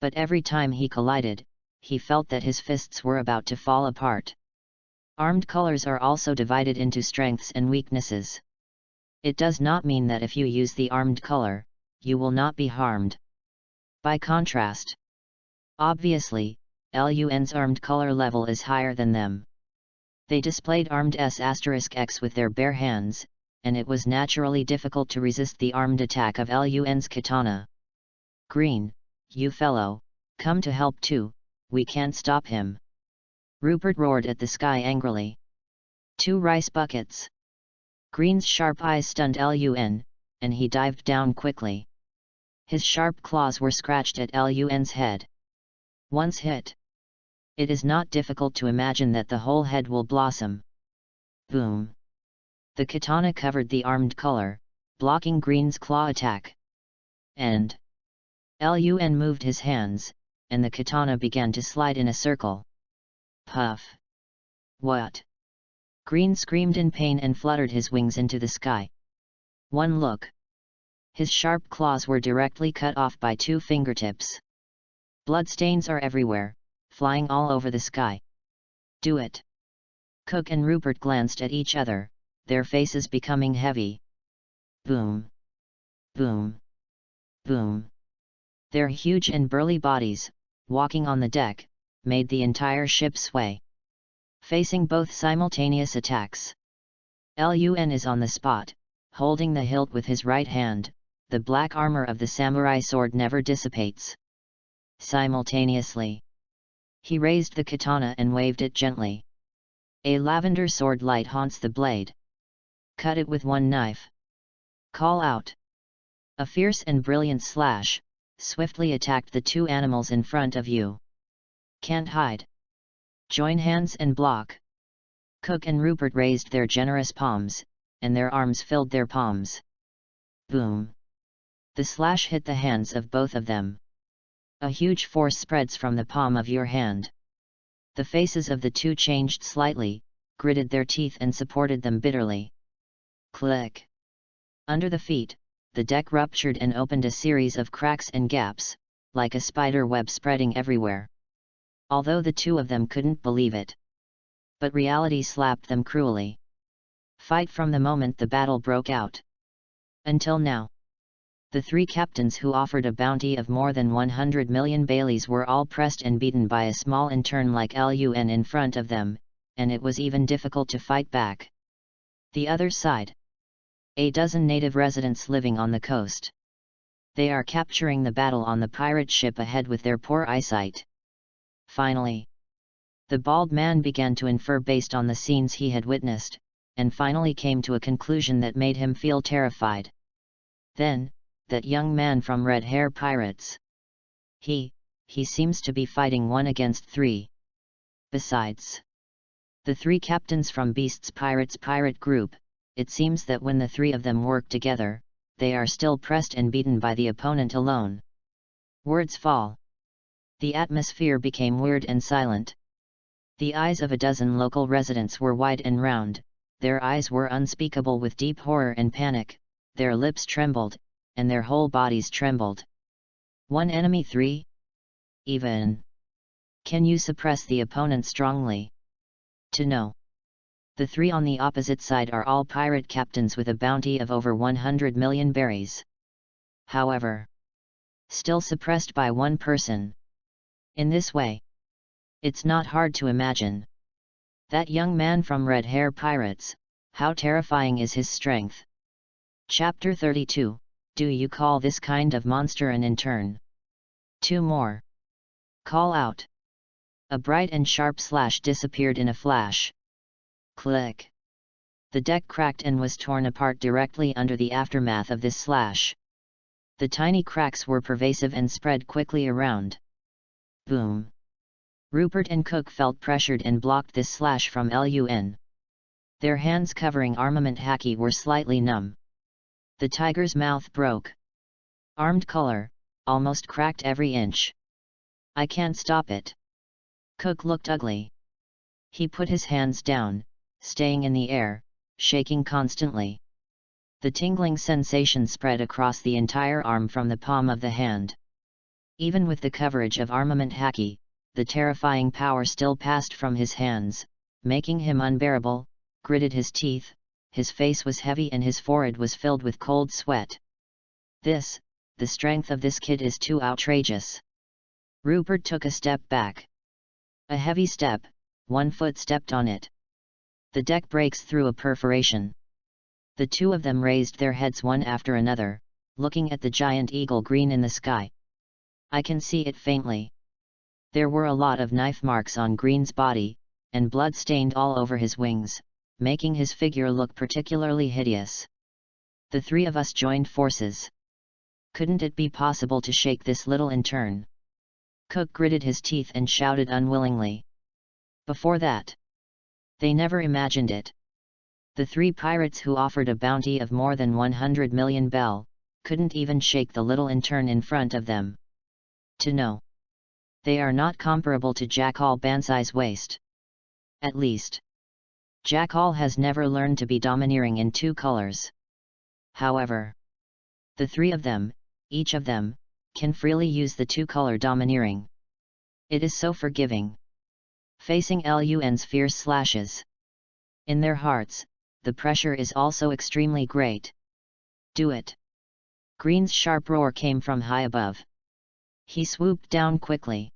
But every time he collided, he felt that his fists were about to fall apart. Armed colors are also divided into strengths and weaknesses. It does not mean that if you use the armed color, you will not be harmed. By contrast, obviously, LUN's armed color level is higher than them. They displayed armed S*X with their bare hands, and it was naturally difficult to resist the armed attack of LUN's katana. Green, you fellow, come to help too, we can't stop him. Rupert roared at the sky angrily. 2 rice buckets. Green's sharp eyes stunned LUN, and he dived down quickly. His sharp claws were scratched at LUN's head. Once hit, it is not difficult to imagine that the whole head will blossom. Boom. The katana covered the armed color, blocking Green's claw attack. And LUN moved his hands, and the katana began to slide in a circle. Puff. What? Green screamed in pain and fluttered his wings into the sky. One look. His sharp claws were directly cut off by 2 fingertips. Bloodstains are everywhere, flying all over the sky. Do it. Cook and Rupert glanced at each other, their faces becoming heavy. Boom. Boom. Boom. Their huge and burly bodies, walking on the deck, made the entire ship sway. Facing both simultaneous attacks. LUN is on the spot, holding the hilt with his right hand, the black armor of the samurai sword never dissipates. Simultaneously, he raised the katana and waved it gently. A lavender sword light haunts the blade. Cut it with one knife. Call out. A fierce and brilliant slash swiftly attacked the 2 animals in front of you. Can't hide. Join hands and block. Cook and Rupert raised their generous palms, and their arms filled their palms. Boom! The slash hit the hands of both of them. A huge force spreads from the palm of your hand. The faces of the two changed slightly, gritted their teeth and supported them bitterly. Click! Under the feet, the deck ruptured and opened a series of cracks and gaps, like a spider web spreading everywhere. Although the two of them couldn't believe it. But reality slapped them cruelly. Fight from the moment the battle broke out. Until now. The three captains who offered a bounty of more than 100 million Baileys were all pressed and beaten by a small intern like Lun in front of them, and it was even difficult to fight back. The other side. A dozen native residents living on the coast. They are capturing the battle on the pirate ship ahead with their poor eyesight. Finally. The bald man began to infer based on the scenes he had witnessed, and finally came to a conclusion that made him feel terrified. Then, that young man from Red Hair Pirates. He seems to be fighting 1 against 3. Besides the 3 captains from Beast's Pirates pirate group, it seems that when the 3 of them work together, they are still pressed and beaten by the opponent alone. Words fall. The atmosphere became weird and silent. The eyes of a dozen local residents were wide and round, their eyes were unspeakable with deep horror and panic, their lips trembled, and their whole bodies trembled. 1 enemy 3? Even. Can you suppress the opponent strongly? To know. The 3 on the opposite side are all pirate captains with a bounty of over 100 million berries. However, still suppressed by 1 person. In this way, it's not hard to imagine. That young man from Red Hair Pirates, how terrifying is his strength. Chapter 32, Do you call this kind of monster an intern? 2 more. Call out. A bright and sharp slash disappeared in a flash. Click. The deck cracked and was torn apart directly under the aftermath of this slash. The tiny cracks were pervasive and spread quickly around. Boom. Rupert and Cook felt pressured and blocked this slash from Lun. Their hands covering armament haki were slightly numb. The tiger's mouth broke. Armed color, almost cracked every inch. I can't stop it. Cook looked ugly. He put his hands down, staying in the air, shaking constantly. The tingling sensation spread across the entire arm from the palm of the hand. Even with the coverage of armament haki, the terrifying power still passed from his hands, making him unbearable, gritted his teeth, his face was heavy and his forehead was filled with cold sweat. The strength of this kid is too outrageous. Rupert took a step back. A heavy step, 1 foot stepped on it. The deck breaks through a perforation. The 2 of them raised their heads one after another, looking at the giant eagle green in the sky. I can see it faintly. There were a lot of knife marks on Green's body, and blood stained all over his wings, making his figure look particularly hideous. The 3 of us joined forces. Couldn't it be possible to shake this little intern? Cook gritted his teeth and shouted unwillingly. Before that, they never imagined it. The 3 pirates who offered a bounty of more than 100 million bell, couldn't even shake the little intern in front of them. To know. They are not comparable to Jackal Bansai's waist. At least, Jackal has never learned to be domineering in 2 colors. However, the 3 of them, each of them, can freely use the 2-color domineering. It is so forgiving. Facing Lun's fierce slashes. In their hearts, the pressure is also extremely great. Do it. Green's sharp roar came from high above. He swooped down quickly.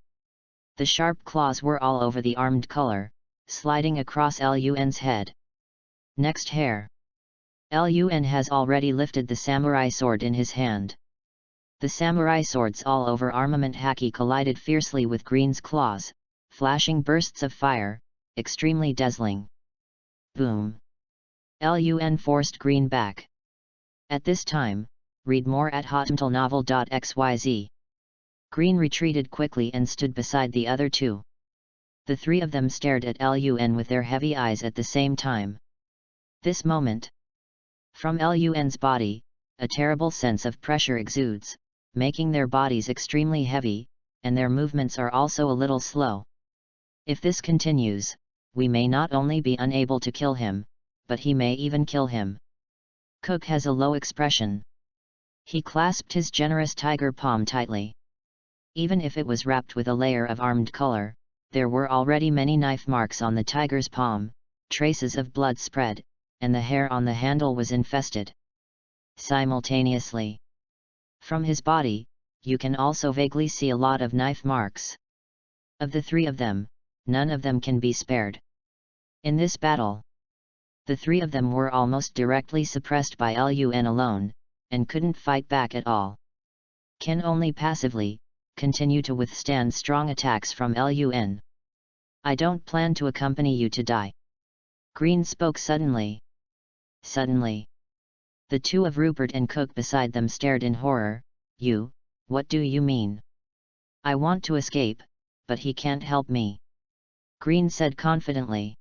The sharp claws were all over the armed color, sliding across Lun's head. Next hair. Lun has already lifted the samurai sword in his hand. The samurai swords all over armament haki collided fiercely with Green's claws, flashing bursts of fire, extremely dazzling. Boom. Lun forced Green back. At this time, read more at hotmtlnovel.xyz. Green retreated quickly and stood beside the other 2. The three of them stared at Lun with their heavy eyes at the same time. This moment. From Lun's body, a terrible sense of pressure exudes, making their bodies extremely heavy, and their movements are also a little slow. If this continues, we may not only be unable to kill him, but he may even kill him. Cook has a low expression. He clasped his generous tiger palm tightly. Even if it was wrapped with a layer of armed color, there were already many knife marks on the tiger's palm, traces of blood spread, and the hair on the handle was infested. Simultaneously. From his body, you can also vaguely see a lot of knife marks. Of the three of them, none of them can be spared. In this battle, the three of them were almost directly suppressed by Lun alone, and couldn't fight back at all. Can only passively continue to withstand strong attacks from Lun. I don't plan to accompany you to die. Green spoke suddenly. Suddenly. The two of Rupert and Cook beside them stared in horror. You, what do you mean? I want to escape, but he can't help me. Green said confidently.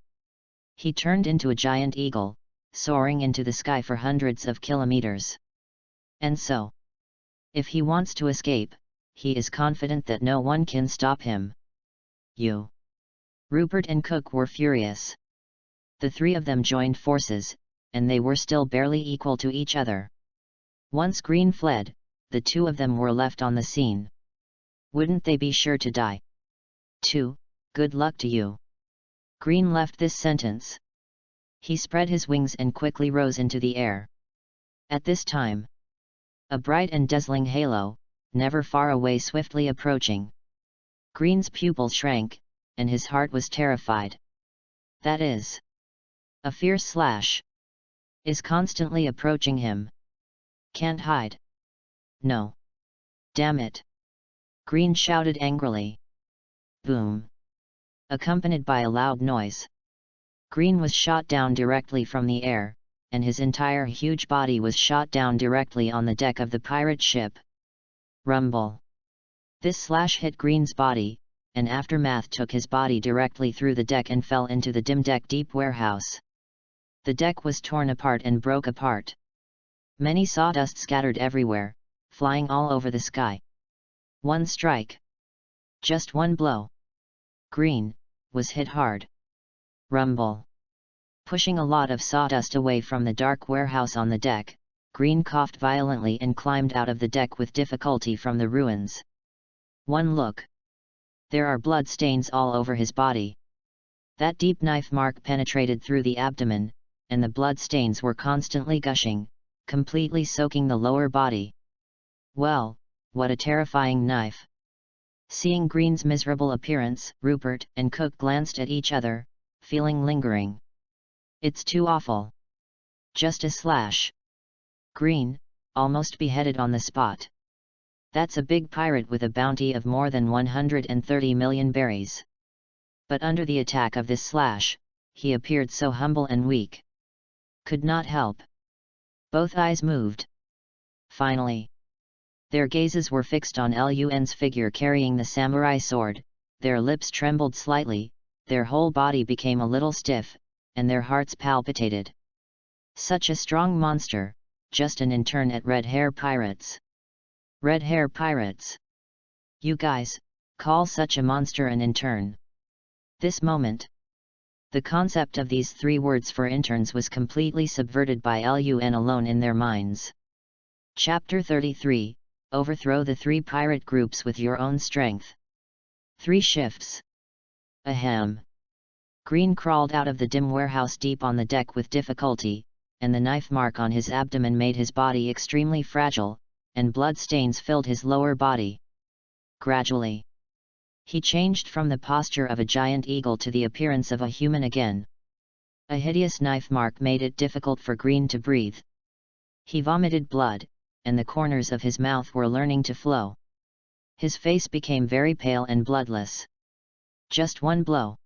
He turned into a giant eagle, soaring into the sky for hundreds of kilometers. And so, if he wants to escape, he is confident that no one can stop him. You. Rupert and Cook were furious. The three of them joined forces, and they were still barely equal to each other. Once Green fled, the two of them were left on the scene. Wouldn't they be sure to die? 2. Good luck to you. Green left this sentence. He spread his wings and quickly rose into the air. At this time, a bright and dazzling halo, never far away, swiftly approaching. Green's pupils shrank, and his heart was terrified. That is, a fierce slash is constantly approaching him. Can't hide. No. Damn it. Green shouted angrily. Boom. Accompanied by a loud noise. Green was shot down directly from the air, and his entire huge body was shot down directly on the deck of the pirate ship. Rumble. This slash hit Green's body, and aftermath took his body directly through the deck and fell into the dim deck deep warehouse. The deck was torn apart and broke apart. Many sawdust scattered everywhere, flying all over the sky. One strike. Just one blow. Green was hit hard. Rumble. Pushing a lot of sawdust away from the dark warehouse on the deck, Green coughed violently and climbed out of the deck with difficulty from the ruins. One look. There are blood stains all over his body. That deep knife mark penetrated through the abdomen, and the blood stains were constantly gushing, completely soaking the lower body. Well, what a terrifying knife! Seeing Green's miserable appearance, Rupert and Cook glanced at each other, feeling lingering. It's too awful. Just a slash. Green, almost beheaded on the spot. That's a big pirate with a bounty of more than 130 million berries. But under the attack of this slash, he appeared so humble and weak. Could not help. Both eyes moved. Finally. Their gazes were fixed on Lun's figure carrying the samurai sword, their lips trembled slightly, their whole body became a little stiff, and their hearts palpitated. Such a strong monster, just an intern at Red Hair Pirates. Red Hair Pirates. You guys, call such a monster an intern. This moment. The concept of these three words for interns was completely subverted by Lun alone in their minds. Chapter 33, Overthrow the three pirate groups with your own strength. 3 shifts. Ahem. Green crawled out of the dim warehouse deep on the deck with difficulty, and the knife mark on his abdomen made his body extremely fragile, and blood stains filled his lower body. Gradually, he changed from the posture of a giant eagle to the appearance of a human again. A hideous knife mark made it difficult for Green to breathe. He vomited blood, and the corners of his mouth were learning to flow. His face became very pale and bloodless. Just one blow.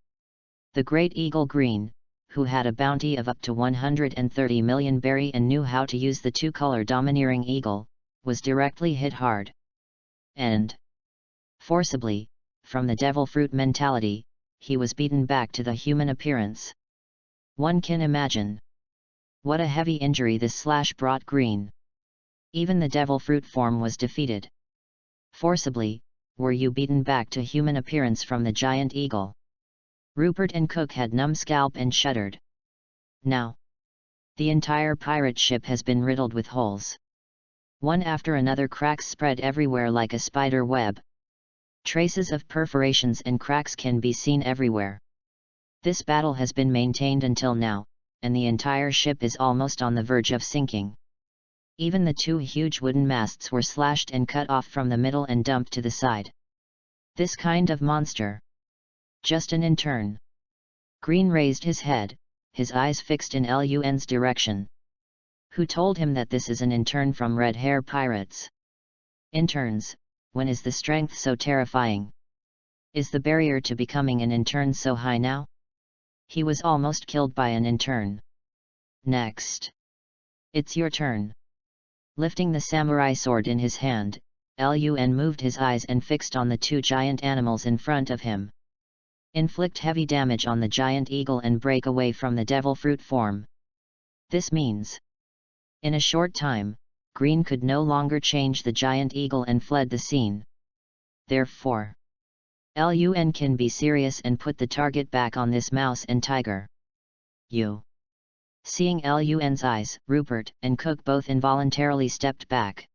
The great eagle Green, who had a bounty of up to 130 million berry and knew how to use the two-color domineering eagle, was directly hit hard. And forcibly, from the devil fruit mentality, he was beaten back to the human appearance. One can imagine what a heavy injury this slash brought Green. Even the devil fruit form was defeated. Forcibly, were you beaten back to human appearance from the giant eagle? Rupert and Cook had numb scalp and shuddered. Now, the entire pirate ship has been riddled with holes. One after another, cracks spread everywhere like a spider web. Traces of perforations and cracks can be seen everywhere. This battle has been maintained until now, and the entire ship is almost on the verge of sinking. Even the two huge wooden masts were slashed and cut off from the middle and dumped to the side. This kind of monster. Just an intern. Green raised his head, his eyes fixed in Lun's direction. Who told him that this is an intern from Red Hair Pirates? Interns, when is the strength so terrifying? Is the barrier to becoming an intern so high now? He was almost killed by an intern. Next. It's your turn. Lifting the samurai sword in his hand, Lun moved his eyes and fixed on the two giant animals in front of him. Inflict heavy damage on the giant eagle and break away from the devil fruit form. This means, in a short time, Green could no longer change the giant eagle and fled the scene. Therefore, Lun can be serious and put the target back on this mouse and tiger. You. Seeing Lun's eyes, Rupert and Cook both involuntarily stepped back.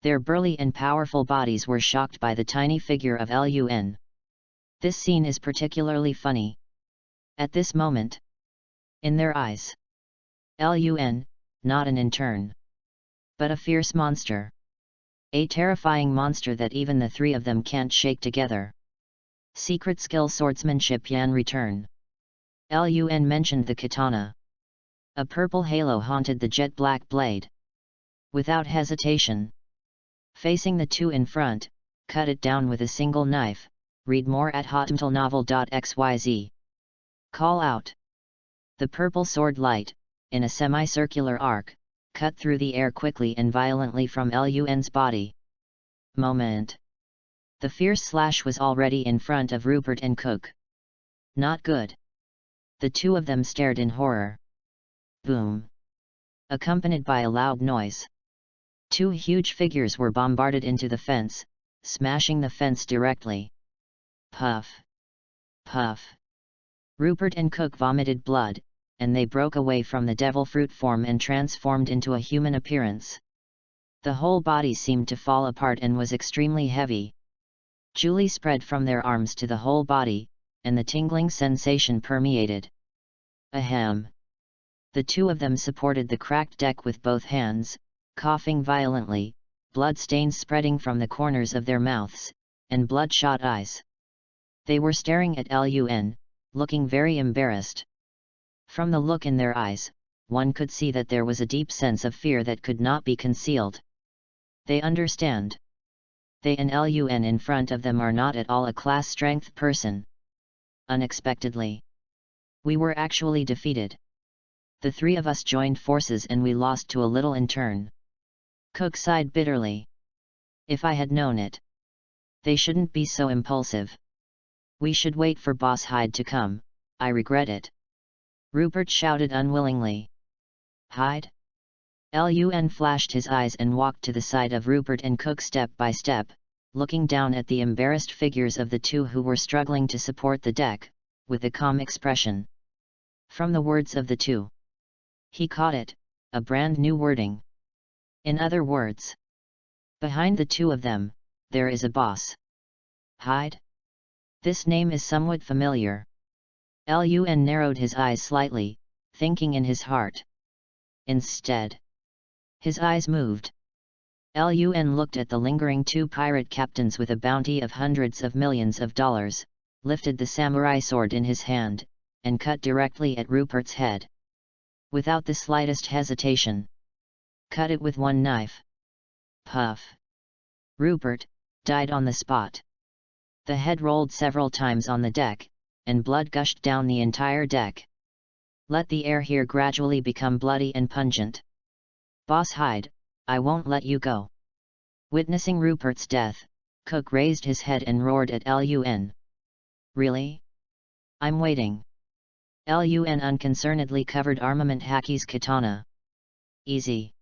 Their burly and powerful bodies were shocked by the tiny figure of Lun. This scene is particularly funny. At this moment, in their eyes, Lun, not an intern, but a fierce monster. A terrifying monster that even the three of them can't shake together. Secret skill swordsmanship Yan return. Lun mentioned the katana. A purple halo haunted the jet-black blade. Without hesitation, facing the two in front, cut it down with a single knife. Read more at hotmtlnovel.xyz. Call out. The purple sword light, in a semicircular arc, cut through the air quickly and violently from Lun's body. Moment. The fierce slash was already in front of Rupert and Cook. Not good. The two of them stared in horror. Boom. Accompanied by a loud noise. Two huge figures were bombarded into the fence, smashing the fence directly. Puff. Puff. Rupert and Cook vomited blood, and they broke away from the devil fruit form and transformed into a human appearance. The whole body seemed to fall apart and was extremely heavy. Julie spread from their arms to the whole body, and the tingling sensation permeated. Ahem. The two of them supported the cracked deck with both hands, coughing violently, blood stains spreading from the corners of their mouths, and bloodshot eyes. They were staring at Lun, looking very embarrassed. From the look in their eyes, one could see that there was a deep sense of fear that could not be concealed. They understand. They and Lun in front of them are not at all a class-strength person. Unexpectedly, we were actually defeated. The three of us joined forces and we lost to a little intern. Cook sighed bitterly. If I had known it. They shouldn't be so impulsive. We should wait for Boss Hyde to come, I regret it. Rupert shouted unwillingly. Hyde? Lun flashed his eyes and walked to the side of Rupert and Cook step by step, looking down at the embarrassed figures of the two who were struggling to support the deck, with a calm expression. From the words of the two, he caught it, a brand new wording. In other words, behind the two of them, there is a boss. Hyde? This name is somewhat familiar. Lun narrowed his eyes slightly, thinking in his heart. Instead, his eyes moved. Lun looked at the lingering two pirate captains with a bounty of hundreds of millions of dollars, lifted the samurai sword in his hand, and cut directly at Rupert's head. Without the slightest hesitation. Cut it with one knife. Puff. Rupert died on the spot. The head rolled several times on the deck, and blood gushed down the entire deck. Let the air here gradually become bloody and pungent. Boss Hyde, I won't let you go. Witnessing Rupert's death, Cook raised his head and roared at Lun. Really? I'm waiting. Lun unconcernedly covered Armament Haki's katana. Easy.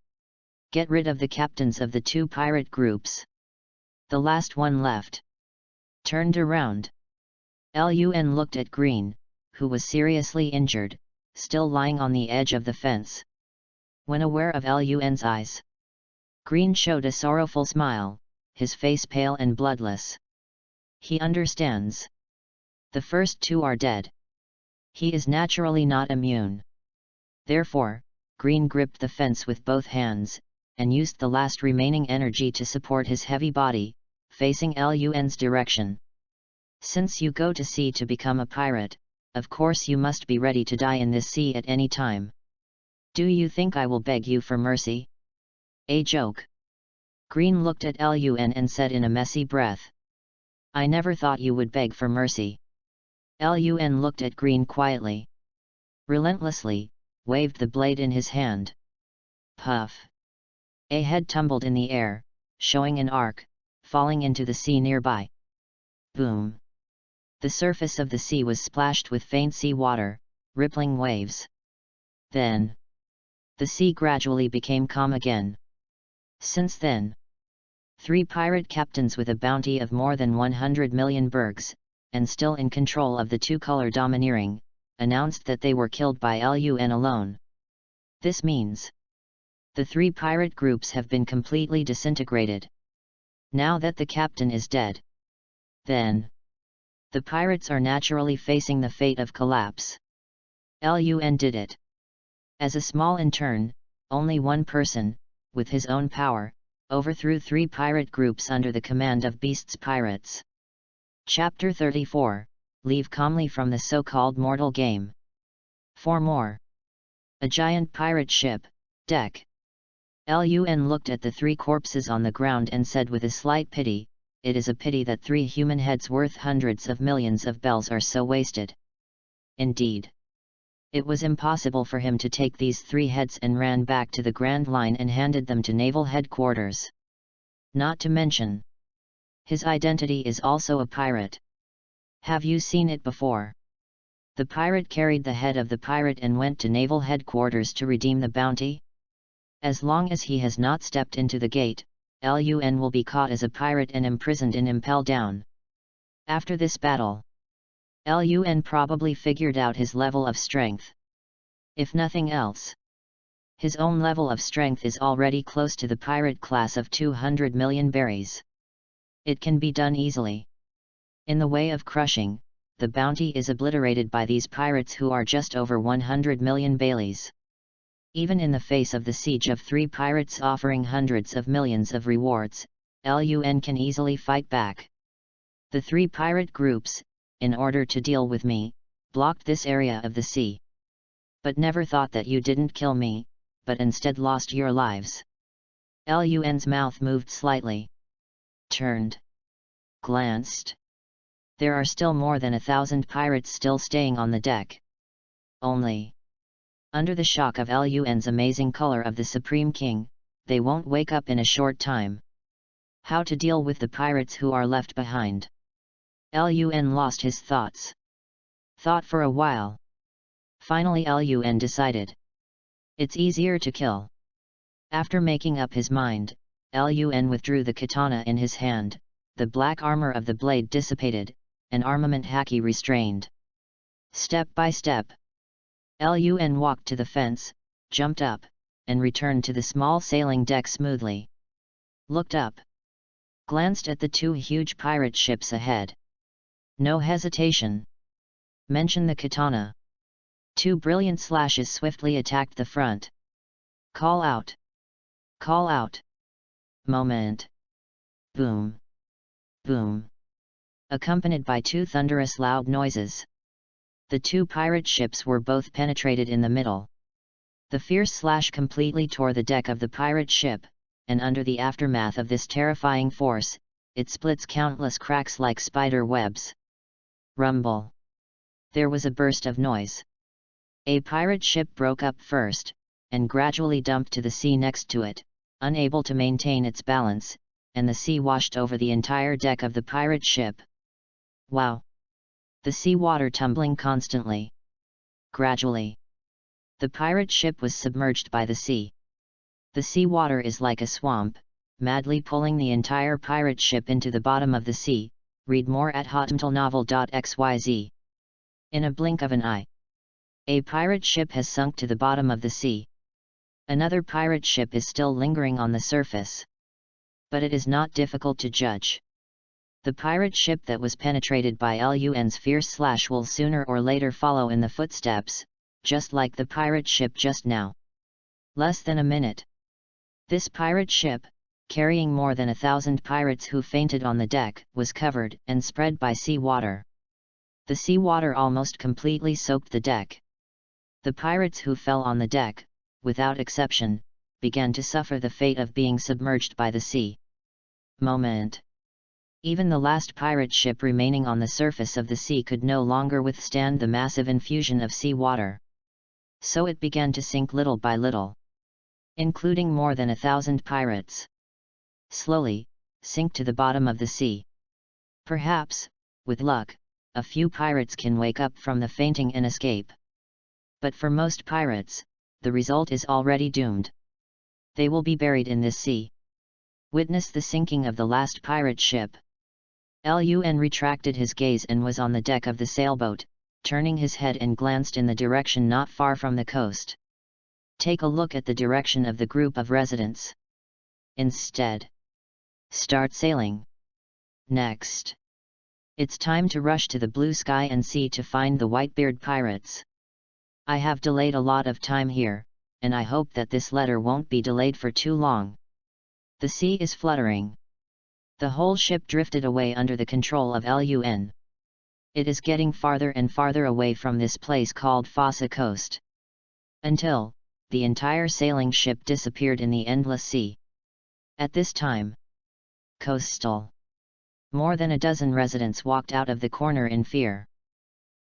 Get rid of the captains of the two pirate groups. The last one left. Turned around. Lun looked at Green, who was seriously injured, still lying on the edge of the fence. When aware of Lun's eyes, Green showed a sorrowful smile, his face pale and bloodless. He understands. The first two are dead. He is naturally not immune. Therefore, Green gripped the fence with both hands, and used the last remaining energy to support his heavy body, facing Lun's direction. Since you go to sea to become a pirate, of course you must be ready to die in this sea at any time. Do you think I will beg you for mercy? A joke. Green looked at Lun and said in a messy breath. I never thought you would beg for mercy. Lun looked at Green quietly. Relentlessly, waved the blade in his hand. Puff. A head tumbled in the air, showing an arc, falling into the sea nearby. Boom. The surface of the sea was splashed with faint sea water, rippling waves. Then, the sea gradually became calm again. Since then, 3 pirate captains with a bounty of more than 100 million bergs, and still in control of the two-color domineering, announced that they were killed by Lun alone. This means the 3 pirate groups have been completely disintegrated. Now that the captain is dead, then the pirates are naturally facing the fate of collapse. Lun did it. As a small intern, only one person, with his own power, overthrew 3 pirate groups under the command of Beast's pirates. Chapter 34, Leave calmly from the so-called mortal game. 4 more. A giant pirate ship, deck. Lun looked at the 3 corpses on the ground and said with a slight pity, it is a pity that 3 human heads worth hundreds of millions of bells are so wasted. Indeed. It was impossible for him to take these 3 heads and ran back to the Grand Line and handed them to naval headquarters. Not to mention, his identity is also a pirate. Have you seen it before? The pirate carried the head of the pirate and went to naval headquarters to redeem the bounty? As long as he has not stepped into the gate, Lun will be caught as a pirate and imprisoned in Impel Down. After this battle, Lun probably figured out his level of strength. If nothing else, his own level of strength is already close to the pirate class of 200 million berries. It can be done easily. In the way of crushing, the bounty is obliterated by these pirates who are just over 100 million baileys. Even in the face of the siege of 3 pirates offering hundreds of millions of rewards, Lun can easily fight back. The 3 pirate groups, in order to deal with me, blocked this area of the sea. But never thought that you didn't kill me, but instead lost your lives. Lun's mouth moved slightly. Turned. Glanced. There are still more than 1,000 pirates still staying on the deck. Only, under the shock of Lun's amazing color of the Supreme King, they won't wake up in a short time. How to deal with the pirates who are left behind? Lun lost his thoughts. Thought for a while. Finally Lun decided. It's easier to kill. After making up his mind, Lun withdrew the katana in his hand, the black armor of the blade dissipated, and armament haki restrained. Step by step, Lun walked to the fence, jumped up, and returned to the small sailing deck smoothly. Looked up. Glanced at the 2 huge pirate ships ahead. No hesitation. Mention the katana. 2 brilliant slashes swiftly attacked the front. Call out. Call out. Moment. Boom. Boom. Accompanied by 2 thunderous loud noises. The 2 pirate ships were both penetrated in the middle. The fierce slash completely tore the deck of the pirate ship, and under the aftermath of this terrifying force, it splits countless cracks like spider webs. Rumble. There was a burst of noise. A pirate ship broke up first, and gradually dumped to the sea next to it, unable to maintain its balance, and the sea washed over the entire deck of the pirate ship. Wow! the sea water tumbling constantly. Gradually, the pirate ship was submerged by the sea. The sea water is like a swamp, madly pulling the entire pirate ship into the bottom of the sea. Read more at hotmtlnovel.xyz. In a blink of an eye, a pirate ship has sunk to the bottom of the sea. Another pirate ship is still lingering on the surface. But it is not difficult to judge. The pirate ship that was penetrated by LUN's fierce slash will sooner or later follow in the footsteps, just like the pirate ship just now. Less than a minute. This pirate ship, carrying more than 1,000 pirates who fainted on the deck, was covered and spread by sea water. The sea water almost completely soaked the deck. The pirates who fell on the deck, without exception, began to suffer the fate of being submerged by the sea. Moment. Even the last pirate ship remaining on the surface of the sea could no longer withstand the massive infusion of sea water. So it began to sink little by little, including more than 1,000 pirates. Slowly, sink to the bottom of the sea. Perhaps, with luck, a few pirates can wake up from the fainting and escape. But for most pirates, the result is already doomed. They will be buried in this sea. Witness the sinking of the last pirate ship. Lun retracted his gaze and was on the deck of the sailboat, turning his head and glanced in the direction not far from the coast. Take a look at the direction of the group of residents. Instead, start sailing. Next, it's time to rush to the blue sky and sea to find the Whitebeard pirates. I have delayed a lot of time here, and I hope that this letter won't be delayed for too long. The sea is fluttering. The whole ship drifted away under the control of Lun. It is getting farther and farther away from this place called Fossa Coast. Until, the entire sailing ship disappeared in the endless sea. At this time, coastal. More than a dozen residents walked out of the corner in fear.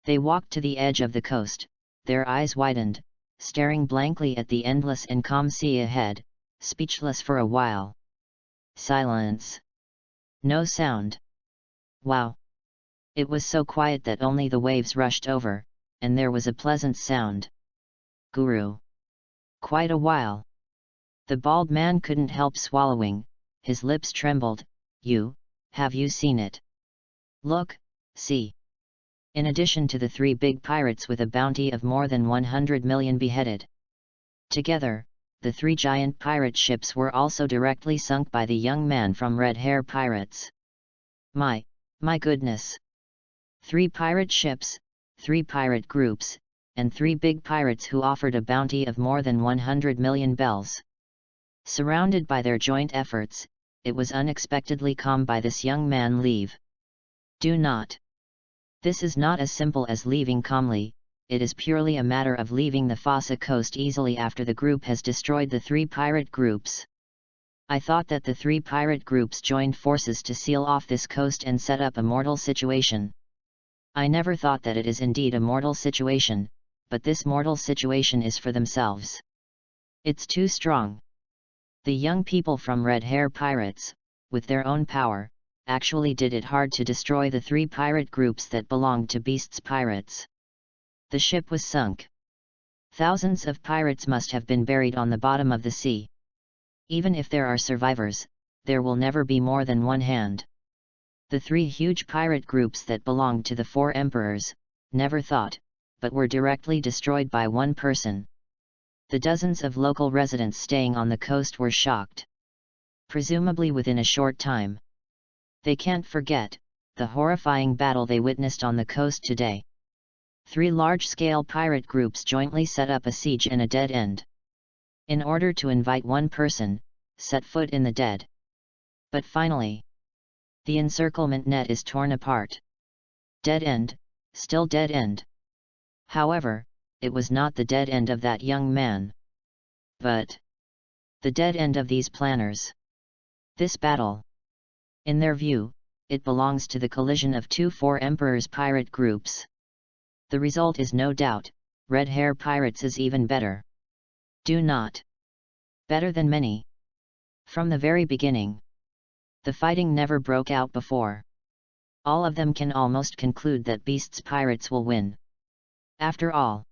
They walked to the edge of the coast, their eyes widened, staring blankly at the endless and calm sea ahead, speechless for a while. Silence. No sound. Wow! It was so quiet that only the waves rushed over, and there was a pleasant sound. Guru. Quite a while. The bald man couldn't help swallowing, his lips trembled. Have you seen it? Look, see. In addition to the 3 big pirates with a bounty of more than 100 million beheaded. Together, the 3 giant pirate ships were also directly sunk by the young man from Red Hair Pirates. My goodness! 3 pirate ships, 3 pirate groups, and 3 big pirates who offered a bounty of more than 100 million bells. Surrounded by their joint efforts, it was unexpectedly calm by this young man. Leave. Do not. This is not as simple as leaving calmly, it is purely a matter of leaving the Fossa coast easily after the group has destroyed the 3 pirate groups. I thought that the 3 pirate groups joined forces to seal off this coast and set up a mortal situation. I never thought that it is indeed a mortal situation, but this mortal situation is for themselves. It's too strong. The young people from Red Hair Pirates, with their own power, actually did it hard to destroy the 3 pirate groups that belonged to Beast's pirates. The ship was sunk. Thousands of pirates must have been buried on the bottom of the sea. Even if there are survivors, there will never be more than one hand. The 3 huge pirate groups that belonged to the 4 emperors, never thought, but were directly destroyed by one person. The dozens of local residents staying on the coast were shocked. Presumably within a short time. They can't forget the horrifying battle they witnessed on the coast today. 3 large-scale pirate groups jointly set up a siege and a dead end. In order to invite one person, set foot in the dead. But finally, the encirclement net is torn apart. Dead end, still dead end. However, it was not the dead end of that young man, but the dead end of these planners. This battle, in their view, it belongs to the collision of 2 4 emperors' pirate groups. The result is no doubt, Red Hair Pirates is even better. Do not. Better than many. From the very beginning. The fighting never broke out before. All of them can almost conclude that Beast's pirates will win. After all,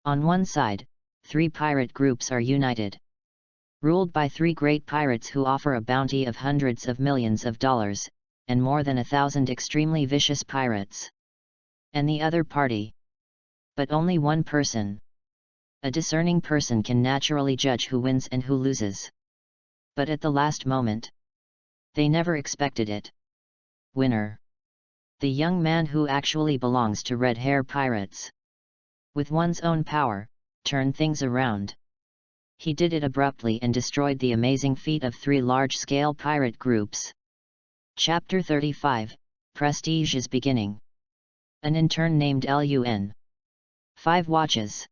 on one side, 3 pirate groups are united, ruled by 3 great pirates who offer a bounty of hundreds of millions of dollars, and more than 1,000 extremely vicious pirates. And the other party. But only one person. A discerning person can naturally judge who wins and who loses. But at the last moment, they never expected it. Winner. The young man who actually belongs to Red Hair Pirates. With one's own power, turn things around. He did it abruptly and destroyed the amazing feat of 3 large-scale pirate groups. Chapter 35, Prestige is beginning. An intern named Lun. 5 watches.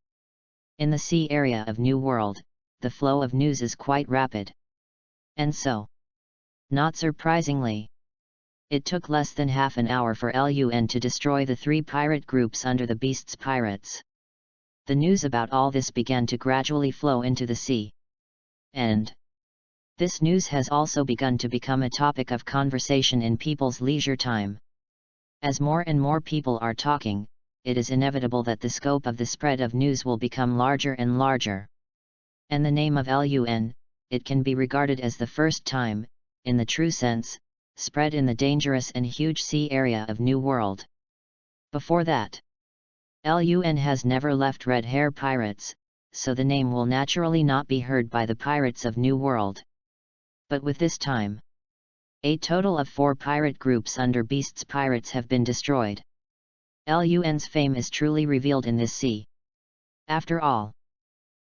In the sea area of New World, the flow of news is quite rapid. And so, not surprisingly, it took less than half an hour for Lun to destroy the 3 pirate groups under the Beast's pirates. The news about all this began to gradually flow into the sea. And this news has also begun to become a topic of conversation in people's leisure time. As more and more people are talking, it is inevitable that the scope of the spread of news will become larger and larger. And the name of Lun, it can be regarded as the first time, in the true sense, spread in the dangerous and huge sea area of New World. Before that, Lun has never left Red Hair Pirates, so the name will naturally not be heard by the pirates of New World. But with this time, a total of 4 pirate groups under Beast's pirates have been destroyed. Lun's fame is truly revealed in this sea. After all,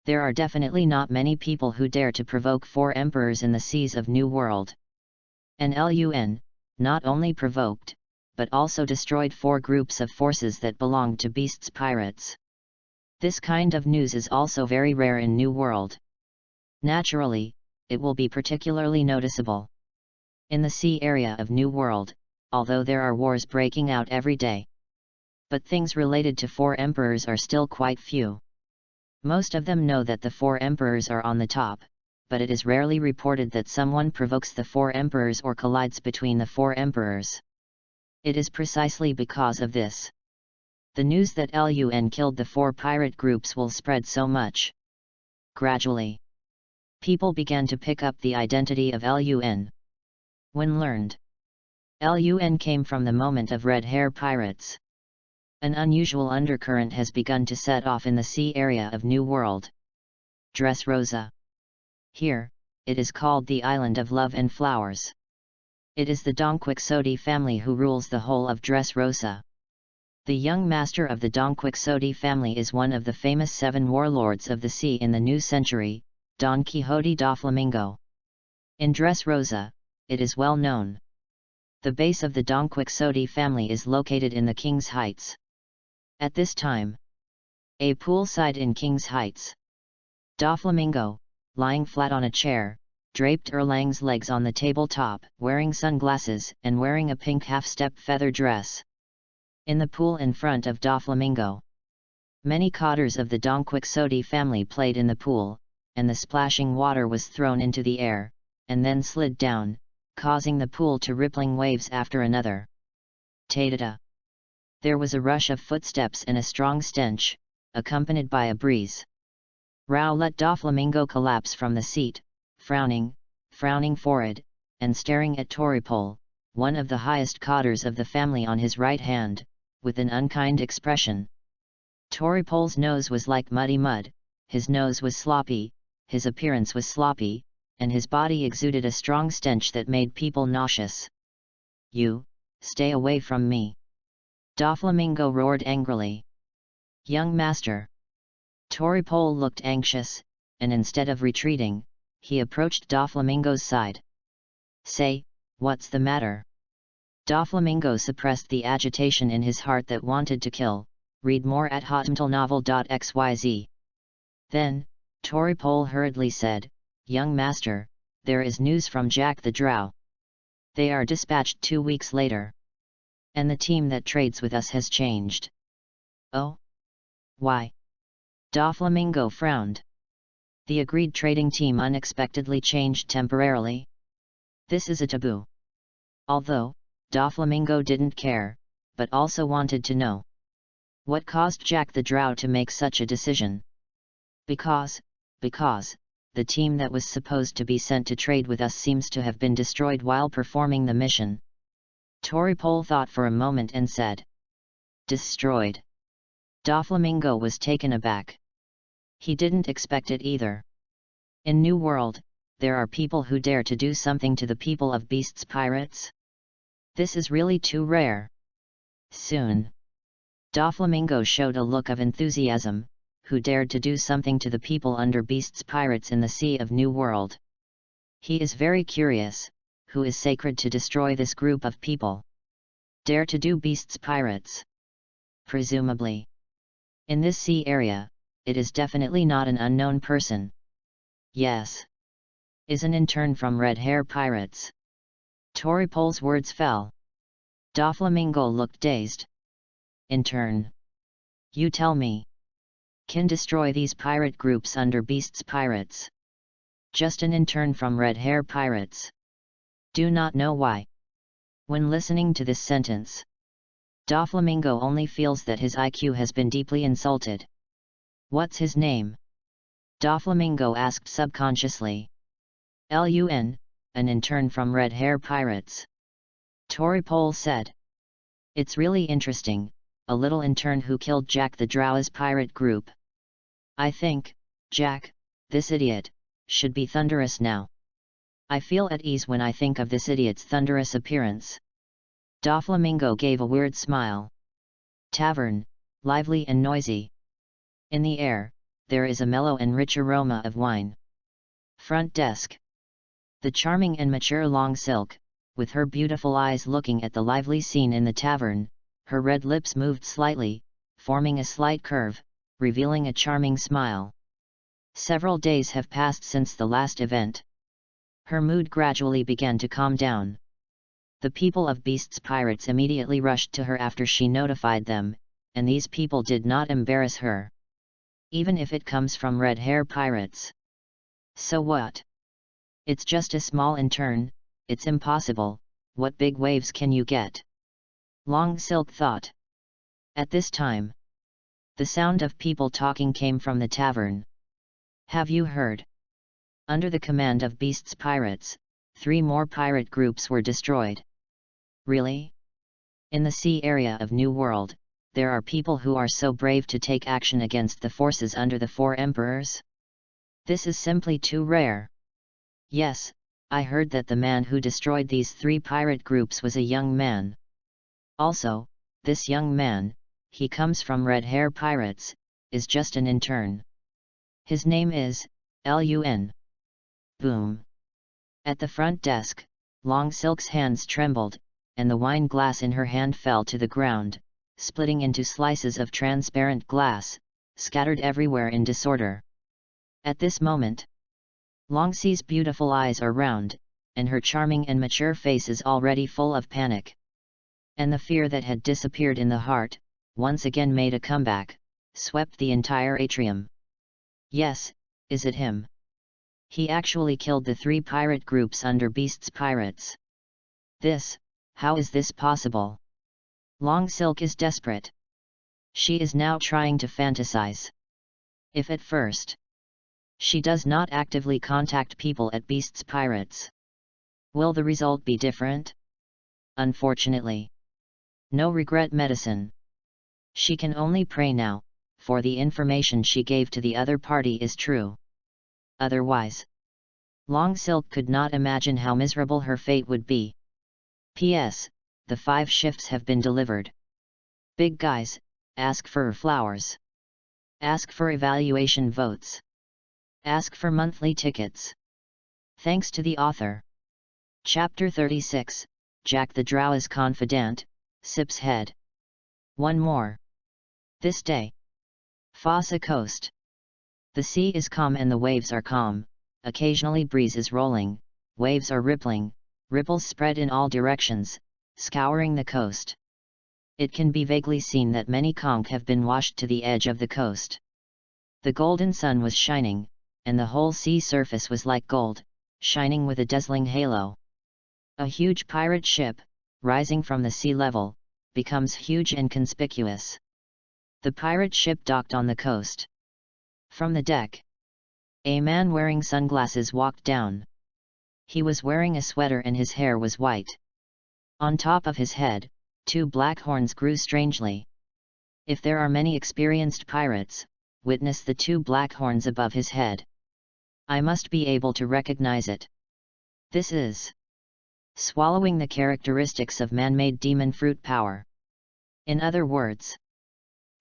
there are definitely not many people who dare to provoke 4 emperors in the seas of New World. And Lun, not only provoked, but also destroyed 4 groups of forces that belonged to Beast's pirates. This kind of news is also very rare in New World. Naturally, it will be particularly noticeable in the sea area of New World, although there are wars breaking out every day. But things related to 4 emperors are still quite few. Most of them know that the 4 emperors are on the top, but it is rarely reported that someone provokes the 4 emperors or collides between the 4 emperors. It is precisely because of this. The news that Lun killed the 4 pirate groups will spread so much. Gradually, people began to pick up the identity of Lun. When learned, Lun came from the moment of Red Hair Pirates. An unusual undercurrent has begun to set off in the sea area of New World. Dressrosa. Here, it is called the Island of Love and Flowers. It is the Don Quixote family who rules the whole of Dressrosa. The young master of the Don Quixote family is one of the famous 7 warlords of the sea in the new century, Don Quixote da Flamingo. In Dressrosa, it is well known. The base of the Don Quixote family is located in the King's Heights. At this time, a poolside in King's Heights. Da Flamingo, lying flat on a chair, draped Erlang's legs on the tabletop, wearing sunglasses and wearing a pink half-step feather dress. In the pool in front of Da Flamingo, many cotters of the Don Quixote family played in the pool, and the splashing water was thrown into the air, and then slid down, causing the pool to rippling waves after another. Ta-da-da! There was a rush of footsteps and a strong stench, accompanied by a breeze. Rao let Da Flamingo collapse from the seat, frowning forward, and staring at Toripole, one of the highest cotters of the family on his right hand, with an unkind expression. Toripole's nose was like muddy mud, his nose was sloppy, his appearance was sloppy, and his body exuded a strong stench that made people nauseous. "You, stay away from me!" Da Flamingo roared angrily. "Young master!" Toripole looked anxious, and instead of retreating, he approached Da Flamingo's side. "Say, what's the matter?" Da Flamingo suppressed the agitation in his heart that wanted to kill. Read more at hotmtlnovel.xyz. Then, Toripole hurriedly said, "Young master, there is news from Jack the Drow. They are dispatched 2 weeks later. And the team that trades with us has changed." "Oh? Why?" Da Flamingo frowned. The agreed trading team unexpectedly changed temporarily. This is a taboo. Although, Doflamingo didn't care, but also wanted to know. What caused Jack the Drow to make such a decision? Because, the team that was supposed to be sent to trade with us seems to have been destroyed while performing the mission. Toripole thought for a moment and said. Destroyed. Doflamingo was taken aback. He didn't expect it either. In New World, there are people who dare to do something to the people of Beasts Pirates? This is really too rare. Soon. Doflamingo showed a look of enthusiasm, who dared to do something to the people under Beasts Pirates in the Sea of New World. He is very curious, who is sacred to destroy this group of people? Dare to do Beasts Pirates? Presumably. In this sea area, it is definitely not an unknown person. Yes. Is an intern from Red Hair Pirates. Toripole's words fell. Doflamingo looked dazed. Intern. You tell me. Can destroy these pirate groups under Beasts Pirates. Just an intern from Red Hair Pirates. Do not know why. When listening to this sentence, Doflamingo only feels that his IQ has been deeply insulted. What's his name? Doflamingo asked subconsciously. Lun, an intern from Red Hair Pirates. Toripole said. It's really interesting, a little intern who killed Jack the Drow's pirate group. I think, Jack, this idiot, should be thunderous now. I feel at ease when I think of this idiot's thunderous appearance. Doflamingo gave a weird smile. Tavern, lively and noisy. In the air, there is a mellow and rich aroma of wine. Front desk. The charming and mature Long Silk, with her beautiful eyes looking at the lively scene in the tavern, her red lips moved slightly, forming a slight curve, revealing a charming smile. Several days have passed since the last event. Her mood gradually began to calm down. The people of Beasts Pirates immediately rushed to her after she notified them, and these people did not embarrass her. Even if it comes from Red Hair Pirates. So what? It's just a small intern, it's impossible, what big waves can you get? Long Silk thought. At this time, the sound of people talking came from the tavern. Have you heard? Under the command of Beasts Pirates, 3 more pirate groups were destroyed. Really? In the sea area of New World, there are people who are so brave to take action against the forces under the 4 emperors? This is simply too rare. Yes, I heard that the man who destroyed these 3 pirate groups was a young man. Also, this young man, he comes from Red Hair Pirates, is just an intern. His name is, Lun. Boom. At the front desk, Long Silk's hands trembled, and the wine glass in her hand fell to the ground, splitting into slices of transparent glass, scattered everywhere in disorder. At this moment, Longsee's beautiful eyes are round, and her charming and mature face is already full of panic. And the fear that had disappeared in the heart, once again made a comeback, swept the entire atrium. Yes, is it him? He actually killed the 3 pirate groups under Beasts Pirates. How is this possible? Long Silk is desperate. She is now trying to fantasize. If at first, she does not actively contact people at Beasts Pirates, will the result be different? Unfortunately. No regret medicine. She can only pray now, for the information she gave to the other party is true. Otherwise, Long Silk could not imagine how miserable her fate would be. P.S. The 5 shifts have been delivered. Big guys, ask for flowers. Ask for evaluation votes. Ask for monthly tickets. Thanks to the author. Chapter 36, Jack the Drow is confidant, Sip's head. One more. This day. Fossa Coast. The sea is calm and the waves are calm, occasionally breeze is rolling, waves are rippling, ripples spread in all directions, scouring the coast. It can be vaguely seen that many conch have been washed to the edge of the coast. The golden sun was shining, and the whole sea surface was like gold, shining with a dazzling halo. A huge pirate ship, rising from the sea level, becomes huge and conspicuous. The pirate ship docked on the coast. From the deck, a man wearing sunglasses walked down. He was wearing a sweater and his hair was white. On top of his head, 2 black horns grew strangely. If there are many experienced pirates, witness the 2 black horns above his head. I must be able to recognize it. This is swallowing the characteristics of man-made demon fruit power. In other words,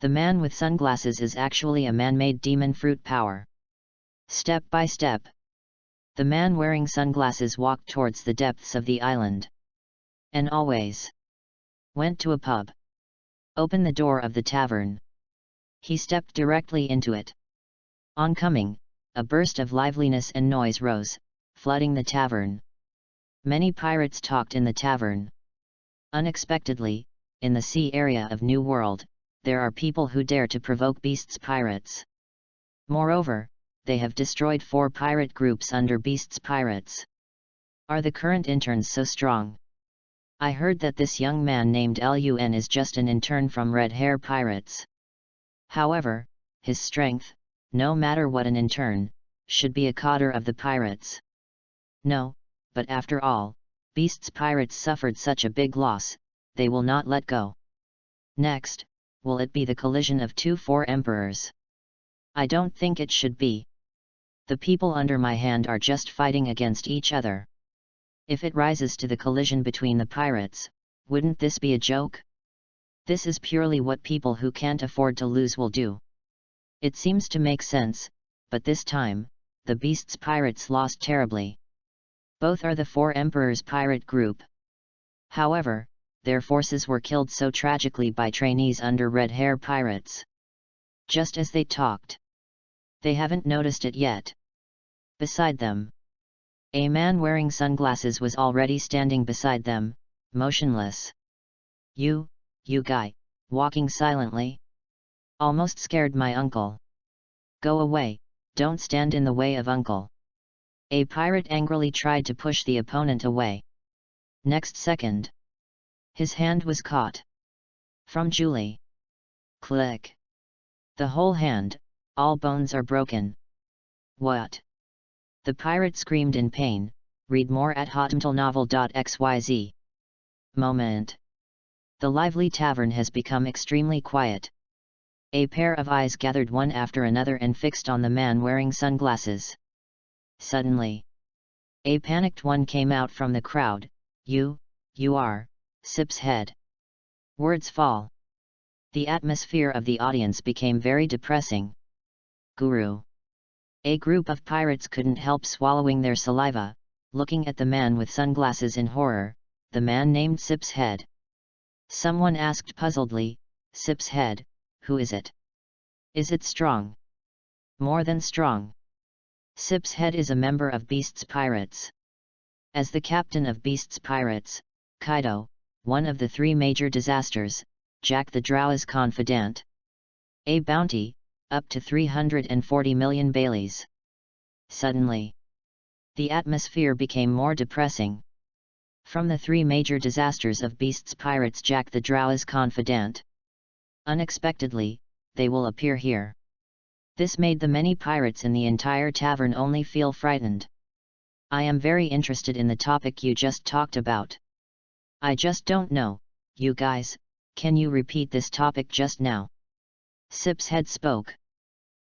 the man with sunglasses is actually a man-made demon fruit power. Step by step, the man wearing sunglasses walked towards the depths of the island. And always went to a pub. Open the door of the tavern. He stepped directly into it. On coming, a burst of liveliness and noise rose, flooding the tavern. Many pirates talked in the tavern. Unexpectedly, in the sea area of New World, there are people who dare to provoke Beast's pirates. Moreover, they have destroyed 4 pirate groups under Beast's pirates. Are the current interns so strong? I heard that this young man named Lun is just an intern from Red Hair Pirates. However, his strength, no matter what an intern, should be a coder of the pirates. No, but after all, Beast's pirates suffered such a big loss, they will not let go. Next, will it be the collision of 2 4 emperors? I don't think it should be. The people under my hand are just fighting against each other. If it rises to the collision between the pirates, wouldn't this be a joke? This is purely what people who can't afford to lose will do. It seems to make sense, but this time, the Beast's pirates lost terribly. Both are the 4 emperors' pirate group. However, their forces were killed so tragically by trainees under Red Hair Pirates. Just as they talked. They haven't noticed it yet. Beside them, a man wearing sunglasses was already standing beside them, motionless. You guy, walking silently? Almost scared my uncle. Go away, don't stand in the way of uncle. A pirate angrily tried to push the opponent away. Next second, his hand was caught. From Julie. Click. The whole hand, all bones are broken. What? The pirate screamed in pain. Read more at hotmtlnovel.xyz. Moment. The lively tavern has become extremely quiet. A pair of eyes gathered one after another and fixed on the man wearing sunglasses. Suddenly, a panicked one came out from the crowd. You are Sip's head. Words fall. The atmosphere of the audience became very depressing. Guru. A group of pirates couldn't help swallowing their saliva, looking at the man with sunglasses in horror, the man named Sip's head. Someone asked puzzledly, Sip's head, who is it? Is it strong? More than strong. Sip's head is a member of Beast's pirates. As the captain of Beast's pirates, Kaido, one of the 3 major disasters, Jack the Drow's confidant. A bounty, up to 340 million Baileys. Suddenly, the atmosphere became more depressing. From the 3 major disasters of Beast's pirates, Jack the Drow's confidant. Unexpectedly, they will appear here. This made the many pirates in the entire tavern only feel frightened. I am very interested in the topic you just talked about. I just don't know, you guys, can you repeat this topic just now? Sip's head spoke.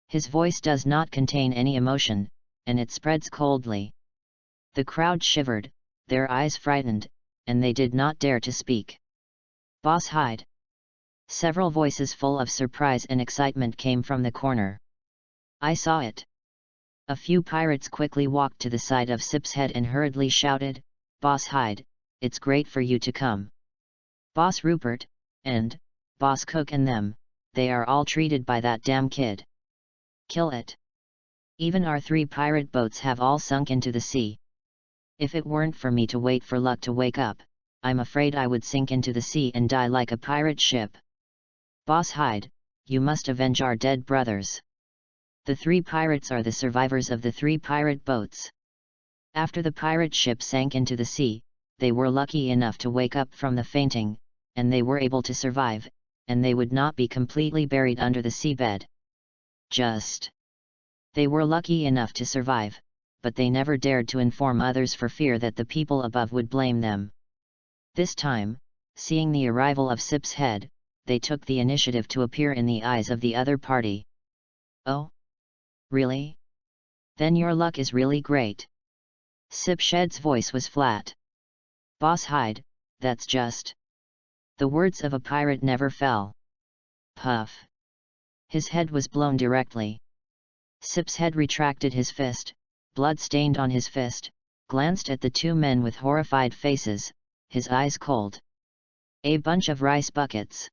His voice does not contain any emotion, and it spreads coldly. The crowd shivered, their eyes frightened, and they did not dare to speak. Boss hide. Several voices full of surprise and excitement came from the corner. I saw it. A few pirates quickly walked to the side of Sip's head and hurriedly shouted, Boss Hyde, it's great for you to come. Boss Rupert, and Boss Cook and them, they are all treated by that damn kid. Kill it. Even our 3 pirate boats have all sunk into the sea. If it weren't for me to wait for luck to wake up, I'm afraid I would sink into the sea and die like a pirate ship. Boss Hyde, you must avenge our dead brothers. The 3 pirates are the survivors of the 3 pirate boats. After the pirate ship sank into the sea, they were lucky enough to wake up from the fainting, and they were able to survive, and they would not be completely buried under the seabed. They were lucky enough to survive, but they never dared to inform others for fear that the people above would blame them. This time, seeing the arrival of Sip's head, they took the initiative to appear in the eyes of the other party. Oh? Really? Then your luck is really great. Sipshed's voice was flat. Boss Hyde, that's just... The words of a pirate never fell. Puff. His head was blown directly. Sip's head retracted his fist, blood stained on his fist, glanced at the two men with horrified faces, his eyes cold. A bunch of rice buckets.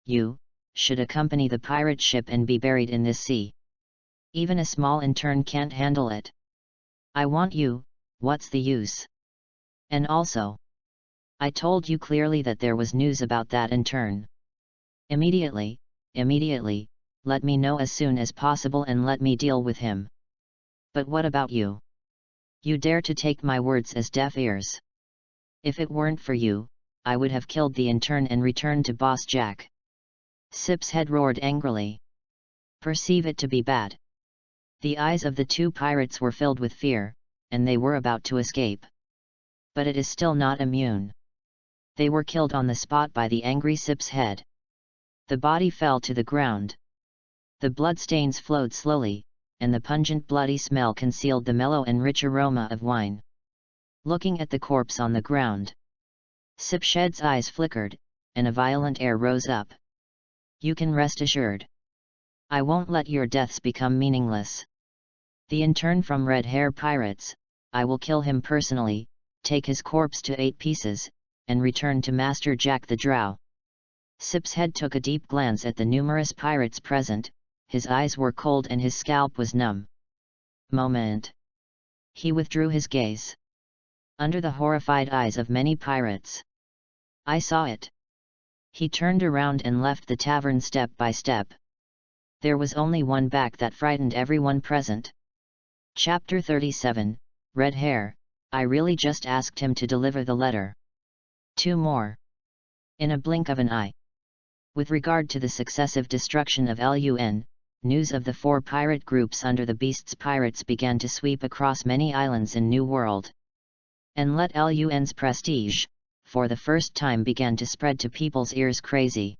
You should accompany the pirate ship and be buried in this sea. Even a small intern can't handle it. I want you, what's the use? And also, I told you clearly that there was news about that intern. Immediately, let me know as soon as possible and let me deal with him. But what about you? You dare to take my words as deaf ears. If it weren't for you, I would have killed the intern and returned to Boss Jack. Sip's head roared angrily. Perceive it to be bad. The eyes of the two pirates were filled with fear, and they were about to escape. But it is still not immune. They were killed on the spot by the angry Sip's head. The body fell to the ground. The bloodstains flowed slowly, and the pungent bloody smell concealed the mellow and rich aroma of wine. Looking at the corpse on the ground, Sipshed's eyes flickered, and a violent air rose up. You can rest assured. I won't let your deaths become meaningless. The intern from Red Hair Pirates, I will kill him personally, take his corpse to 8 pieces, and return to Master Jack the Drow. Sip's head took a deep glance at the numerous pirates present, his eyes were cold and his scalp was numb. Moment. He withdrew his gaze. Under the horrified eyes of many pirates. I saw it. He turned around and left the tavern step by step. There was only one back that frightened everyone present. Chapter 37, Red Hair, I really just asked him to deliver the letter. 2 more. In a blink of an eye. With regard to the successive destruction of LUN, news of the 4 pirate groups under the Beast's pirates began to sweep across many islands in New World. And let LUN's prestige, for the first time, began to spread to people's ears crazy.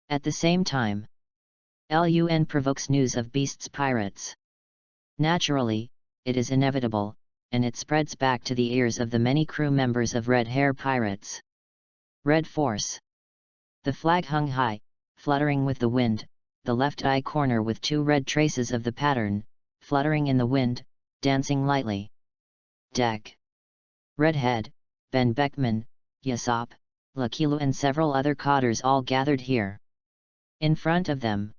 At the same time, LUN provokes news of Beast's pirates. Naturally, it is inevitable, and it spreads back to the ears of the many crew members of Red Hair Pirates. Red Force. The flag hung high, fluttering with the wind, the left eye corner with 2 red traces of the pattern, fluttering in the wind, dancing lightly. Deck. Redhead, Ben Beckman, Yasop, Lakilu and several other cotters all gathered here. In front of them,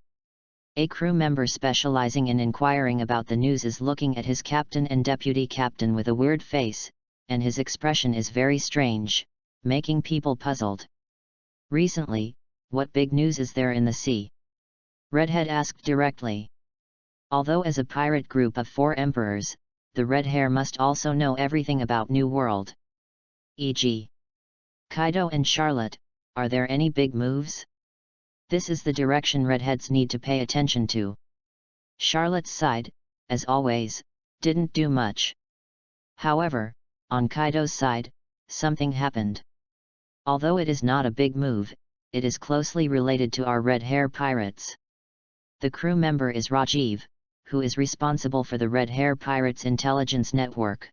a crew member specializing in inquiring about the news is looking at his captain and deputy captain with a weird face, and his expression is very strange, making people puzzled. Recently, what big news is there in the sea? Redhead asked directly. Although as a pirate group of 4 emperors, the Red Hair must also know everything about New World. E.g. Kaido and Charlotte, are there any big moves? This is the direction Redheads need to pay attention to. Charlotte's side, as always, didn't do much. However, on Kaido's side, something happened. Although it is not a big move, it is closely related to our Red Hair Pirates. The crew member is Rajiv, who is responsible for the Red Hair Pirates intelligence network.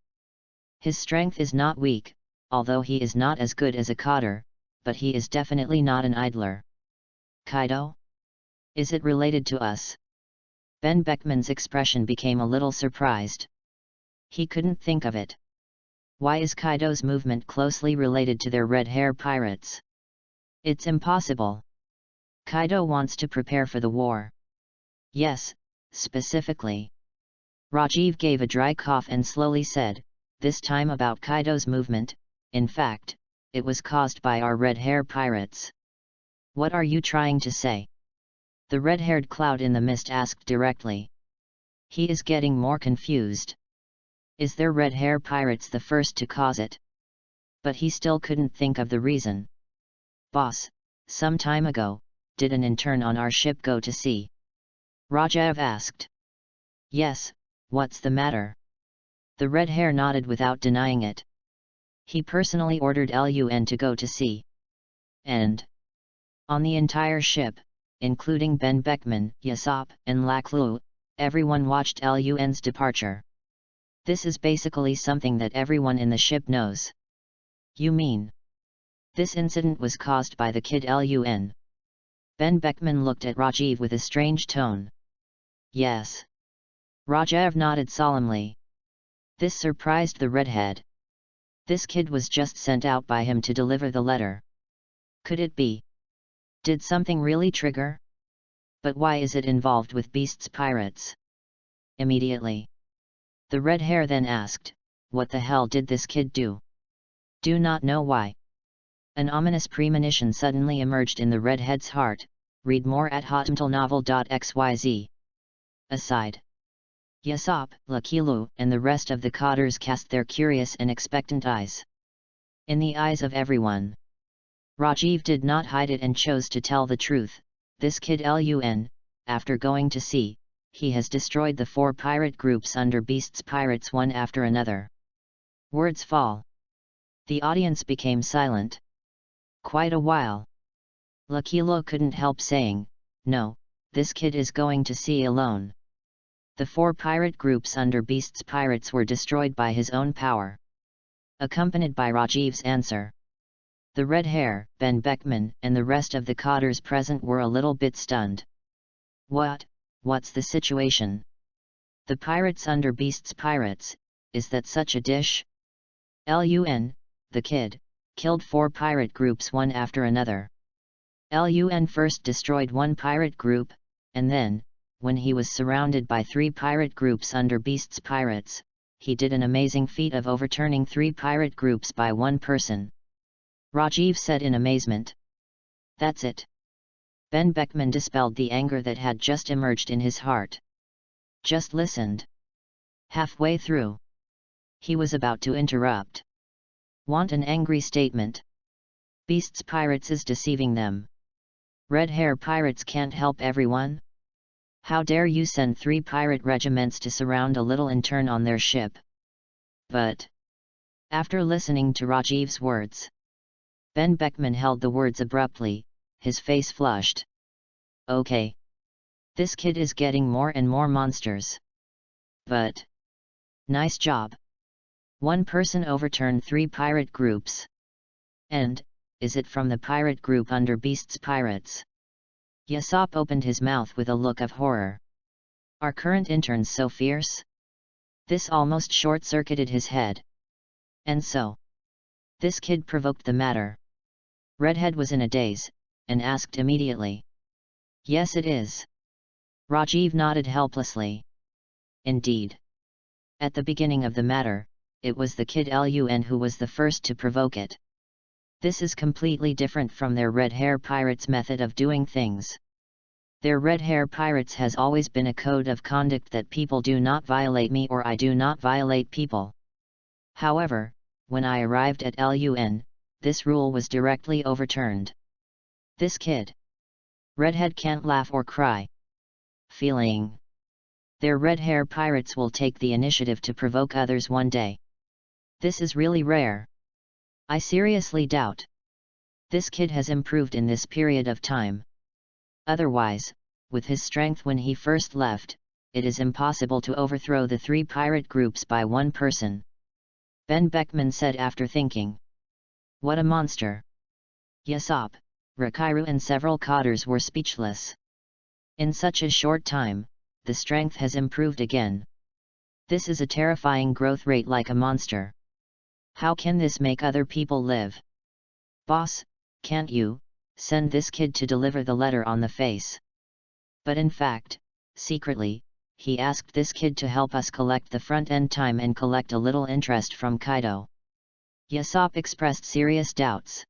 His strength is not weak, although he is not as good as a cotter, but he is definitely not an idler. Kaido? Is it related to us? Ben Beckman's expression became a little surprised. He couldn't think of it. Why is Kaido's movement closely related to their Red Hair Pirates? It's impossible. Kaido wants to prepare for the war. Yes, specifically. Rajiv gave a dry cough and slowly said, this time about Kaido's movement, in fact, it was caused by our Red Hair Pirates. What are you trying to say? The red-haired cloud in the mist asked directly. He is getting more confused. Is their Red Hair Pirates the first to cause it? But he still couldn't think of the reason. "Boss, some time ago, did an intern on our ship go to sea?" Rajiv asked. "Yes, what's the matter?" The red hair nodded without denying it. "He personally ordered Lun to go to sea. And on the entire ship, including Ben Beckman, Yasop, and Laklu, everyone watched Lun's departure. This is basically something that everyone in the ship knows." "You mean this incident was caused by the kid Lun?" Ben Beckman looked at Rajiv with a strange tone. "Yes." Rajiv nodded solemnly. This surprised the redhead. This kid was just sent out by him to deliver the letter. Could it be? Did something really trigger? But why is it involved with Beast's pirates? Immediately, the red hair then asked, "What the hell did this kid do?" "Do not know why." An ominous premonition suddenly emerged in the redhead's heart. Read more at hotmtlnovel.xyz. Aside, Yasop, Lakilu, and the rest of the cotters cast their curious and expectant eyes. In the eyes of everyone, Rajiv did not hide it and chose to tell the truth. This kid Lun, after going to sea, he has destroyed the 4 pirate groups under Beast's pirates one after another. Words fall. The audience became silent. Quite a while. Lakilo couldn't help saying, "No, this kid is going to sea alone." The 4 pirate groups under Beast's pirates were destroyed by his own power. Accompanied by Rajiv's answer, the red hair, Ben Beckman, and the rest of the cotters present were a little bit stunned. What's the situation? The pirates under Beast's pirates, is that such a dish? Lun, the kid, killed 4 pirate groups one after another. Lun first destroyed 1 pirate group, and then, when he was surrounded by 3 pirate groups under Beast's pirates, he did an amazing feat of overturning 3 pirate groups by 1 person. Rajiv said in amazement. That's it. Ben Beckman dispelled the anger that had just emerged in his heart. Just listened. Halfway through, he was about to interrupt. Want an angry statement? Beast's pirates is deceiving them. Red hair pirates can't help everyone? How dare you send 3 pirate regiments to surround a little intern on their ship? But after listening to Rajiv's words, Ben Beckman held the words abruptly, his face flushed. Okay. This kid is getting more and more monsters. But nice job. 1 person overturned 3 pirate groups. And, is it from the pirate group under Beast's pirates? Yasop opened his mouth with a look of horror. Are current interns so fierce? This almost short-circuited his head. And so, this kid provoked the matter. Redhead was in a daze, and asked immediately. Yes it is. Rajiv nodded helplessly. Indeed. At the beginning of the matter, it was the kid Lun who was the first to provoke it. This is completely different from their red hair pirates' method of doing things. Their red hair pirates has always been a code of conduct that people do not violate me or I do not violate people. However, when I arrived at Lun, this rule was directly overturned. This kid. Redhead can't laugh or cry. Feeling. Their red hair pirates will take the initiative to provoke others one day. This is really rare. I seriously doubt. This kid has improved in this period of time. Otherwise, with his strength when he first left, it is impossible to overthrow the 3 pirate groups by 1 person. Ben Beckman said after thinking. What a monster. Yasop, Rakiru and several cotters were speechless. In such a short time, the strength has improved again. This is a terrifying growth rate like a monster. How can this make other people live? Boss, can't you send this kid to deliver the letter on the face? But in fact, secretly, he asked this kid to help us collect the front-end time and collect a little interest from Kaido. Yasop expressed serious doubts.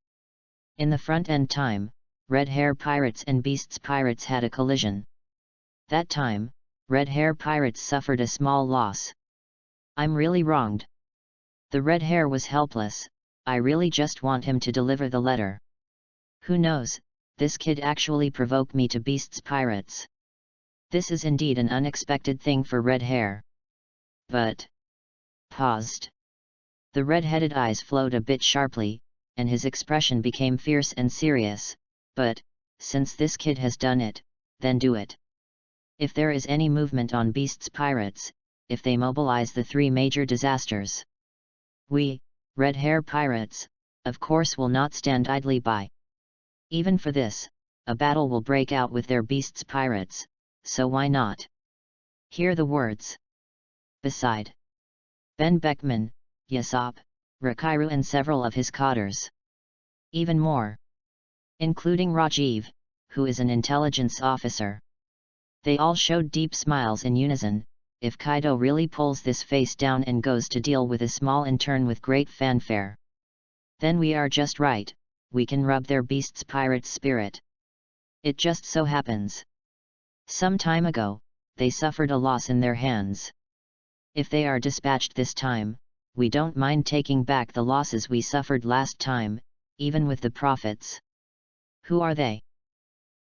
In the front-end time, Red Hair Pirates and Beasts Pirates had a collision. That time, Red Hair Pirates suffered a small loss. I'm really wronged. The red hair was helpless. I really just want him to deliver the letter. Who knows, this kid actually provoked me to beasts pirates. This is indeed an unexpected thing for red hair. But... paused. The red-headed eyes flowed a bit sharply, and his expression became fierce and serious. But, since this kid has done it, then do it. If there is any movement on beasts pirates, if they mobilize the 3 major disasters, we, red hair pirates, of course will not stand idly by. Even for this, a battle will break out with their beasts pirates, so why not? Hear the words. Beside Ben Beckman, Yasop, Rakiru and several of his cadres. Even more. Including Rajiv, who is an intelligence officer. They all showed deep smiles in unison. If Kaido really pulls this face down and goes to deal with a small intern with great fanfare, then we are just right, we can rub their beasts pirates' spirit. It just so happens. Some time ago, they suffered a loss in their hands. If they are dispatched this time, we don't mind taking back the losses we suffered last time, even with the profits. Who are they?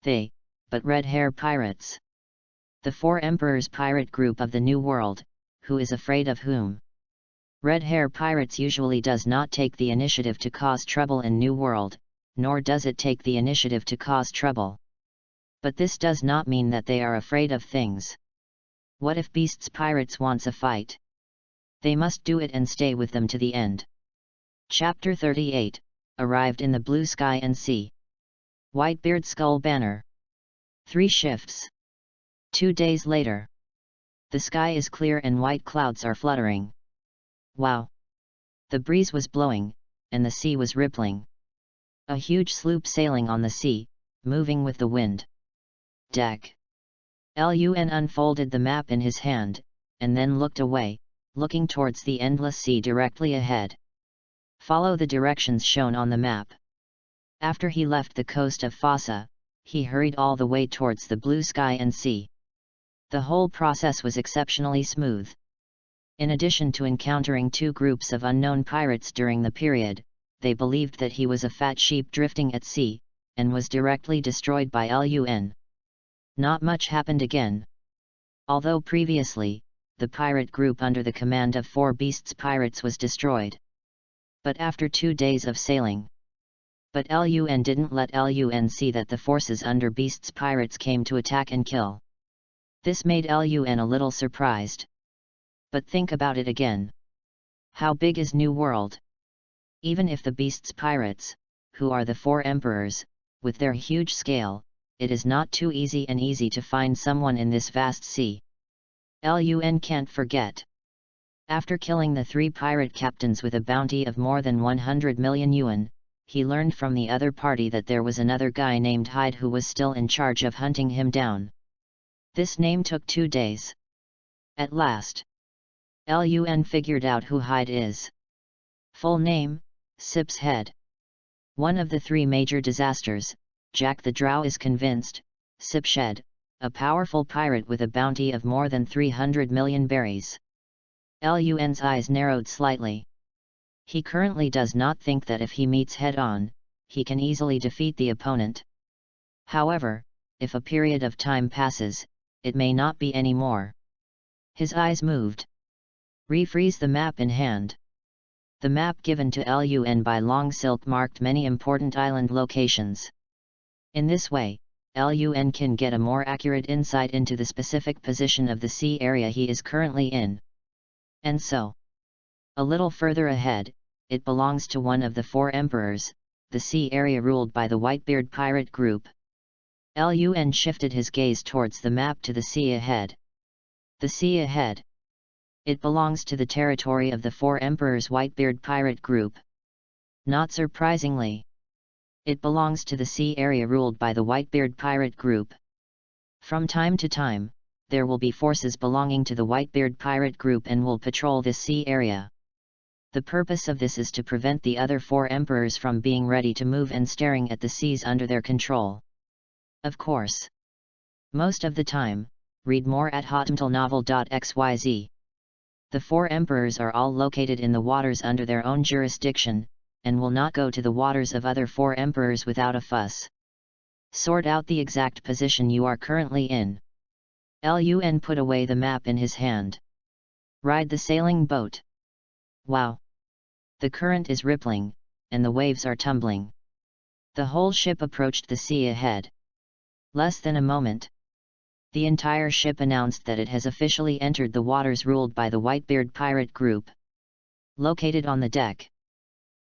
They, but red hair pirates. The 4 Emperors pirate group of the New World, who is afraid of whom? Red hair pirates usually does not take the initiative to cause trouble in New World, nor does it take the initiative to cause trouble. But this does not mean that they are afraid of things. What if beasts pirates wants a fight? They must do it and stay with them to the end. Chapter 38, arrived in the blue sky and sea. Whitebeard Skull Banner. 3 shifts. 2 days later. The sky is clear and white clouds are fluttering. Wow! The breeze was blowing, and the sea was rippling. A huge sloop sailing on the sea, moving with the wind. Deck. Lun unfolded the map in his hand, and then looked away, looking towards the endless sea directly ahead. Follow the directions shown on the map. After he left the coast of Fossa, he hurried all the way towards the blue sky and sea. The whole process was exceptionally smooth. In addition to encountering 2 groups of unknown pirates during the period, they believed that he was a fat sheep drifting at sea, and was directly destroyed by Lun. Not much happened again. Although previously, the pirate group under the command of 4 beasts pirates was destroyed. But after 2 days of sailing. But Lun didn't let Lun see that the forces under beasts pirates came to attack and kill. This made Lun a little surprised. But think about it again. How big is New World? Even if the beasts pirates, who are the 4 emperors, with their huge scale, it is not too easy to find someone in this vast sea. Lun can't forget. After killing the 3 pirate captains with a bounty of more than 100 million yuan, he learned from the other party that there was another guy named Hyde who was still in charge of hunting him down. This name took 2 days. At last, Lun figured out who Hyde is. Full name, Sip's Head. One of the 3 major disasters, Jack the Drow is convinced, Sipshed, a powerful pirate with a bounty of more than 300 million berries. Lun's eyes narrowed slightly. He currently does not think that if he meets head-on, he can easily defeat the opponent. However, if a period of time passes, it may not be any more. His eyes moved. Refreeze the map in hand. The map given to Lun by Long Silk marked many important island locations. In this way, Lun can get a more accurate insight into the specific position of the sea area he is currently in. And so, a little further ahead, it belongs to one of the 4 emperors, the sea area ruled by the Whitebeard pirate group. Lun shifted his gaze towards the map to the sea ahead. The sea ahead. It belongs to the territory of the 4 emperors Whitebeard pirate group. Not surprisingly, it belongs to the sea area ruled by the Whitebeard pirate group. From time to time, there will be forces belonging to the Whitebeard pirate group and will patrol this sea area. The purpose of this is to prevent the other 4 emperors from being ready to move and staring at the seas under their control. Of course. Most of the time, read more at hotmtlnovel.xyz. The 4 emperors are all located in the waters under their own jurisdiction, and will not go to the waters of other 4 emperors without a fuss. Sort out the exact position you are currently in. Lun put away the map in his hand. Ride the sailing boat. Wow! The current is rippling, and the waves are tumbling. The whole ship approached the sea ahead. Less than a moment. The entire ship announced that it has officially entered the waters ruled by the Whitebeard pirate group. Located on the deck.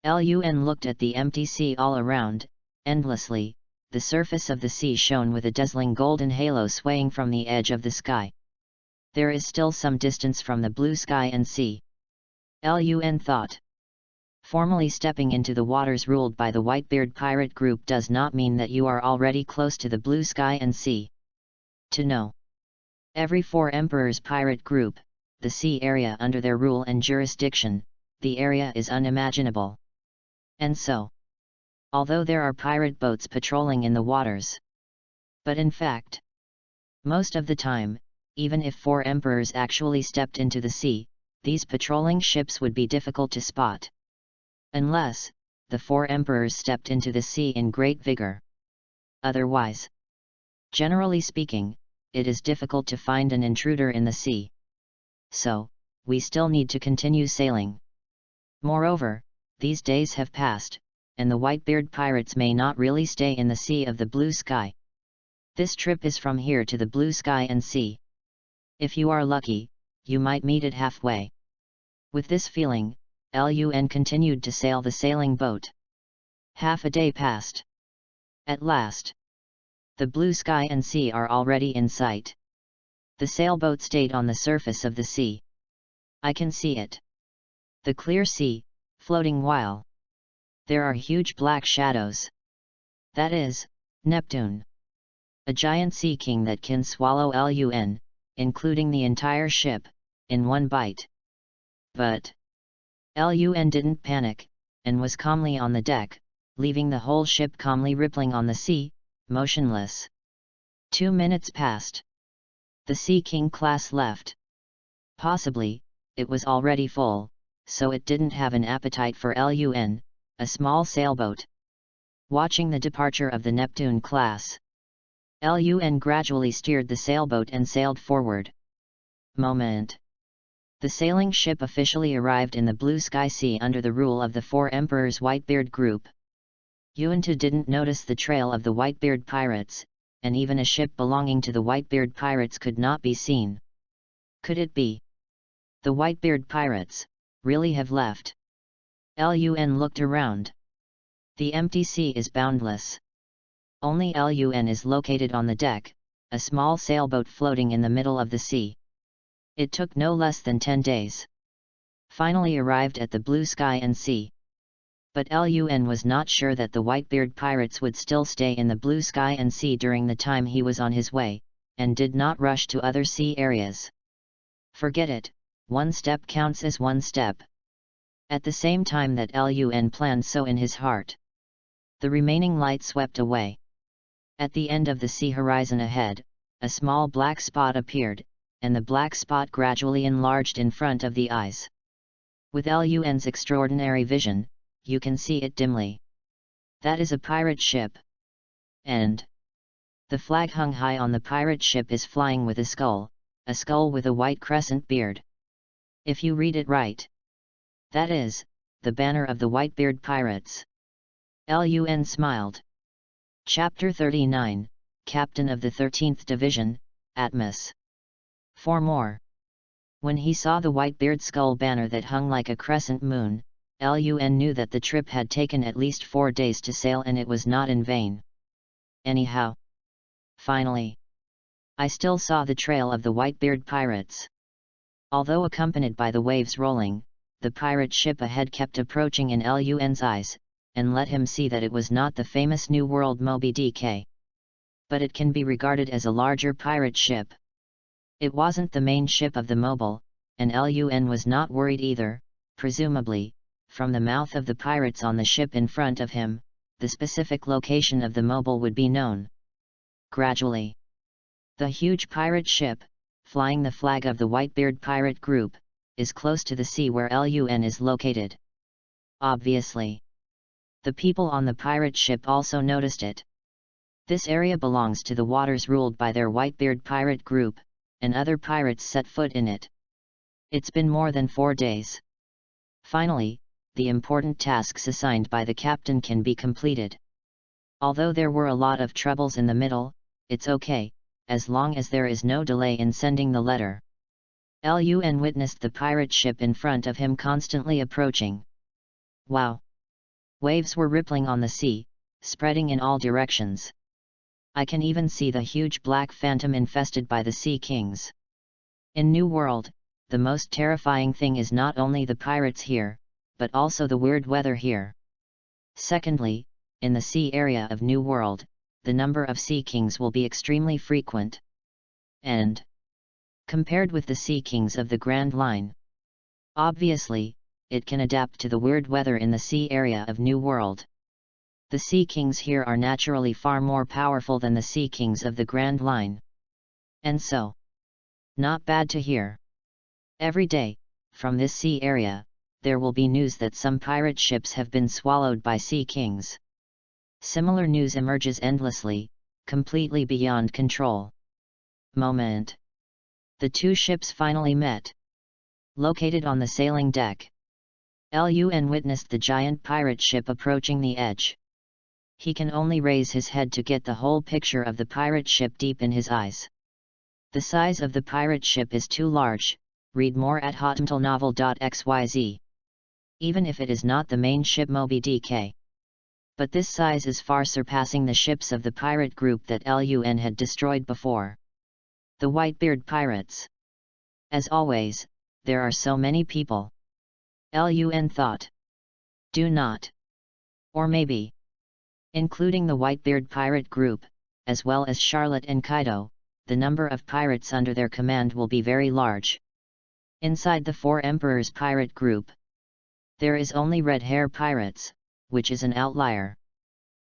Lun looked at the empty sea all around, endlessly. The surface of the sea shone with a dazzling golden halo swaying from the edge of the sky. There is still some distance from the blue sky and sea. Lun thought. Formally stepping into the waters ruled by the Whitebeard pirate group does not mean that you are already close to the blue sky and sea. To know every 4 emperors pirate group, the sea area under their rule and jurisdiction, the area is unimaginable. And so, although there are pirate boats patrolling in the waters, but in fact, most of the time, even if 4 emperors actually stepped into the sea, these patrolling ships would be difficult to spot. Unless, the 4 emperors stepped into the sea in great vigor. Otherwise, generally speaking, it is difficult to find an intruder in the sea. So, we still need to continue sailing. Moreover, these days have passed, and the Whitebeard pirates may not really stay in the sea of the blue sky. This trip is from here to the blue sky and sea. If you are lucky, you might meet it halfway. With this feeling, Lun continued to sail the sailing boat. Half a day passed. At last, the blue sky and sea are already in sight. The sailboat stayed on the surface of the sea. I can see it. The clear sea, floating while there are huge black shadows. That is, Neptune. A giant sea king that can swallow Lun, including the entire ship, in one bite. But Lun didn't panic, and was calmly on the deck, leaving the whole ship calmly rippling on the sea, motionless. 2 minutes passed. The Sea King class left. Possibly, it was already full, so it didn't have an appetite for Lun, a small sailboat. Watching the departure of the Neptune class, Lun gradually steered the sailboat and sailed forward. Moment. The sailing ship officially arrived in the blue sky sea under the rule of the 4 emperors Whitebeard group. Yuantu didn't notice the trail of the Whitebeard pirates, and even a ship belonging to the Whitebeard pirates could not be seen. Could it be the Whitebeard pirates really have left? Lun looked around. The empty sea is boundless. Only Lun is located on the deck, a small sailboat floating in the middle of the sea. It took no less than 10 days. Finally arrived at the blue sky and sea. But Lun was not sure that the Whitebeard pirates would still stay in the blue sky and sea during the time he was on his way, and did not rush to other sea areas. Forget it, one step counts as one step. At the same time that Lun planned so in his heart, the remaining light swept away. At the end of the sea horizon ahead, a small black spot appeared, and the black spot gradually enlarged in front of the eyes. With Lun's extraordinary vision, you can see it dimly. That is a pirate ship. And the flag hung high on the pirate ship is flying with a skull with a white crescent beard. If you read it right, that is the banner of the Whitebeard pirates. Lun smiled. Chapter 39, Captain of the 13th Division, Atmos. 4 more. When he saw the Whitebeard skull banner that hung like a crescent moon, Lun knew that the trip had taken at least 4 days to sail and it was not in vain. Anyhow, finally, I still saw the trail of the Whitebeard pirates. Although accompanied by the waves rolling, the pirate ship ahead kept approaching in Lun's eyes, and let him see that it was not the famous New World Moby Dick. But it can be regarded as a larger pirate ship. It wasn't the main ship of the Mobile, and Lun was not worried either. Presumably, from the mouth of the pirates on the ship in front of him, the specific location of the Mobile would be known. Gradually, the huge pirate ship, flying the flag of the Whitebeard pirate group, is close to the sea where Lun is located. Obviously, The people on the pirate ship also noticed it. This area belongs to the waters ruled by their Whitebeard pirate group, and other pirates set foot in it. It's been more than 4 days. Finally, the important tasks assigned by the captain can be completed. Although there were a lot of troubles in the middle, it's okay, as long as there is no delay in sending the letter. Lun witnessed the pirate ship in front of him constantly approaching. Wow! Waves were rippling on the sea, spreading in all directions. I can even see the huge black phantom infested by the sea kings. In New World, the most terrifying thing is not only the pirates here, but also the weird weather here. Secondly, in the sea area of New World, the number of sea kings will be extremely frequent. And compared with the sea kings of the Grand Line, obviously, it can adapt to the weird weather in the sea area of New World. The sea kings here are naturally far more powerful than the sea kings of the Grand Line. And so, not bad to hear. Every day, from this sea area, there will be news that some pirate ships have been swallowed by sea kings. Similar news emerges endlessly, completely beyond control. Moment. The two ships finally met. Located on the sailing deck, Lun witnessed the giant pirate ship approaching the edge. He can only raise his head to get the whole picture of the pirate ship deep in his eyes. The size of the pirate ship is too large. Read more at hotmtlnovel.xyz. Even if it is not the main ship Moby DK. But this size is far surpassing the ships of the pirate group that Lun had destroyed before. The Whitebeard pirates. As always, there are so many people. Lun thought. Do not. Or maybe. Including the Whitebeard pirate group, as well as Charlotte and Kaido, the number of pirates under their command will be very large. Inside the Four Emperors pirate group, there is only red hair pirates, which is an outlier.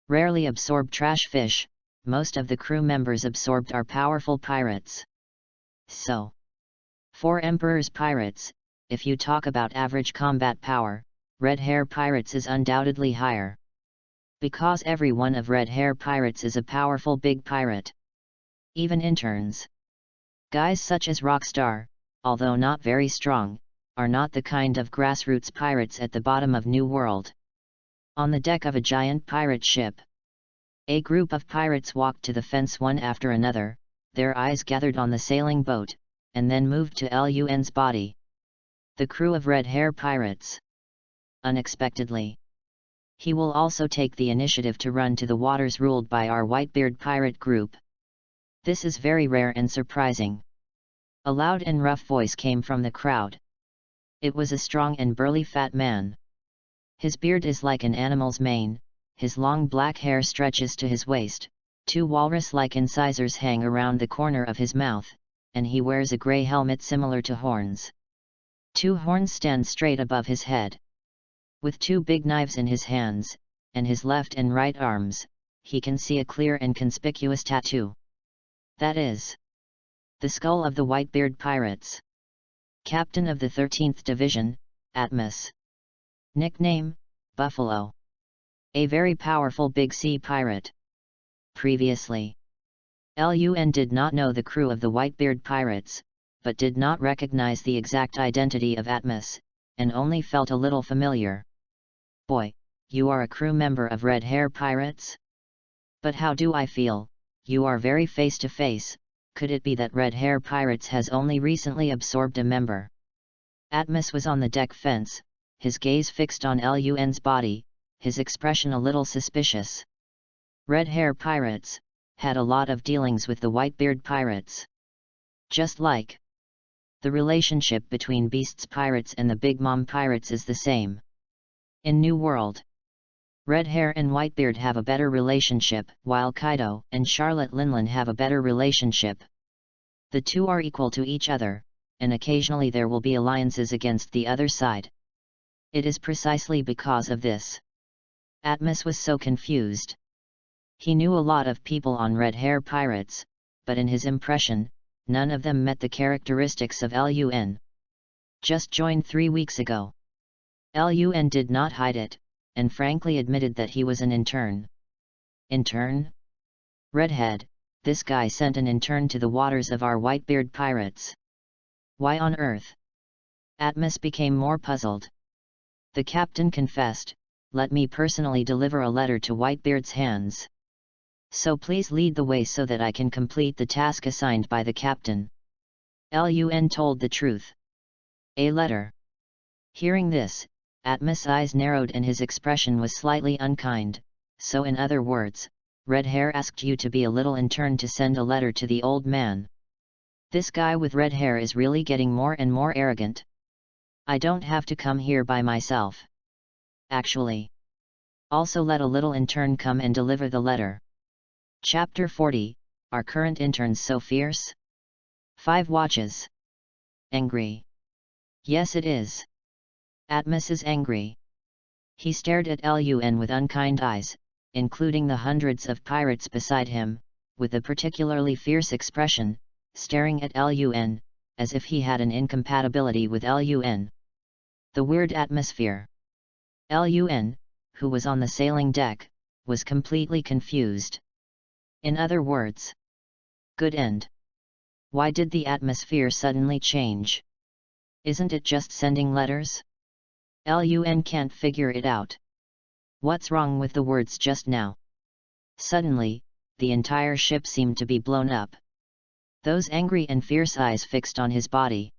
Rarely absorb trash fish, most of the crew members absorbed are powerful pirates. So, Four Emperors pirates, if you talk about average combat power, red hair pirates is undoubtedly higher. Because every one of red hair pirates is a powerful big pirate. Even interns. Guys such as Rockstar, although not very strong, are not the kind of grassroots pirates at the bottom of New World. On the deck of a giant pirate ship, a group of pirates walked to the fence one after another, their eyes gathered on the sailing boat, and then moved to Lun's body. The crew of red hair pirates. Unexpectedly, he will also take the initiative to run to the waters ruled by our Whitebeard pirate group. This is very rare and surprising. A loud and rough voice came from the crowd. It was a strong and burly fat man. His beard is like an animal's mane, his long black hair stretches to his waist, 2 walrus-like incisors hang around the corner of his mouth, and he wears a grey helmet similar to horns. 2 horns stand straight above his head. With 2 big knives in his hands, and his left and right arms, he can see a clear and conspicuous tattoo. That is the skull of the Whitebeard pirates. Captain of the 13th Division, Atmos. Nickname, Buffalo. A very powerful big sea pirate. Previously, Lun did not know the crew of the Whitebeard pirates, but did not recognize the exact identity of Atmos, and only felt a little familiar. Boy, you are a crew member of Red Hair Pirates? But how do I feel? You are very face to face. Could it be that Red Hair Pirates has only recently absorbed a member? Atmos was on the deck fence, his gaze fixed on Lun's body, his expression a little suspicious. Red Hair Pirates had a lot of dealings with the Whitebeard Pirates. Just like the relationship between Beasts Pirates and the Big Mom Pirates is the same. In New World, Red Hair and Whitebeard have a better relationship, while Kaido and Charlotte Linlin have a better relationship. The two are equal to each other, and occasionally there will be alliances against the other side. It is precisely because of this. Atmos was so confused. He knew a lot of people on Red Hair Pirates, but in his impression, none of them met the characteristics of Lun. Just joined 3 weeks ago. Lun did not hide it, and frankly admitted that he was an intern. Intern? Redhead, this guy sent an intern to the waters of our Whitebeard pirates. Why on earth? Atmos became more puzzled. The captain confessed, "Let me personally deliver a letter to Whitebeard's hands. So please lead the way so that I can complete the task assigned by the captain." Lun told the truth. A letter. Hearing this, Atmos' eyes narrowed and his expression was slightly unkind. "So in other words, Red Hair asked you to be a little intern to send a letter to the old man. This guy with red hair is really getting more and more arrogant. I don't have to come here by myself. Actually, also let a little intern come and deliver the letter." Chapter 40, Are Current Interns So Fierce? 5 Watches. Angry. Yes, it is. Atmos is angry. He stared at Lun with unkind eyes, including the hundreds of pirates beside him, with a particularly fierce expression, staring at Lun, as if he had an incompatibility with Lun. The weird atmosphere. Lun, who was on the sailing deck, was completely confused. In other words, good end. Why did the atmosphere suddenly change? Isn't it just sending letters? Lun can't figure it out. What's wrong with the words just now? Suddenly, the entire ship seemed to be blown up. Those angry and fierce eyes fixed on his body.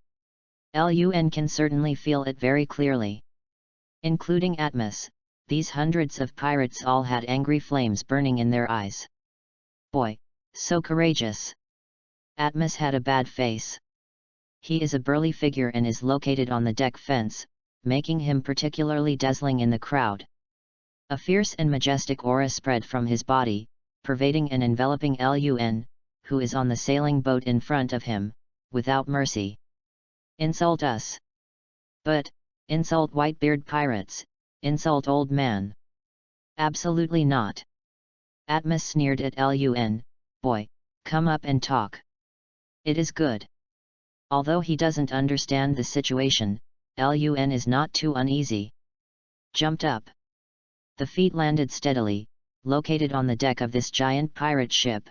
Lun can certainly feel it very clearly. Including Atmos, these hundreds of pirates all had angry flames burning in their eyes. Boy, so courageous. Atmos had a bad face. He is a burly figure and is located on the deck fence, making him particularly dazzling in the crowd. A fierce and majestic aura spread from his body, pervading and enveloping Lun, who is on the sailing boat in front of him, without mercy. Insult us. But, insult Whitebeard pirates, insult old man. Absolutely not. Atmos sneered at Lun, "Boy, come up and talk. It is good." Although he doesn't understand the situation, Lun is not too uneasy. Jumped up. The feet landed steadily, located on the deck of this giant pirate ship.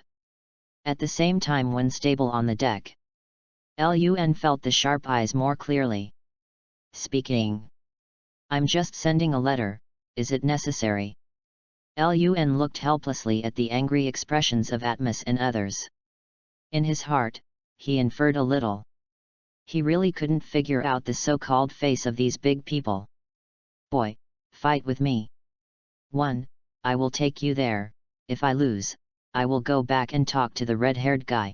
At the same time, when stable on the deck, Lun felt the sharp eyes more clearly. Speaking. "I'm just sending a letter, is it necessary?" Lun looked helplessly at the angry expressions of Atmos and others. In his heart, he inferred a little. He really couldn't figure out the so-called face of these big people. "Boy, fight with me. 1. I will take you there. If I lose, I will go back and talk to the red-haired guy.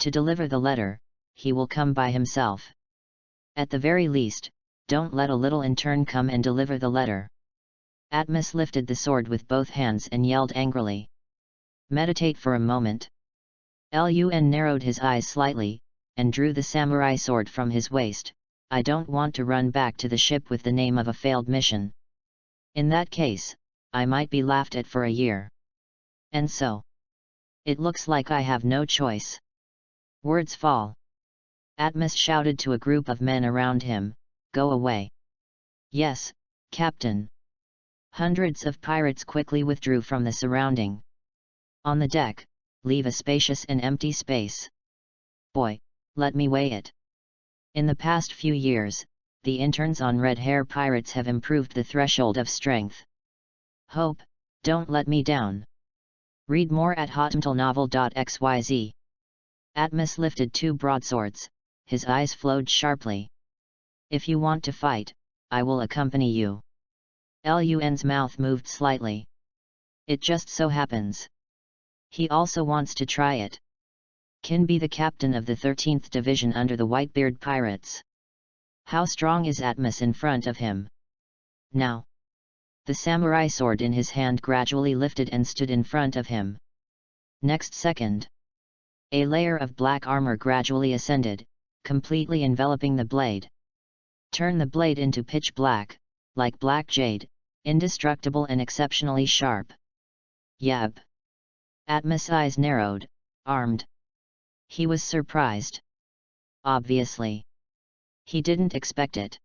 To deliver the letter, he will come by himself. At the very least, don't let a little intern come and deliver the letter." Atmos lifted the sword with both hands and yelled angrily. "Meditate for a moment." Lun narrowed his eyes slightly, and drew the samurai sword from his waist. "I don't want to run back to the ship with the name of a failed mission. In that case, I might be laughed at for a year. And so, it looks like I have no choice." Words fall. Atmos shouted to a group of men around him, "Go away." "Yes, Captain." Hundreds of pirates quickly withdrew from the surrounding. On the deck, leave a spacious and empty space. "Boy, let me weigh it." In the past few years, the interns on Red Hair Pirates have improved the threshold of strength. Hope, don't let me down. Read more at hotmtlnovel.xyz. Atmos lifted 2 broadswords, his eyes flowed sharply. "If you want to fight, I will accompany you." Lun's mouth moved slightly. It just so happens. He also wants to try it. Can be the captain of the 13th Division under the Whitebeard Pirates. How strong is Atmos in front of him? Now. The samurai sword in his hand gradually lifted and stood in front of him. Next second, a layer of black armor gradually ascended, completely enveloping the blade. Turn the blade into pitch black, like black jade, indestructible and exceptionally sharp. Yab. Atmos' eyes narrowed, armed. He was surprised. Obviously. He didn't expect it.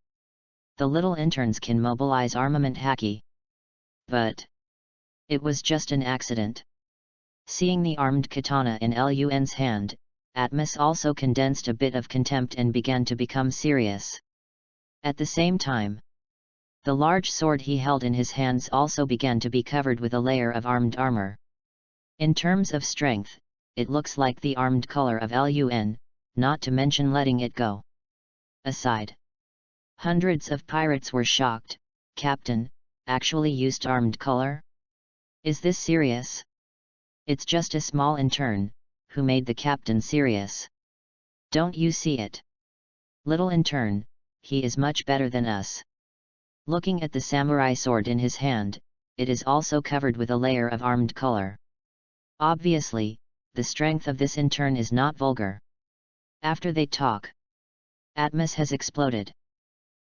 The little interns can mobilize armament haki. But it was just an accident. Seeing the armed katana in Lun's hand, Atmos also condensed a bit of contempt and began to become serious. At the same time, the large sword he held in his hands also began to be covered with a layer of armed armor. In terms of strength, it looks like the armed color of Lun, not to mention letting it go. Aside. Hundreds of pirates were shocked. Captain, actually used armed color? Is this serious? It's just a small intern, who made the captain serious. Don't you see it? Little intern, he is much better than us. Looking at the samurai sword in his hand, it is also covered with a layer of armed color. Obviously, the strength of this intern is not vulgar. After they talk, Atmos has exploded.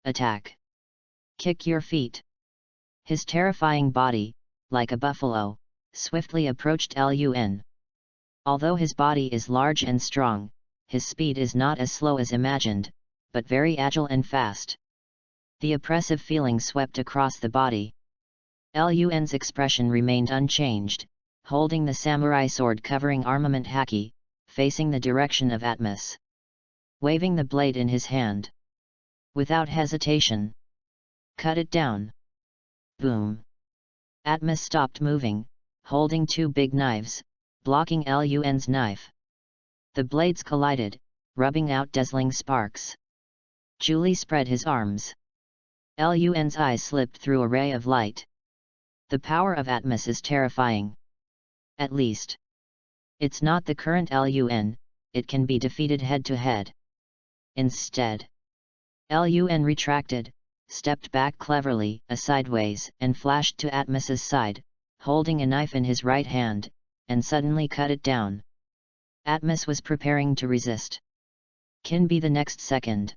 Attack! Kick your feet! His terrifying body, like a buffalo, swiftly approached Lun. Although his body is large and strong, his speed is not as slow as imagined, but very agile and fast. The oppressive feeling swept across the body. Lun's expression remained unchanged, holding the samurai sword covering armament haki, facing the direction of Atmos. Waving the blade in his hand. Without hesitation. Cut it down. Boom. Atmos stopped moving, holding two big knives, blocking Lun's knife. The blades collided, rubbing out dazzling sparks. Julie spread his arms. Lun's eyes slipped through a ray of light. The power of Atmos is terrifying. At least. It's not the current Lun, it can be defeated head to head. Instead. Lun retracted, stepped back cleverly, sideways, and flashed to Atmos's side, holding a knife in his right hand, and suddenly cut it down. Atmos was preparing to resist. Can be the next second.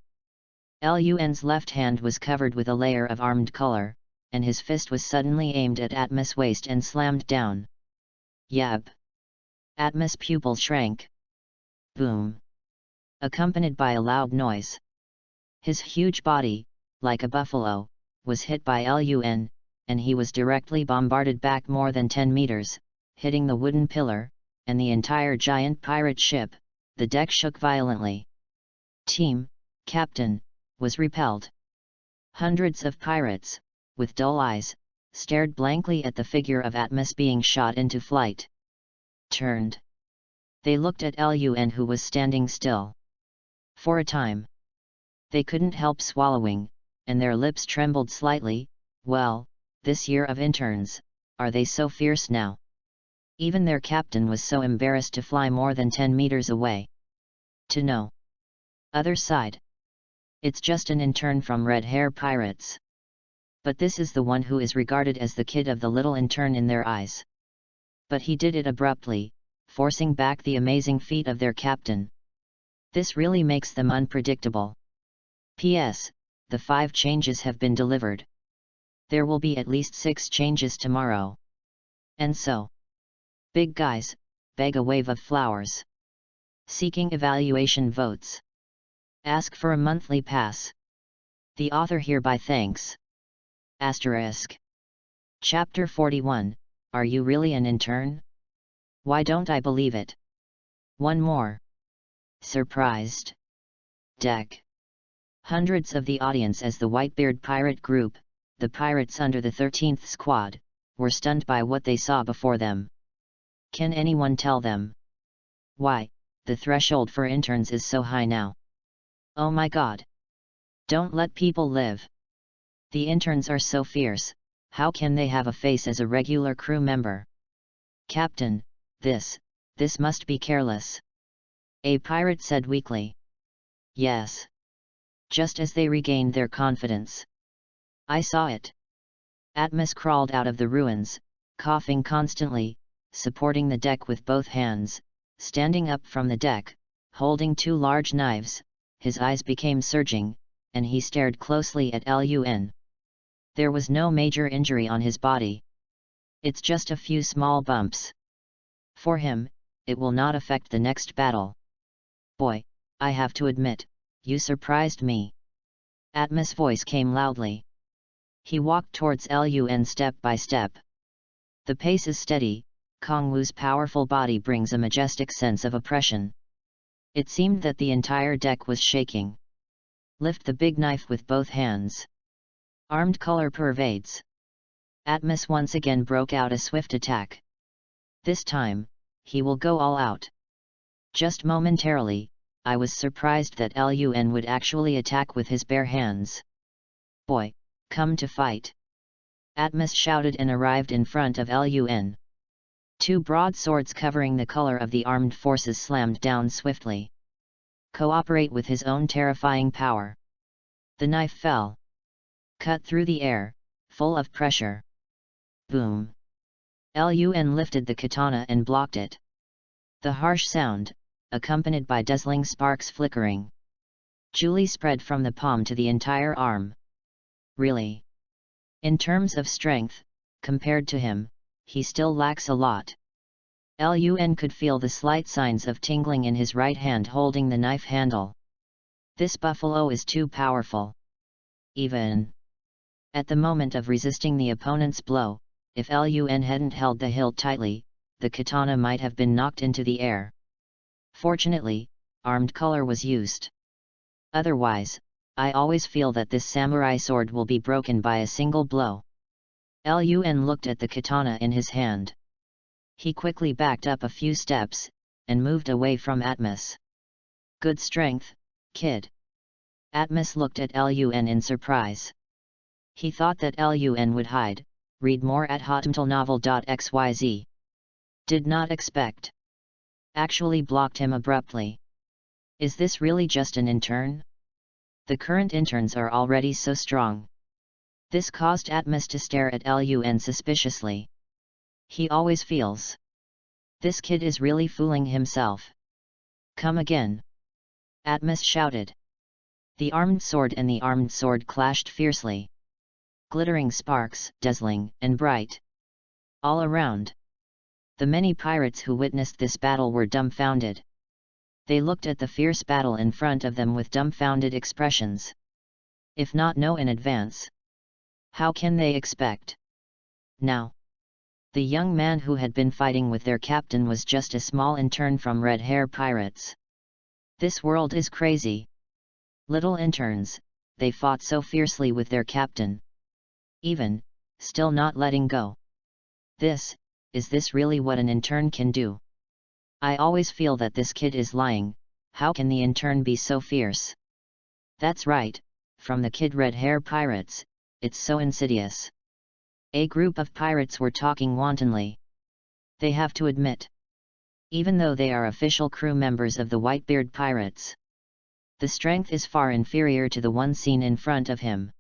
Lun's left hand was covered with a layer of armed color, and his fist was suddenly aimed at Atmos' waist and slammed down. Yab! Atmos' pupils shrank. Boom! Accompanied by a loud noise. His huge body, like a buffalo, was hit by Lun, and he was directly bombarded back more than 10 meters, hitting the wooden pillar, and the entire giant pirate ship. The deck shook violently. Team, Captain, was repelled. Hundreds of pirates, with dull eyes, stared blankly at the figure of Atmos being shot into flight. Turned. They looked at Lun, who was standing still. For a time. They couldn't help swallowing, and their lips trembled slightly. Well, this year of interns, are they so fierce now? Even their captain was so embarrassed to fly more than 10 meters away. To no other side. It's just an intern from Red Hair Pirates. But this is the one who is regarded as the kid of the little intern in their eyes. But he did it abruptly, forcing back the amazing feat of their captain. This really makes them unpredictable. P.S. The 5 changes have been delivered. There will be at least 6 changes tomorrow. And so. Big guys, beg a wave of flowers. Seeking evaluation votes. Ask for a monthly pass. The author hereby thanks. Asterisk. Chapter 41, Are You Really an Intern? Why don't I believe it? One more. Surprised. Deck. Hundreds of the audience as the Whitebeard pirate group, the pirates under the 13th squad, were stunned by what they saw before them. Can anyone tell them why the threshold for interns is so high now? Oh my god! Don't let people live. The interns are so fierce, how can they have a face as a regular crew member? Captain, this must be careless. A pirate said weakly. Yes. Just as they regained their confidence. I saw it. Atmos crawled out of the ruins, coughing constantly, supporting the deck with both hands, standing up from the deck, holding 2 large knives. His eyes became surging, and he stared closely at Lun. There was no major injury on his body. It's just a few small bumps. For him, it will not affect the next battle. Boy, I have to admit, you surprised me. Atmos' voice came loudly. He walked towards Lun step by step. The pace is steady. Kongwu's powerful body brings a majestic sense of oppression. It seemed that the entire deck was shaking. Lift the big knife with both hands. Armed color pervades. Atmos once again broke out a swift attack. This time, he will go all out. Just momentarily, I was surprised that Lun would actually attack with his bare hands. Boy, come to fight! Atmos shouted and arrived in front of Lun. Two broadswords covering the color of the armed forces slammed down swiftly. Cooperate with his own terrifying power. The knife fell. Cut through the air, full of pressure. Boom! Lun lifted the katana and blocked it. The harsh sound, accompanied by dazzling sparks flickering. Julie spread from the palm to the entire arm. Really? In terms of strength, compared to him, he still lacks a lot. Lun could feel the slight signs of tingling in his right hand holding the knife handle. This buffalo is too powerful. Even at the moment of resisting the opponent's blow, if Lun hadn't held the hilt tightly, the katana might have been knocked into the air. Fortunately, armed color was used. Otherwise, I always feel that this samurai sword will be broken by a single blow. Lun looked at the katana in his hand. He quickly backed up a few steps, and moved away from Atmos. Good strength, kid. Atmos looked at Lun in surprise. He thought that Lun would hide. Read more at hotmtlnovel.xyz. Did not expect. Actually blocked him abruptly. Is this really just an intern? The current interns are already so strong. This caused Atmos to stare at Lun suspiciously. He always feels. This kid is really fooling himself. Come again! Atmos shouted. The armed sword and the armed sword clashed fiercely. Glittering sparks, dazzling and bright. All around. The many pirates who witnessed this battle were dumbfounded. They looked at the fierce battle in front of them with dumbfounded expressions. If not know in advance, how can they expect? Now, the young man who had been fighting with their captain was just a small intern from Red Hair Pirates. This world is crazy. Little interns, they fought so fiercely with their captain. Even, still not letting go. Is this really what an intern can do? I always feel that this kid is lying. How can the intern be so fierce? That's right, from the kid Red Hair Pirates, it's so insidious. A group of pirates were talking wantonly. They have to admit. Even though they are official crew members of the Whitebeard Pirates, the strength is far inferior to the one seen in front of him.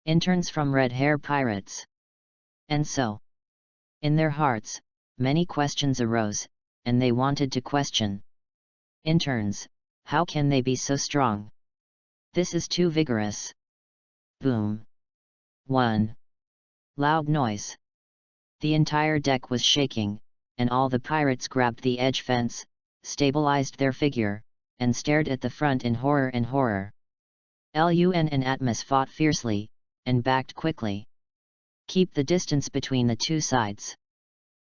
Interns from Red Hair Pirates. And so, in their hearts, many questions arose, and they wanted to question. Interns, how can they be so strong? This is too vigorous. Boom. 1. Loud noise. The entire deck was shaking, and all the pirates grabbed the edge fence, stabilized their figure, and stared at the front in horror and horror. Lun and Atmos fought fiercely, and backed quickly. Keep the distance between the two sides.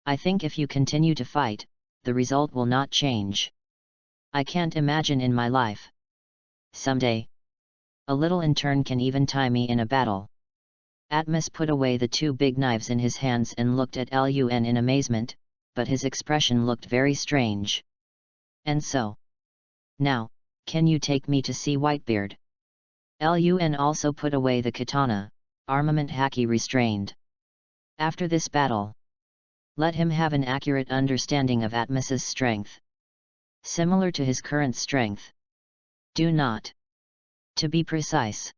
I think if you continue to fight, the result will not change. I can't imagine in my life. Someday, a little intern can even tie me in a battle. Atmos put away the two big knives in his hands and looked at Lun in amazement, but his expression looked very strange. And so, now, can you take me to see Whitebeard? Lun also put away the katana, armament haki restrained. After this battle, let him have an accurate understanding of Atmos's strength. Similar to his current strength. Do not. To be precise,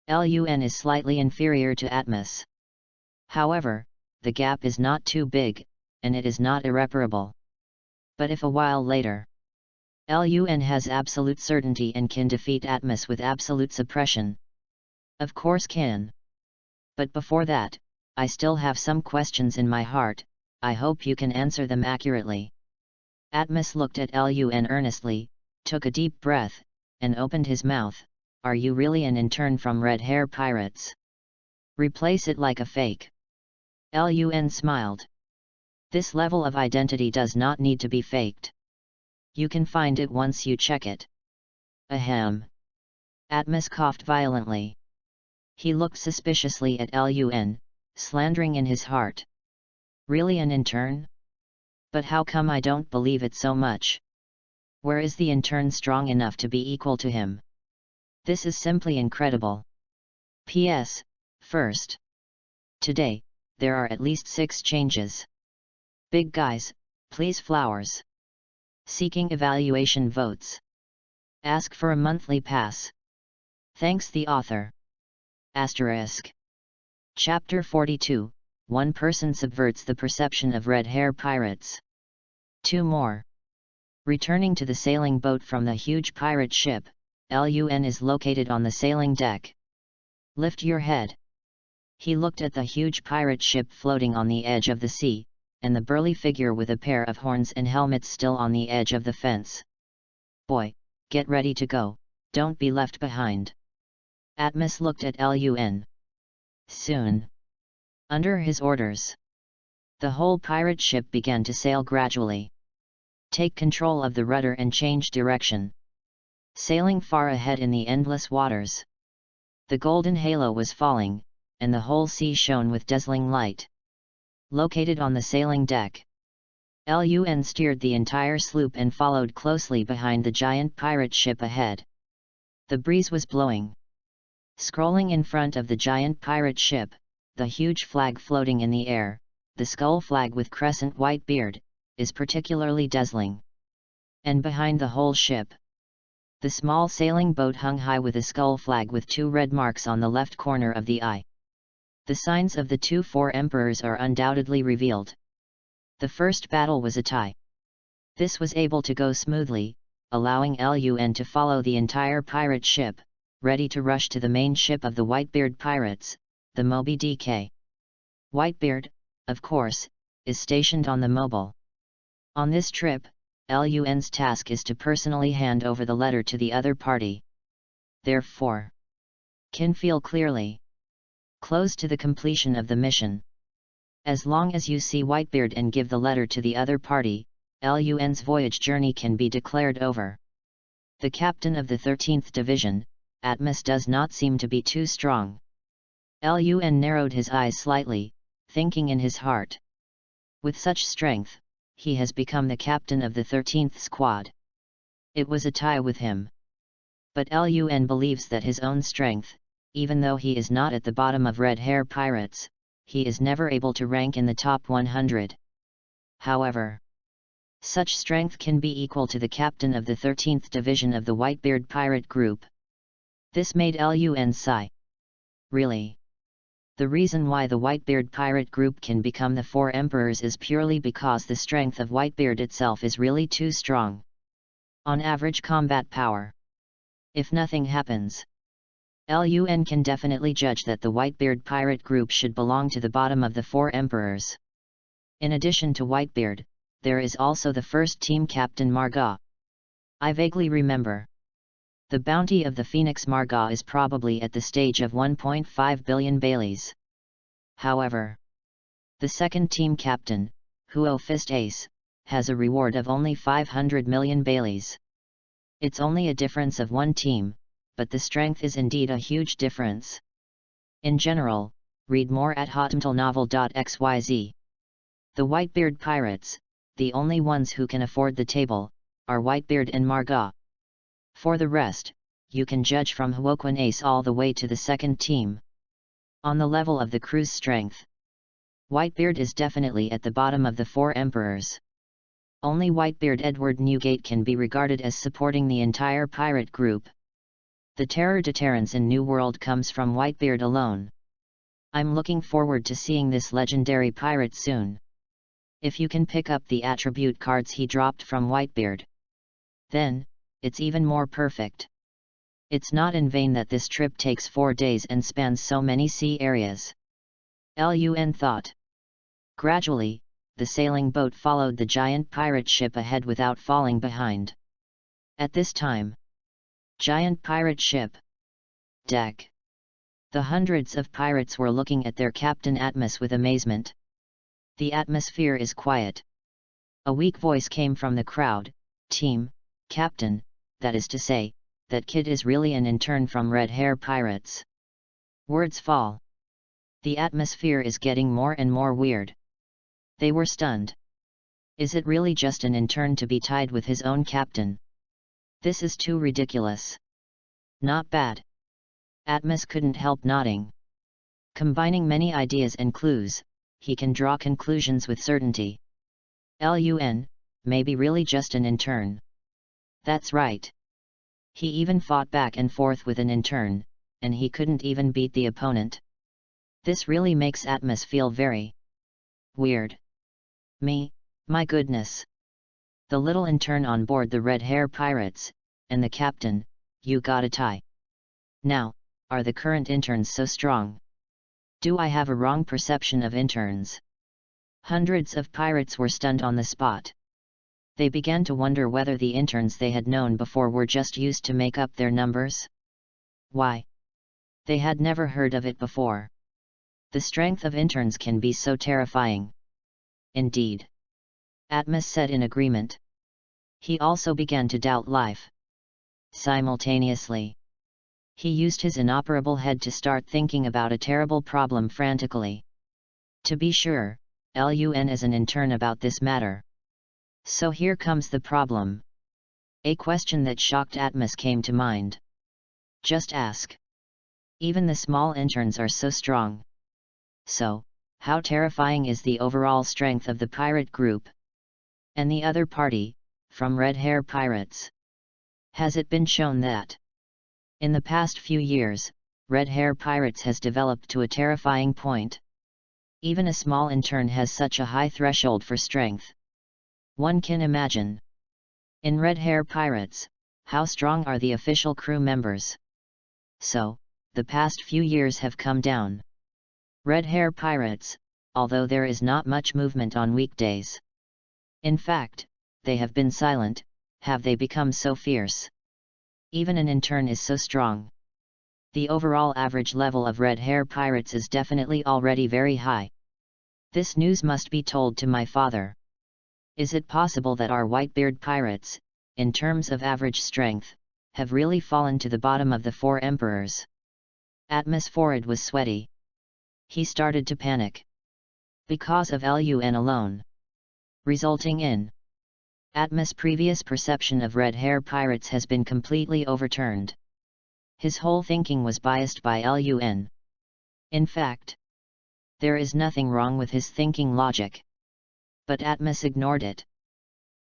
Lun is slightly inferior to Atmos. However, the gap is not too big, and it is not irreparable. But if a while later, Lun has absolute certainty and can defeat Atmos with absolute suppression. Of course can. But before that, I still have some questions in my heart. I hope you can answer them accurately. Atmos looked at Lun earnestly, took a deep breath, and opened his mouth. Are you really an intern from Red Hair Pirates? Replace it like a fake. Lun smiled. This level of identity does not need to be faked. You can find it once you check it. Ahem. Atmos coughed violently. He looked suspiciously at Lun, slandering in his heart. Really an intern? But how come I don't believe it so much? Where is the intern strong enough to be equal to him? This is simply incredible. P.S. First. Today, there are at least 6 changes. Big guys, please flowers. Seeking evaluation votes. Ask for a monthly pass. Thanks the author. Asterisk. Chapter 42, One person subverts the perception of red hair pirates. 2 more. Returning to the sailing boat from the huge pirate ship, Lun is located on the sailing deck. Lift your head. He looked at the huge pirate ship floating on the edge of the sea, and the burly figure with a pair of horns and helmet still on the edge of the fence. Boy, get ready to go, don't be left behind. Atmos looked at Lun. Soon. Under his orders. The whole pirate ship began to sail gradually. Take control of the rudder and change direction. Sailing far ahead in the endless waters. The golden halo was falling, and the whole sea shone with dazzling light. Located on the sailing deck, Lun steered the entire sloop and followed closely behind the giant pirate ship ahead. The breeze was blowing. Scrolling in front of the giant pirate ship, the huge flag floating in the air, the skull flag with crescent white beard, is particularly dazzling. And behind the whole ship, the small sailing boat hung high with a skull flag with 2 red marks on the left corner of the eye. The signs of the 2 four emperors are undoubtedly revealed. The first battle was a tie. This was able to go smoothly, allowing Lun to follow the entire pirate ship, ready to rush to the main ship of the Whitebeard pirates, the Moby Dick. Whitebeard, of course, is stationed on the Mobile. On this trip, Lun's task is to personally hand over the letter to the other party. Therefore, can feel clearly. Close to the completion of the mission. As long as you see Whitebeard and give the letter to the other party, Lun's voyage journey can be declared over. The captain of the 13th Division, Atmos, does not seem to be too strong. Lun narrowed his eyes slightly, thinking in his heart. With such strength, he has become the captain of the 13th Squad. It was a tie with him. But Lun believes that his own strength, even though he is not at the bottom of red hair pirates, he is never able to rank in the top 100. However, such strength can be equal to the captain of the 13th Division of the Whitebeard pirate group. This made Lun sigh. Really? The reason why the Whitebeard pirate group can become the 4 emperors is purely because the strength of Whitebeard itself is really too strong. On average combat power. If nothing happens, Lun can definitely judge that the Whitebeard pirate group should belong to the bottom of the 4 emperors. In addition to Whitebeard, there is also the first team captain Margot. I vaguely remember. The bounty of the Phoenix Margot is probably at the stage of 1.5 billion Baileys. However, the second team captain, Huo Fist Ace, has a reward of only 500 million Baileys. It's only a difference of 1 team, but the strength is indeed a huge difference. In general, read more at hotmtlnovel.xyz. The Whitebeard pirates, the only ones who can afford the table, are Whitebeard and Margot. For the rest, you can judge from Huoquan Ace all the way to the second team. On the level of the crew's strength, Whitebeard is definitely at the bottom of the 4 emperors. Only Whitebeard Edward Newgate can be regarded as supporting the entire pirate group. The terror deterrence in New World comes from Whitebeard alone. I'm looking forward to seeing this legendary pirate soon. If you can pick up the attribute cards he dropped from Whitebeard, then, it's even more perfect. It's not in vain that this trip takes 4 days and spans so many sea areas. Lun thought. Gradually, the sailing boat followed the giant pirate ship ahead without falling behind. At this time, giant pirate ship deck. The hundreds of pirates were looking at their captain Atmos with amazement. The atmosphere is quiet. A weak voice came from the crowd. Team, Captain, that is to say, that kid is really an intern from Red Hair Pirates. Words fall. The atmosphere is getting more and more weird. They were stunned. Is it really just an intern to be tied with his own captain? This is too ridiculous. Not bad. Atmos couldn't help nodding. Combining many ideas and clues, he can draw conclusions with certainty. Maybe really just an intern. That's right. He even fought back and forth with an intern, and he couldn't even beat the opponent. This really makes Atmos feel very weird. My goodness. The little intern on board the Red Hair Pirates, and the captain, you got a tie. Now, are the current interns so strong? Do I have a wrong perception of interns? Hundreds of pirates were stunned on the spot. They began to wonder whether the interns they had known before were just used to make up their numbers. Why? They had never heard of it before. The strength of interns can be so terrifying. Indeed. Atmos said in agreement. He also began to doubt life. Simultaneously, he used his inoperable head to start thinking about a terrible problem frantically. To be sure, LUN is an intern about this matter. So here comes the problem. A question that shocked Atmos came to mind. Just ask. Even the small interns are so strong. So, how terrifying is the overall strength of the pirate group? And the other party, from Red Hair Pirates? Has it been shown that in the past few years, Red Hair Pirates has developed to a terrifying point? Even a small intern has such a high threshold for strength. One can imagine. In Red Hair Pirates, how strong are the official crew members? So, the past few years have come down. Red Hair Pirates, although there is not much movement on weekdays. In fact, they have been silent. Have they become so fierce? Even an intern is so strong. The overall average level of Red Hair Pirates is definitely already very high. This news must be told to my father. Is it possible that our Whitebeard pirates, in terms of average strength, have really fallen to the bottom of the four emperors? Atmos' forehead was sweaty. He started to panic. Because of LUN alone. Resulting in Atmos' previous perception of Red Hair Pirates has been completely overturned. His whole thinking was biased by LUN. In fact, there is nothing wrong with his thinking logic. But Atmos ignored it.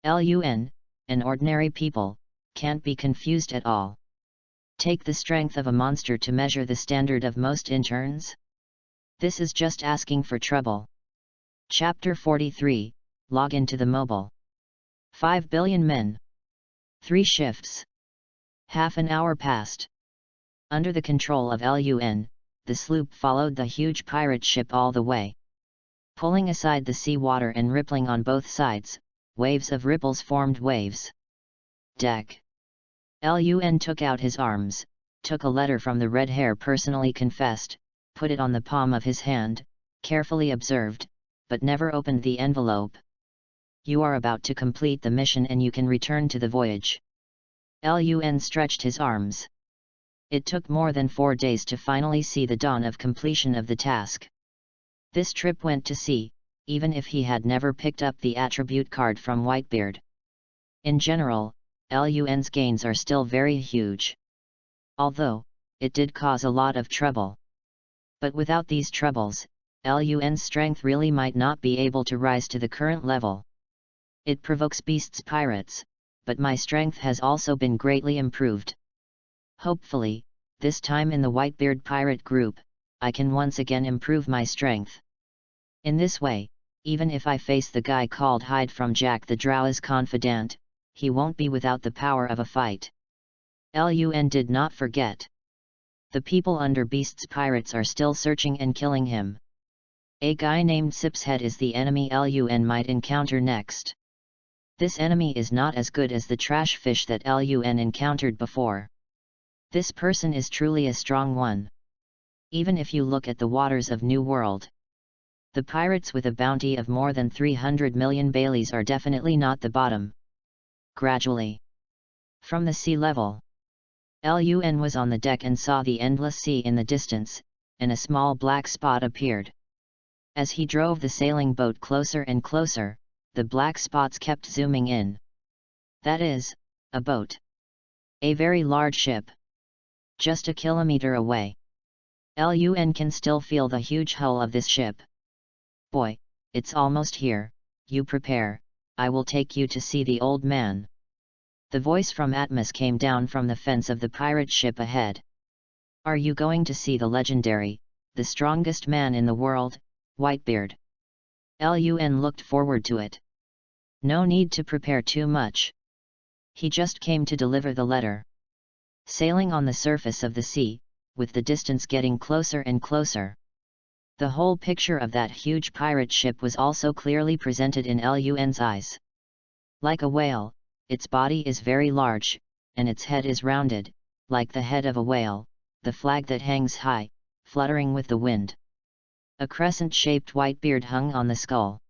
LUN, and ordinary people, can't be confused at all. Take the strength of a monster to measure the standard of most interns? This is just asking for trouble. Chapter 43, Log into the mobile. 5 billion men. 3 shifts. Half an hour passed. Under the control of LUN, the sloop followed the huge pirate ship all the way. Pulling aside the seawater and rippling on both sides, waves of ripples formed waves. Deck. LUN took out his arms, took a letter from the red hair personally confessed, put it on the palm of his hand, carefully observed, but never opened the envelope. You are about to complete the mission and you can return to the voyage. LUN stretched his arms. It took more than 4 days to finally see the dawn of completion of the task. This trip went to sea, even if he had never picked up the attribute card from Whitebeard. In general, LUN's gains are still very huge. Although, it did cause a lot of trouble. But without these troubles, LUN's strength really might not be able to rise to the current level. It provokes beasts pirates, but my strength has also been greatly improved. Hopefully, this time in the Whitebeard pirate group, I can once again improve my strength. In this way, even if I face the guy called Hyde from Jack the Drow's Confidant, he won't be without the power of a fight. LUN did not forget. The people under Beast's pirates are still searching and killing him. A guy named Sipshead is the enemy LUN might encounter next. This enemy is not as good as the trash fish that LUN encountered before. This person is truly a strong one. even if you look at the waters of New World. The pirates with a bounty of more than 300 million Baileys are definitely not the bottom. Gradually, from the sea level, Lun was on the deck and saw the endless sea in the distance, and a small black spot appeared. As he drove the sailing boat closer and closer, the black spots kept zooming in. That is, a boat. A very large ship. Just a kilometer away. Lun can still feel the huge hull of this ship. Boy, it's almost here, you prepare, I will take you to see the old man. The voice from Atmos came down from the fence of the pirate ship ahead. Are you going to see the legendary, the strongest man in the world, Whitebeard? Lun looked forward to it. No need to prepare too much. He just came to deliver the letter. Sailing on the surface of the sea, with the distance getting closer and closer. The whole picture of that huge pirate ship was also clearly presented in Lun's eyes. Like a whale, its body is very large, and its head is rounded, like the head of a whale, the flag that hangs high, fluttering with the wind. A crescent-shaped Whitebeard hung on the skull.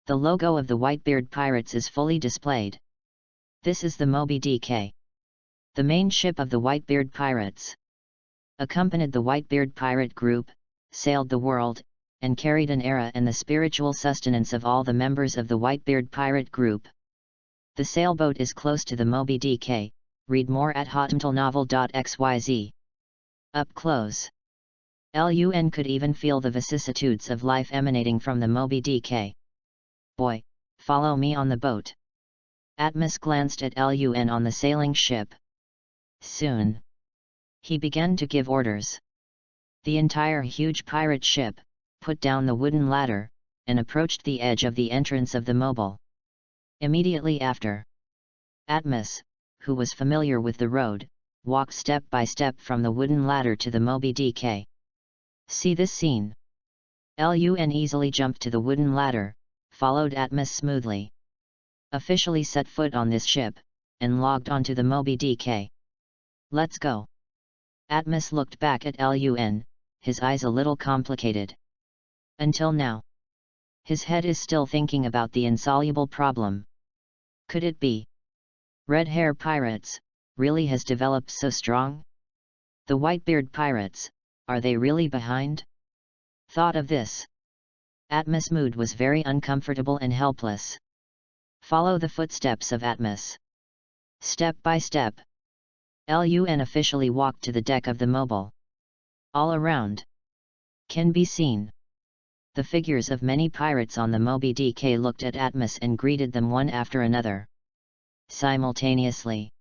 The logo of the Whitebeard Pirates is fully displayed. This is the Moby Dick, the main ship of the Whitebeard Pirates. Accompanied the Whitebeard Pirate Group, sailed the world, and carried an era and the spiritual sustenance of all the members of the Whitebeard Pirate Group. The sailboat is close to the Moby Dick, read more at hotmtlnovel.xyz. Up close. Lun could even feel the vicissitudes of life emanating from the Moby Dick. Boy, follow me on the boat. Atmos glanced at Lun on the sailing ship. Soon, he began to give orders. The entire huge pirate ship put down the wooden ladder, and approached the edge of the entrance of the mobile. Immediately after, Atmos, who was familiar with the road, walked step by step from the wooden ladder to the Moby Dick. See this scene. Lun easily jumped to the wooden ladder, followed Atmos smoothly. Officially set foot on this ship, and logged onto the Moby Dick. Let's go. Atmos looked back at Lun, his eyes a little complicated. Until now, his head is still thinking about the insoluble problem. Could it be? Red Hair Pirates, really has developed so strong? The Whitebeard Pirates, are they really behind? Thought of this. Atmos' mood was very uncomfortable and helpless. Follow the footsteps of Atmos. Step by step. Lun officially walked to the deck of the mobile. All around can be seen the figures of many pirates on the Moby Dick looked at Atmos and greeted them one after another. Simultaneously.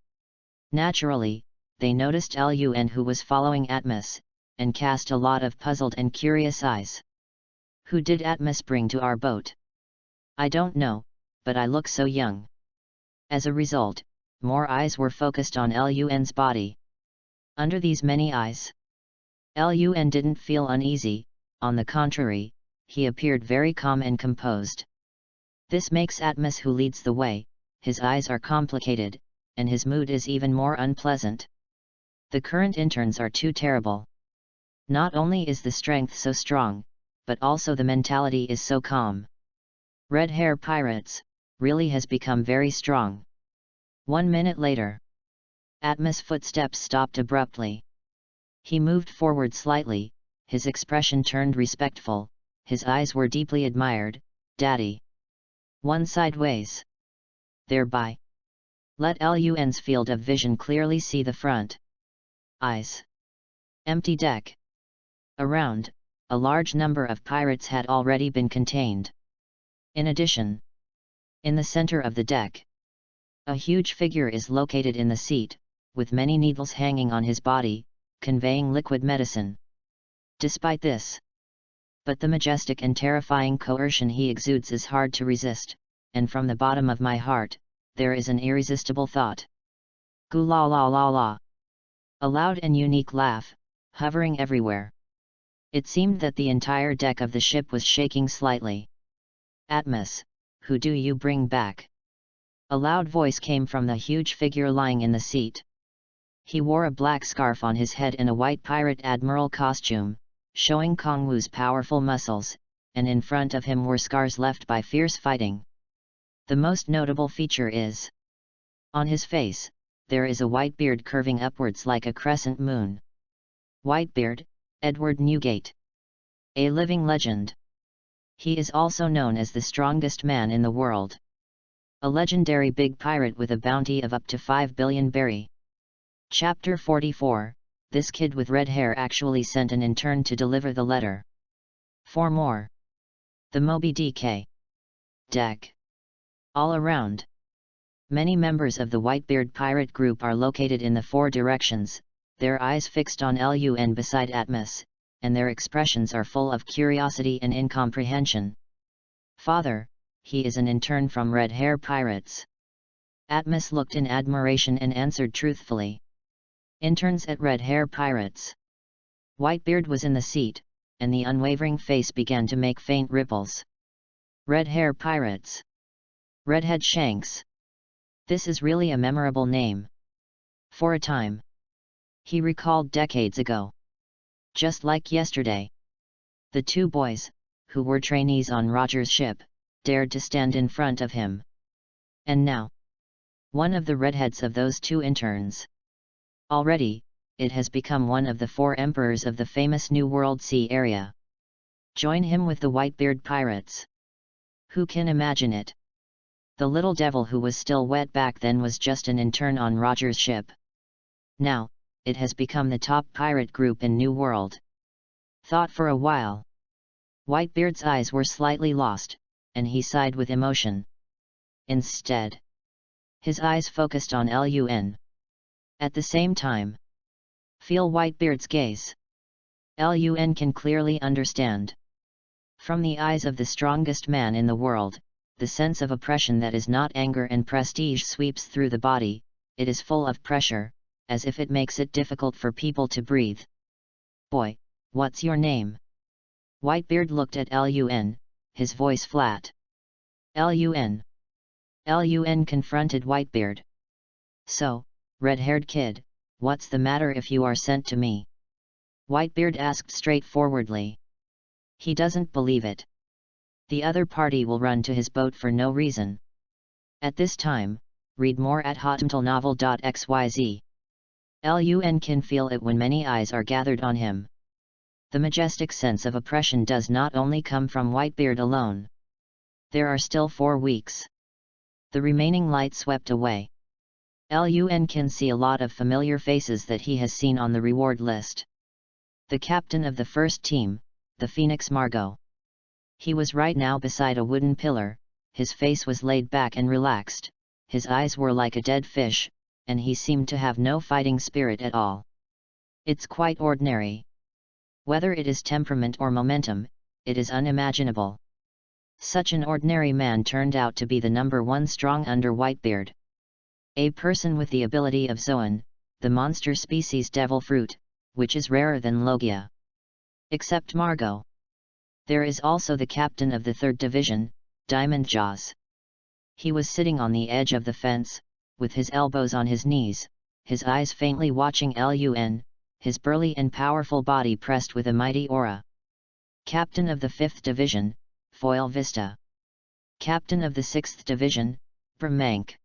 Naturally, they noticed Lun who was following Atmos, and cast a lot of puzzled and curious eyes. Who did Atmos bring to our boat? I don't know, but I look so young. As a result, more eyes were focused on Lun's body. Under these many eyes, Lun didn't feel uneasy, on the contrary, he appeared very calm and composed. This makes Atmos who leads the way, his eyes are complicated, and his mood is even more unpleasant. The current interns are too terrible. Not only is the strength so strong, but also the mentality is so calm. Red Hair Pirates, really has become very strong. 1 minute later, Atmos' footsteps stopped abruptly. He moved forward slightly, his expression turned respectful, his eyes were deeply admired. Daddy. One sideways. Thereby, let Lun's field of vision clearly see the front. Eyes. Empty deck. Around, a large number of pirates had already been contained. In addition, in the center of the deck, a huge figure is located in the seat, with many needles hanging on his body, conveying liquid medicine. Despite this, but the majestic and terrifying coercion he exudes is hard to resist, and from the bottom of my heart, there is an irresistible thought. Goo la la la la. A loud and unique laugh, hovering everywhere. It seemed that the entire deck of the ship was shaking slightly. Atmos, who do you bring back? A loud voice came from the huge figure lying in the seat. He wore a black scarf on his head and a white pirate admiral costume, showing Kongwu's powerful muscles, and in front of him were scars left by fierce fighting. The most notable feature is, on his face, there is a white beard curving upwards like a crescent moon. Whitebeard, Edward Newgate. A living legend. He is also known as the strongest man in the world. A legendary big pirate with a bounty of up to 5 billion berry. Chapter 44, this kid with red hair actually sent an intern to deliver the letter. For more. The Moby DK. Deck. All around. Many members of the Whitebeard pirate group are located in the four directions, their eyes fixed on Lun beside Atmos, and their expressions are full of curiosity and incomprehension. Father, he is an intern from Red Hair Pirates. Atmos looked in admiration and answered truthfully. Interns at Red Hair Pirates. Whitebeard was in the seat, and the unwavering face began to make faint ripples. Red Hair Pirates. Redhead Shanks. This is really a memorable name. For a time. He recalled decades ago. Just like yesterday. The two boys, who were trainees on Roger's ship, dared to stand in front of him. And now, one of the redheads of those two interns. Already, it has become one of the 4 emperors of the famous New World Sea area. Join him with the Whitebeard pirates. Who can imagine it? The little devil who was still wet back then was just an intern on Roger's ship. Now, it has become the top pirate group in New World. Thought for a while. Whitebeard's eyes were slightly lost, and he sighed with emotion. Instead, his eyes focused on Lun. At the same time, feel Whitebeard's gaze. Lun can clearly understand. From the eyes of the strongest man in the world, the sense of oppression that is not anger and prestige sweeps through the body, it is full of pressure, as if it makes it difficult for people to breathe. Boy, what's your name? Whitebeard looked at Lun, his voice flat. Lun. Lun confronted Whitebeard. So, red-haired kid, what's the matter if you are sent to me? Whitebeard asked straightforwardly. He doesn't believe it. The other party will run to his boat for no reason. At this time, read more at hotmtlnovel.xyz. Lun can feel it when many eyes are gathered on him. The majestic sense of oppression does not only come from Whitebeard alone. There are still 4 weeks. The remaining light swept away. Lun can see a lot of familiar faces that he has seen on the reward list. The captain of the first team, the Phoenix Margot. He was right now beside a wooden pillar, his face was laid back and relaxed, his eyes were like a dead fish, and he seemed to have no fighting spirit at all. It's quite ordinary. Whether it is temperament or momentum, it is unimaginable. Such an ordinary man turned out to be the #1 strong under Whitebeard. A person with the ability of Zoan, the monster species devil fruit, which is rarer than Logia. Except Margot. There is also the captain of the 3rd Division, Diamond Jaws. He was sitting on the edge of the fence, with his elbows on his knees, his eyes faintly watching Lun, his burly and powerful body pressed with a mighty aura. Captain of the 5th Division, Foil Vista. Captain of the 6th Division, Bramank.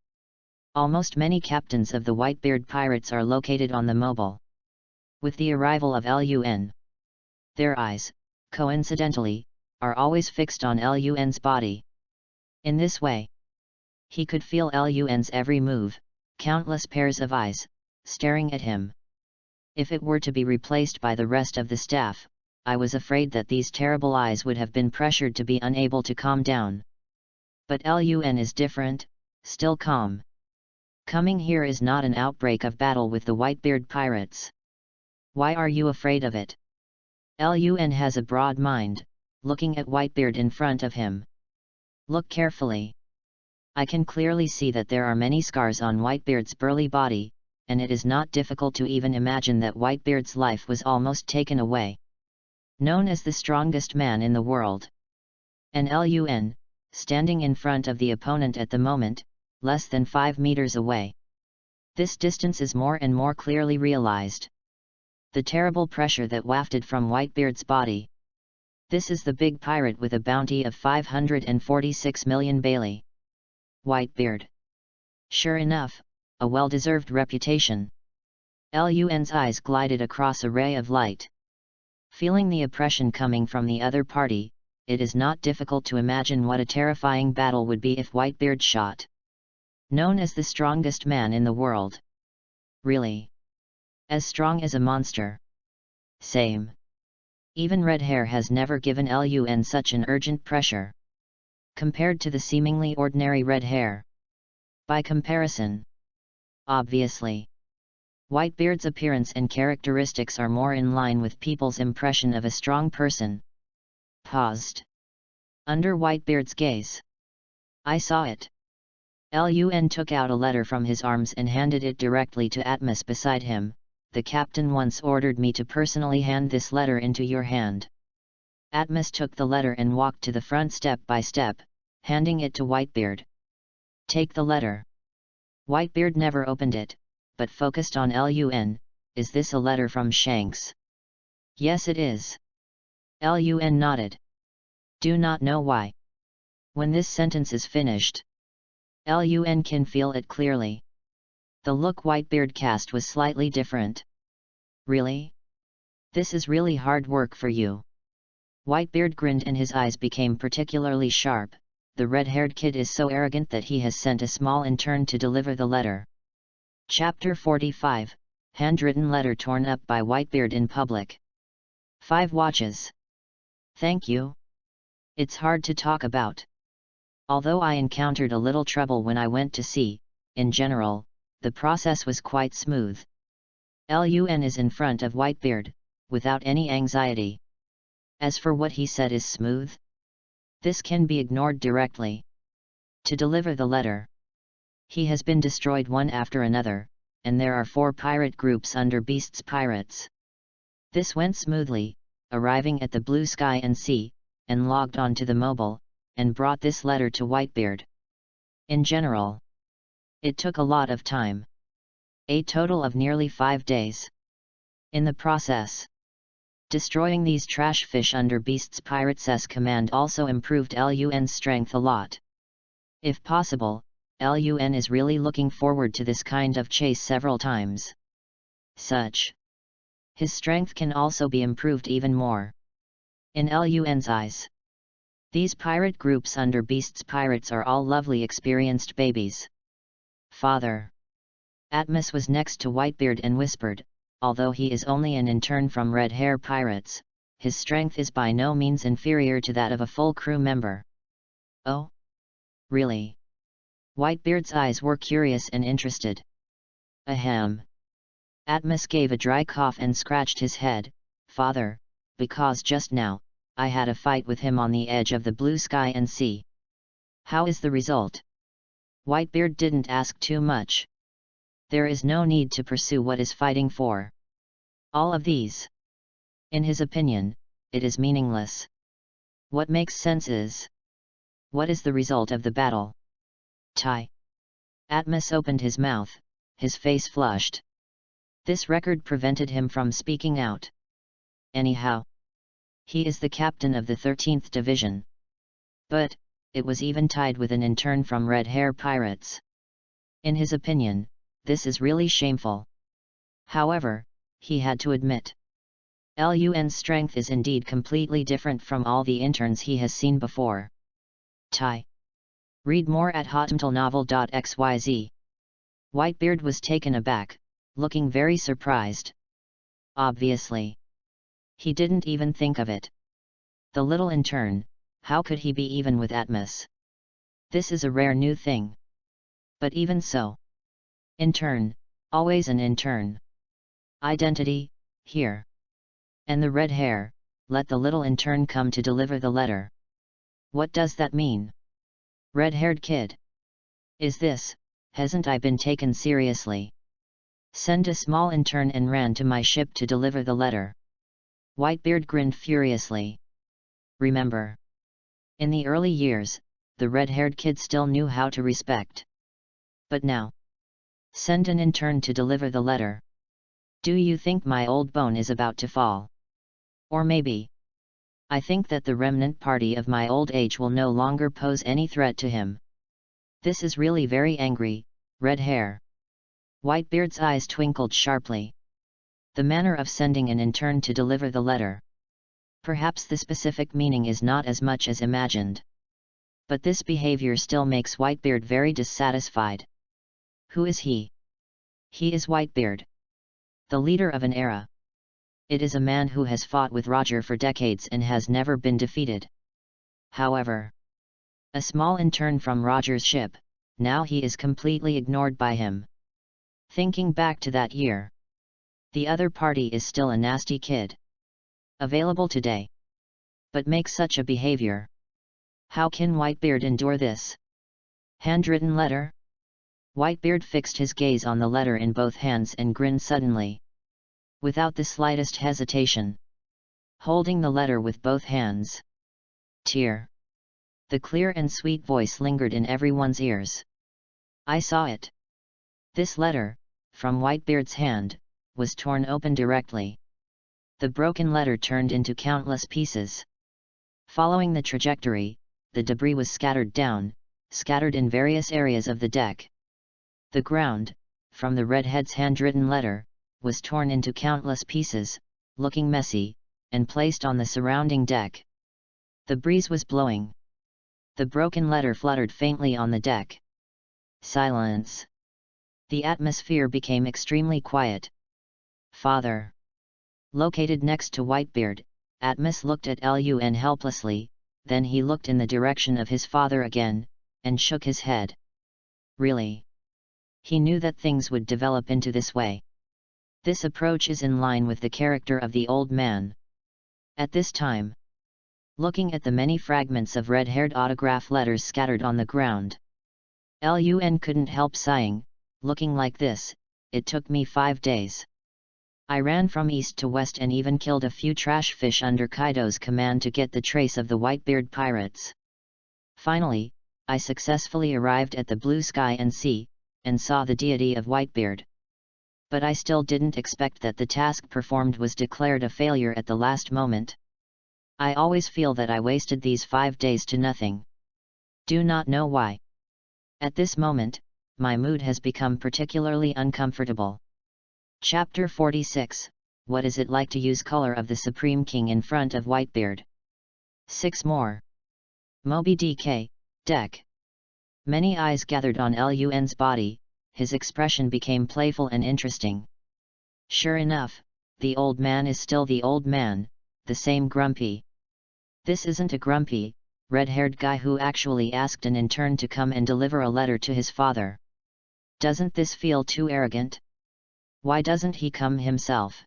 Almost many captains of the Whitebeard pirates are located on the mobile. With the arrival of Lun, their eyes, coincidentally, are always fixed on Lun's body. In this way, he could feel Lun's every move, countless pairs of eyes, staring at him. If it were to be replaced by the rest of the staff, I was afraid that these terrible eyes would have been pressured to be unable to calm down. But Lun is different, still calm. Coming here is not an outbreak of battle with the Whitebeard pirates. Why are you afraid of it? Lun has a broad mind, looking at Whitebeard in front of him. Look carefully. I can clearly see that there are many scars on Whitebeard's burly body, and it is not difficult to even imagine that Whitebeard's life was almost taken away. Known as the strongest man in the world. And Lun, standing in front of the opponent at the moment, less than 5 meters away. This distance is more and more clearly realized. The terrible pressure that wafted from Whitebeard's body. This is the big pirate with a bounty of 546 million Bailey. Whitebeard. Sure enough, a well-deserved reputation. Lun's eyes glided across a ray of light. Feeling the oppression coming from the other party, it is not difficult to imagine what a terrifying battle would be if Whitebeard shot. Known as the strongest man in the world. Really? As strong as a monster? Same. Even red hair has never given Lun such an urgent pressure. Compared to the seemingly ordinary red hair. By comparison. Obviously. Whitebeard's appearance and characteristics are more in line with people's impression of a strong person. Paused. Under Whitebeard's gaze. I saw it. Lun took out a letter from his arms and handed it directly to Atmos beside him. The captain once ordered me to personally hand this letter into your hand. Atmos took the letter and walked to the front step by step, handing it to Whitebeard. Take the letter. Whitebeard never opened it, but focused on Lun. Is this a letter from Shanks? Yes, it is. Lun nodded. Do not know why. When this sentence is finished, Lun can feel it clearly. The look Whitebeard cast was slightly different. Really? This is really hard work for you. Whitebeard grinned and his eyes became particularly sharp. The red-haired kid is so arrogant that he has sent a small intern to deliver the letter. Chapter 45, Handwritten letter torn up by Whitebeard in public. 5 watches. Thank you. It's hard to talk about. Although I encountered a little trouble when I went to sea, in general, the process was quite smooth. Lun is in front of Whitebeard, without any anxiety. As for what he said is smooth, this can be ignored directly. To deliver the letter. He has been destroyed one after another, and there are 4 pirate groups under Beast's pirates. This went smoothly, arriving at the blue sky and sea, and logged on to the mobile, and brought this letter to Whitebeard. In general, it took a lot of time. A total of nearly 5 days. In the process, destroying these trash fish under Beast's Pirates' command also improved Lun's strength a lot. If possible, Lun is really looking forward to this kind of chase several times. His strength can also be improved even more. In Lun's eyes, these pirate groups under Beast's pirates are all lovely experienced babies. Father. Atmos was next to Whitebeard and whispered, although he is only an intern from Red Hair Pirates, his strength is by no means inferior to that of a full crew member. Oh? Really? Whitebeard's eyes were curious and interested. Ahem. Atmos gave a dry cough and scratched his head, Father, because just now, I had a fight with him on the edge of the blue sky and sea. How is the result? Whitebeard didn't ask too much. There is no need to pursue what is fighting for. All of these. In his opinion, it is meaningless. What makes sense is, what is the result of the battle? Tai. Atmos opened his mouth, his face flushed. This record prevented him from speaking out. Anyhow, he is the captain of the 13th Division. But, it was even tied with an intern from Red Hair Pirates. In his opinion, this is really shameful. However, he had to admit, Lun's strength is indeed completely different from all the interns he has seen before. Tai. Read more at hotmtlnovel.xyz. Whitebeard was taken aback, looking very surprised. Obviously. He didn't even think of it. The little intern, how could he be even with Atmos? This is a rare new thing. But even so. Intern, always an intern. Identity, here. And the red hair, let the little intern come to deliver the letter. What does that mean? Red-haired kid. Is this, hasn't I been taken seriously? Send a small intern and ran to my ship to deliver the letter. Whitebeard grinned furiously. Remember. In the early years, the red-haired kid still knew how to respect. But now. Send an intern to deliver the letter. Do you think my old bone is about to fall? Or maybe I think that the remnant party of my old age will no longer pose any threat to him. This is really very angry, red hair. Whitebeard's eyes twinkled sharply. The manner of sending an intern to deliver the letter. Perhaps the specific meaning is not as much as imagined. But this behavior still makes Whitebeard very dissatisfied. Who is he? He is Whitebeard, the leader of an era. It is a man who has fought with Roger for decades and has never been defeated. However, a small intern from Roger's ship, now he is completely ignored by him. Thinking back to that year, the other party is still a nasty kid. Available today. But make such a behavior. How can Whitebeard endure this? Handwritten letter? Whitebeard fixed his gaze on the letter in both hands and grinned suddenly. Without the slightest hesitation. Holding the letter with both hands. Tear. The clear and sweet voice lingered in everyone's ears. I saw it. This letter, from Whitebeard's hand, was torn open directly. The broken letter turned into countless pieces. Following the trajectory, the debris was scattered in various areas of the deck. The ground, from the redhead's handwritten letter, was torn into countless pieces, looking messy, and placed on the surrounding deck. The breeze was blowing. The broken letter fluttered faintly on the deck. Silence. The atmosphere became extremely quiet. Father. Located next to Whitebeard, Atmos looked at Lun helplessly, then he looked in the direction of his father again, and shook his head. Really? He knew that things would develop into this way. This approach is in line with the character of the old man. At this time, looking at the many fragments of red-haired autograph letters scattered on the ground, Lun couldn't help sighing. Looking like this, it took me 5 days. I ran from east to west and even killed a few trash fish under Kaido's command to get the trace of the Whitebeard pirates. Finally, I successfully arrived at the blue sky and sea, and saw the deity of Whitebeard. But I still didn't expect that the task performed was declared a failure at the last moment. I always feel that I wasted these 5 days to nothing. Do not know why. At this moment, my mood has become particularly uncomfortable. Chapter 46, What is it like to use color of the Supreme King in front of Whitebeard? 6 more. Moby DK, deck. Many eyes gathered on Lun's body, his expression became playful and interesting. Sure enough, the old man is still the old man, the same grumpy. This isn't a grumpy, red-haired guy who actually asked an intern to come and deliver a letter to his father. Doesn't this feel too arrogant? Why doesn't he come himself?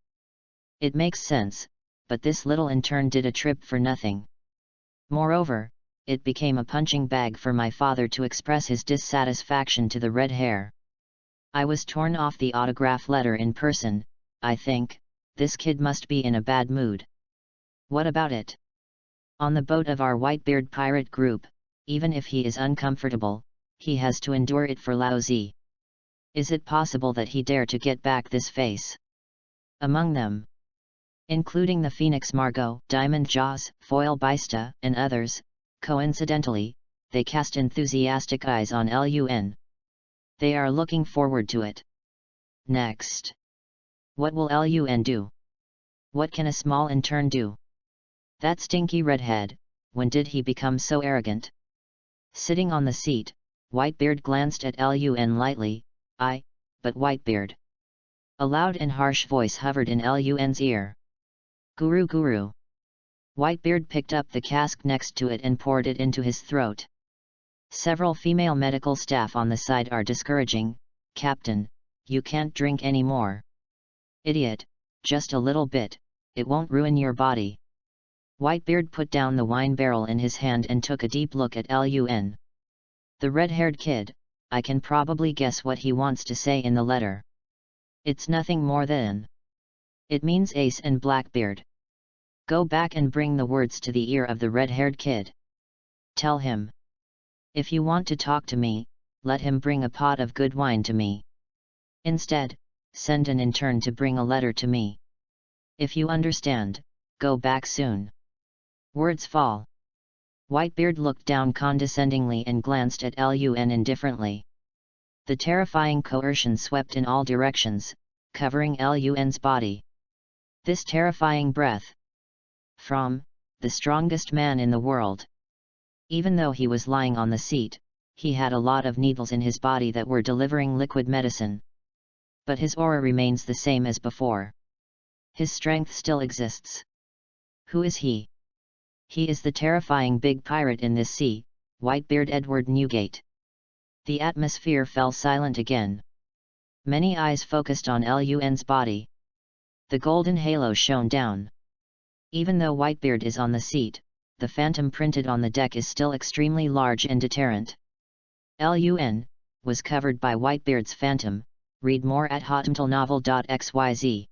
It makes sense, but this little intern did a trip for nothing. Moreover, it became a punching bag for my father to express his dissatisfaction to the red hair. I was torn off the autograph letter in person. I think, this kid must be in a bad mood. What about it? On the boat of our Whitebeard pirate group, even if he is uncomfortable, he has to endure it for Laozi. Is it possible that he dare to get back this face? Among them, including the Phoenix Margot, Diamond Jaws, Foil Bista, and others, coincidentally, they cast enthusiastic eyes on Lun. They are looking forward to it. Next. What will Lun do? What can a small intern do? That stinky redhead, when did he become so arrogant? Sitting on the seat, Whitebeard glanced at Lun lightly. But Whitebeard. A loud and harsh voice hovered in Lun's ear. Guru Guru. Whitebeard picked up the cask next to it and poured it into his throat. Several female medical staff on the side are discouraging. Captain, you can't drink any more. Idiot, just a little bit, it won't ruin your body. Whitebeard put down the wine barrel in his hand and took a deep look at Lun. The red-haired kid, I can probably guess what he wants to say in the letter. It's nothing more than. It means Ace and Blackbeard. Go back and bring the words to the ear of the red-haired kid. Tell him. If you want to talk to me, let him bring a pot of good wine to me. Instead, send an intern to bring a letter to me. If you understand, go back soon. Words fall. Whitebeard looked down condescendingly and glanced at Lun indifferently. The terrifying coercion swept in all directions, covering Lun's body. This terrifying breath. From the strongest man in the world. Even though he was lying on the seat, he had a lot of needles in his body that were delivering liquid medicine. But his aura remains the same as before. His strength still exists. Who is he? He is the terrifying big pirate in this sea, Whitebeard Edward Newgate. The atmosphere fell silent again. Many eyes focused on Lun's body. The golden halo shone down. Even though Whitebeard is on the seat, the phantom printed on the deck is still extremely large and deterrent. Lun was covered by Whitebeard's phantom. Read more at hotmtlnovel.xyz.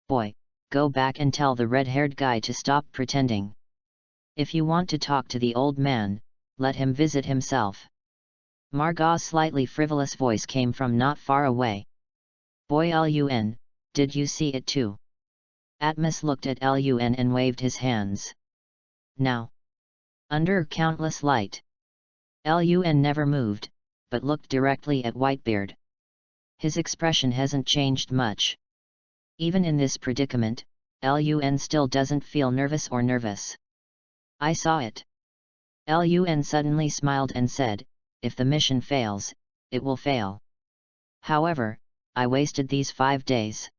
Boy, go back and tell the red-haired guy to stop pretending. If you want to talk to the old man, let him visit himself. Margot's slightly frivolous voice came from not far away. Boy Lun, did you see it too? Atmos looked at Lun and waved his hands. Now. Under countless light. Lun never moved, but looked directly at Whitebeard. His expression hasn't changed much. Even in this predicament, Lun still doesn't feel nervous or nervous. I saw it. Lun suddenly smiled and said, if the mission fails, it will fail. However, I wasted these 5 days.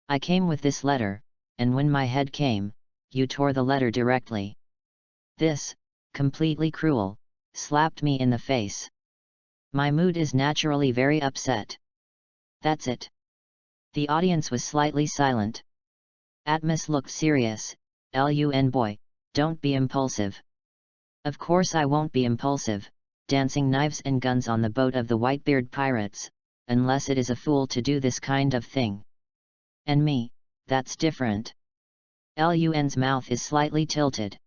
I came with this letter, and when my head came, you tore the letter directly. This, completely cruel, slapped me in the face. My mood is naturally very upset. That's it. The audience was slightly silent. Atmos looked serious. Lun boy, don't be impulsive. Of course I won't be impulsive, dancing knives and guns on the boat of the Whitebeard pirates, unless it is a fool to do this kind of thing. And me, that's different. Lun's mouth is slightly tilted.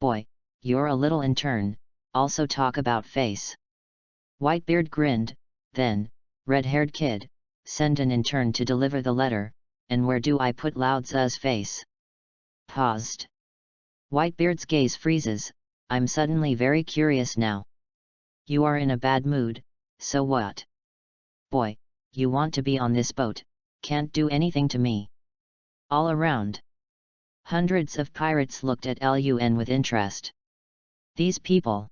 Boy, you're a little intern, also talk about face. Whitebeard grinned, then, red-haired kid, send an intern to deliver the letter, and where do I put Lao-Tzu's face? Paused. Whitebeard's gaze freezes. I'm suddenly very curious now. You are in a bad mood, so what? Boy, you want to be on this boat, can't do anything to me. All around. Hundreds of pirates looked at Lun with interest. These people.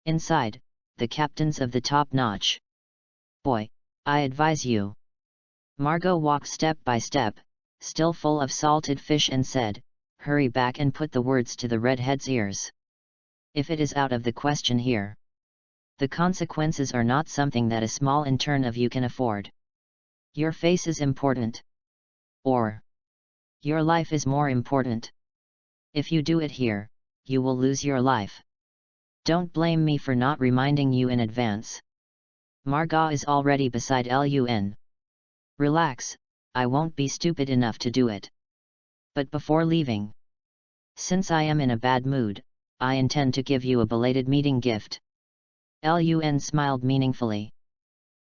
Inside, the captains of the top-notch. Boy, I advise you. Margot walked step by step, still full of salted fish and said, hurry back and put the words to the redhead's ears. If it is out of the question here. The consequences are not something that a small intern of you can afford. Your face is important. Or your life is more important. If you do it here, you will lose your life. Don't blame me for not reminding you in advance. Margot is already beside Lun. Relax, I won't be stupid enough to do it. But before leaving, since I am in a bad mood, I intend to give you a belated meeting gift. Lun smiled meaningfully.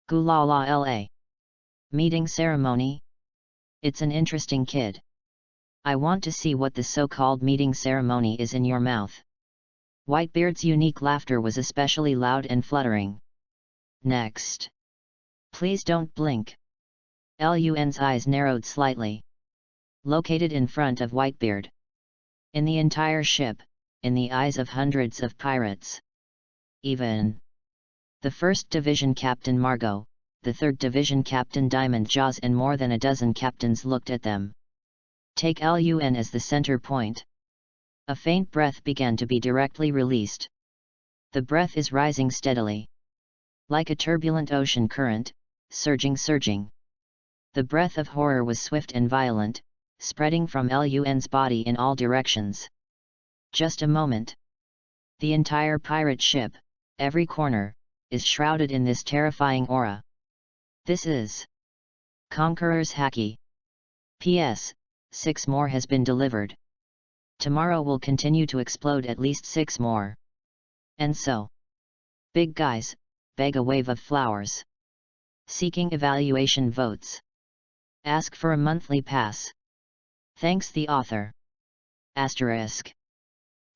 Gulala la. Meeting ceremony? It's an interesting kid. I want to see what the so-called meeting ceremony is in your mouth. Whitebeard's unique laughter was especially loud and fluttering. Next. Please don't blink. Lun's eyes narrowed slightly. Located in front of Whitebeard. In the entire ship, in the eyes of hundreds of pirates. Even the 1st Division Captain Margot, the 3rd Division Captain Diamond Jaws and more than a dozen captains looked at them. Take Lun as the center point. A faint breath began to be directly released. The breath is rising steadily. Like a turbulent ocean current, surging. The breath of horror was swift and violent, spreading from Lun's body in all directions. Just a moment. The entire pirate ship, every corner, is shrouded in this terrifying aura. This is Conqueror's Haki. P.S. 6 more has been delivered. Tomorrow will continue to explode at least 6 more. And so. Big guys, beg a wave of flowers. Seeking evaluation votes. Ask for a monthly pass. Thanks the author. Asterisk.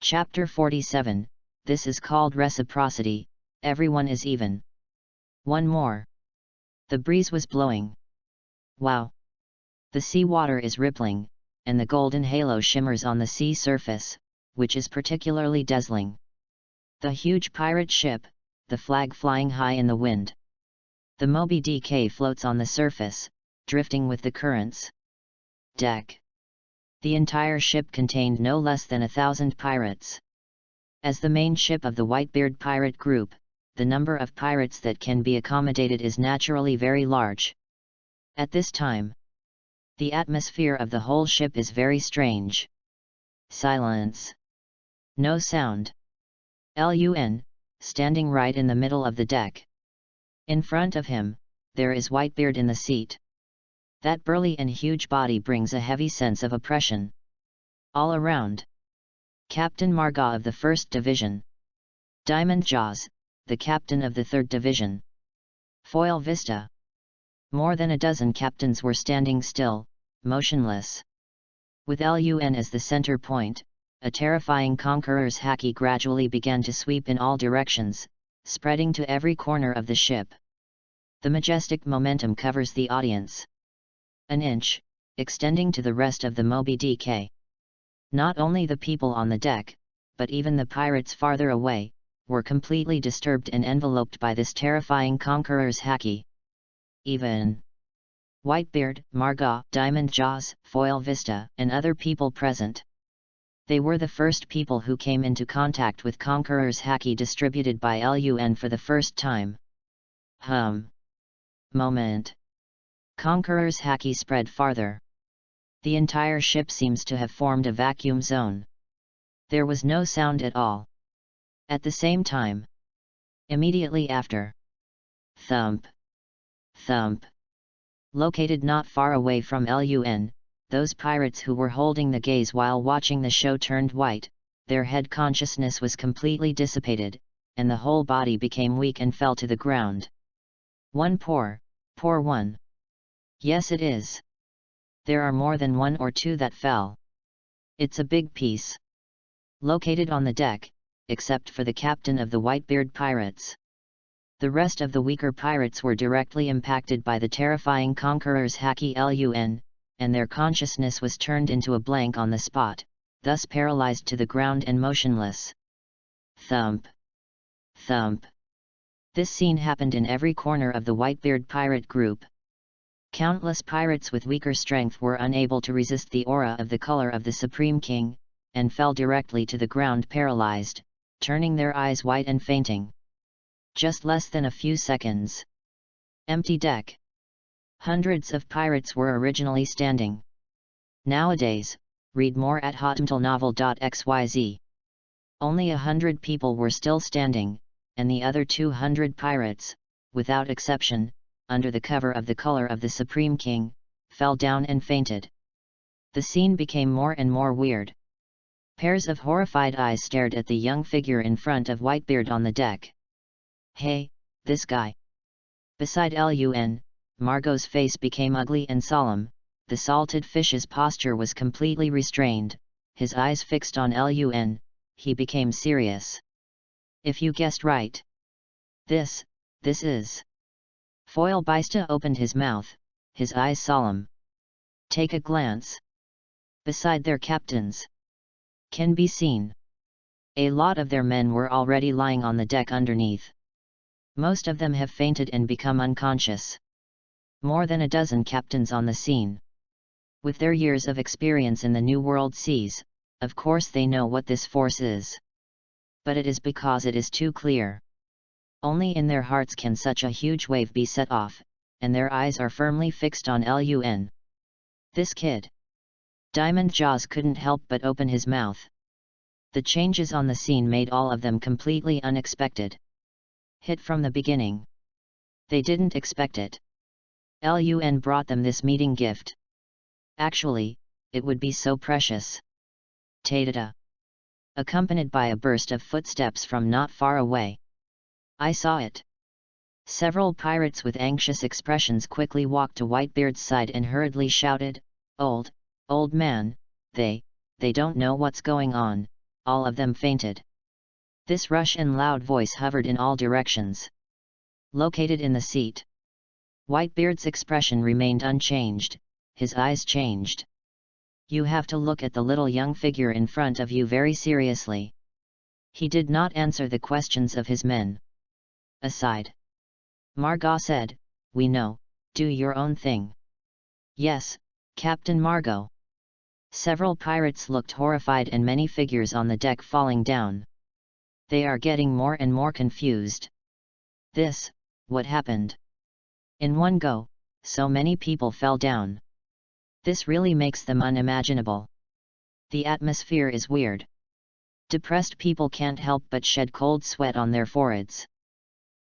Chapter 47, this is called reciprocity, everyone is even. One more. The breeze was blowing. Wow! The sea water is rippling, and the golden halo shimmers on the sea surface, which is particularly dazzling. The huge pirate ship, the flag flying high in the wind. The Moby Dick floats on the surface, drifting with the currents. Deck. The entire ship contained no less than 1,000 pirates. As the main ship of the Whitebeard pirate group, the number of pirates that can be accommodated is naturally very large. At this time, the atmosphere of the whole ship is very strange. Silence. No sound. Lun, standing right in the middle of the deck. In front of him, there is Whitebeard in the seat. That burly and huge body brings a heavy sense of oppression. All around. Captain Margot of the 1st Division. Diamond Jaws, the captain of the 3rd Division. Foil Vista. More than a dozen captains were standing still, motionless. With Lun as the center point, a terrifying conqueror's haki gradually began to sweep in all directions, spreading to every corner of the ship. The majestic momentum covers the audience. An inch, extending to the rest of the Moby Dick. Not only the people on the deck, but even the pirates farther away, were completely disturbed and enveloped by this terrifying conqueror's haki. Even Whitebeard, Margot, Diamond Jaws, Foil Vista, and other people present. They were the first people who came into contact with Conqueror's haki distributed by Lun for the first time. Moment. Conqueror's haki spread farther. The entire ship seems to have formed a vacuum zone. There was no sound at all. At the same time. Immediately after. Thump. Thump. Located not far away from Lun, those pirates who were holding the gaze while watching the show turned white, their head consciousness was completely dissipated, and the whole body became weak and fell to the ground. One poor one. Yes it is. There are more than one or two that fell. It's a big piece. Located on the deck, except for the captain of the Whitebeard pirates. The rest of the weaker pirates were directly impacted by the terrifying conqueror's haki Lun, and their consciousness was turned into a blank on the spot, thus paralyzed to the ground and motionless. Thump. Thump. This scene happened in every corner of the Whitebeard pirate group. Countless pirates with weaker strength were unable to resist the aura of the color of the Supreme King, and fell directly to the ground paralyzed, turning their eyes white and fainting. Just less than a few seconds. Empty deck. Hundreds of pirates were originally standing. Nowadays, read more at hotmtlnovel.xyz. Only 100 people were still standing, and the other 200 pirates, without exception, under the cover of the color of the Supreme King, fell down and fainted. The scene became more and more weird. Pairs of horrified eyes stared at the young figure in front of Whitebeard on the deck. Hey, this guy. Beside Lun, Margot's face became ugly and solemn, the salted fish's posture was completely restrained, his eyes fixed on Lun, he became serious. If you guessed right. This is... Foil Vista opened his mouth, his eyes solemn. Take a glance. Beside their captains. Can be seen. A lot of their men were already lying on the deck underneath. Most of them have fainted and become unconscious. More than a dozen captains on the scene. With their years of experience in the New World seas, of course they know what this force is. But it is because it is too clear. Only in their hearts can such a huge wave be set off, and their eyes are firmly fixed on Lun. This kid. Diamond Jaws couldn't help but open his mouth. The changes on the scene made all of them completely unexpected. Hit from the beginning. They didn't expect it. Lun brought them this meeting gift. Actually, it would be so precious. Ta-da! Accompanied by a burst of footsteps from not far away. I saw it. Several pirates with anxious expressions quickly walked to Whitebeard's side and hurriedly shouted, Old man, they don't know what's going on, all of them fainted." This rush and loud voice hovered in all directions. Located in the seat, Whitebeard's expression remained unchanged, his eyes changed. "You have to look at the little young figure in front of you very seriously." He did not answer the questions of his men. Aside, Margot said, "We know, do your own thing." "Yes, Captain Margot." Several pirates looked horrified and many figures on the deck falling down. They are getting more and more confused. What happened? In one go, so many people fell down. This really makes them unimaginable. The atmosphere is weird. Depressed people can't help but shed cold sweat on their foreheads.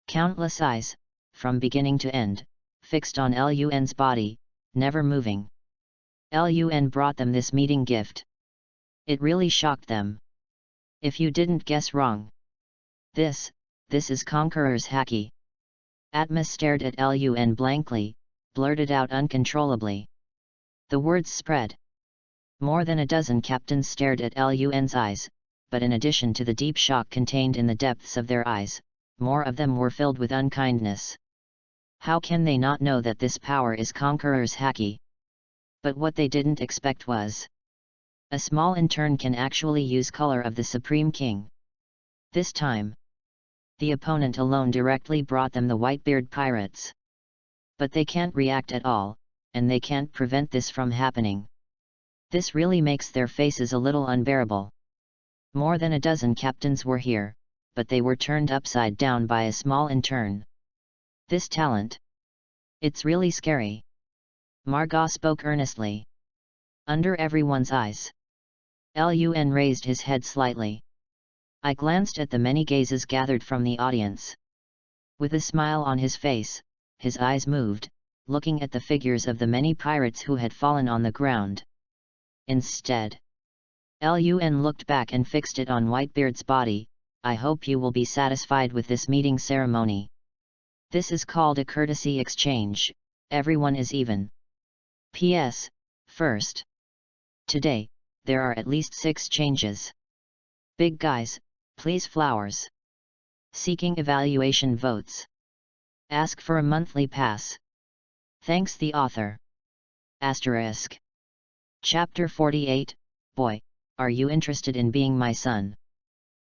Countless eyes, from beginning to end, fixed on Lun's body, never moving. Lun brought them this meeting gift. It really shocked them. If you didn't guess wrong. This is Conqueror's Haki. Atmos stared at Lun blankly, blurted out uncontrollably. The words spread. More than a dozen captains stared at Lun's eyes, but in addition to the deep shock contained in the depths of their eyes, more of them were filled with unkindness. How can they not know that this power is Conqueror's Haki? But what they didn't expect was, a small intern can actually use color of the Supreme King. This time, the opponent alone directly brought them the Whitebeard pirates. But they can't react at all, and they can't prevent this from happening. This really makes their faces a little unbearable. More than a dozen captains were here, but they were turned upside down by a small intern. This talent. It's really scary. Margot spoke earnestly. Under everyone's eyes. Lun raised his head slightly. I glanced at the many gazes gathered from the audience. With a smile on his face, his eyes moved, looking at the figures of the many pirates who had fallen on the ground. Instead, Lun looked back and fixed it on Whitebeard's body. I hope you will be satisfied with this meeting ceremony. This is called a courtesy exchange, everyone is even. P.S. First. Today, there are at least 6 changes. Big guys, please flowers. Seeking evaluation votes. Ask for a monthly pass. Thanks the author. Asterisk. Chapter 48, Boy, are you interested in being my son?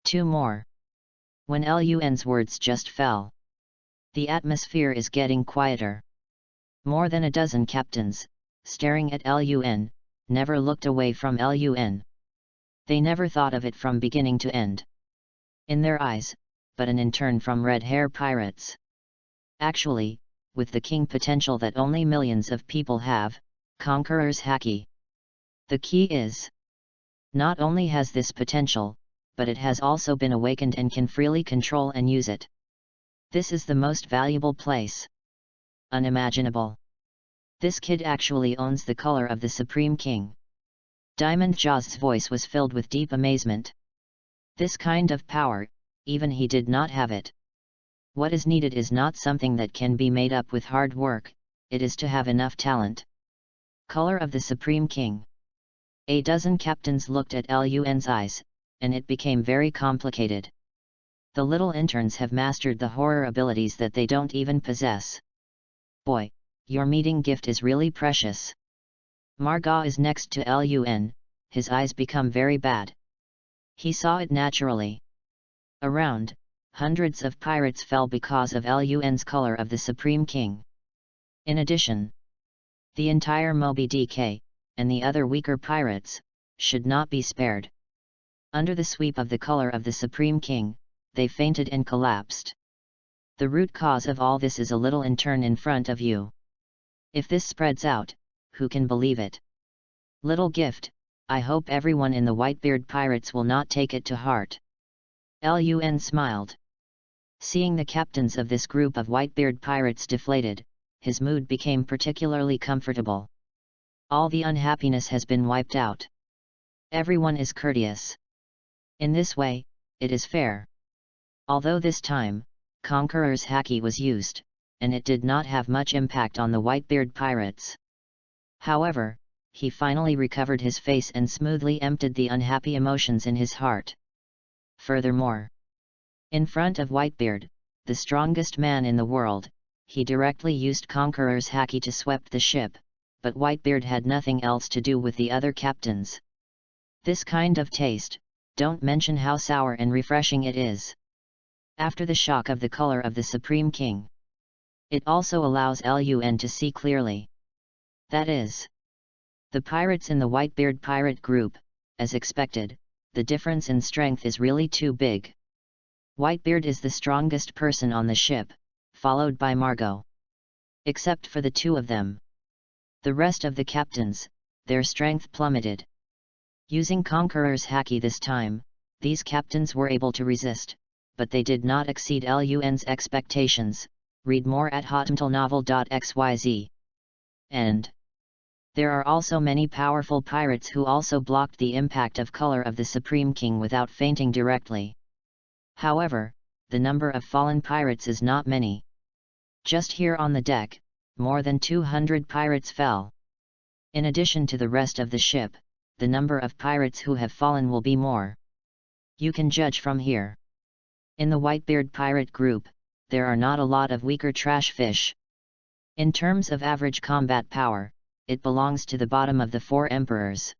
2 more. When Lun's words just fell. The atmosphere is getting quieter. More than a dozen captains, staring at Lun, never looked away from Lun. They never thought of it from beginning to end. In their eyes, but an intern from Red Hair Pirates. Actually, with the king potential that only millions of people have, Conqueror's Haki. The key is, not only has this potential, but it has also been awakened and can freely control and use it. This is the most valuable place. Unimaginable. This kid actually owns the color of the Supreme King. Diamond Jaw's voice was filled with deep amazement. This kind of power, even he did not have it. What is needed is not something that can be made up with hard work, it is to have enough talent. Color of the Supreme King. A dozen captains looked at Lun's eyes, and it became very complicated. The little interns have mastered the horror abilities that they don't even possess. Boy, your meeting gift is really precious. Margot is next to Lun, his eyes become very bad. He saw it naturally. Around, hundreds of pirates fell because of Lun's color of the Supreme King. In addition, the entire Moby Dick, and the other weaker pirates, should not be spared. Under the sweep of the color of the Supreme King, they fainted and collapsed. The root cause of all this is a little intern in front of you. If this spreads out, who can believe it? Little gift, I hope everyone in the Whitebeard Pirates will not take it to heart. Lun smiled. Seeing the captains of this group of Whitebeard Pirates deflated, his mood became particularly comfortable. All the unhappiness has been wiped out. Everyone is courteous. In this way, it is fair. Although this time, Conqueror's haki was used, and it did not have much impact on the Whitebeard pirates. However, he finally recovered his face and smoothly emptied the unhappy emotions in his heart. Furthermore, in front of Whitebeard, the strongest man in the world, he directly used Conqueror's haki to sweep the ship, but Whitebeard had nothing else to do with the other captains. This kind of taste, don't mention how sour and refreshing it is. After the shock of the color of the Supreme King, it also allows Lun to see clearly. That is, the pirates in the Whitebeard pirate group, as expected, the difference in strength is really too big. Whitebeard is the strongest person on the ship, followed by Margot. Except for the two of them, the rest of the captains, their strength plummeted. Using Conqueror's haki this time, these captains were able to resist, but they did not exceed Lun's expectations. Read more at hotmtlnovel.xyz. End. There are also many powerful pirates who also blocked the impact of color of the Supreme King without fainting directly. However, the number of fallen pirates is not many. Just here on the deck, more than 200 pirates fell. In addition to the rest of the ship, the number of pirates who have fallen will be more. You can judge from here. In the Whitebeard pirate group, there are not a lot of weaker trash fish. In terms of average combat power, it belongs to the bottom of the four emperors.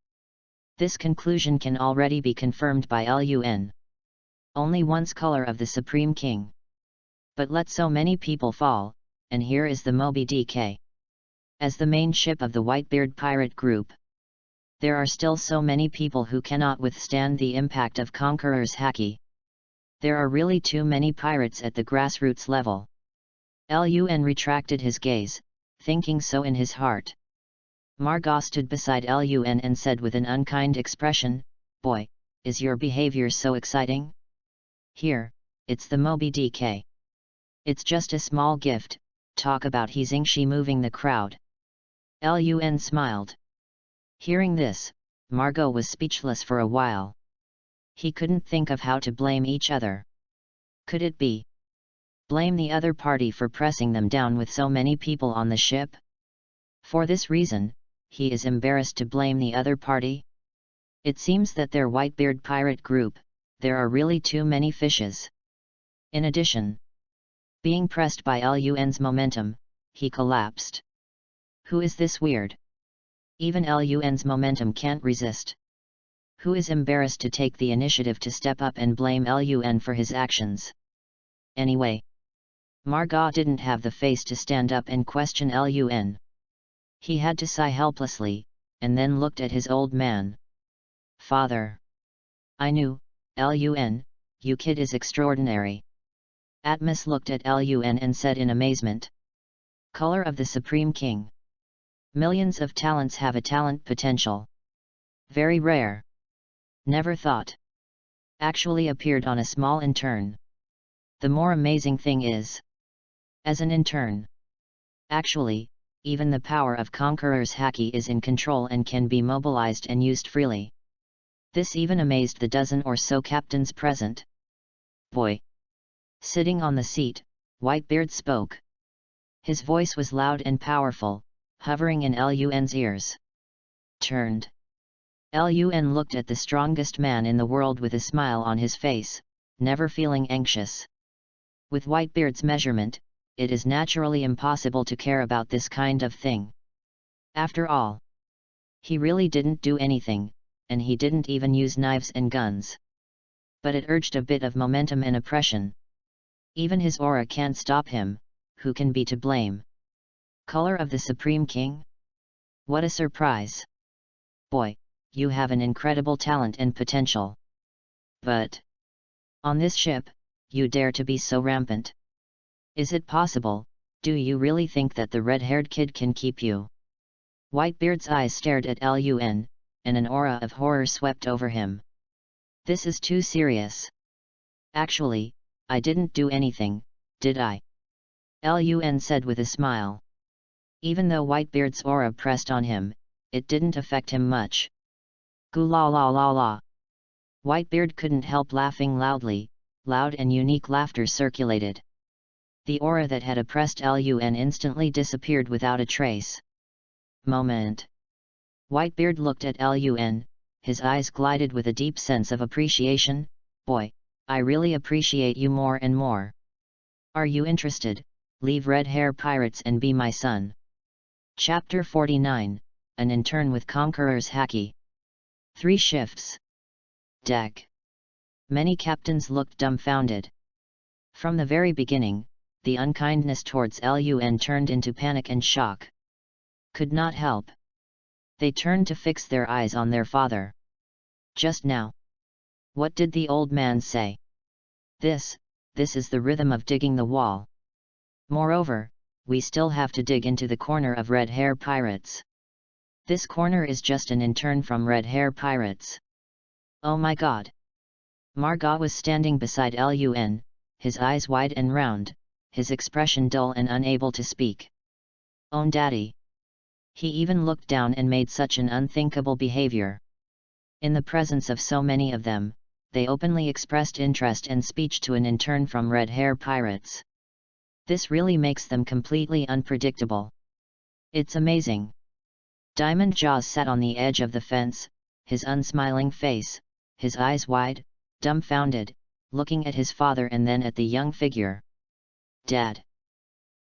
This conclusion can already be confirmed by Lun. Only once color of the Supreme King. But let so many people fall, and here is the Moby DK. As the main ship of the Whitebeard pirate group, there are still so many people who cannot withstand the impact of Conqueror's haki. There are really too many pirates at the grassroots level. Lun retracted his gaze, thinking so in his heart. Margot stood beside Lun and said with an unkind expression, "Boy, is your behavior so exciting? Here, it's the Moby DK. It's just a small gift, talk about he's she moving the crowd." Lun smiled. Hearing this, Margot was speechless for a while. He couldn't think of how to blame each other. Could it be? Blame the other party for pressing them down with so many people on the ship? For this reason, he is embarrassed to blame the other party? It seems that their Whitebeard pirate group, there are really too many fishes. In addition, being pressed by Lun's momentum, he collapsed. Who is this weird? Even Lun's momentum can't resist. Who is embarrassed to take the initiative to step up and blame Lun for his actions? Anyway, Margot didn't have the face to stand up and question Lun. He had to sigh helplessly, and then looked at his old man. "Father. I knew, Lun, you kid is extraordinary." Atmos looked at Lun and said in amazement. "Color of the Supreme King. Millions of talents have a talent potential. Very rare. Never thought. Actually appeared on a small intern. The more amazing thing is, as an intern. Actually, even the power of Conqueror's haki is in control and can be mobilized and used freely. This even amazed the dozen or so captains present. Boy." Sitting on the seat, Whitebeard spoke. His voice was loud and powerful, hovering in Lun's ears. Turned. Lun looked at the strongest man in the world with a smile on his face, never feeling anxious. With Whitebeard's measurement, it is naturally impossible to care about this kind of thing. After all, he really didn't do anything, and he didn't even use knives and guns. But it urged a bit of momentum and oppression. Even his aura can't stop him, who can be to blame? Color of the Supreme King? What a surprise! Boy, you have an incredible talent and potential. But on this ship, you dare to be so rampant. Is it possible? Do you really think that the red-haired kid can keep you? Whitebeard's eyes stared at Lun, and an aura of horror swept over him. This is too serious. Actually, I didn't do anything, did I? Lun said with a smile. Even though Whitebeard's aura pressed on him, it didn't affect him much. Goo la la la la. Whitebeard couldn't help laughing loudly, loud and unique laughter circulated. The aura that had oppressed Lun instantly disappeared without a trace. Moment. Whitebeard looked at Lun, his eyes glided with a deep sense of appreciation. Boy, I really appreciate you more and more. Are you interested? Leave red hair pirates and be my son. Chapter 49, An Intern with Conqueror's Haki. 3 shifts. Deck. Many captains looked dumbfounded. From the very beginning, the unkindness towards Lun turned into panic and shock. Could not help. They turned to fix their eyes on their father. Just now. What did the old man say? This is the rhythm of digging the wall. Moreover, we still have to dig into the corner of red hair pirates. This corner is just an intern from red hair pirates. Oh my god. Marga was standing beside Lun, his eyes wide and round, his expression dull and unable to speak. Own daddy. He even looked down and made such an unthinkable behavior. In the presence of so many of them, they openly expressed interest and speech to an intern from red hair pirates. This really makes them completely unpredictable. It's amazing. Diamond Jaws sat on the edge of the fence, his unsmiling face, his eyes wide, dumbfounded, looking at his father and then at the young figure. Dad.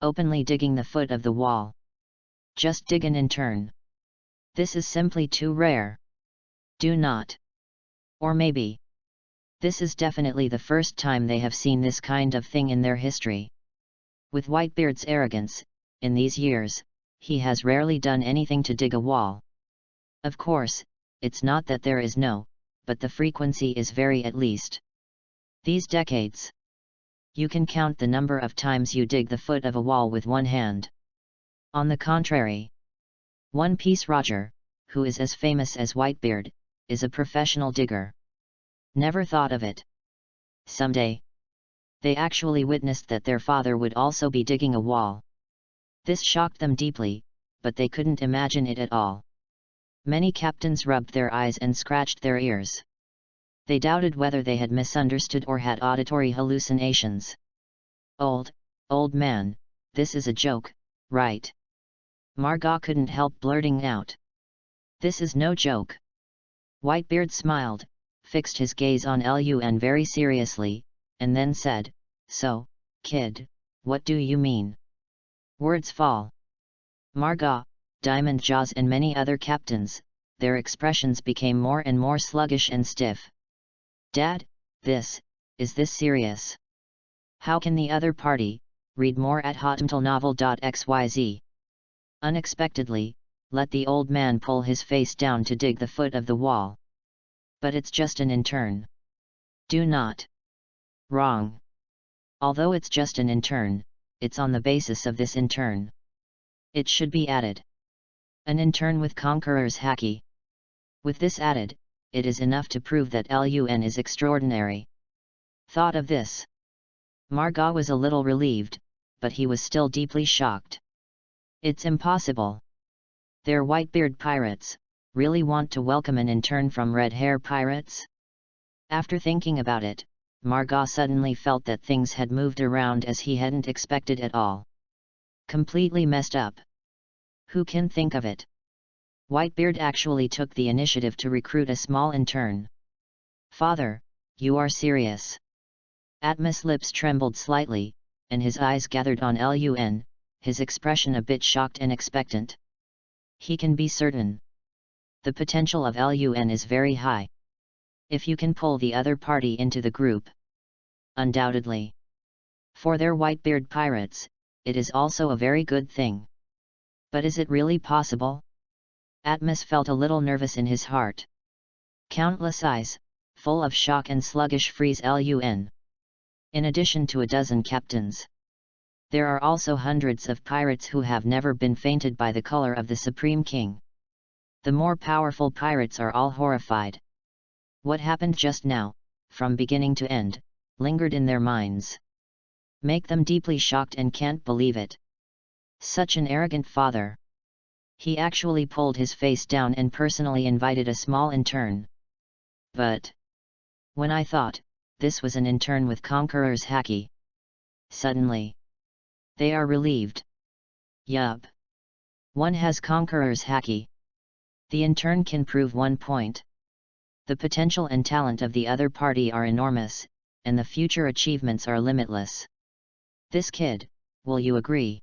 Openly digging the foot of the wall. Just dig an intern. This is simply too rare. Do not. Or maybe. This is definitely the first time they have seen this kind of thing in their history. With Whitebeard's arrogance, in these years, he has rarely done anything to dig a wall. Of course, it's not that there is no, but the frequency is very at least. These decades. You can count the number of times you dig the foot of a wall with one hand. On the contrary, One Piece Roger, who is as famous as Whitebeard, is a professional digger. Never thought of it. Someday. They actually witnessed that their father would also be digging a wall. This shocked them deeply, but they couldn't imagine it at all. Many captains rubbed their eyes and scratched their ears. They doubted whether they had misunderstood or had auditory hallucinations. Old man, this is a joke, right? Marga couldn't help blurting out. This is no joke. Whitebeard smiled, fixed his gaze on Lun very seriously, and then said, So, kid, what do you mean? Words fall. Marga, Diamond Jaws and many other captains, their expressions became more and more sluggish and stiff. Dad, is this serious? How can the other party? Read more at hotmtlnovel.xyz. Unexpectedly, let the old man pull his face down to dig the foot of the wall. But it's just an intern. Do not. Wrong. Although it's just an intern, it's on the basis of this intern. It should be added. An intern with Conqueror's Haki. With this added, it is enough to prove that Lun is extraordinary. Thought of this. Marga was a little relieved, but he was still deeply shocked. It's impossible. They're Whitebeard pirates, really want to welcome an intern from red hair pirates? After thinking about it, Marga suddenly felt that things had moved around as he hadn't expected at all. Completely messed up. Who can think of it? Whitebeard actually took the initiative to recruit a small intern. Father, you are serious. Atmos' lips trembled slightly, and his eyes gathered on Lun, his expression a bit shocked and expectant. He can be certain. The potential of Lun is very high. If you can pull the other party into the group. Undoubtedly. For their Whitebeard pirates, it is also a very good thing. But is it really possible? Atmos felt a little nervous in his heart. Countless eyes, full of shock and sluggish freeze Lun. In addition to a dozen captains. There are also hundreds of pirates who have never been fainted by the color of the Supreme King. The more powerful pirates are all horrified. What happened just now, from beginning to end, lingered in their minds. Make them deeply shocked and can't believe it. Such an arrogant father. He actually pulled his face down and personally invited a small intern. But when I thought, this was an intern with Conqueror's Haki. Suddenly. They are relieved. Yup. One has conqueror's haki. The intern can prove 1 point. The potential and talent of the other party are enormous, and the future achievements are limitless. This kid, will you agree?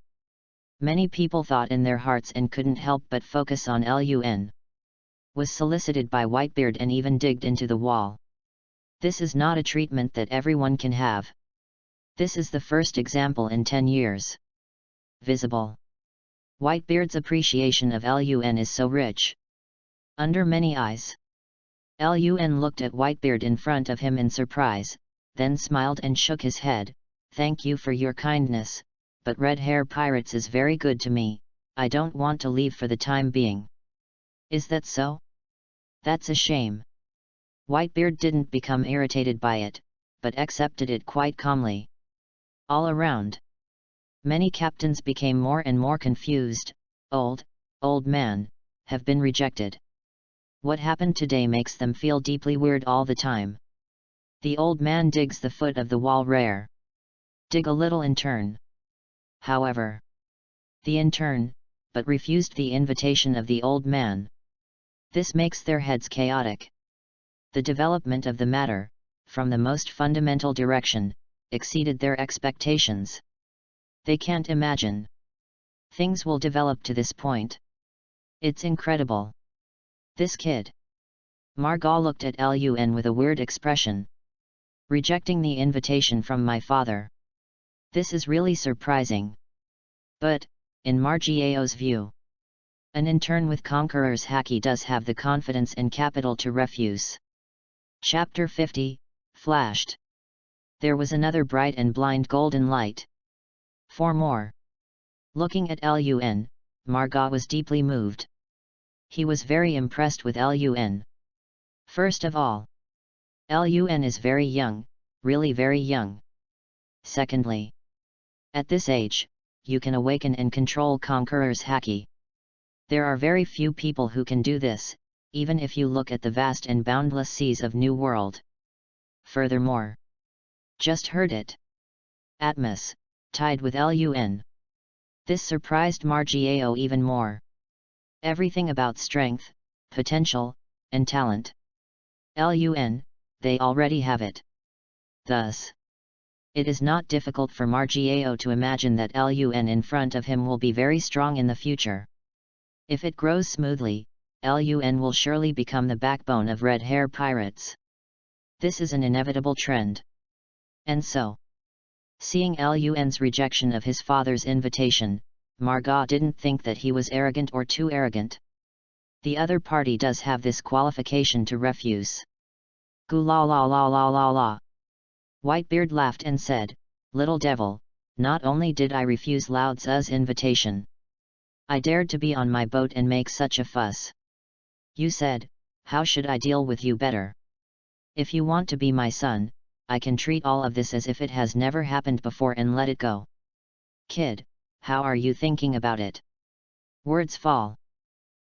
Many people thought in their hearts and couldn't help but focus on Lun. Was solicited by Whitebeard and even digged into the wall. This is not a treatment that everyone can have. This is the first example in 10 years. Visible. Whitebeard's appreciation of Lun is so rich. Under many eyes. Lun looked at Whitebeard in front of him in surprise, then smiled and shook his head. Thank you for your kindness, but Red Hair Pirates is very good to me. I don't want to leave for the time being. Is that so? That's a shame. Whitebeard didn't become irritated by it, but accepted it quite calmly. All around. Many captains became more and more confused. Old man, have been rejected. What happened today makes them feel deeply weird all the time. The old man digs the foot of the wall rare. Dig a little intern. However, the intern, but refused the invitation of the old man. This makes their heads chaotic. The development of the matter, from the most fundamental direction, exceeded their expectations. They can't imagine things will develop to this point. It's incredible. This kid. Margot looked at Lun with a weird expression. Rejecting the invitation from my father. This is really surprising. But, in Margio's view, an intern with Conqueror's haki does have the confidence and capital to refuse. Chapter 50, flashed. There was another bright and blind golden light. 4 more. Looking at Lun, Margot was deeply moved. He was very impressed with Lun. First of all, Lun is very young, really very young. Secondly, at this age, you can awaken and control Conqueror's haki. There are very few people who can do this, even if you look at the vast and boundless seas of New World. Furthermore, just heard it. Atmos, tied with Lun. This surprised Margio even more. Everything about strength, potential, and talent. Lun, they already have it. Thus, it is not difficult for Margio to imagine that Lun in front of him will be very strong in the future. If it grows smoothly, Lun will surely become the backbone of Red Hair Pirates. This is an inevitable trend. And so, seeing Lun's rejection of his father's invitation, Margot didn't think that he was arrogant or too arrogant. The other party does have this qualification to refuse. Goo la la la la la la. Whitebeard laughed and said, "Little devil, not only did I refuse Lao Tzu's invitation, I dared to be on my boat and make such a fuss. You said, how should I deal with you better? If you want to be my son, I can treat all of this as if it has never happened before and let it go. Kid, how are you thinking about it?" Words fall.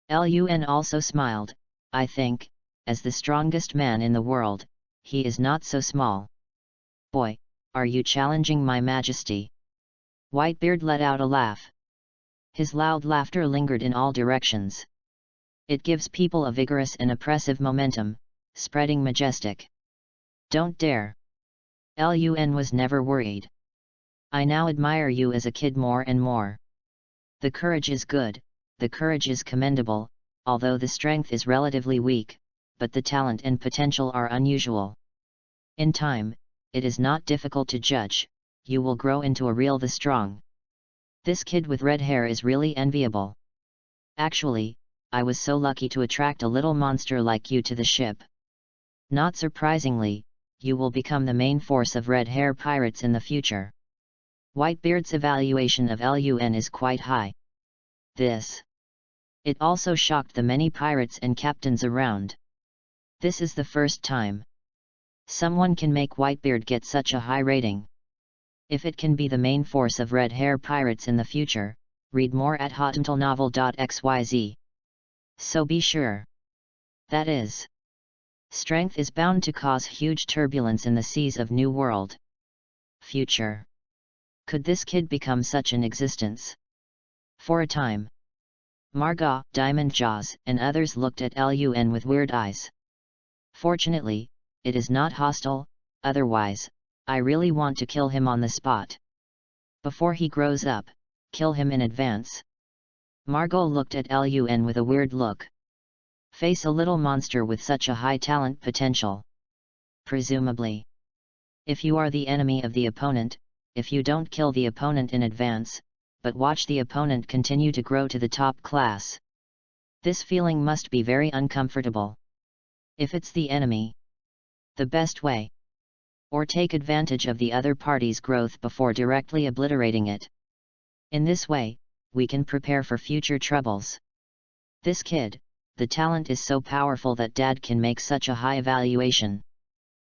Lun also smiled. "I think, as the strongest man in the world, he is not so small." "Boy, are you challenging my majesty?" Whitebeard let out a laugh. His loud laughter lingered in all directions. It gives people a vigorous and oppressive momentum, spreading majestic. "Don't dare." Lun was never worried. "I now admire you as a kid more and more. The courage is good, the courage is commendable, although the strength is relatively weak, but the talent and potential are unusual. In time, it is not difficult to judge, you will grow into a real the strong. This kid with red hair is really enviable. Actually, I was so lucky to attract a little monster like you to the ship. Not surprisingly, you will become the main force of Red Hair Pirates in the future." Whitebeard's evaluation of Lun is quite high. It also shocked the many pirates and captains around. This is the first time someone can make Whitebeard get such a high rating. If it can be the main force of Red Hair Pirates in the future, read more at hotnovel.xyz. So be sure. That is, strength is bound to cause huge turbulence in the seas of New World. Future. Could this kid become such an existence? For a time, Margot, Diamond Jaws, and others looked at Lun with weird eyes. Fortunately, it is not hostile, otherwise, I really want to kill him on the spot. Before he grows up, kill him in advance. Margot looked at Lun with a weird look. Face a little monster with such a high talent potential. Presumably. If you are the enemy of the opponent, if you don't kill the opponent in advance, but watch the opponent continue to grow to the top class. This feeling must be very uncomfortable. If it's the enemy, the best way. Or take advantage of the other party's growth before directly obliterating it. In this way, we can prepare for future troubles. This kid, the talent is so powerful that Dad can make such a high evaluation.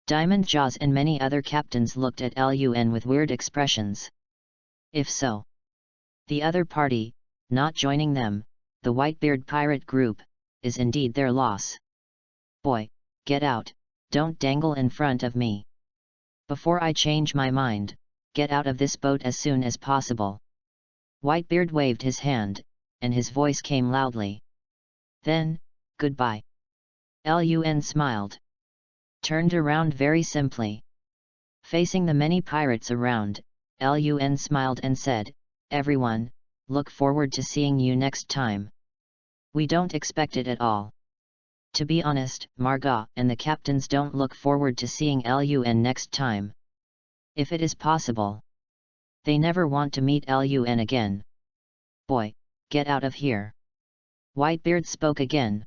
Diamond Jaws and many other captains looked at Lun with weird expressions. If so, the other party, not joining them, the Whitebeard pirate group, is indeed their loss. Boy, get out, don't dangle in front of me. Before I change my mind, get out of this boat as soon as possible. Whitebeard waved his hand, and his voice came loudly. Then, goodbye. Lun smiled. Turned around very simply. Facing the many pirates around, Lun smiled and said, "Everyone, look forward to seeing you next time. We don't expect it at all." To be honest, Margot and the captains don't look forward to seeing Lun next time. If it is possible. They never want to meet Lun again. Boy, get out of here. Whitebeard spoke again.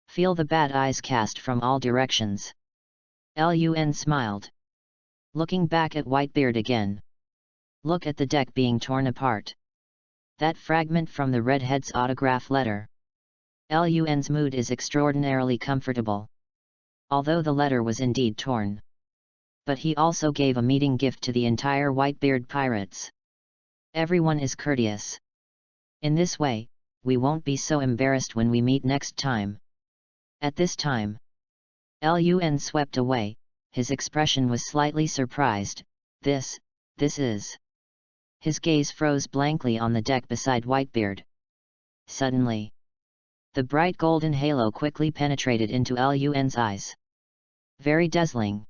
Feel the bad eyes cast from all directions. Lun smiled. Looking back at Whitebeard again. Look at the deck being torn apart. That fragment from the redhead's autograph letter. Lun's mood is extraordinarily comfortable. Although the letter was indeed torn. But he also gave a meeting gift to the entire Whitebeard pirates. Everyone is courteous. In this way, we won't be so embarrassed when we meet next time. At this time, Lun swept away, his expression was slightly surprised. This is... His gaze froze blankly on the deck beside Whitebeard. Suddenly, the bright golden halo quickly penetrated into Lun's eyes. Very dazzling.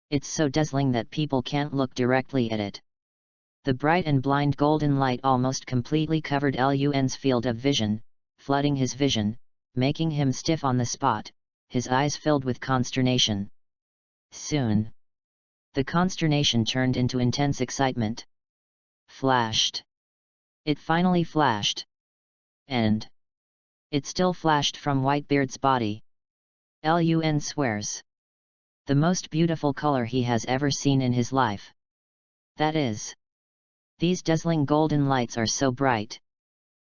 It's so dazzling that people can't look directly at it. The bright and blind golden light almost completely covered Lun's field of vision, flooding his vision, making him stiff on the spot, his eyes filled with consternation. Soon, the consternation turned into intense excitement. Flashed. It finally flashed. And it still flashed from Whitebeard's body. Lun swears. The most beautiful color he has ever seen in his life. That is. These dazzling golden lights are so bright.